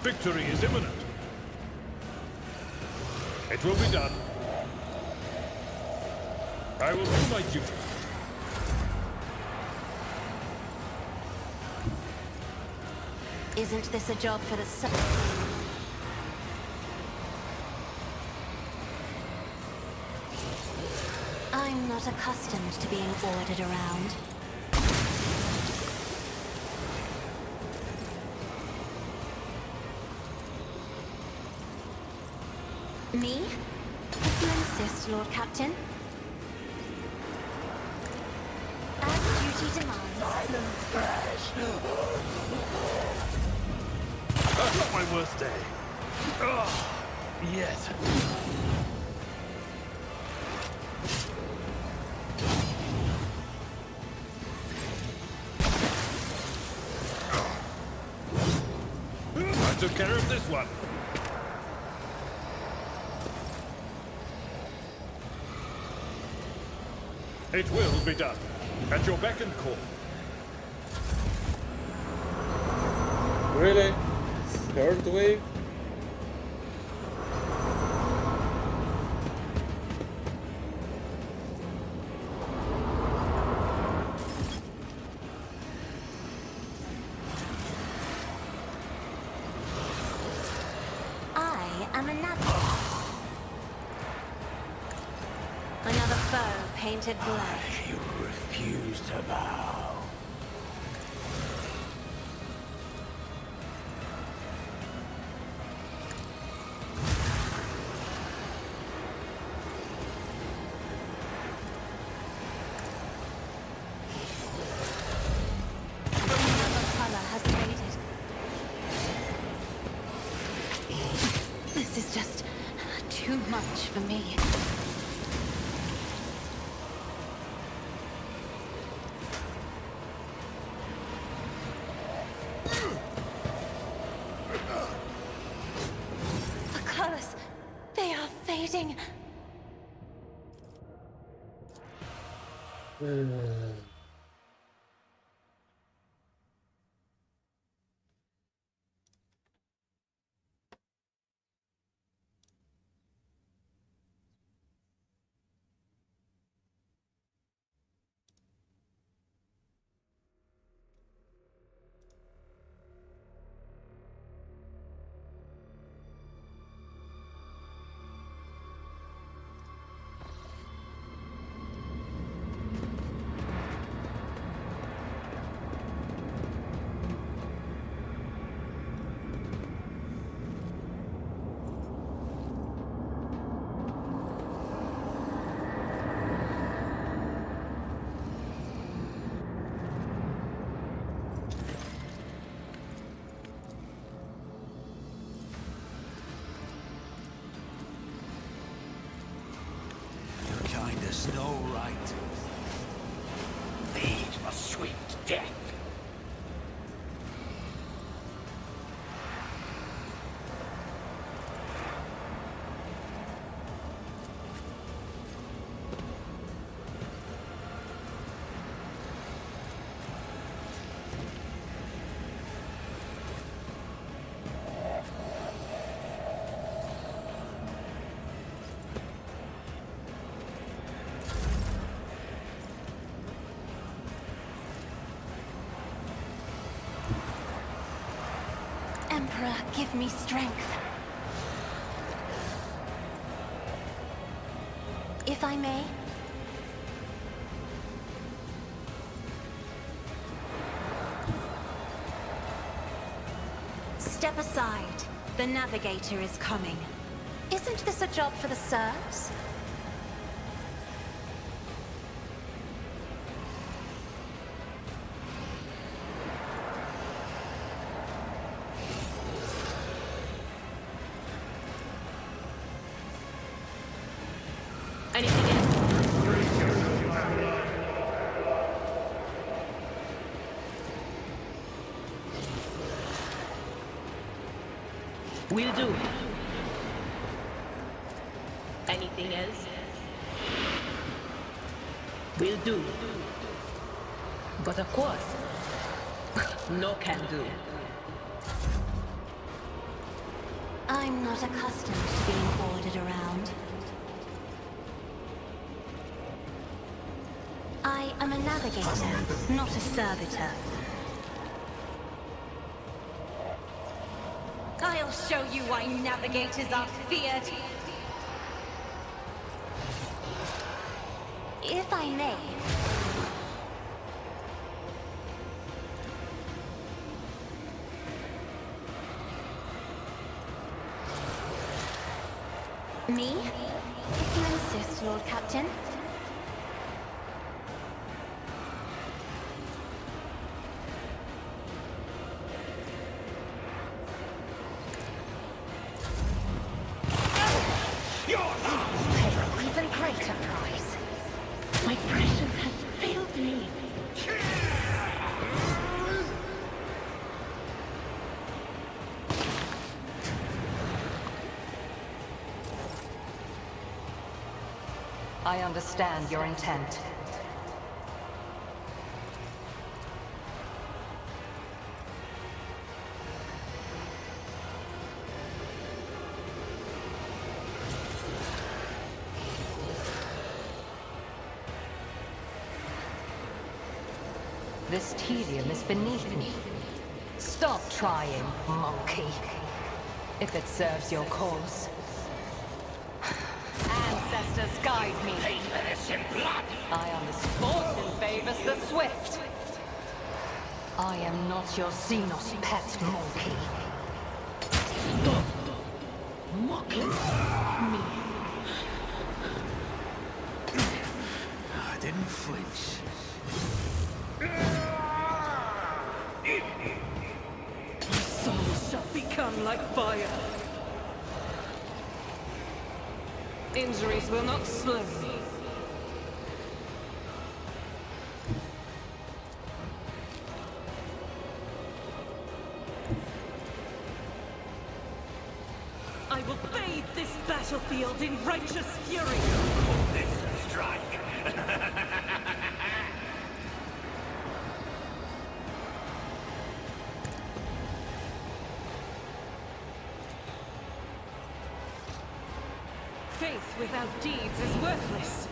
Victory is imminent. It will be done. I will do my duty. Isn't this a job for the serfs? I'm not accustomed to being ordered around. Me? If you insist, Lord Captain. As duty demands. That's not my worst day. Yet. took care of this one. It will be done. At your beck and call. Really? Third wave? I am another foe painted black. You refuse to bow. Another color has faded. This is just too much for me. The colors, they are fading. There's no right. Made for swift death. Emperor, give me strength. If I may. Step aside. The navigator is coming. Isn't this a job for the serfs? Anything else? Will do. Anything else? Will do. But of course, no can do. I'm not accustomed to being ordered around. I am a navigator, not a servitor. I'll show you why navigators are feared. If I may. Me? If you insist, Lord Captain. Even greater prize. My prescience has failed me. I understand your intent. This tedium is beneath me. Stop trying, monkey. If it serves your cause. Ancestors guide me. I am the fortune favors the swift. I am not your Xenos pet, monkey. Mocking me. I didn't flinch. My soul shall become like fire. Injuries will not slow me. I will bathe this battlefield in righteous fury. This strike. Faith without deeds is worthless.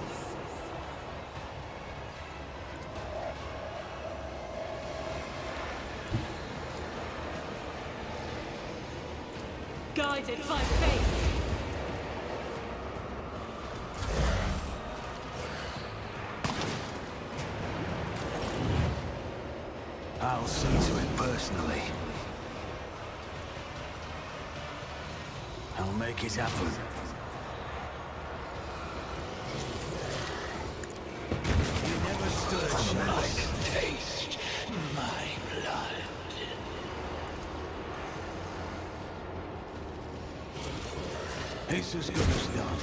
Guided by faith. I'll see to it personally. I'll make it happen. You never stood a chance. Taste my blood. It's as good as done.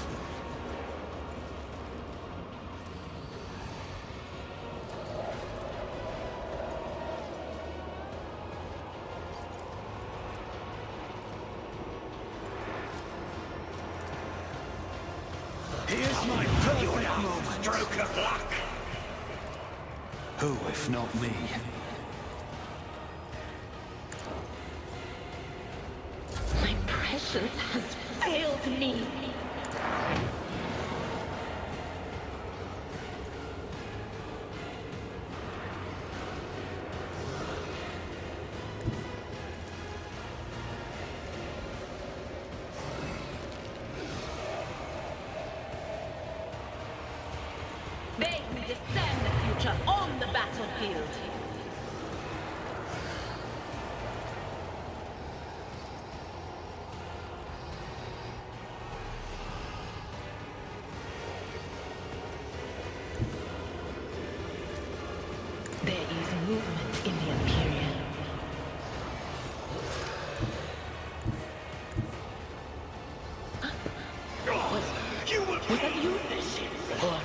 Here's my perfect moment. Stroke of luck. Who, if not me? My prescience has failed me. They who discern the future on the battlefield. There is movement in the Imperial. Was that you? Or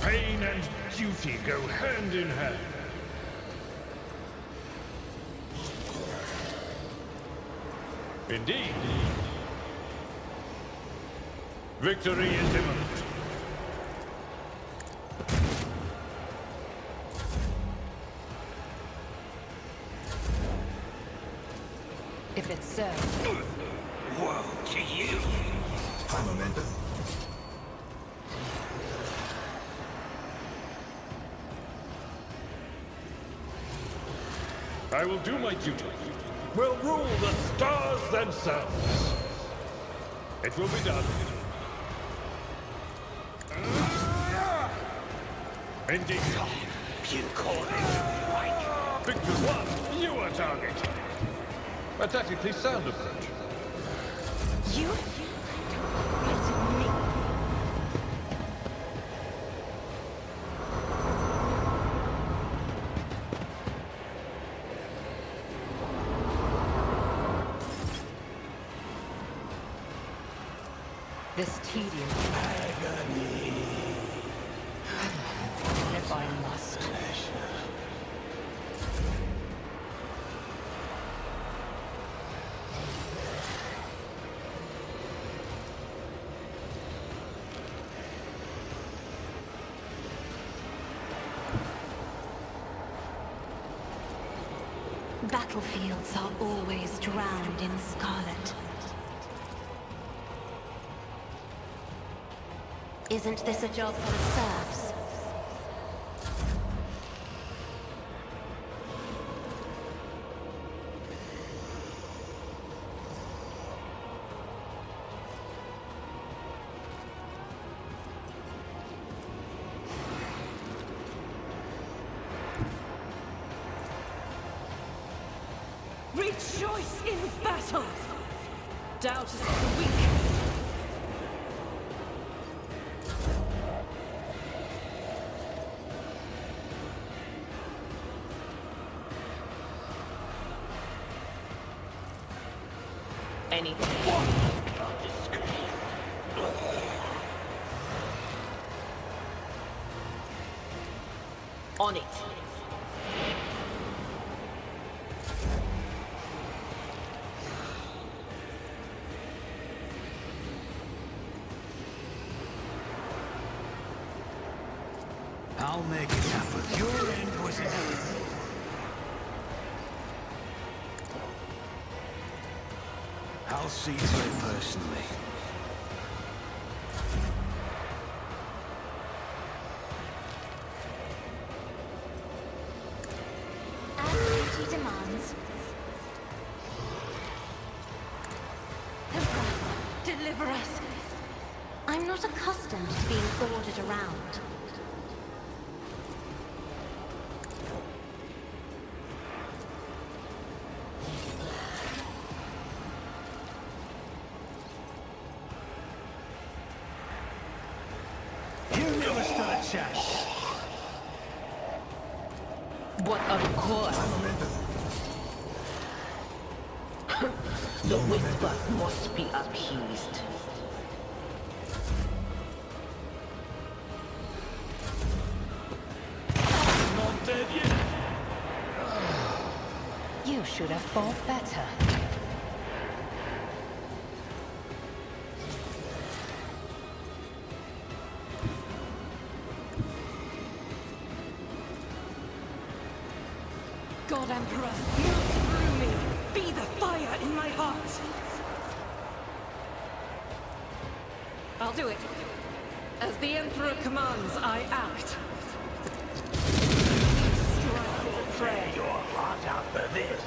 Pain and duty go hand in hand. Indeed. Victory is imminent. If it serves. Woe to you. High momentum. I will do my duty. Will rule the stars themselves. It will be done. Indeed. You call this a strike? Victor 1, you are target. A tactically sound approach. You? Me? This tedium. Agony. If I must. Battlefields are always drowned in scarlet. Isn't this a job for the serfs? Rejoice in battle! Doubt is for the weak. Anything. On it. I'll make it happen. Your end was ahead. I'll see to it personally. As duty demands. Emperor, deliver us. I'm not accustomed to being ordered around. Chance. But of course. The whispers must be appeased. Not dead yet. You should have fought better. God Emperor, move through me! Be the fire in my heart! I'll do it. As the Emperor commands, I act. Strike or pray. Your heart out for this.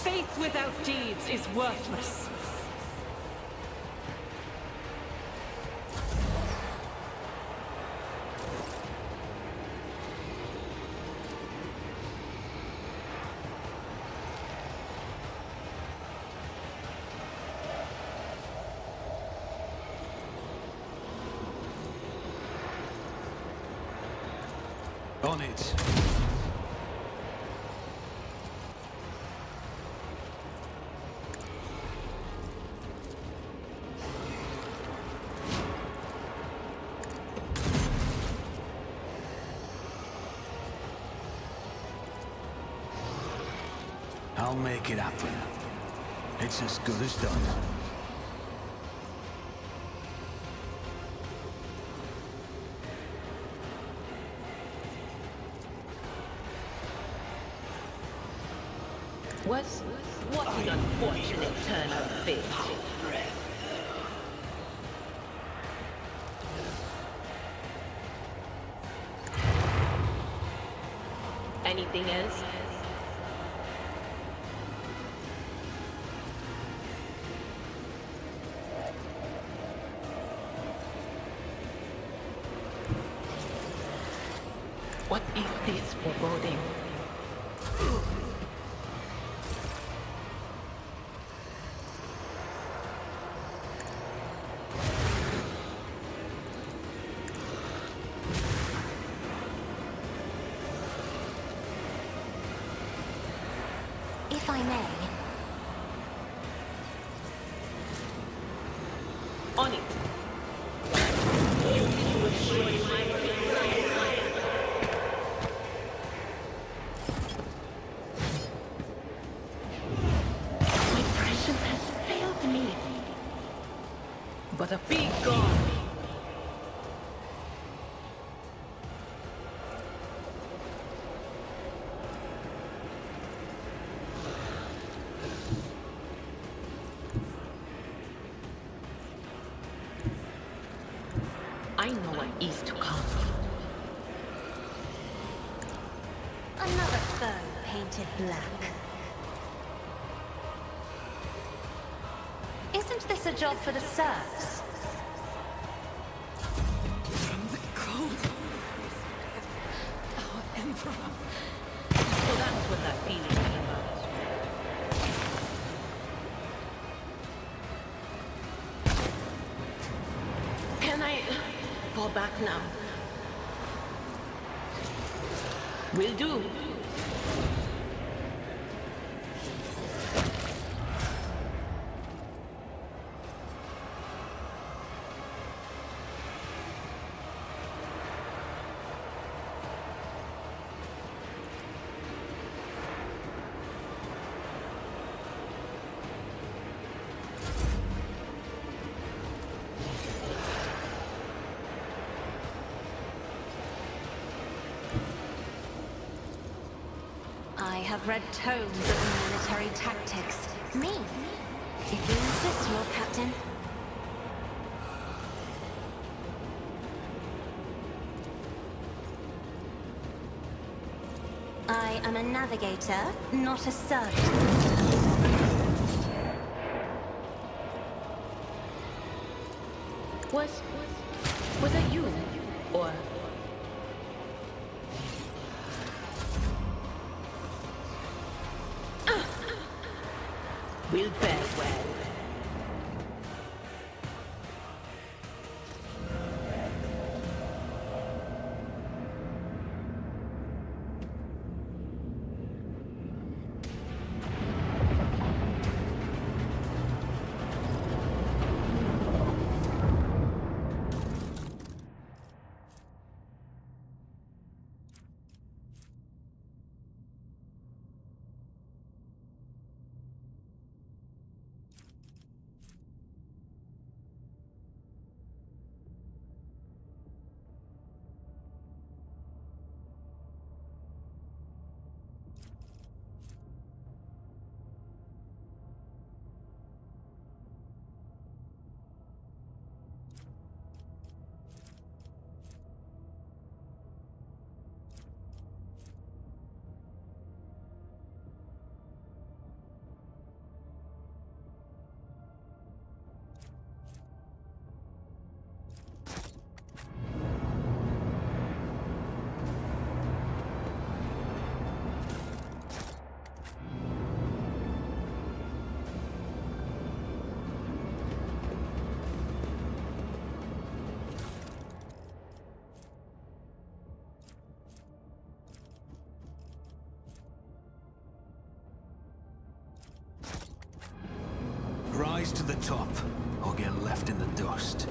Faith without deeds is worthless. On it. I'll make it happen. It's as good as done. What an unfortunate turn of fate. Anything else? What is this foreboding? If I may. On it. My prescience has failed me. But be gone. painted black. Isn't this a job for the serfs? From the cold our Emperor. So that's what that feeling is about. Can I fall back now? Will do. I have read tomes of military tactics. Me? If you insist, Lord Captain. I am a navigator, not a servant. Was that you? Or... We'll bear well. Rise to the top, or get left in the dust.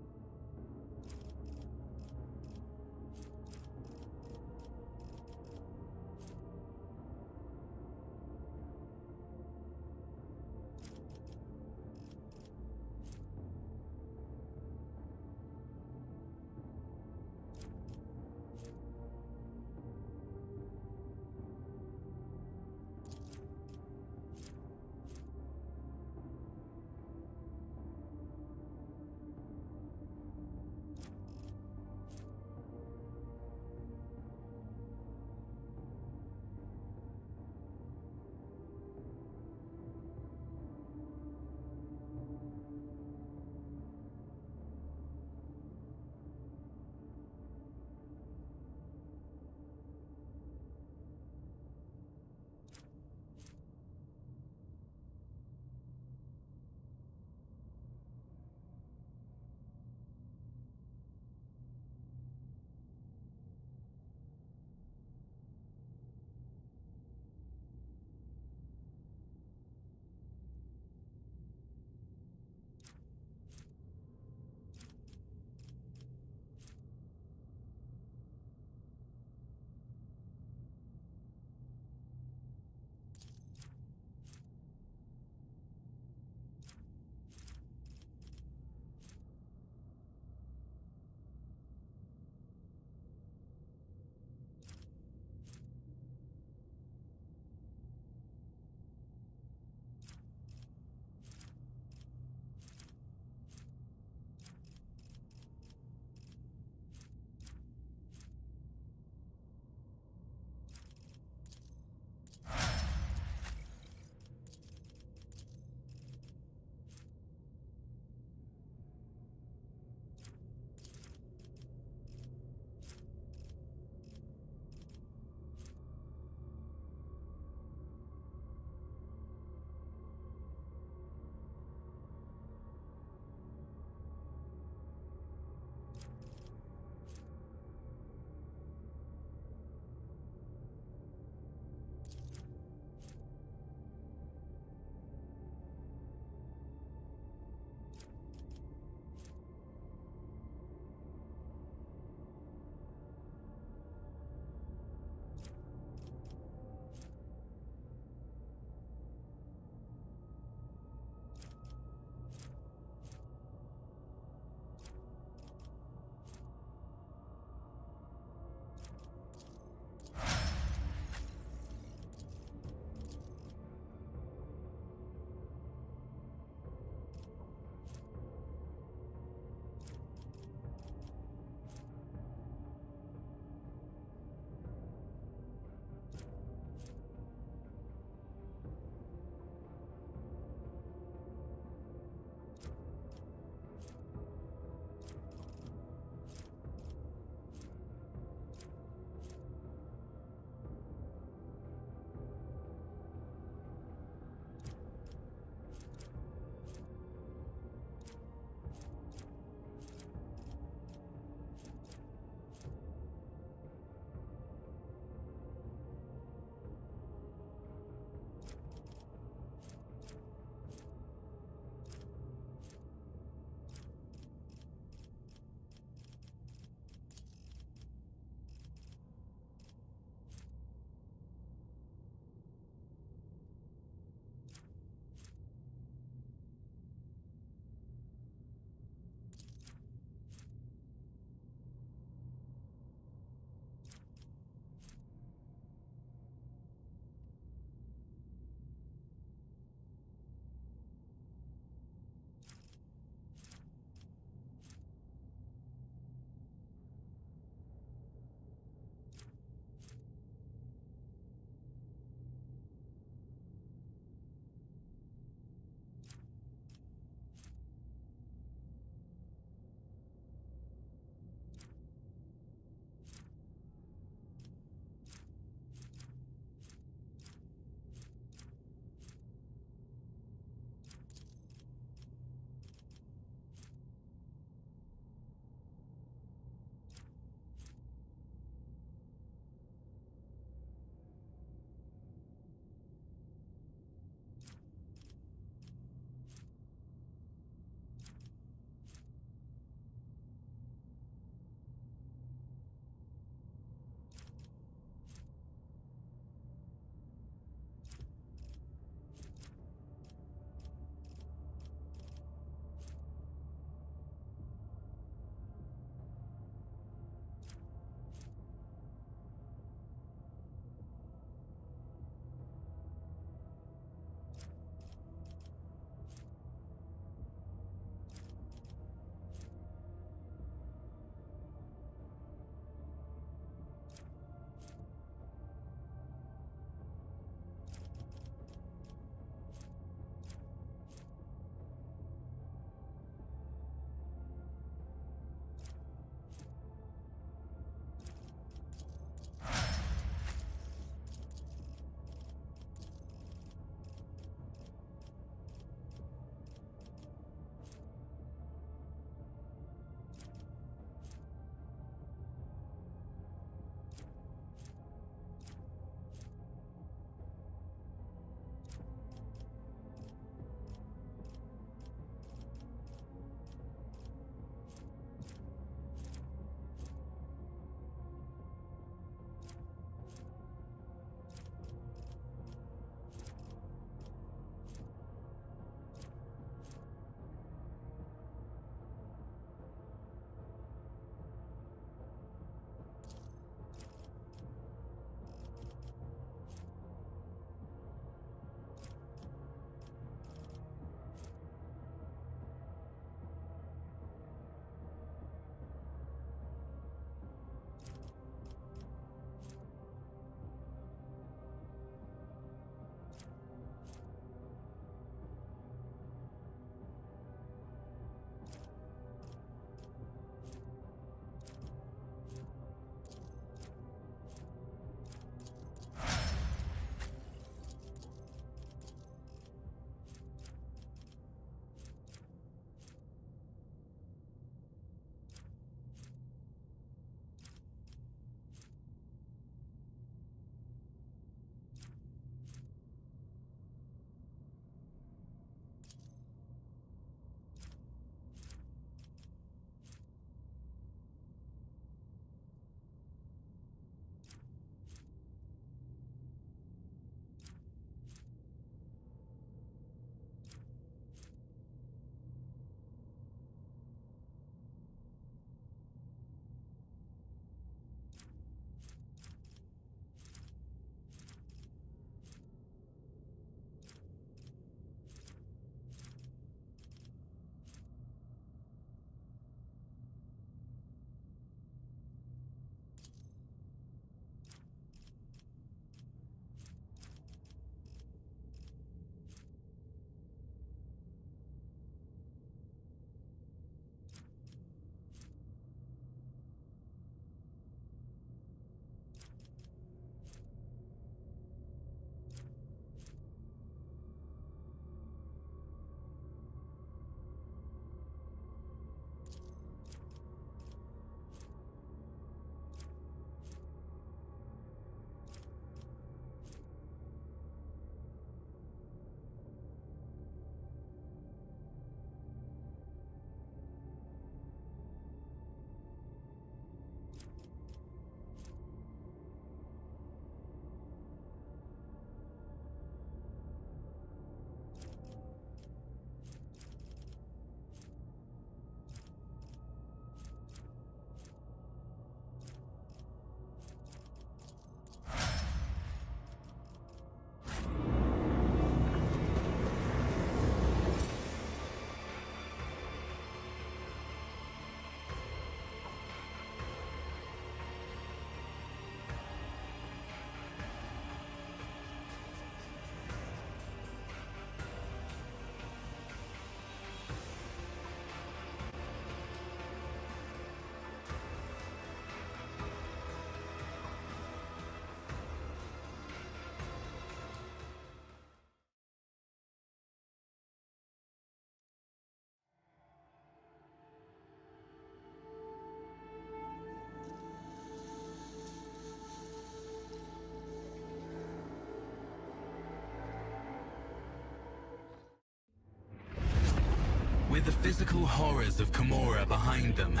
With the physical horrors of Commorragh behind them,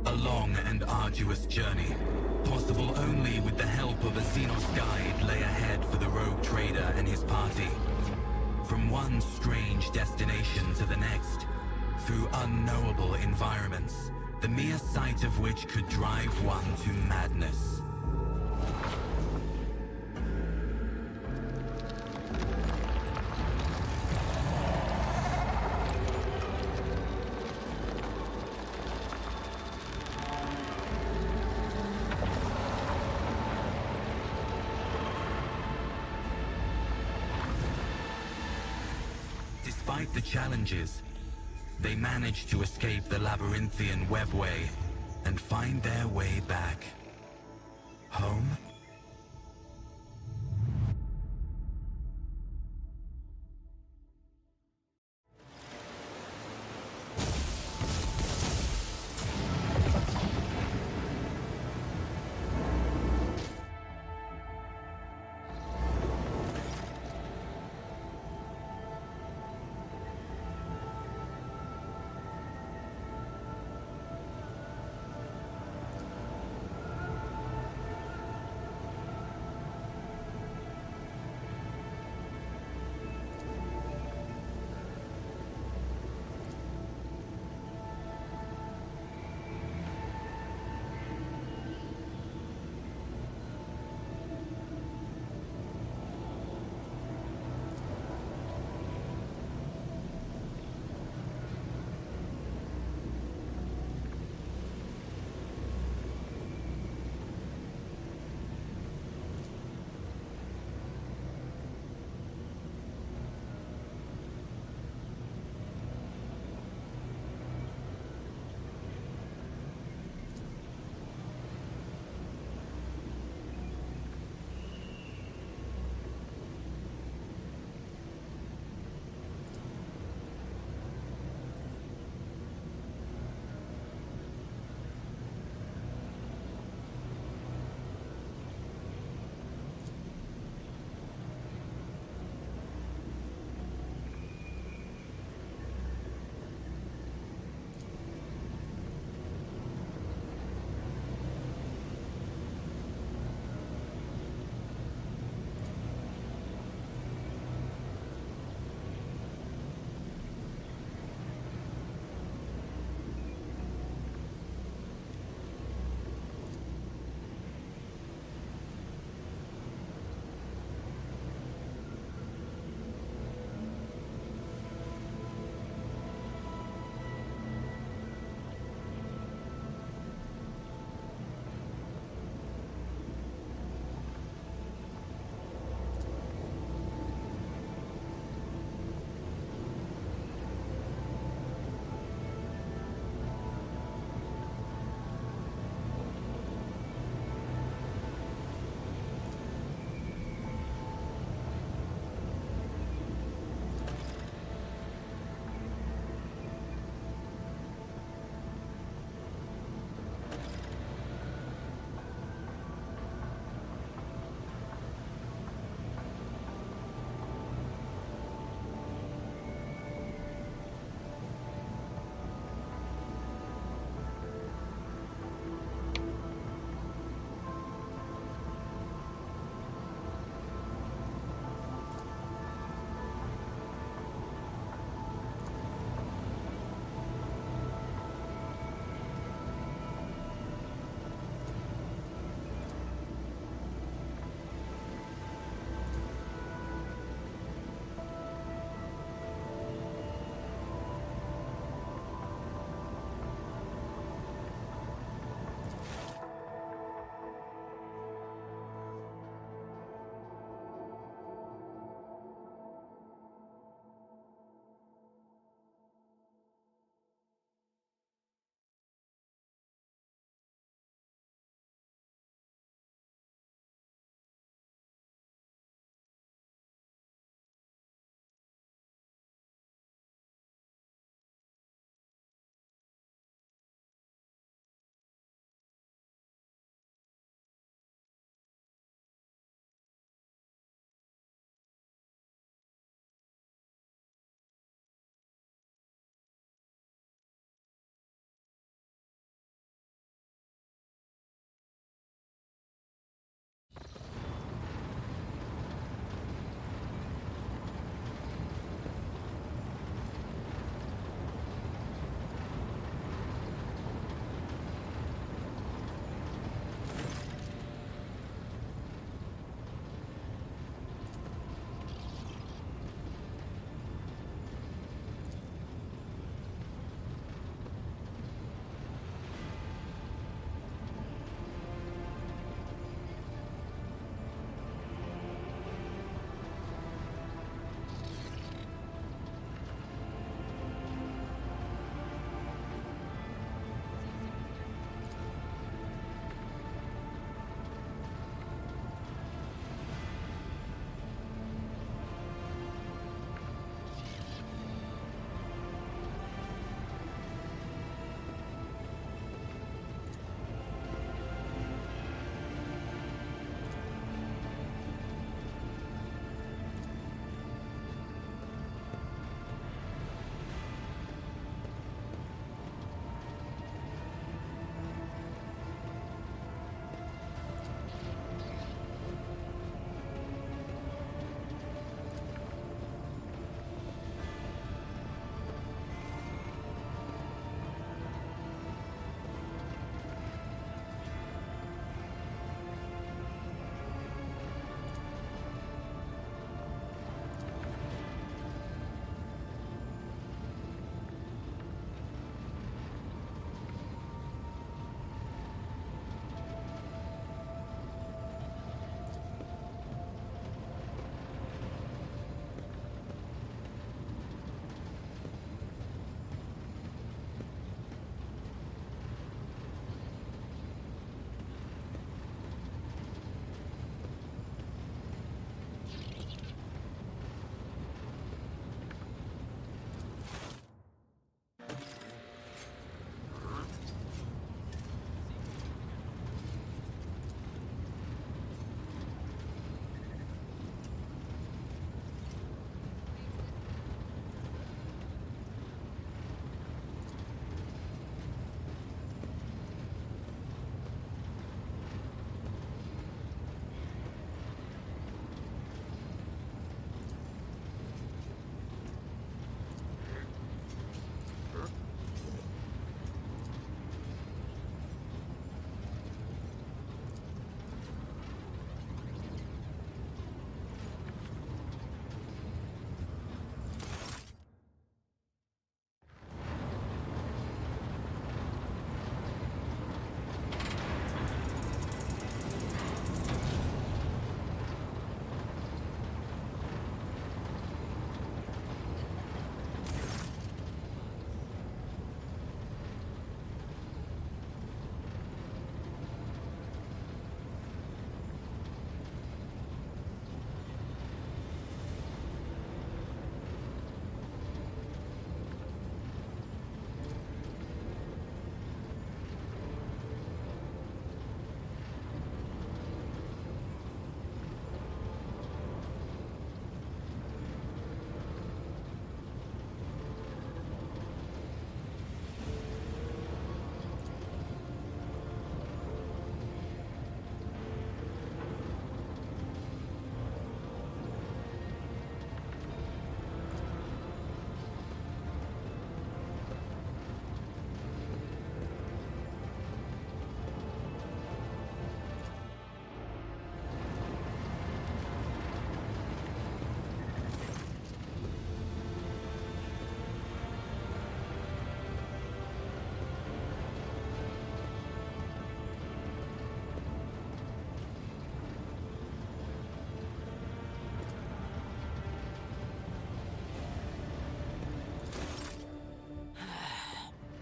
a long and arduous journey, possible only with the help of a Xenos guide, lay ahead for the rogue trader and his party. From one strange destination to the next, through unknowable environments, the mere sight of which could drive one to madness. Despite the challenges, they managed to escape the labyrinthian webway and find their way back home.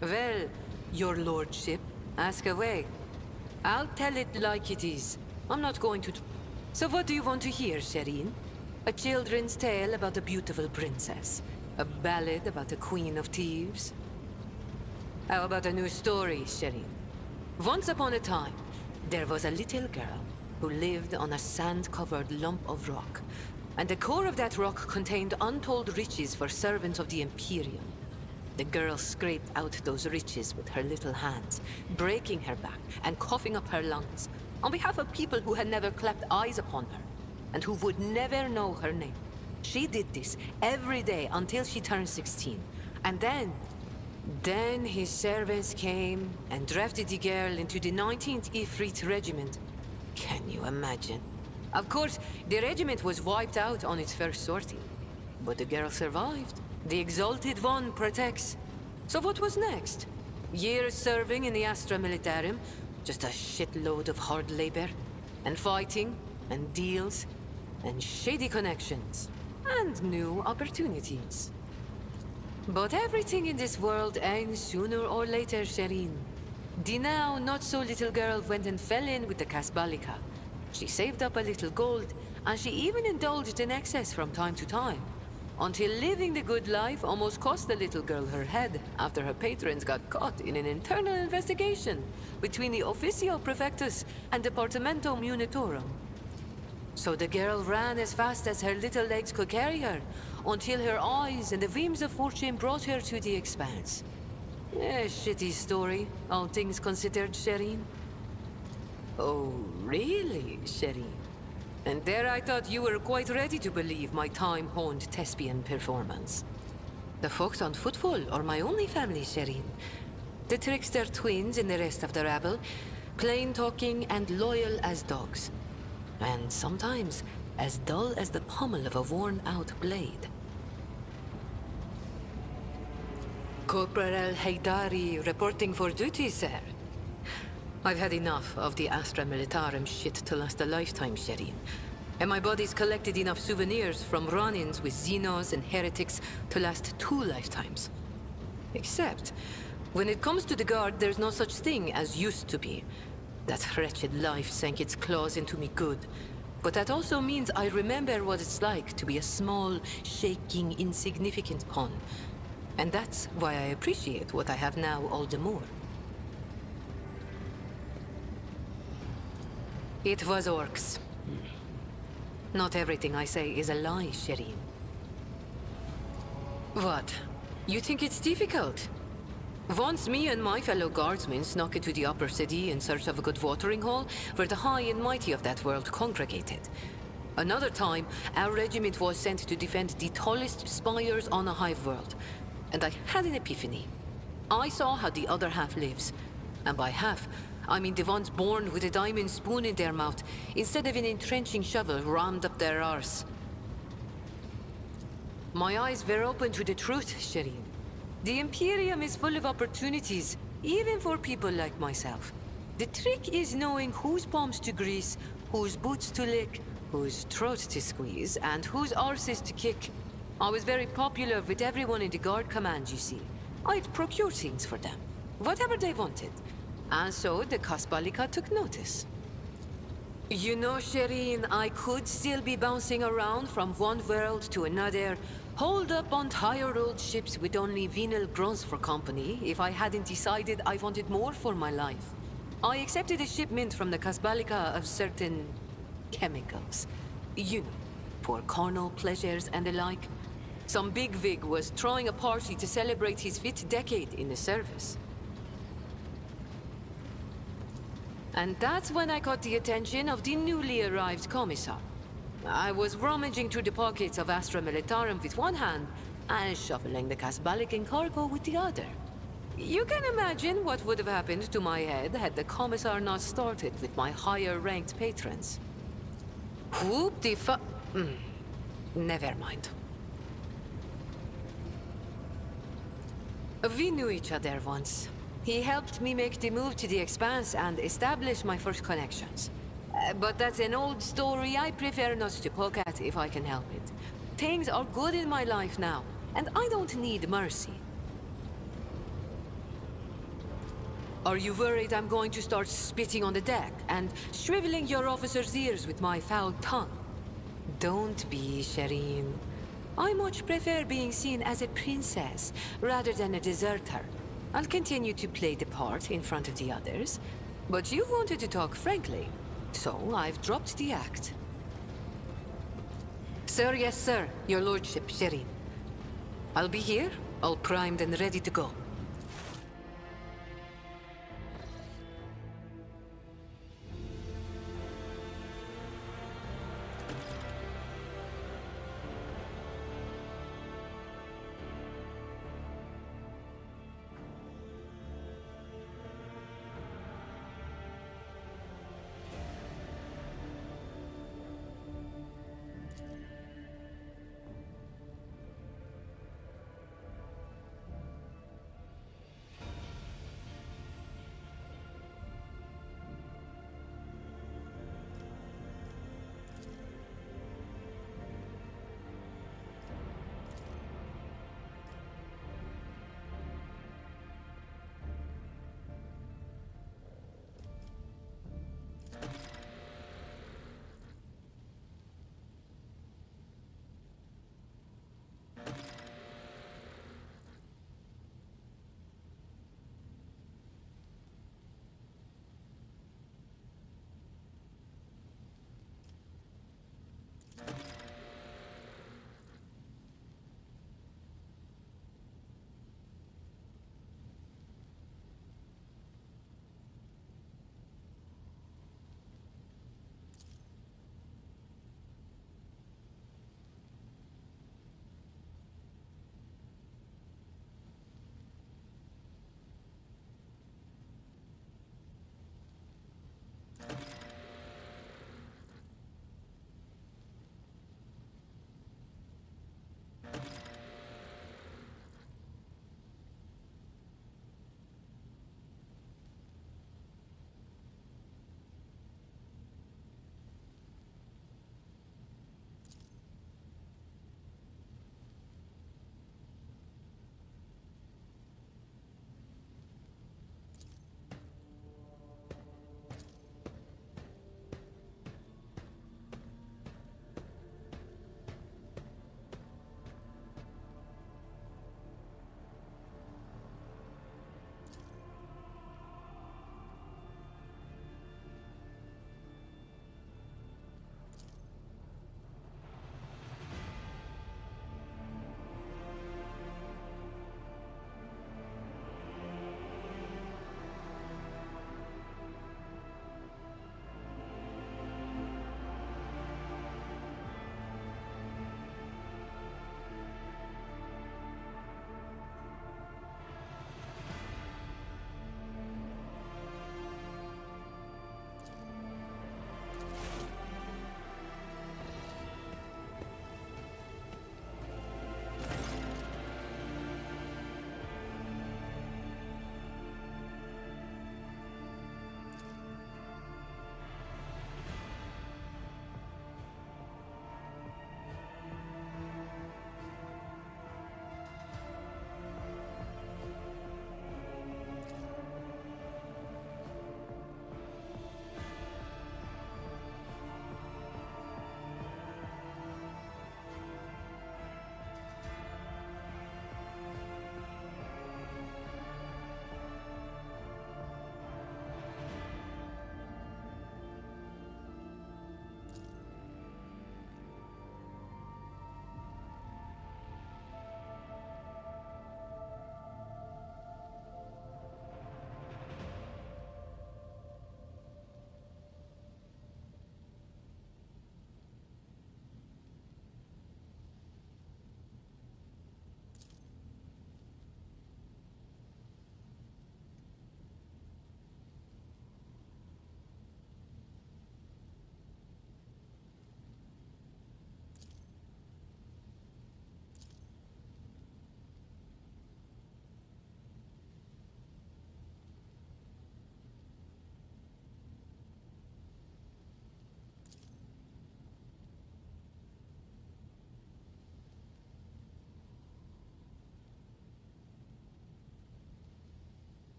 Well, your lordship, ask away. I'll tell it like it is. I'm not going to... So what do you want to hear, Shireen? A children's tale about a beautiful princess? A ballad about a queen of thieves? How about a new story, Shireen? Once upon a time, there was a little girl who lived on a sand-covered lump of rock. And the core of that rock contained untold riches for servants of the Imperium. The girl scraped out those riches with her little hands, breaking her back and coughing up her lungs, on behalf of people who had never clapped eyes upon her, and who would never know her name. She did this every day until she turned 16. And then his servants came and drafted the girl into the 19th Ifrit Regiment. Can you imagine? Of course, the regiment was wiped out on its first sortie. But the girl survived. The Exalted One protects. So what was next? Years serving in the Astra Militarum, just a shitload of hard labor, and fighting, and deals, and shady connections, and new opportunities. But everything in this world ends sooner or later, Shireen. The now not-so-little girl went and fell in with the Kasbalika. She saved up a little gold, and she even indulged in excess from time to time. Until living the good life almost cost the little girl her head after her patrons got caught in an internal investigation between the Officio Prefectus and Departamento Munitorum. So the girl ran as fast as her little legs could carry her, until her eyes and the beams of fortune brought her to the expanse. A shitty story, all things considered, Shireen. Oh, really, Shireen? And there I thought you were quite ready to believe my time-honed thespian performance. The folks on Footfall are my only family, Shireen. The trickster twins and the rest of the rabble, plain-talking and loyal as dogs. And sometimes as dull as the pommel of a worn-out blade. Corporal Haydari reporting for duty, sir. I've had enough of the Astra Militarum shit to last a lifetime, Shireen. And my body's collected enough souvenirs from run-ins with Xenos and heretics to last 2 lifetimes. Except, when it comes to the Guard, there's no such thing as used to be. That wretched life sank its claws into me good. But that also means I remember what it's like to be a small, shaking, insignificant pawn. And that's why I appreciate what I have now all the more. It was orcs. Not everything I say is a lie, Shireen. What? You think it's difficult? Once me and my fellow guardsmen snuck into the upper city in search of a good watering hole, where the high and mighty of that world congregated. Another time, our regiment was sent to defend the tallest spires on a hive world. And I had an epiphany. I saw how the other half lives. And by half, I mean the ones born with a diamond spoon in their mouth, instead of an entrenching shovel rammed up their arse. My eyes were open to the truth, Shireen. The Imperium is full of opportunities, even for people like myself. The trick is knowing whose palms to grease, whose boots to lick, whose throat to squeeze, and whose arses to kick. I was very popular with everyone in the Guard Command, you see. I'd procure things for them, whatever they wanted. And so the Kasbalika took notice. You know, Shireen, I could still be bouncing around from one world to another, holed up on tired old ships with only venal grunts for company, if I hadn't decided I wanted more for my life. I accepted a shipment from the Kasbalika of certain chemicals. You know, for carnal pleasures and the like. Some bigwig was throwing a party to celebrate his 5th decade in the service. And that's when I caught the attention of the newly arrived commissar. I was rummaging through the pockets of Astra Militarum with one hand and shuffling the Kasbalican cargo with the other. You can imagine what would have happened to my head had the commissar not started with my higher-ranked patrons. Whoop the fu- Never mind. We knew each other once. He helped me make the move to the Expanse and establish my first connections. But that's an old story I prefer not to poke at if I can help it. Things are good in my life now, and I don't need mercy. Are you worried I'm going to start spitting on the deck and shriveling your officers' ears with my foul tongue? Don't be, Shireen. I much prefer being seen as a princess rather than a deserter. I'll continue to play the part in front of the others, but you wanted to talk frankly, so I've dropped the act. Sir, yes, sir. Your lordship, Shireen. I'll be here, all primed and ready to go.